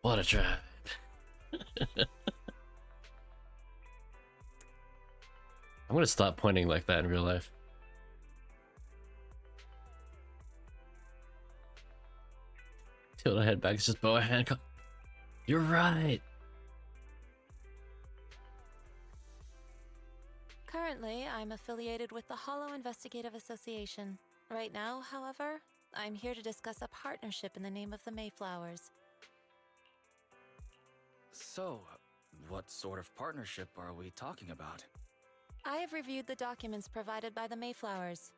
Water tribe. I'm gonna start pointing like that in real life. Tilt her head back, it's just bow hand. You're right. Currently, I'm affiliated with the Hollow Investigative Association. Right now, however, I'm here to discuss a partnership in the name of the Mayflowers. So, what sort of partnership are we talking about? I have reviewed the documents provided by the Mayflowers.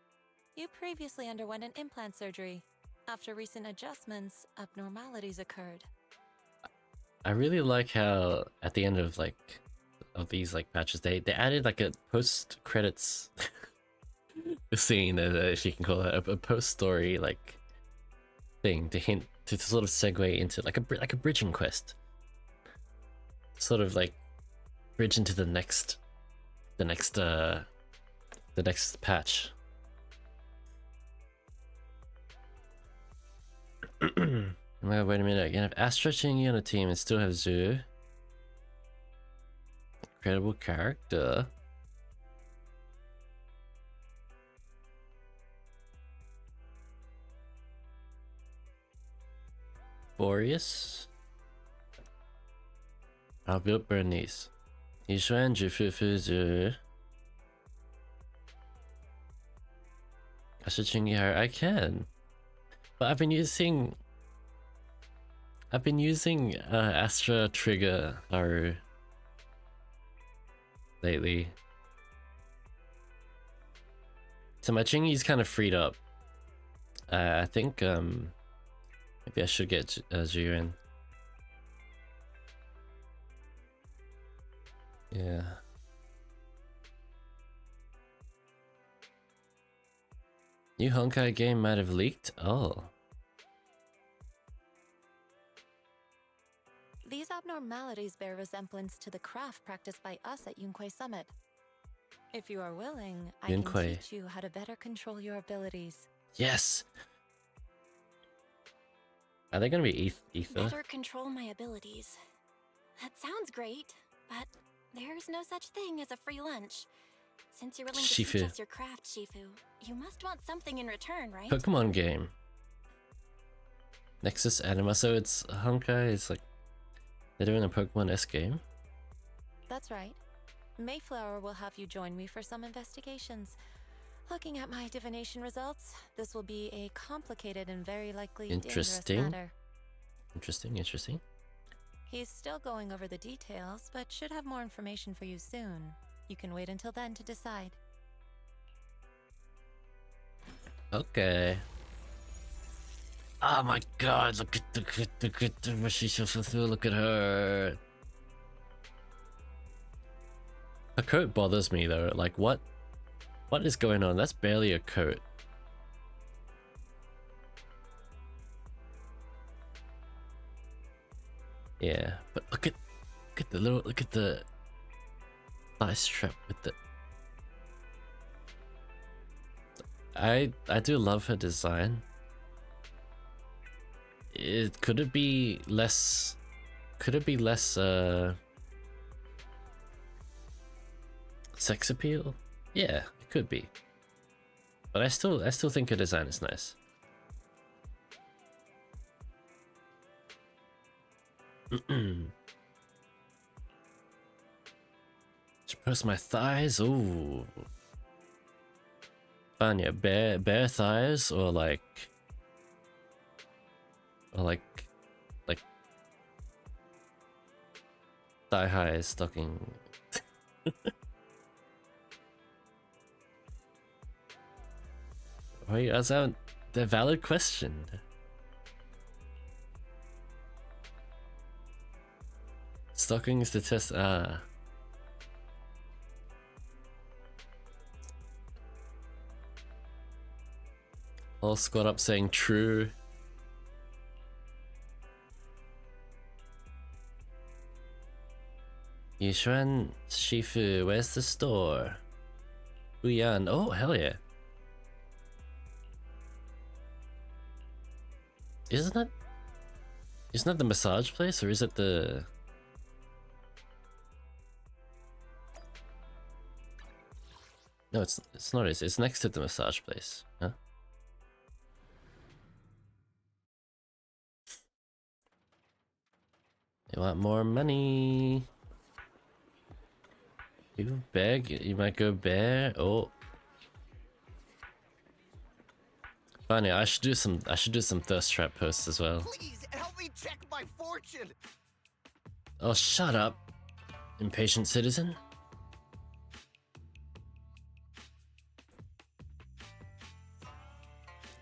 You previously underwent an implant surgery. After recent adjustments, abnormalities occurred. I really like how at the end of these patches they added like a post credits scene, if you can call it a post story thing to sort of segue into like a bridging quest, sort of bridge into the next patch. Well, wait a minute, again, if Astra Chingy on a team and still have Zhu, incredible character. Boreas. I'll build Bernice. Yishuan Jufu Zhu. Astra Chingy her, I can. But I've been using Astra Trigger Haru lately. So my Chingy's kind of freed up. I think maybe I should get Zhu in. Yeah. New Honkai game might have leaked? Oh. These abnormalities bear resemblance to the craft practiced by us at Yunkui Summit. If you are willing, I can teach you how to better control your abilities. Yes! Are they gonna be ether? Better control my abilities. That sounds great, but there's no such thing as a free lunch. Since you're willing to teach us your craft, Shifu, you must want something in return, right? Pokemon game. Nexus Anima, so it's Honkai, it's like they're doing a Pokemon-esque game? That's right. Mayflower will have you join me for some investigations. Looking at my divination results, this will be a complicated and very likely dangerous matter. Interesting. He's still going over the details, but should have more information for you soon. You can wait until then to decide. Okay. Oh my god, look at what she's supposed to do, look at her. Her coat bothers me though, like what is going on? That's barely a coat. Yeah, but look at the thigh strap with it. I do love her design. Could it be less sex appeal? Yeah, it could be. But I still think her design is nice. Just press my thighs. Ooh. Fun, yeah. Bare thighs or like thigh high stocking. Wait, that's a valid question. Stockings to test. All squad up saying true. Yishuan Shifu, where's the store? Uyan, oh hell yeah. Isn't that the massage place, or is it the... No, it's not. It's next to the massage place, huh? You want more money? You beg? You might go bare. Oh, funny. I should do some thirst trap posts as well. Please help me check my fortune. Oh, shut up, impatient citizen.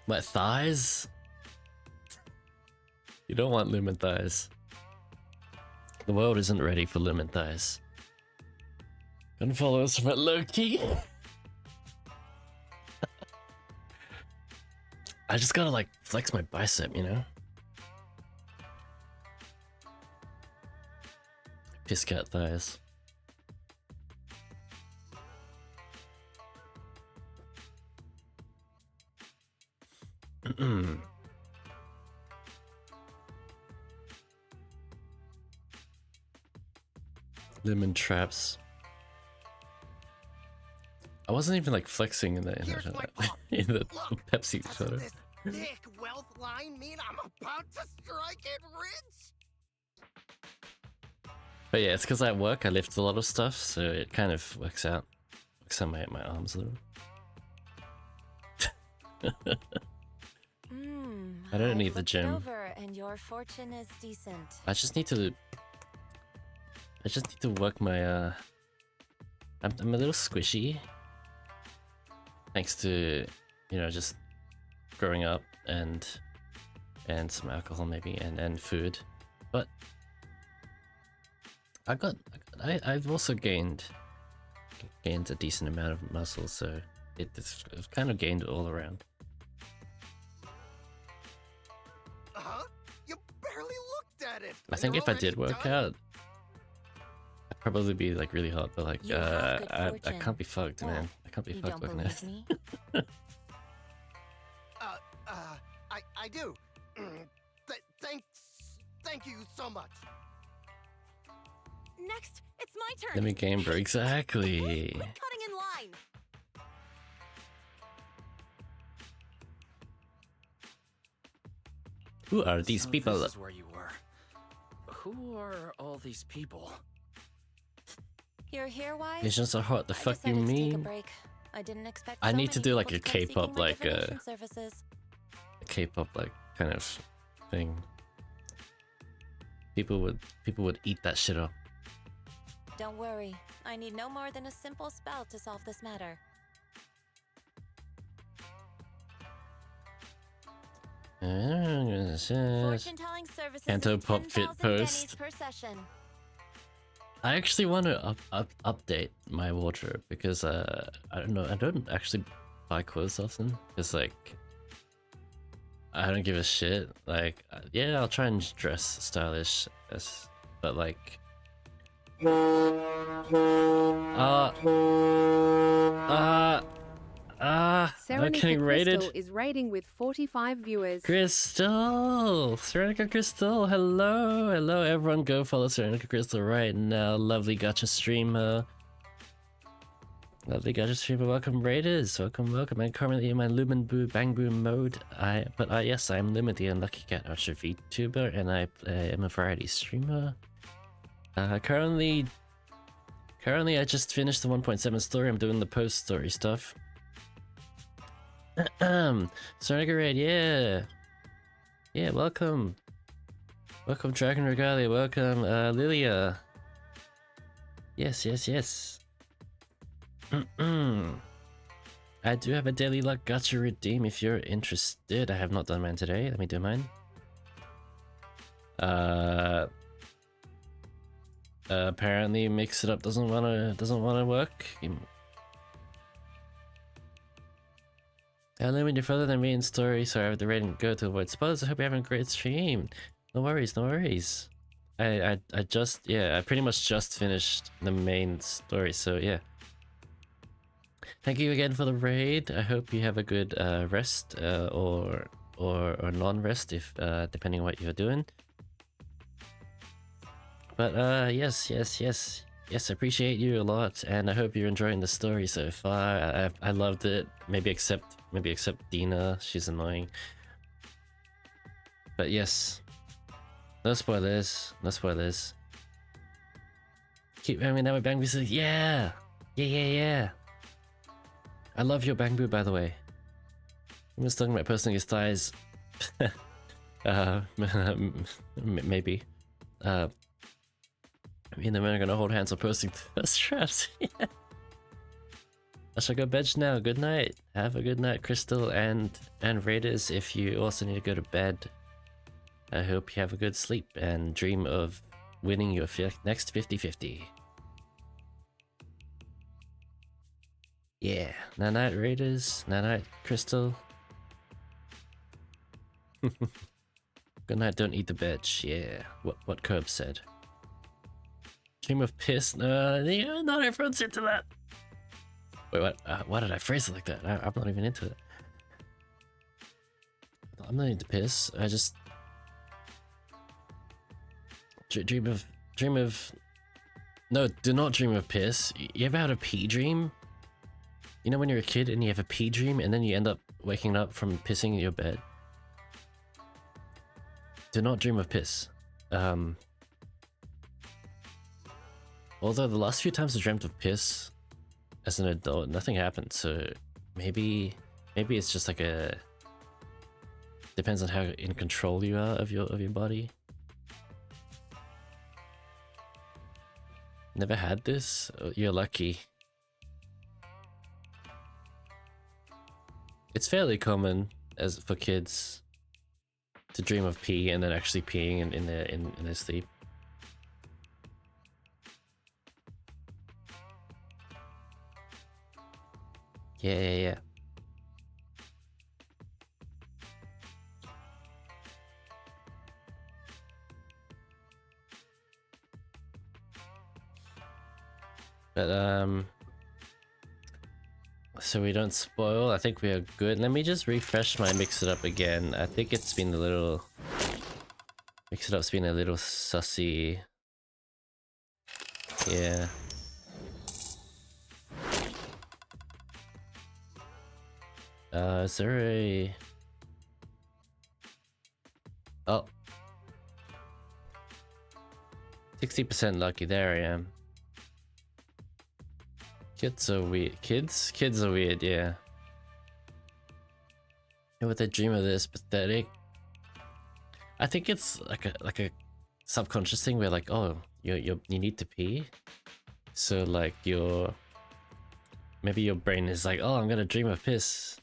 My thighs? You don't want lumen thighs. The world isn't ready for lumen thighs. Gonna follow us from low-key. I just gotta like flex my bicep, you know? Piss cat thighs. Lemon traps. I wasn't even like flexing in the in the Pepsi photo. This thick wealth line mean I'm about to strike it rich? But yeah, it's because at work I lift a lot of stuff, so it kind of works out. Works on my arms a little. I don't need the gym. Over and your fortune is decent. I just need to work my I'm a little squishy. Thanks to, you know, just growing up and some alcohol maybe and food. But I've also gained a decent amount of muscle, so it's kind of gained all around. You barely looked at it. I think if I did work out, I'd probably be like really hot, but like I can't be fucked, man. I can't be fucked working out. I do. Thank you so much. Next, it's my turn. Let me game, bro. Exactly. Quit cutting in line. Who are these people? This is where you were. Who are all these people? You're here, why? Asians are hot. The fuck you mean? I didn't expect. I need to do like a a K-pop like a K-pop like kind of thing. People would eat that shit up. Don't worry. I need no more than a simple spell to solve this matter. Fortune-telling services Kanto pop fit post. per session. I actually want to update my wardrobe because I don't know. I don't actually buy clothes often because like I don't give a shit. Like yeah, I'll try and dress stylish, but like Serenica okay, rated. Crystal is rating with 45 viewers. Crystal! Serenica Crystal, hello! Hello everyone, go follow Serenica Crystal right now. Lovely gacha streamer. Lovely gacha streamer, welcome raiders, welcome. I'm currently in my Bang Boom mode. Yes, I'm Lumen, the Unlucky Cat Archer VTuber, and I am a variety streamer. Currently I just finished the 1.7 story, I'm doing the post-story stuff. Serenica Raid, yeah! Yeah, welcome! Welcome Dragon Regalia, welcome Lilia! Yes. I do have a daily luck gacha redeem if you're interested. I have not done mine today, let me do mine. Apparently Mix It Up doesn't wanna work. Hello, when you're further than me in story, so I have the rating go to avoid spoilers. I hope you're having a great stream. No worries. I pretty much just finished the main story, so yeah. Thank you again for the raid. I hope you have a good rest or non-rest, if depending on what you're doing. But yes, I appreciate you a lot, and I hope you're enjoying the story so far. I loved it. Maybe except Dina, she's annoying. But yes, no spoilers. Keep having that with Bang Boo. Yeah. I love your Bang Boo, by the way. I'm just talking about posting his thighs. Maybe. Me and the men are gonna hold hands while posting thirst traps. Yeah. I shall go bed now. Good night. Have a good night, Crystal and Raiders. If you also need to go to bed, I hope you have a good sleep and dream of winning your next 50-50. Yeah. Night night, Raiders. Night night, Crystal. Good night. Don't eat the bitch. Yeah. What Curb said. Dream of piss? Not everyone's into that. Wait, what? Why did I phrase it like that? I'm not even into it. I'm not into piss. I just dream of. No, do not dream of piss. You ever had a pee dream? You know when you're a kid and you have a pee dream and then you end up waking up from pissing in your bed? Do not dream of piss. Although the last few times I dreamt of piss as an adult, nothing happened, so maybe it's just like depends on how in control you are of your body. Never had this? Oh, you're lucky. It's fairly common as for kids to dream of pee and then actually peeing in their sleep. Yeah. But so we don't spoil, I think we are good. Let me just refresh my Mix It Up again. I think it's been a little... Mix It Up's been a little sussy. Yeah. Is there a... Oh. 60% lucky, there I am. Kids are weird. Kids are weird, yeah. And with a dream of this, pathetic. I think it's like a subconscious thing where like, oh, you need to pee. So like maybe your brain is like, oh, I'm gonna dream of piss.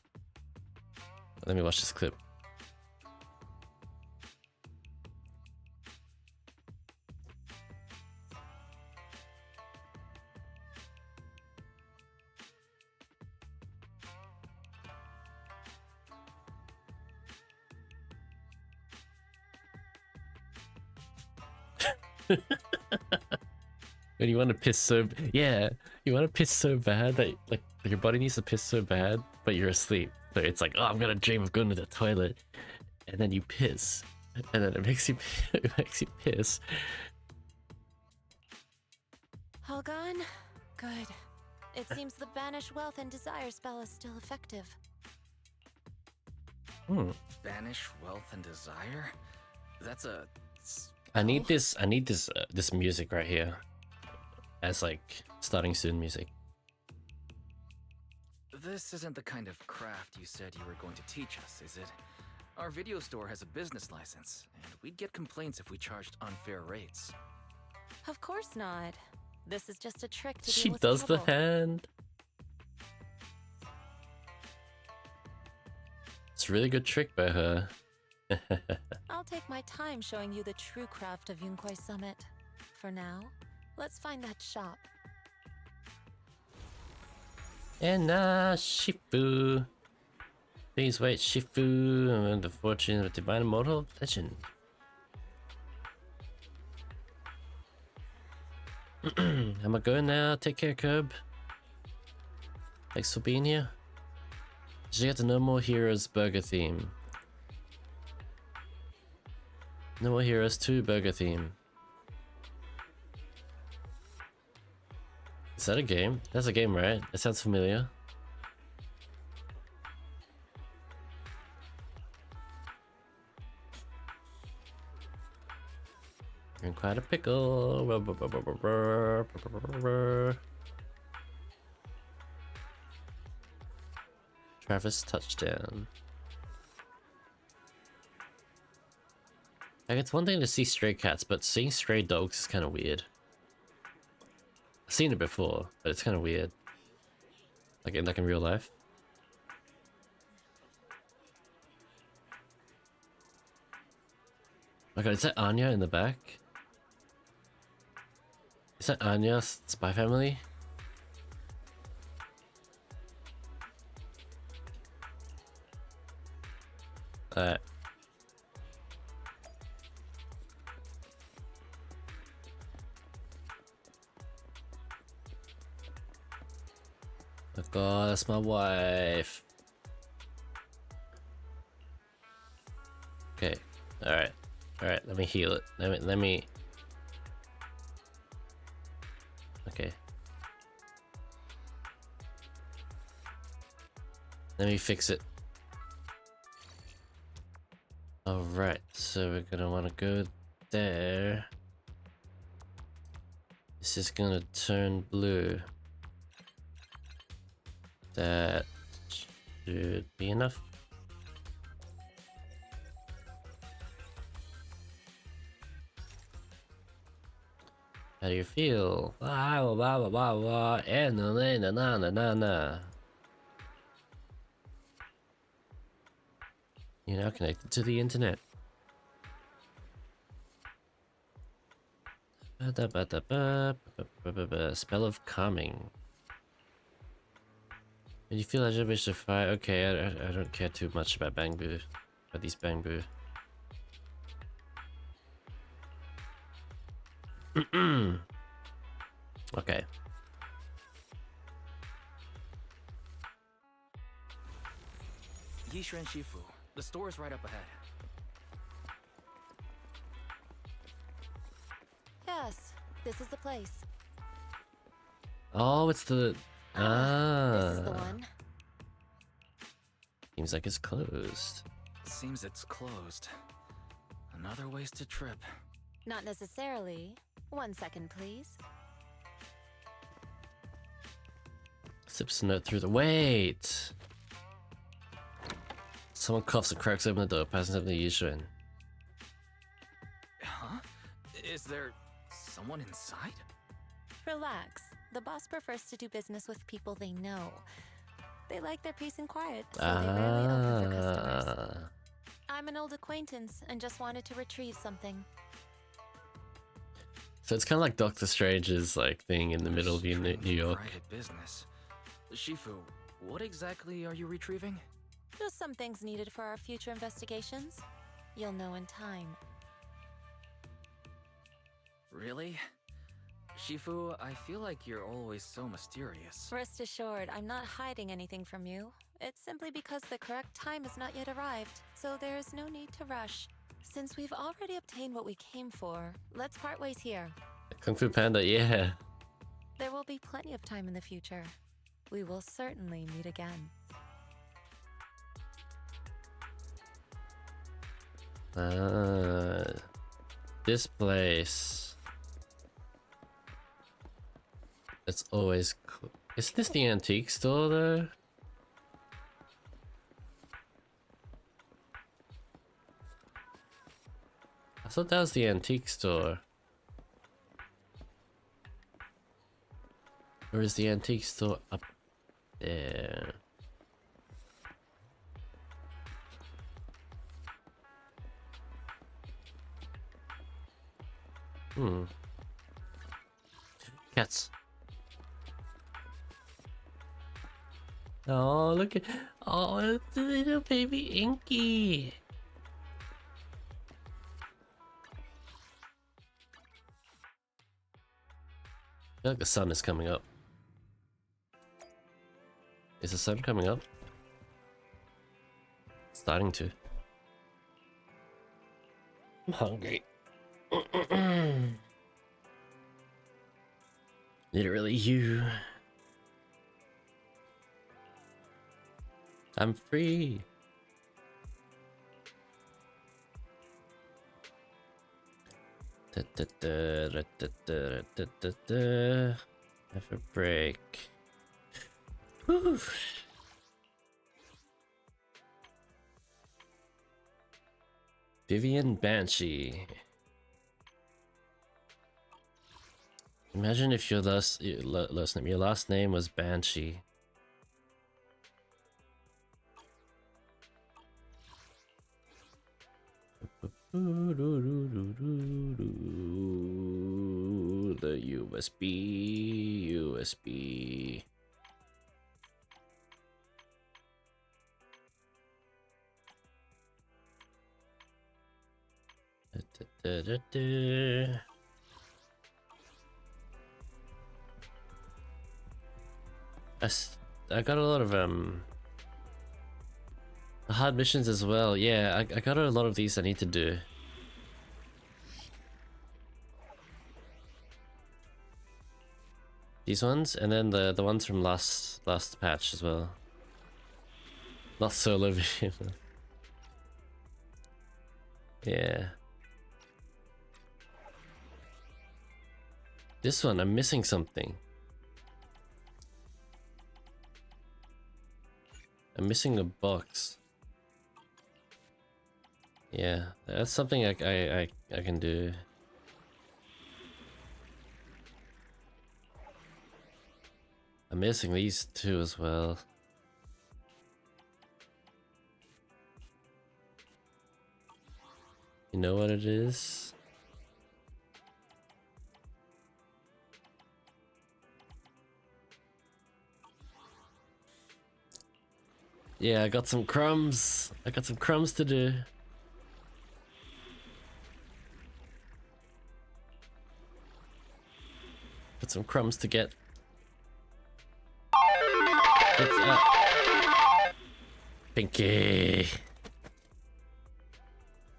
Let me watch this clip. When you want to piss so yeah, you want to piss so bad that like your body needs to piss so bad, but you're asleep. So it's like, oh, I'm gonna dream of going to the toilet, and then you piss, and then it makes you piss. All gone? Good. It seems the banish wealth and desire spell is still effective. Banish wealth and desire? That's a... I need this this music right here as like starting soon music. This isn't the kind of craft you said you were going to teach us, is it? Our video store has a business license, and we'd get complaints if we charged unfair rates. Of course not. This is just a trick to She deal with does the trouble. hand. It's a really good trick by her. I'll take my time showing you the true craft of Yunkui Summit. For now, let's find that shop. And Shifu. Please wait, Shifu, and the fortune of divine immortal legend. Am I going now? Take care, Curb. Thanks for being here. Did you get the No More Heroes burger theme? No More Heroes 2 burger theme. Is that a game? That's a game, right? It sounds familiar. You're in quite a pickle. Travis touchdown. Like, it's one thing to see stray cats, but seeing stray dogs is kind of weird. I've seen it before, but it's kind of weird. Like in real life. Oh my god, is that Anya in the back? Is that Anya, Spy Family? Oh god, that's my wife. Okay, alright. Alright, let me heal it. Let me... Okay. Let me fix it. Alright, so we're gonna wanna go there. This is gonna turn blue. That should be enough. How do you feel? You're now connected to the internet. Spell of calming. When you feel I wish to fire, okay, I don't care too much about Bangbu, about these Bangbu. Okay. Yishuan Shifu, the store is right up ahead. Yes, this is the place. Oh, it's the... This is the one. Seems like it's closed. Seems it's closed. Another wasted trip. Not necessarily. 1 second, please. Sips a note through the... Wait! Someone coughs and cracks open the door, passing up the Yishuan. Huh? Is there someone inside? Relax. The boss prefers to do business with people they know. They like their peace and quiet, so they rarely open for customers. I'm an old acquaintance and just wanted to retrieve something. So it's kind of like Doctor Strange's like thing in the middle of New York. Private business. Shifu, what exactly are you retrieving? Just some things needed for our future investigations. You'll know in time. Really? Shifu, I feel like you're always so mysterious. Rest assured, I'm not hiding anything from you. It's simply because the correct time has not yet arrived, so there is no need to rush. Since we've already obtained what we came for, let's part ways here. Kung Fu Panda, yeah. There will be plenty of time in the future. We will certainly meet again. This place. It's always cool. Is this the antique store though? I thought that was the antique store. Or is the antique store up there? Cats. Oh, look at, oh, it's the little baby Inky. I feel like the sun is coming up. Is the sun coming up? It's starting to. I'm hungry. Literally you. I'm free. Have a break. Whew. Vivian Banshee. Imagine if your last name was Banshee. The USB. I got a lot of hard missions as well. Yeah, I got a lot of these I need to do. These ones, and then the ones from last patch as well. Not solo video. Yeah. This one, I'm missing something. I'm missing a box. Yeah, that's something I can do. I'm missing these two as well. You know what it is? Yeah, I got some crumbs. I got some crumbs to do. Got some crumbs to get. It's up. Pinky.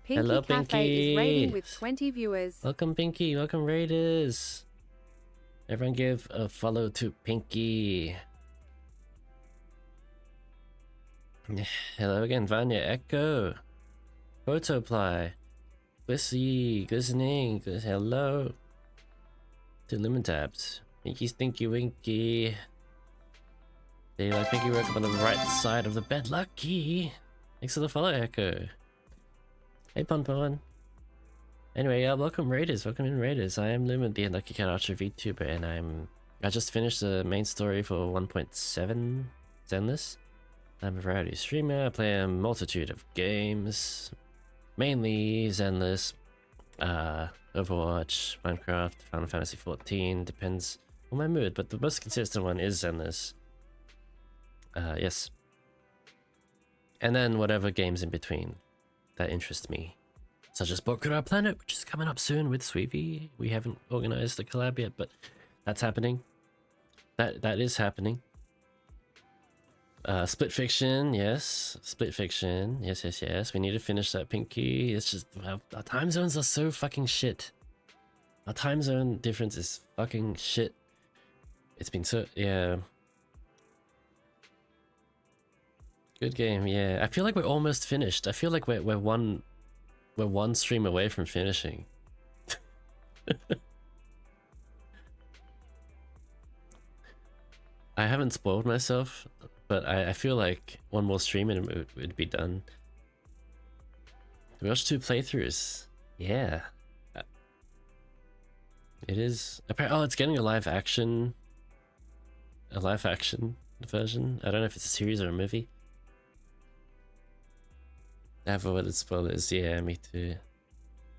Pinky Hello, Cafe Pinky. is rating with 20 viewers. Welcome, Pinky. Welcome, Raiders. Everyone give a follow to Pinky. Hello again, Vanya, Echo, Photoply, Glissy, Glistening, hello to LumenDArius, Pinky Stinky Winky. They like Pinky woke up on the right side of the bed, lucky. Thanks for the follow, Echo. Hey, Pon. Anyway, welcome Raiders, welcome in Raiders. I am Lumen, the Unlucky Cat Archer VTuber, and I just finished the main story for 1.7 Zenless. I'm a variety streamer. I play a multitude of games, mainly Zenless, Overwatch, Minecraft, Final Fantasy 14, depends on my mood, but the most consistent one is Zenless. Yes. And then whatever games in between that interest me. such as Boku Planet, which is coming up soon with Sweevy. We haven't organized the collab yet, but that's happening. That is happening. Split Fiction, yes. Split Fiction, yes. We need to finish that, Pinky. It's just, our time zones are so fucking shit. Our time zone difference is fucking shit. It's been so, yeah. Good game, yeah. I feel like we're almost finished. I feel like we're one stream away from finishing. I haven't spoiled myself, but I feel like one more stream and it would be done. We watched 2 playthroughs. Yeah. It is. Oh, it's getting a live action version. I don't know if it's a series or a movie. I've avoided spoilers. Yeah, me too.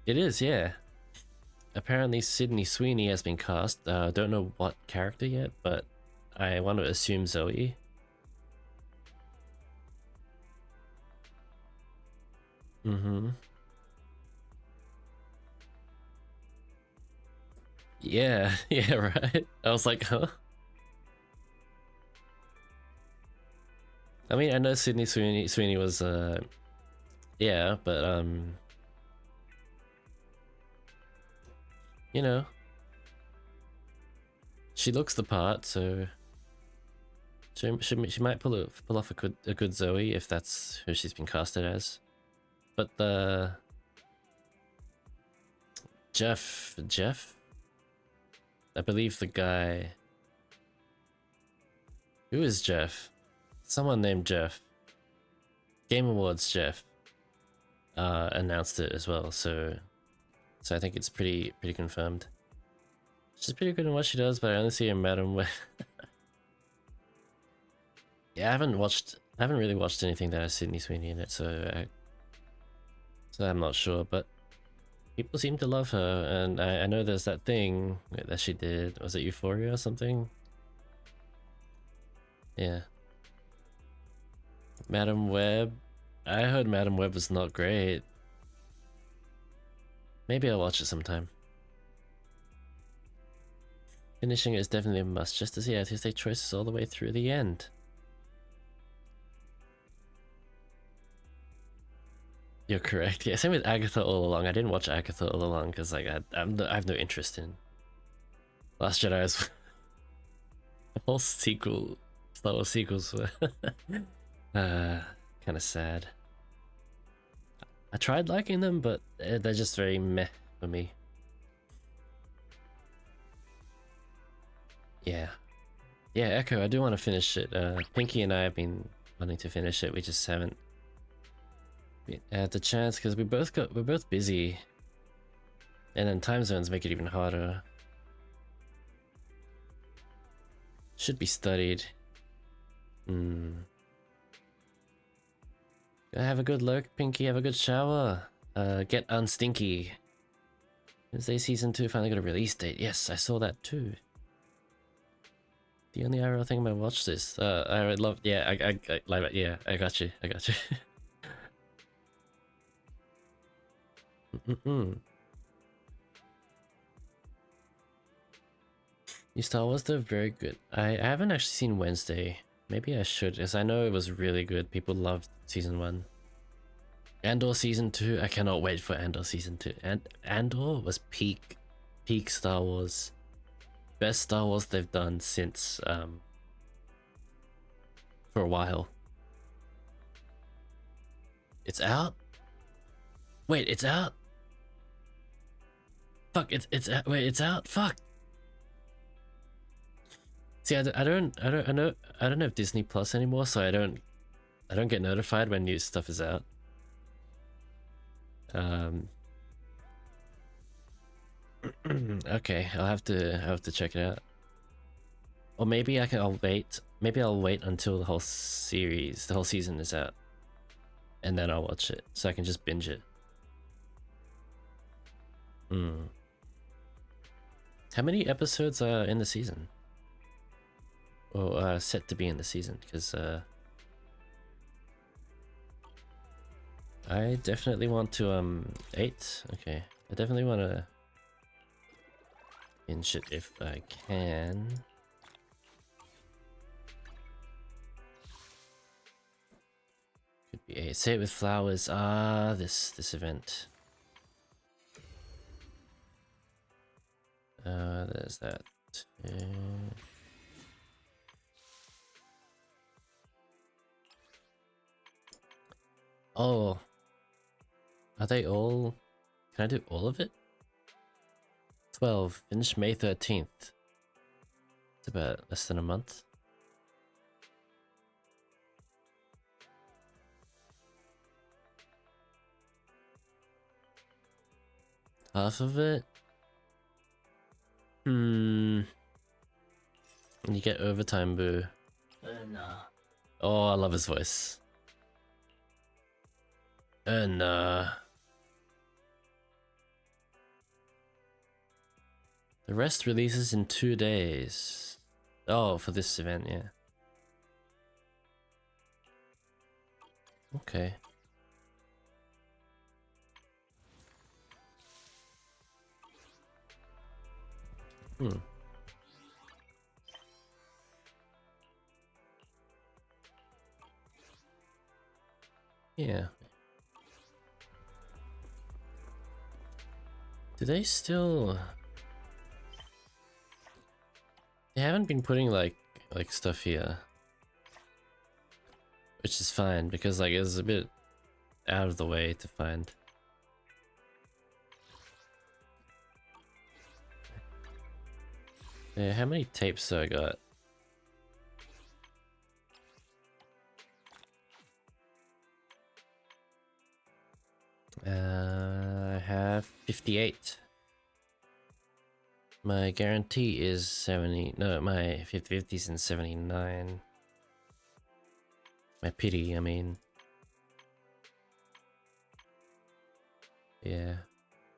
It is, yeah. Apparently Sydney Sweeney has been cast. Don't know what character yet, but I want to assume Zoe. Yeah, yeah, right. I was like, huh? I mean, I know Sydney Sweeney was, yeah, but, you know, she looks the part, so she might pull off a good Zoe if that's who she's been casted as. But the Jeff, I believe the guy. Who is Jeff? Someone named Jeff. Game Awards Jeff announced it as well, so I think it's pretty confirmed. She's pretty good in what she does, but I only see her in Madam Web. Yeah, I haven't really watched anything that has Sydney Sweeney in it, so I'm not sure, but people seem to love her, and I know there's that thing that she did. Was it Euphoria or something? Yeah. Madam Web. I heard Madam Web was not great. Maybe I'll watch it sometime. Finishing it is definitely a must, just to see artistic choices all the way through the end. You're correct. Yeah, same with Agatha All Along. I didn't watch Agatha All Along because like I have no interest in Last Jedi's. The whole sequel, Star Wars sequels were kind of sad. I tried liking them, but they're just very meh for me. Yeah, Echo. I do want to finish it. Pinky and I have been wanting to finish it. We just haven't had the chance because we're both busy, and then time zones make it even harder. Should be studied. Have a good lurk, Pinky. Have a good shower. Get unstinky. Wednesday season 2 finally got a release date. Yes, I saw that too. The only IRL thing about watch this. I would love. Yeah, I live it. Yeah, I got you. New Star Wars, they're very good. I haven't actually seen Wednesday. Maybe I should, because I know it was really good. People loved season 1. Andor season 2. I cannot wait for Andor season 2. And Andor was peak Star Wars. Best Star Wars they've done since for a while. It's out? Wait, it's out? Fuck, it's out. Wait, it's out? Fuck. See, I don't have Disney Plus anymore, so I don't get notified when new stuff is out. Okay, I'll have to check it out. Or maybe I'll wait. Maybe I'll wait until the whole season is out, and then I'll watch it, so I can just binge it. How many episodes are in the season? Or set to be in the season? Because I definitely want to 8. Okay, I definitely want to inch it if I can. Could be 8. Say it with flowers. Ah, this event. There's that. Oh, are they all? Can I do all of it? 12. Finish May 13th. It's about less than a month. Half of it? You get overtime, boo. Nah. Oh, I love his voice. The rest releases in 2 days. Oh, for this event, yeah. Okay. Yeah. Do they still... They haven't been putting like stuff here. Which is fine because like it's a bit out of the way to find. Yeah, how many tapes do I got? I have 58. My guarantee is 70. No, my 50/50's in 79. My pity, I mean. Yeah.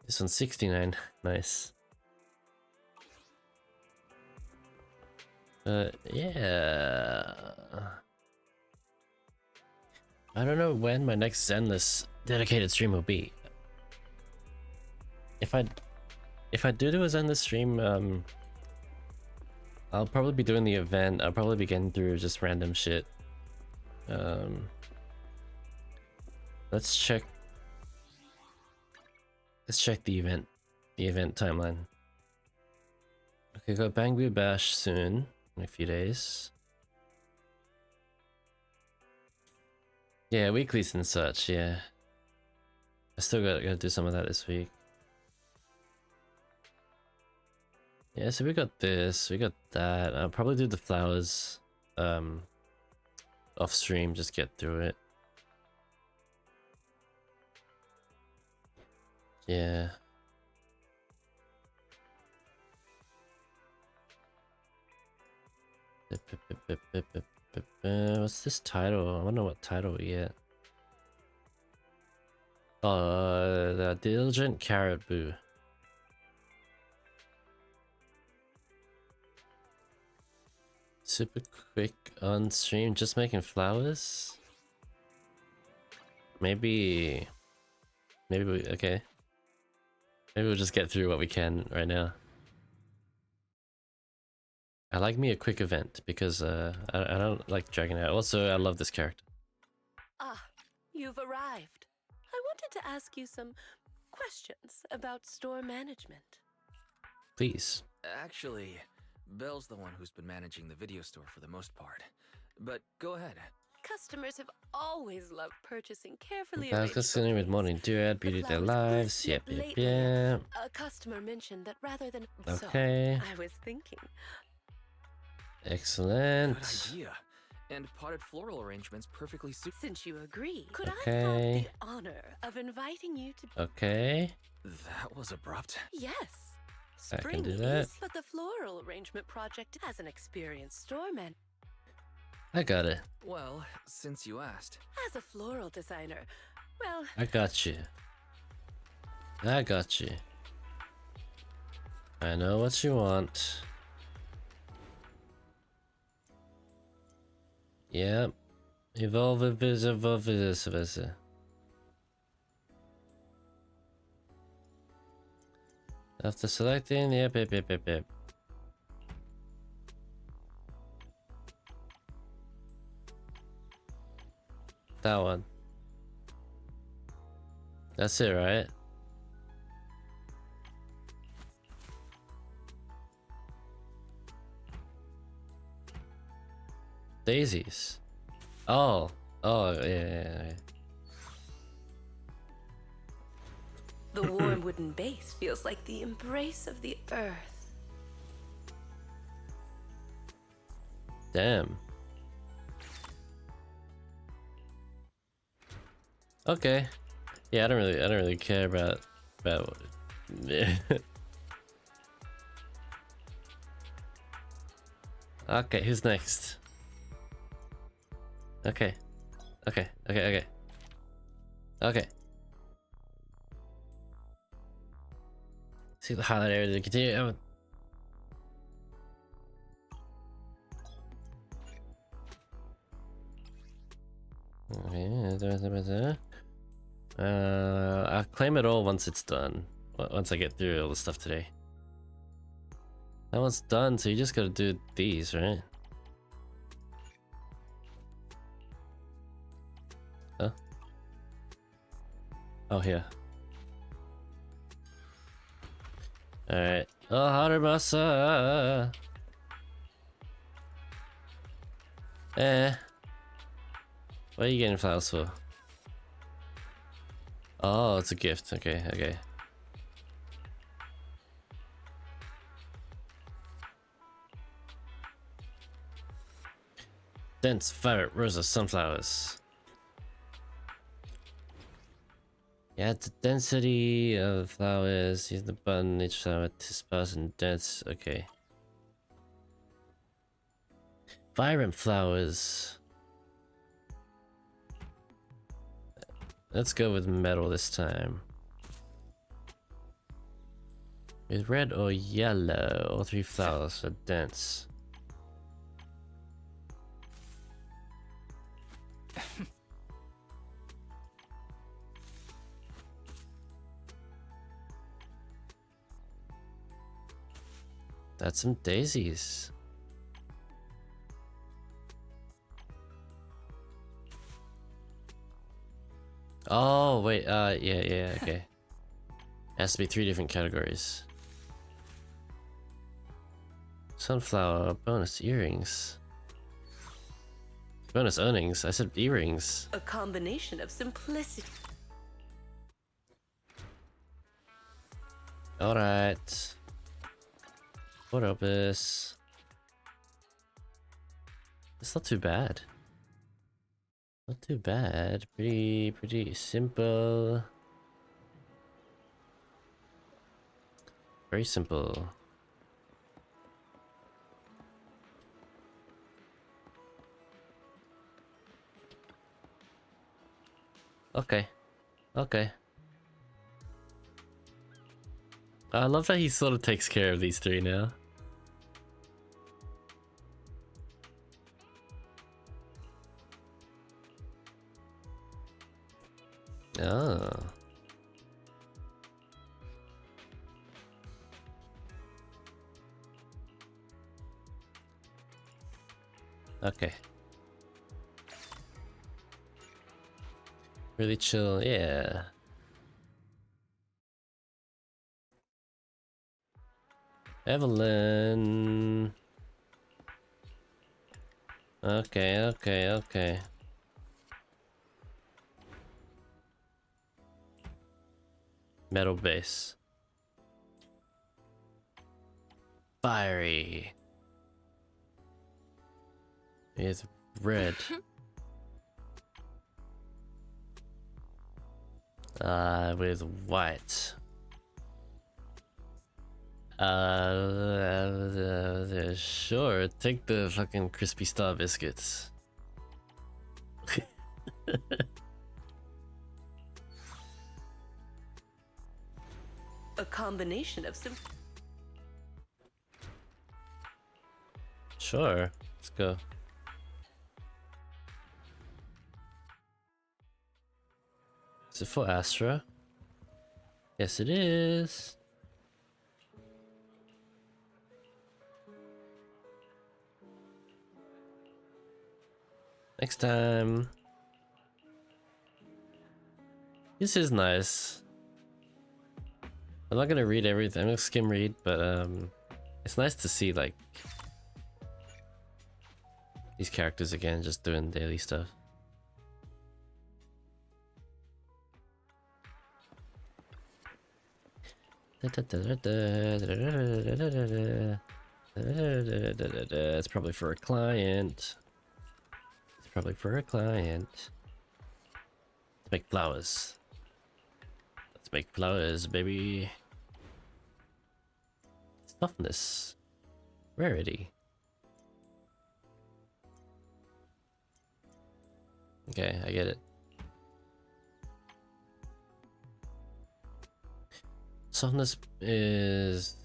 This one's 69. Nice. Yeah. I don't know when my next Zenless dedicated stream will be. If I do a Zenless stream, I'll probably be doing the event. I'll probably be getting through just random shit. Let's check the event timeline. Okay, got Bangbu Bash soon, in a few days. Yeah, weeklies and such, yeah. I still gotta do some of that this week. Yeah, so we got this, we got that. I'll probably do the flowers off stream, just get through it. Yeah. What's this title? I wonder what title we get. The Diligent Carrot Boo. Super quick on stream, just making flowers? Maybe okay. Maybe we'll just get through what we can right now. I like me a quick event because I don't like dragging out. Also, I love this character. Ah, you've arrived. I wanted to ask you some questions about store management. Please. Actually, Belle's the one who's been managing the video store for the most part. But go ahead. Customers have always loved purchasing carefully I was continuing with morning duet, beauty their lives. Yep. A customer mentioned that rather than okay. So I was thinking. Excellent. Good idea. And potted floral arrangements perfectly suit. Since you agree, could okay. I have the honor of inviting you to... Okay. That was abrupt. Yes. I Spring can do that. is, but the floral arrangement project has an experienced storeman. I got it. Well, since you asked. As a floral designer, well... I got you. I got you. I know what you want. Yep. Evolve. After selecting, yep. That one. That's it, right? Daisies. Oh, yeah. The warm wooden base feels like the embrace of the earth. Damn. Okay. Yeah, I don't really care about Okay, who's next? Okay. See the highlight area to continue. I'll claim it all once it's done. Once I get through all the stuff today. That one's done, so you just gotta do these, right? Huh? Oh, here. Alright. Oh, Harimasa! What are you getting flowers for? Oh, it's a gift. Okay. Dense violet rosa sunflowers. Yeah, the density of flowers. Use the button each flower to sparse and dense. Okay. Vibrant flowers. Let's go with metal this time. With red or yellow, all 3 flowers are dense. That's some daisies. Oh, wait, yeah, okay. Has to be 3 different categories. Sunflower, bonus earrings. Bonus earnings, I said earrings. A combination of simplicity. Alright. What up is? It's not too bad. Not too bad. Pretty simple. Very simple. Okay. I love that he sort of takes care of these 3 now. Oh. Okay. Really chill, yeah. Evelyn. Okay. Metal base. Fiery. It's red. With white. Sure, take the fucking crispy star biscuits. A combination of Sure, let's go. Is it for Astra? Yes, it is. Next time. This is nice. I'm not gonna read everything. I'm gonna skim read, but it's nice to see like these characters again, just doing daily stuff. It's probably for a client. It's probably for a client. Let's make flowers. Let's make flowers, baby. Softness. Rarity. Okay, I get it. Softness is...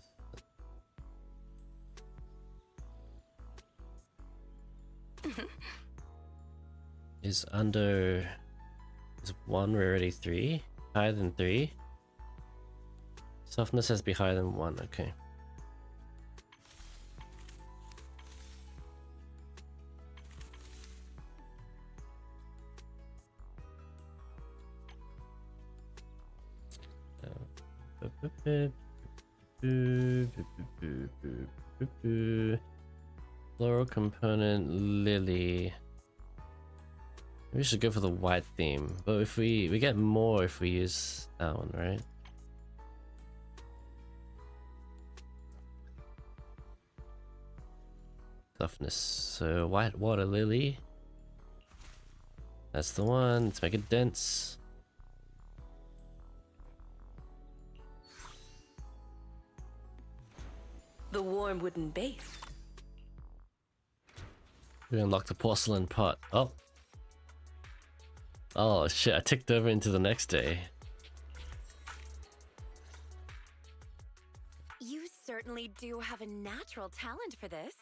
is under... is 1 rarity 3? Higher than 3? Softness has to be higher than 1, okay. Floral component lily. We should go for the white theme, but if we get more if we use that one, right? Toughness. So white water lily. That's the one. Let's make it dense. The warm wooden base. We unlock the porcelain pot. Oh. Oh shit, I ticked over into the next day. You certainly do have a natural talent for this.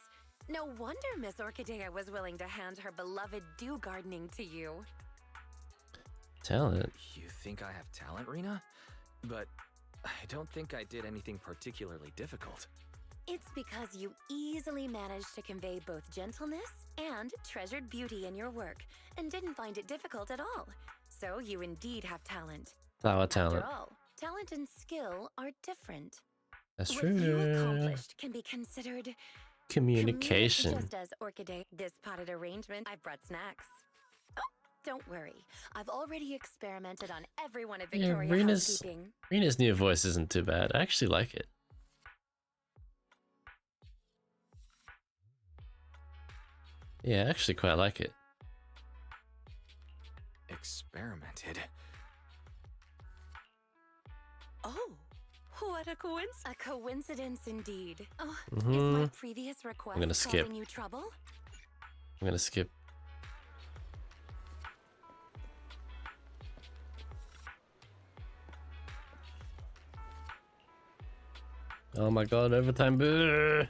No wonder Miss Orchidea was willing to hand her beloved dew gardening to you. Talent? You think I have talent, Rena? But I don't think I did anything particularly difficult. It's because you easily managed to convey both gentleness and treasured beauty in your work, and didn't find it difficult at all. So you indeed have talent. Flower talent. After all, talent and skill are different. That's What you true. accomplished can be considered Communication. Just as Orchidea, this potted arrangement, I've brought snacks. Oh, don't worry. I've already experimented on everyone at Yeah, Victoria Housekeeping. Rena's new voice isn't too bad. I actually like it. Yeah, I actually quite like it. Experimented. Oh, what a coincidence! A coincidence indeed. Oh, is Mhm. my previous request I'm gonna skip. causing you trouble? I'm gonna skip. Oh my god, overtime boo!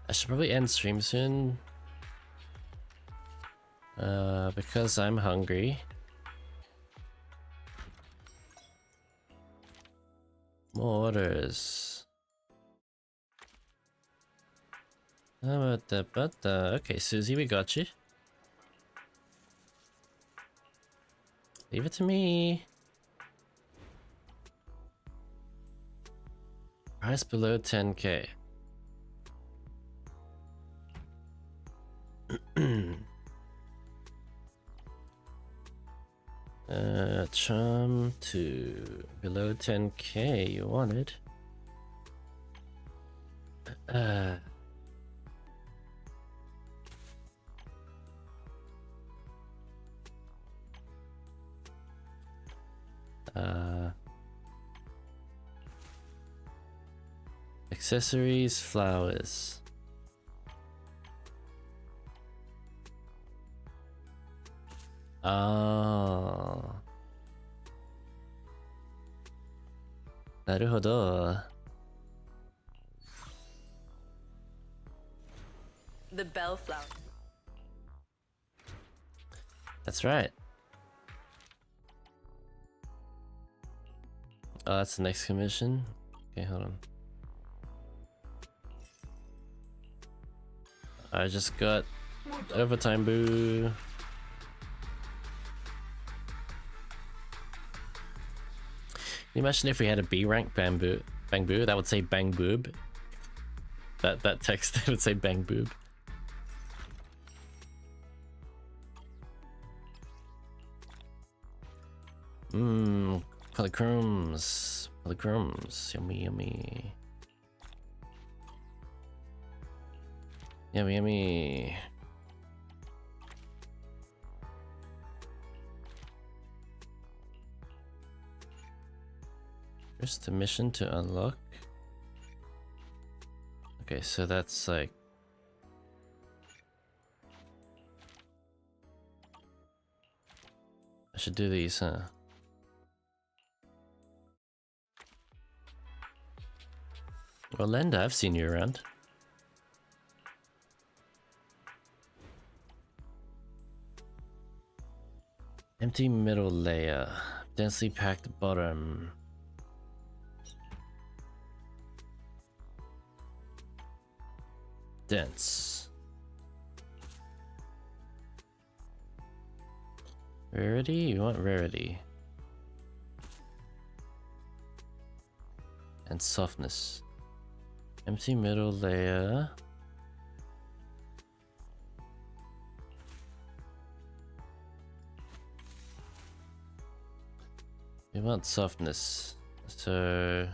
I should probably end stream soon. Because I'm hungry. More orders. Okay, Susie, we got you. Leave it to me. Price below 10k. Charm to below 10k you wanted. Accessories, flowers. Ah. なるほど。The bellflower. That's right. Oh, that's the next commission. Okay, hold on. I just got overtime boo. Can you imagine if we had a B rank bamboo? Bangbu, that would say bang boob. That text would say bang boob. Mmm, polychromes. Polychromes. Yummy, yummy. Yummy, yummy. Here's the mission to unlock. Okay, so that's like... I should do these, huh? Well, Linda, I've seen you around. Empty middle layer. Densely packed bottom. Dense. Rarity? You want rarity. And softness. Empty middle layer. We want softness. So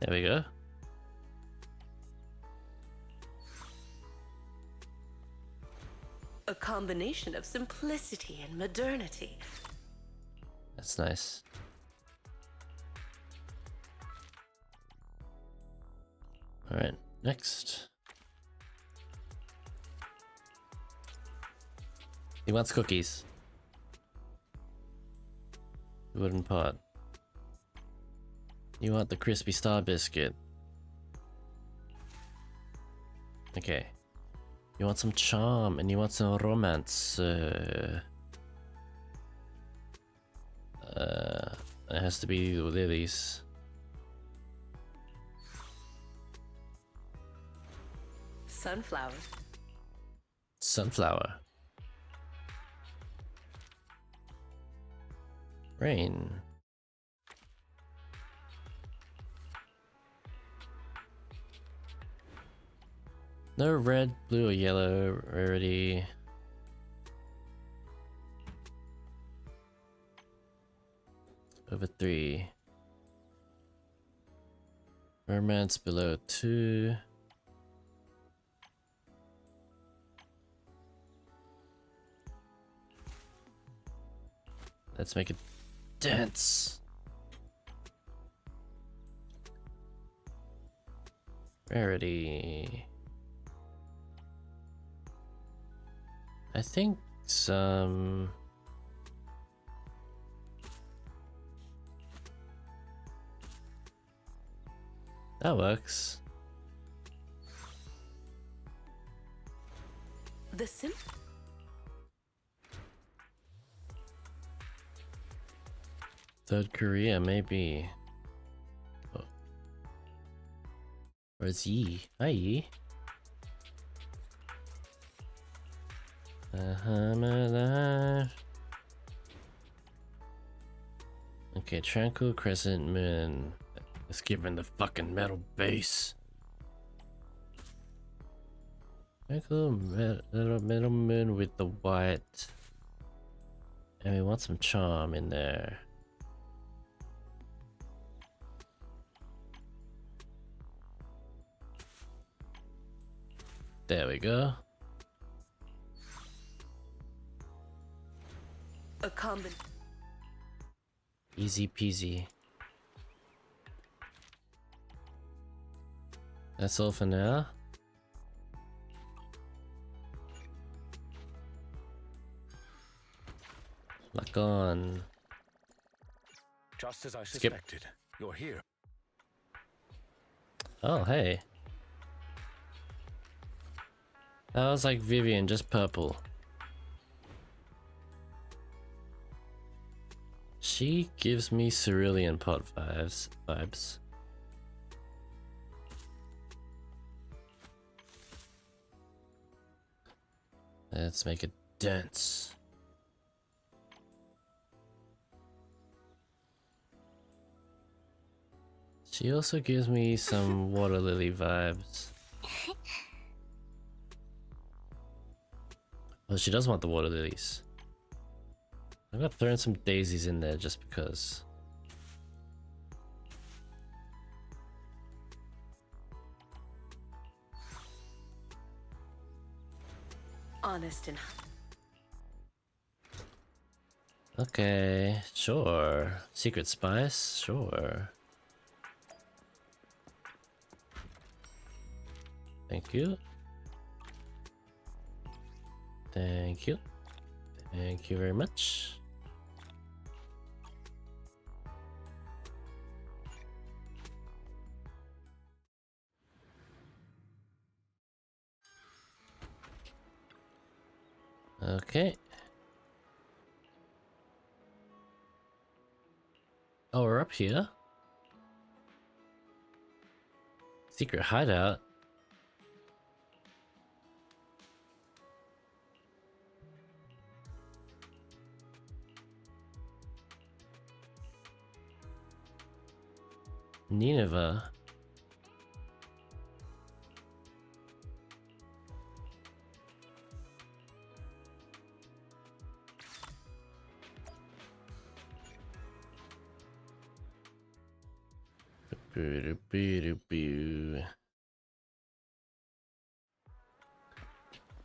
there we go. A combination of simplicity and modernity. That's nice. Alright, next. He wants cookies. Wooden pot. You want the crispy star biscuit. Okay. You want some charm and you want some romance. It has to be lilies. Sunflower. Sunflower. Rain. No red, blue, or yellow rarity. Over 3. Romance below 2. Let's make it dense. Rarity. I think some... That works. The sim. Third Korea, maybe. Oh. Where's Yi? Hi, Yi. Okay, Tranquil Crescent Moon. Let's give him the fucking metal base. Tranquil metal moon with the white. And we want some charm in there. There we go. A combin. Easy peasy. That's all for now. Lock on. Just as I Skip. suspected, you're here. Oh, hey. That was like Vivian, just purple. She gives me cerulean pot vibes. Let's make it dense. She also gives me some water lily vibes. Well, she does want the water lilies. I'm gonna throw in some daisies in there just because. Honest and Okay, sure. Secret spice, sure. Thank you. Thank you. Thank you very much. Okay. Oh, we're up here. Secret hideout. Nineveh.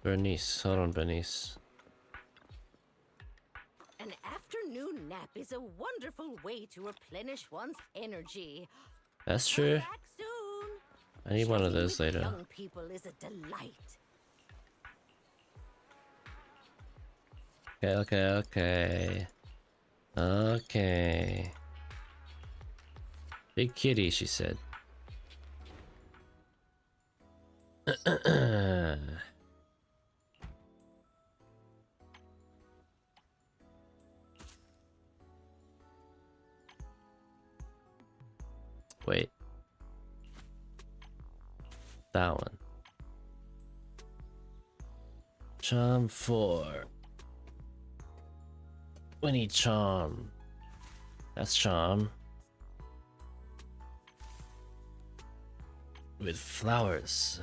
Bernice, hold on, Bernice. An afternoon nap is a wonderful way to replenish one's energy. That's true. Back soon. I need one of Chatting those with later. Young people is a delight. Okay. Okay. Big kitty, she said. Wait. That one. Charm 4. We need charm. That's charm. With flowers.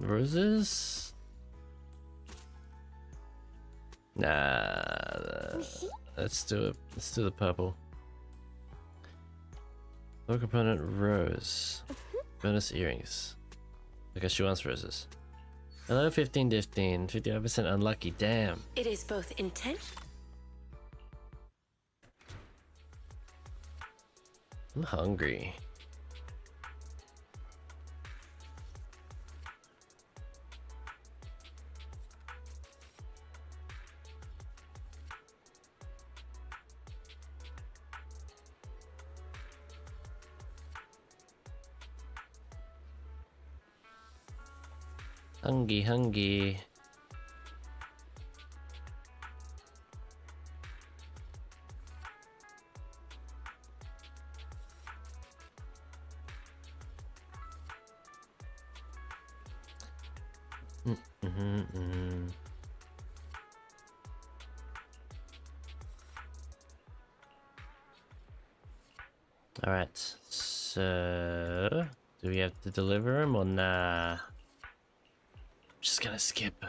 Roses? Nah. Let's do it. Let's do the purple. Low component rose. Bonus earrings. I guess she wants roses. Hello, 1515. 55% unlucky. Damn. it is both intent. I'm hungry. Hungry. All right. So, do we have to deliver him or nah? I'm just gonna skip.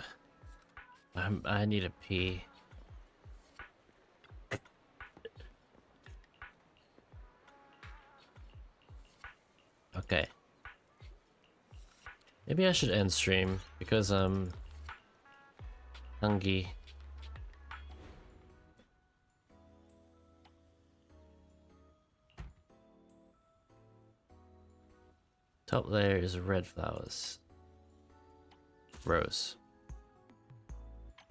I need a pee. Okay. Maybe I should end stream because I'm hungry. Top layer is red flowers. Rose.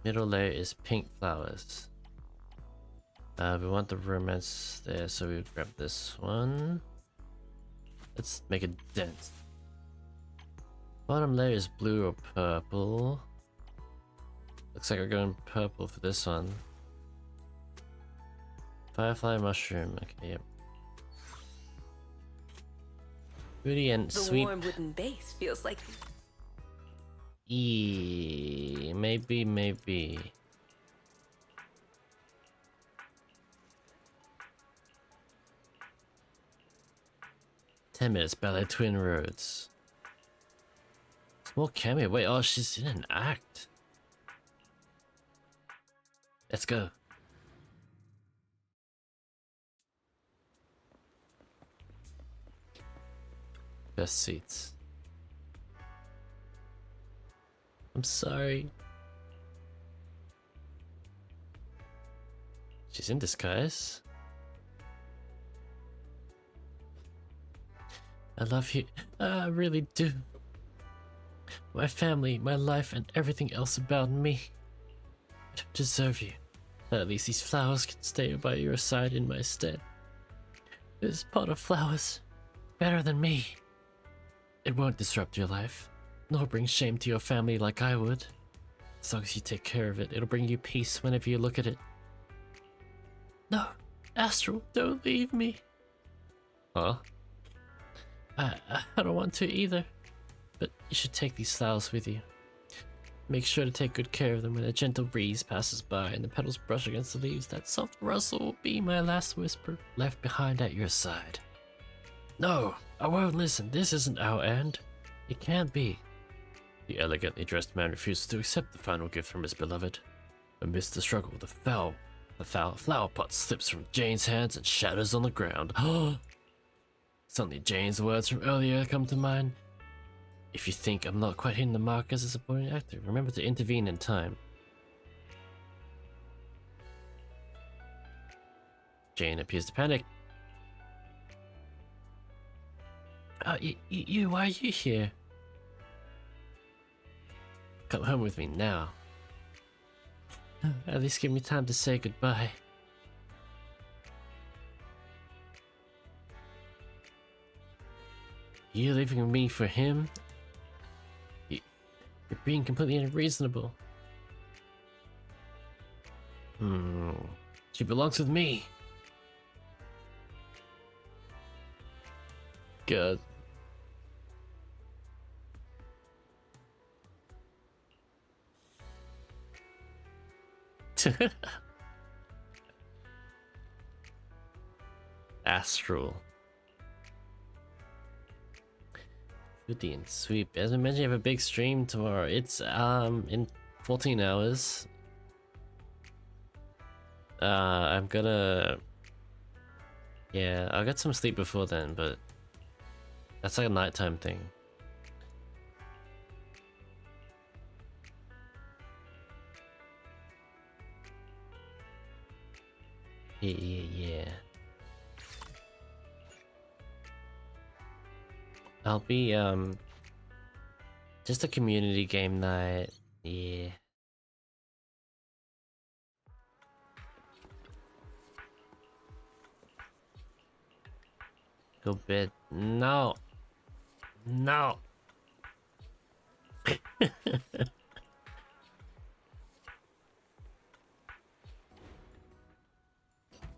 Middle layer is pink flowers. We want the romance there, so we grab this one. Let's make a dent. Bottom layer is blue or purple. Looks like we're going purple for this one. Firefly mushroom. Okay, yep. Fruity and The sweet. warm wooden base feels like... Maybe. 10 minutes, Ballet Twin Roads. Small cameo. Wait, oh, she's in an act. Let's go. Best seats. I'm sorry. She's in disguise. I love you. I really do. My family, my life, and everything else about me. I don't deserve you. But at least these flowers can stay by your side in my stead. This pot of flowers, better than me. It won't disrupt your life, nor bring shame to your family like I would. As long as you take care of it, it'll bring you peace whenever you look at it. No, Astral, don't leave me. Huh? I don't want to either, but you should take these flowers with you. Make sure to take good care of them when a gentle breeze passes by and the petals brush against the leaves. That soft rustle will be my last whisper, left behind at your side. No, I won't listen. This isn't our end. It can't be. The elegantly dressed man refuses to accept the final gift from his beloved. Amidst the struggle, the flower pot slips from Jane's hands and shatters on the ground. Suddenly, Jane's words from earlier come to mind. If you think I'm not quite hitting the mark as a supporting actor, remember to intervene in time. Jane appears to panic. Why are you here? Come home with me now. At least give me time to say goodbye. You leaving me for him? You're being completely unreasonable. She belongs with me. God. Astral. Goody and sweep. As I mentioned, you have a big stream tomorrow. It's in 14 hours. I'm gonna... Yeah, I'll get some sleep before then, but that's like a nighttime thing. Yeah. I'll be, just a community game night. Yeah. Go bed. No. No.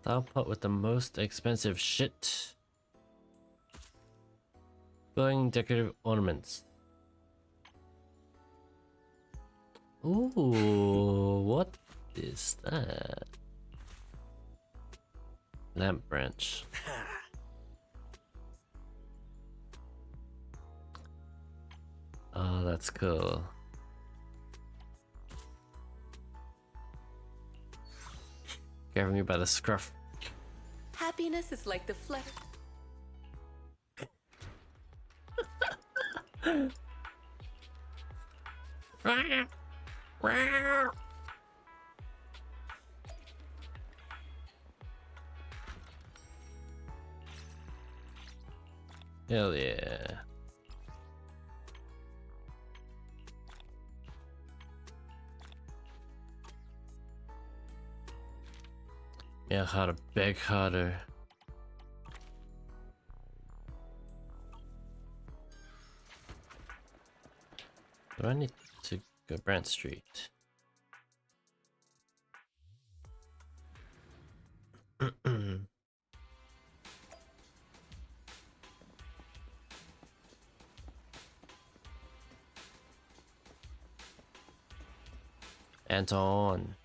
I'll put with the most expensive shit. Glowing decorative ornaments. Ooh, what is that? Lamp branch. Oh, that's cool. Grabbing me by the scruff. Happiness is like the flutter. Hell yeah. Yeah, how to beg harder. Do I need to go Brant Street? Anton.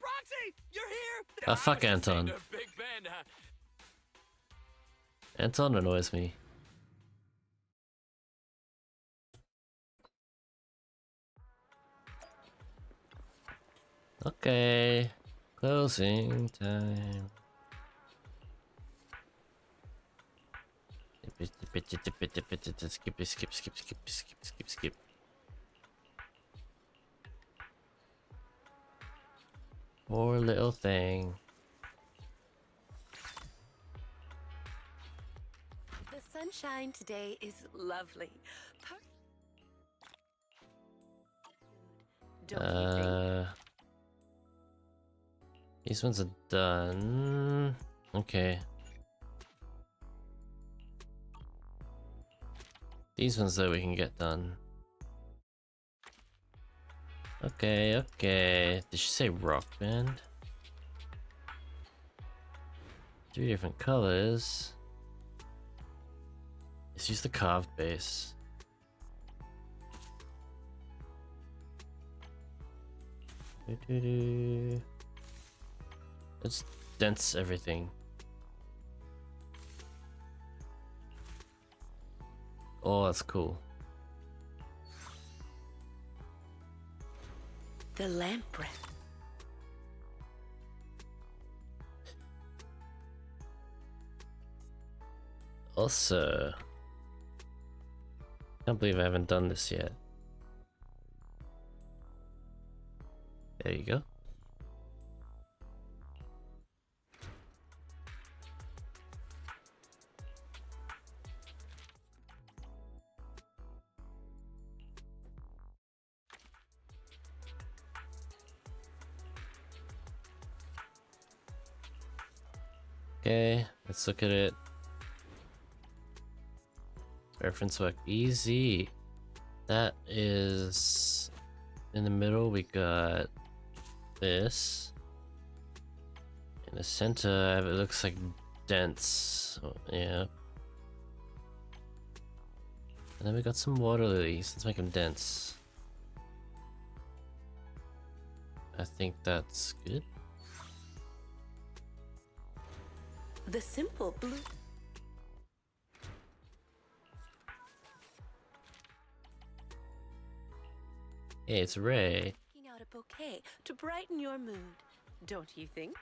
Proxy, you're here. Oh, fuck Anton. Big Ben. Anton annoys me. Okay, closing time. Skip. Poor little thing. The sunshine today is lovely. Don't you think? These ones are done. Okay. These ones though we can get done. Okay. Did she say rock band? 3 different colors. Let's use the carved base. Let's dense everything. Oh, that's cool. The lamp breath. Also, can't believe I haven't done this yet. There you go. Okay, let's look at it. Reference work easy. That is in the middle. We got this. In the center, it looks like dense. Oh, yeah. And then we got some water lilies. Let's make them dense. I think that's good. The simple blue. Hey, it's Ray. Picking out a bouquet to brighten your mood, don't you think?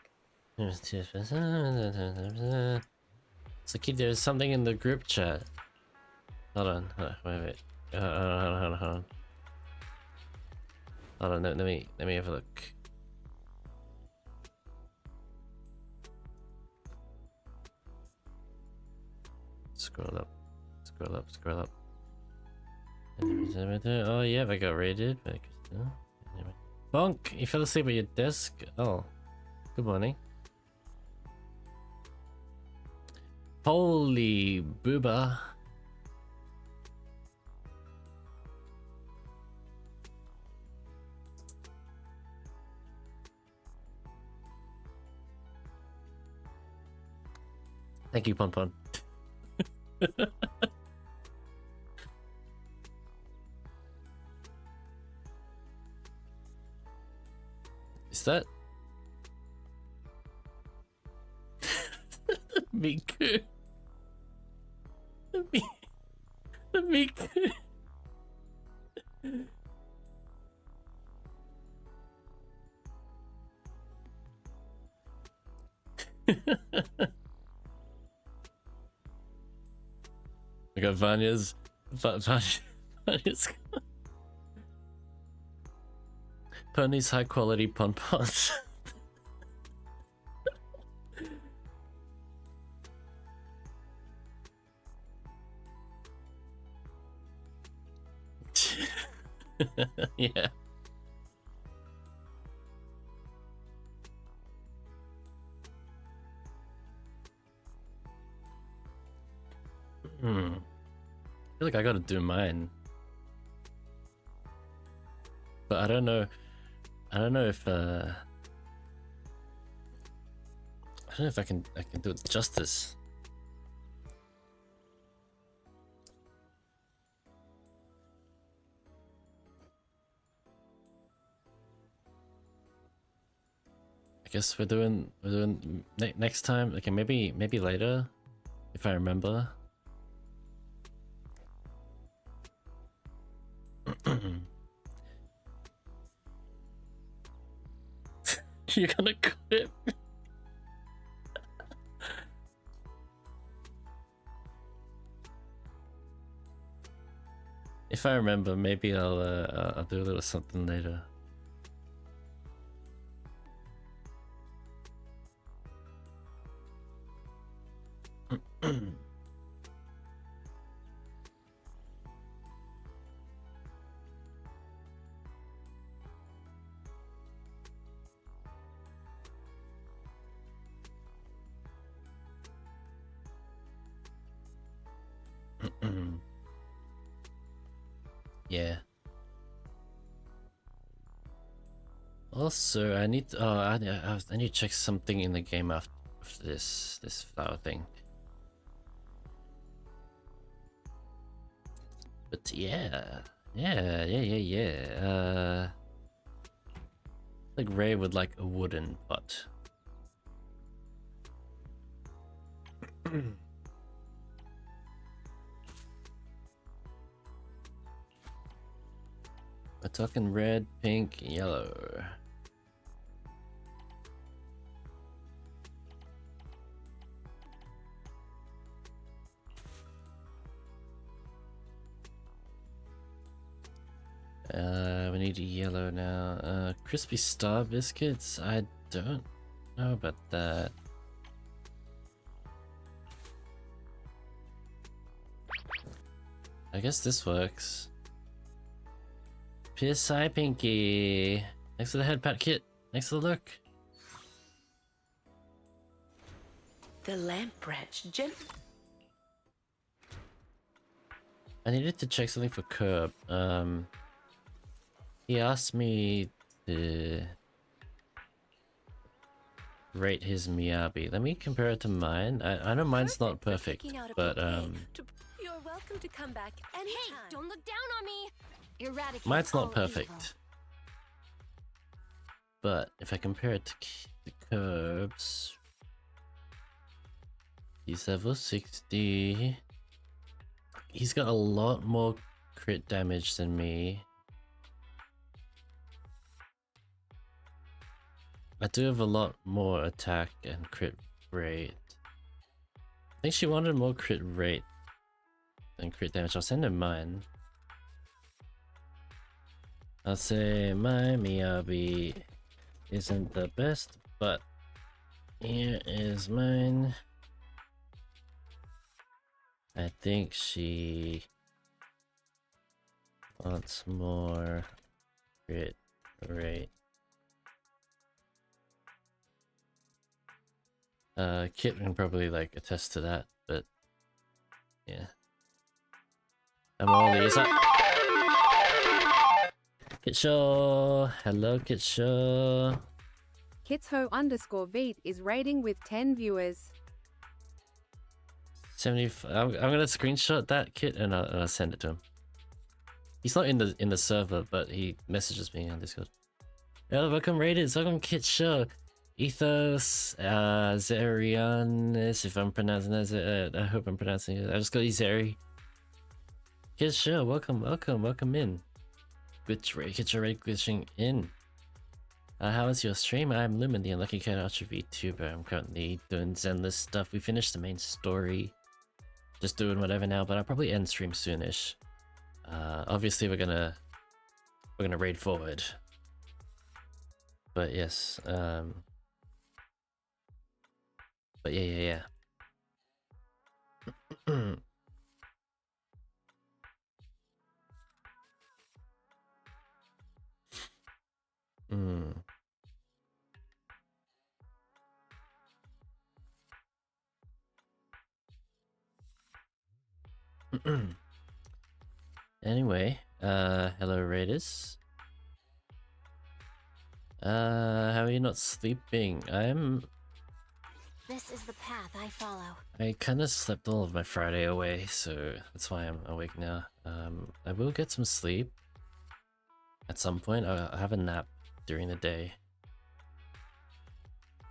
It's like there's something in the group chat. Hold on, wait. Hold on. Hold on, let me have a look. Scroll up. Oh yeah, I got raided. Bonk, you fell asleep at your desk? Oh, good morning. Holy booba. Thank you, Pon. Is that Miku? The Miku. I got Vanya's Pony's high quality pon-pons. Yeah. I feel like I gotta do mine. But I don't know if I can do it justice. guess we're doing next time. Okay, maybe later, if I remember. You're gonna quit. If I remember, maybe I'll do a little something later. Yeah. Also, I need I need to check something in the game after this flower thing. But yeah. Like Ray would like a wooden pot. We're talking red, pink, yellow. We need a yellow now. Crispy Star biscuits? I don't know about that. I guess this works. Pierce Eye Pinky. Next to the head pat kit. Next to the look. The lamp branch I needed to check something for Curb. He asked me to rate his Miyabi. Let me compare it to mine. I know mine's not perfect, but You're welcome to come back anytime. Hey, don't look down on me. Eradicate mine's all not perfect. But if I compare it to the Curbs, he's level 60. He's got a lot more crit damage than me. I do have a lot more attack and crit rate. I think she wanted more crit rate than crit damage. I'll send her mine. I'll say my Miyabi isn't the best, but here is mine. I think she wants more crit rate. Kit can probably like attest to that, but yeah. I'm all ears up. Kitshaw! Hello, Kitshaw! Kitso_Veet is rating with 10 viewers. 75. I'm gonna screenshot that Kit and I'll send it to him. He's not in the server, but he messages me on Discord. Hello, welcome Raiders, welcome Kitshaw. Ethos, Zerianis, if I'm pronouncing that, I hope I'm pronouncing it. I just got Zeri. Kitshaw, welcome in. Get your rate glitching in. How is your stream? I'm Lumen, the Unlucky Cat Archer VTuber. I'm currently doing Zenless stuff. We finished the main story. Just doing whatever now, but I'll probably end stream soonish. Obviously we're gonna raid forward. But yes, but yeah. Anyway, hello Raiders. How are you not sleeping? This is the path I follow. I kind of slept all of my Friday away, so that's why I'm awake now. I will get some sleep at some point. I'll have a nap during the day.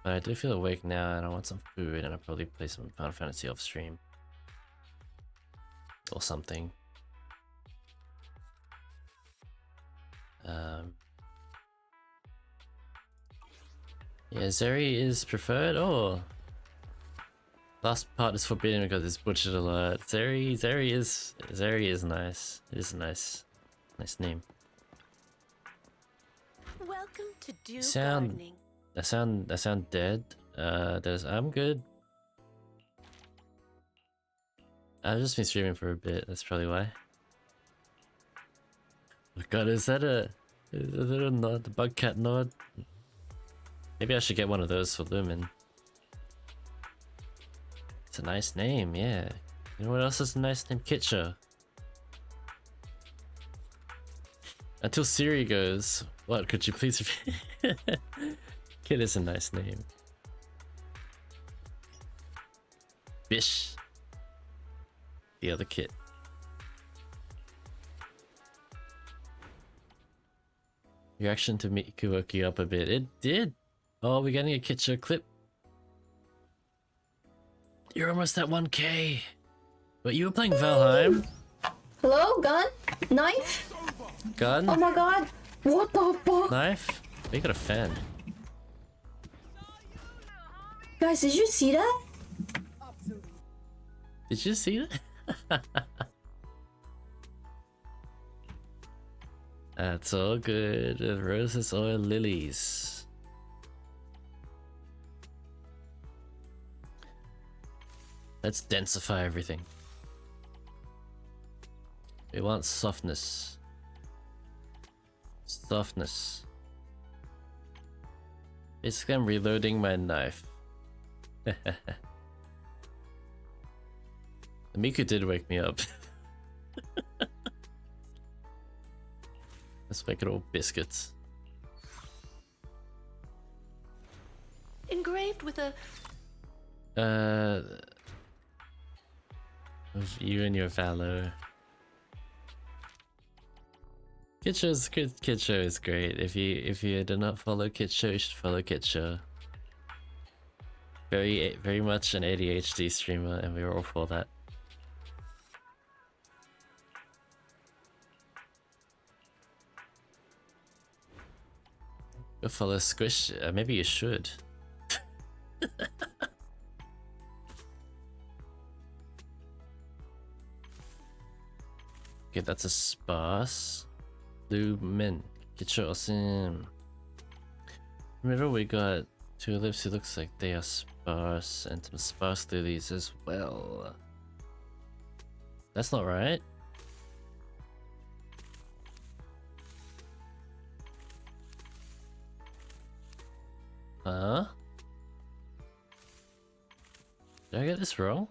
But I do feel awake now and I want some food, and I'll probably play some Final Fantasy off stream. Or something. Yeah, Zeri is preferred. Oh, last part is forbidden because it's butchered a lot. Zeri is nice. It is a nice name. Welcome to Do Gardening. I sound dead. I'm good. I've just been streaming for a bit. That's probably why. Oh God, is that a nod? The bug cat nod? Maybe I should get one of those for Lumen. It's a nice name, yeah. You know what else is a nice name? Kitcher. Until Siri goes, what, could you please repeat? Kit is a nice name. Bish. The other Kit. Reaction to Miku woke you up a bit. It did. Oh, we're getting a Kitcher clip. You're almost at 1K. But you were playing Valheim. Hello? Gun? Knife? Gun? Oh my god. What the fuck? Knife? We got a fan. Guys, did you see that? Did you see that? That's all good. Roses or lilies. Let's densify everything. We want softness. Softness. Basically, I'm reloading my knife. The Miku did wake me up. Let's make it all biscuits. Engraved with a... Of you and your valor. Kid Show is great. If you do not follow Kid Show, you should follow Kid Show. Very much an ADHD streamer, and we were all for that. Go follow Squish. Maybe you should. Okay, that's a sparse. Lumen. Get your awesome. Remember, we got tulips who looks like they are sparse, and some sparse lilies as well. That's not right. Huh? Did I get this wrong?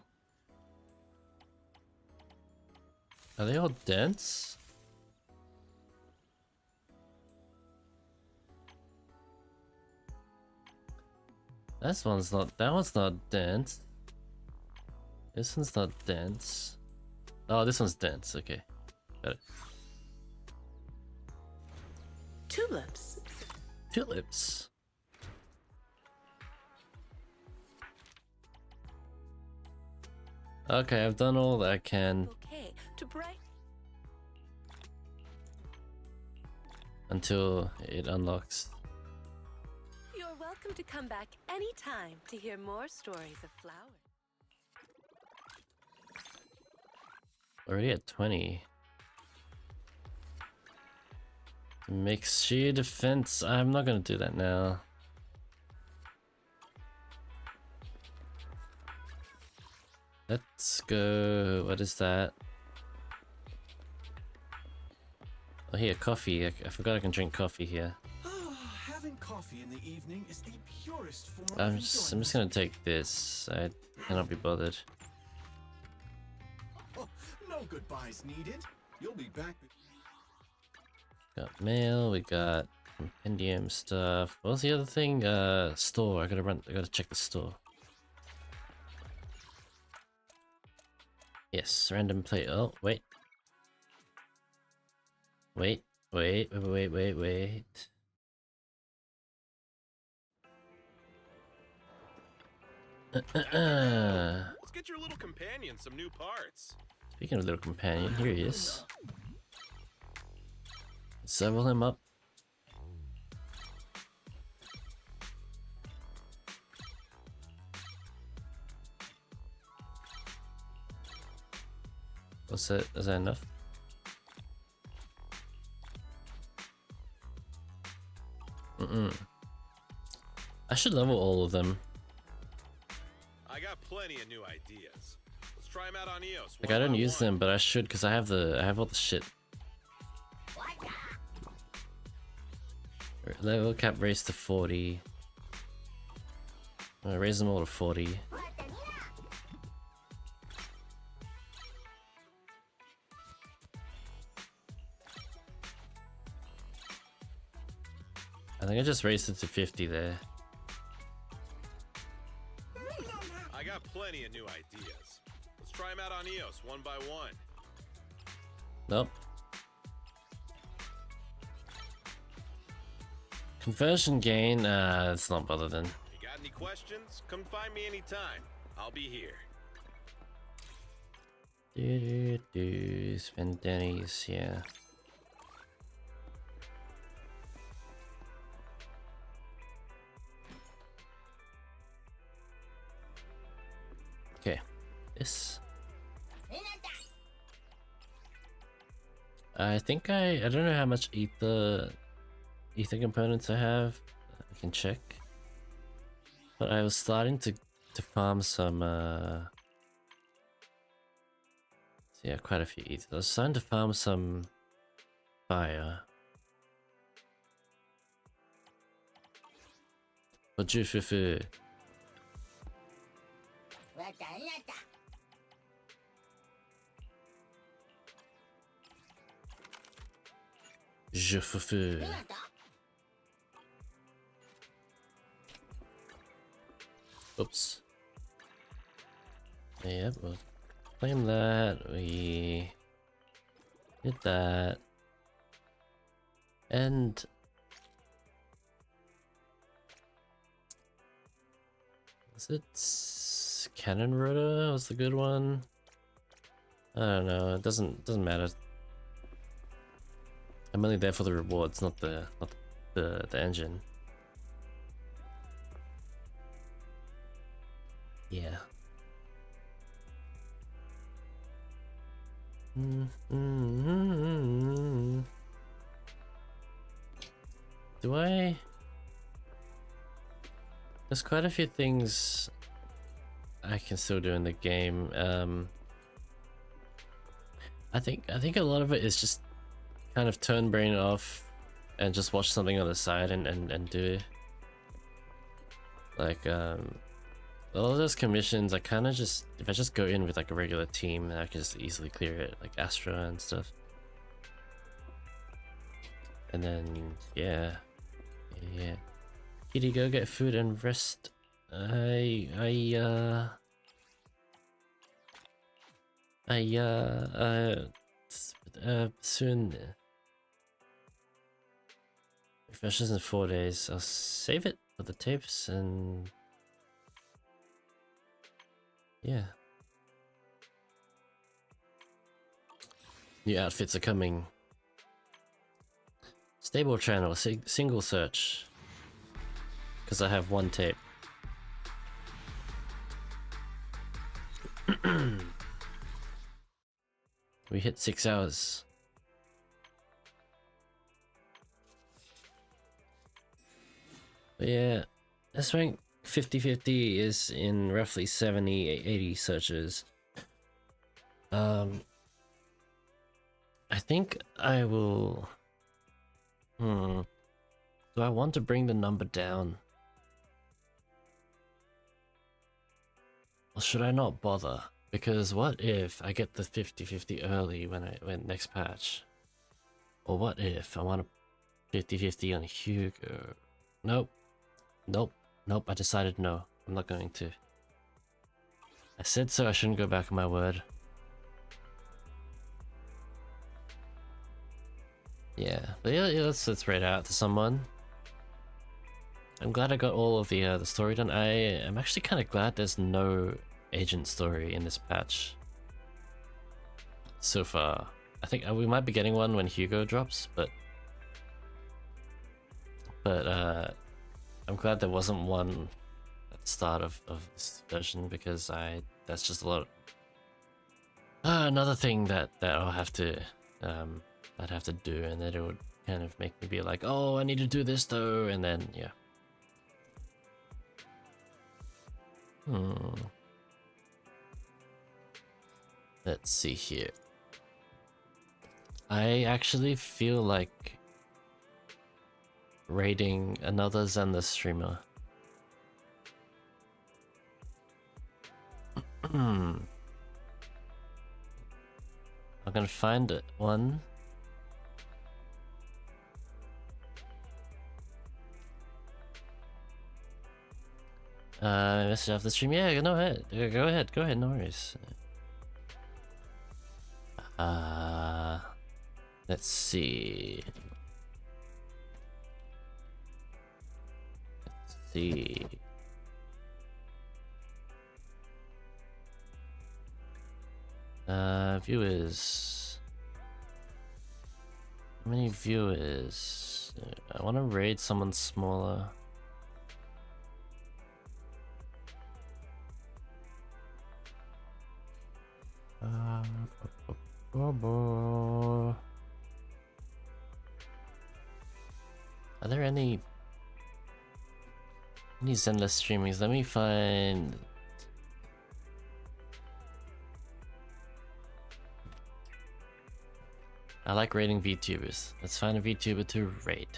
Are they all dense? That one's not dense. This one's not dense. Oh, this one's dense. Okay. Got it. Tulips. Tulips. Okay, I've done all that I can. Okay, to bright. Until it unlocks. You're welcome to come back anytime to hear more stories of flowers. Already at 20. Mix sheer defense. I'm not gonna do that now. Let's go. What is that? Oh, here, coffee. I forgot I can drink coffee here. Having coffee in the evening is the purest form I'm of just gonna take this. I cannot be bothered. Oh, no goodbyes needed. You'll be back. Got mail. We got compendium stuff. What was the other thing? Store. I gotta check the store. Yes, random play. Oh, wait. Wait. Let's get your little companion some new parts. Speaking of little companion, here he is. Let's level him up. What's that? Is that enough? I should level all of them. I got plenty of new ideas. Let's try them out on EOS. Like I don't use them, but I should because I have all the shit. Level cap raise to 40. I raise them all to 40. I think I just raised it to 50 there. I got plenty of new ideas. Let's try them out on EOS one by one. Nope. Conversion gain, it's not bothered then. You got any questions? Come find me anytime. I'll be here. Spend Denny's, yeah. Okay, this. I think I don't know how much ether components I have. I can check. But I was starting to farm some yeah, quite a few ether. I was starting to farm some fire. But Jufufu. Jufufu. Oops. Yep, we'll claim that. We did that. And was it Cannon Rotor was the good one? I don't know, it doesn't matter. I'm only there for the rewards, not the engine. Yeah. Do I? There's quite a few things I can still do in the game. I think a lot of it is just kind of turn brain off and just watch something on the side and do. Like all of those commissions, I kind of just, if I just go in with like a regular team, I can just easily clear it, like Astra and stuff. And then, yeah. Kitty, go get food and rest. Soon. Refreshes in 4 days. I'll save it for the tapes and yeah. New outfits are coming. Stable channel, single search. Because I have one tape. We hit 6 hours. But yeah, this rank 50-50 is in roughly 70-80 searches. I think I will... Do I want to bring the number down? Or should I not bother? Because what if I get the 50-50 early when next patch? Or what if I want a 50-50 on Hugo? Nope. I decided no. I'm not going to. I said so, I shouldn't go back on my word. Yeah, but yeah, let's rate out to someone. I'm glad I got all of the story done. I am actually kind of glad there's no agent story in this patch so far. I think we might be getting one when Hugo drops, but I'm glad there wasn't one at the start of this version, because that's just a lot. Another thing that I'll have to I'd have to do, and then it would kind of make me be like, oh, I need to do this though, and then yeah. Let's see here. I actually feel like raiding another Zenless streamer. I'm gonna find one. Message after the stream. Yeah, go ahead. Go ahead. No worries. Let's see. Viewers. How many viewers? I want to raid someone smaller. Are there any Zenless streamings? Let me find. I like raiding VTubers. Let's find a VTuber to raid.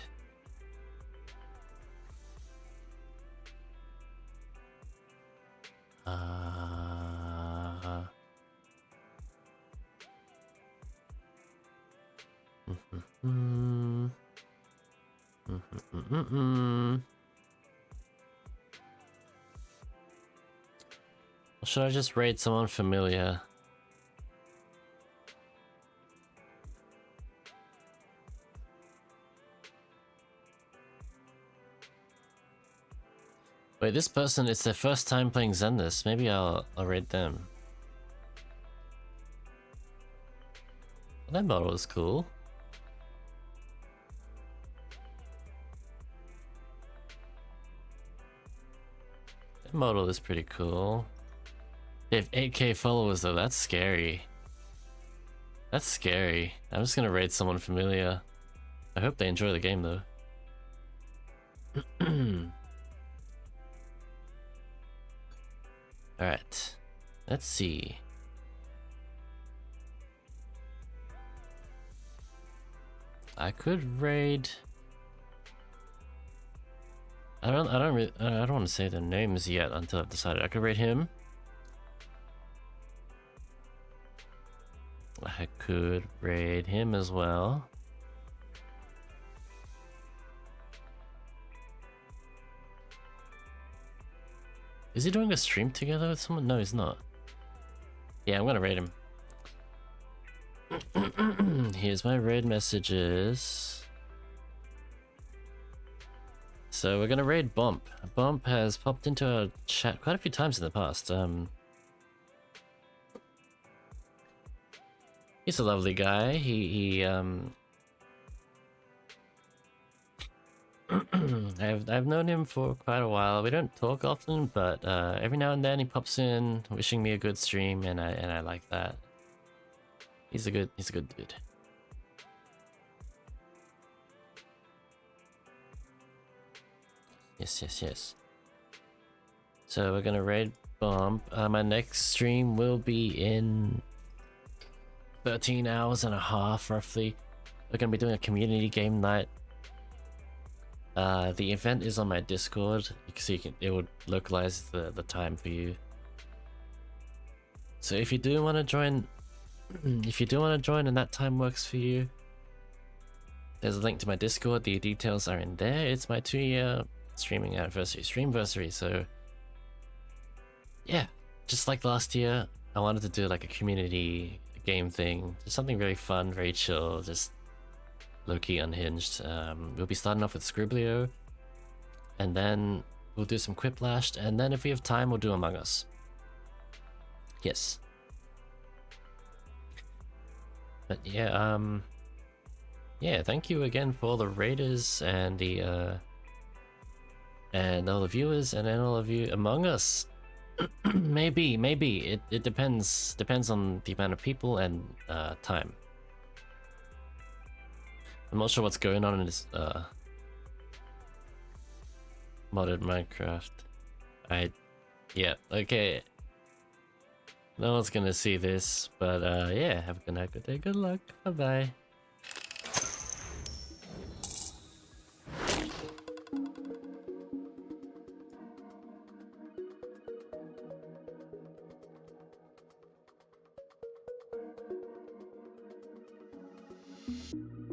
Or should I just raid someone familiar? Wait, this person, it's their first time playing Zenless. Maybe I'll raid them. That model is cool. That model is pretty cool. They have 8K followers though, that's scary. That's scary. I'm just gonna raid someone familiar. I hope they enjoy the game though. Alright, let's see. I could raid. I don't want to say their names yet until I've decided. I could raid him. I could raid him as well. Is he doing a stream together with someone? No, he's not. Yeah, I'm gonna raid him. Here's my raid messages. So we're gonna raid Bump. Bump has popped into our chat quite a few times in the past. He's a lovely guy. I've known him for quite a while. We don't talk often, but every now and then he pops in, wishing me a good stream, and I like that. He's a good dude. Yes. So we're gonna raid Bump. My next stream will be in 13 hours and a half, roughly. We're gonna be doing a community game night. The event is on my Discord, so it would localize the time for you. So if you do want to join, and that time works for you, there's a link to my Discord. The details are in there. It's my 2-year streaming streamversary. So yeah, just like last year, I wanted to do like a community game thing, just something very fun, very chill, just low-key unhinged. We'll be starting off with Scriblio, and then we'll do some Quiplash, and then if we have time, we'll do Among Us. Yes. But yeah, yeah, thank you again for all the raiders and the and all the viewers, and then all of you Among Us. maybe it depends on the amount of people and time. I'm not sure what's going on in this modded Minecraft. Yeah, okay. No one's gonna see this, but yeah, have a good night, good day, good luck, bye bye. Thank you.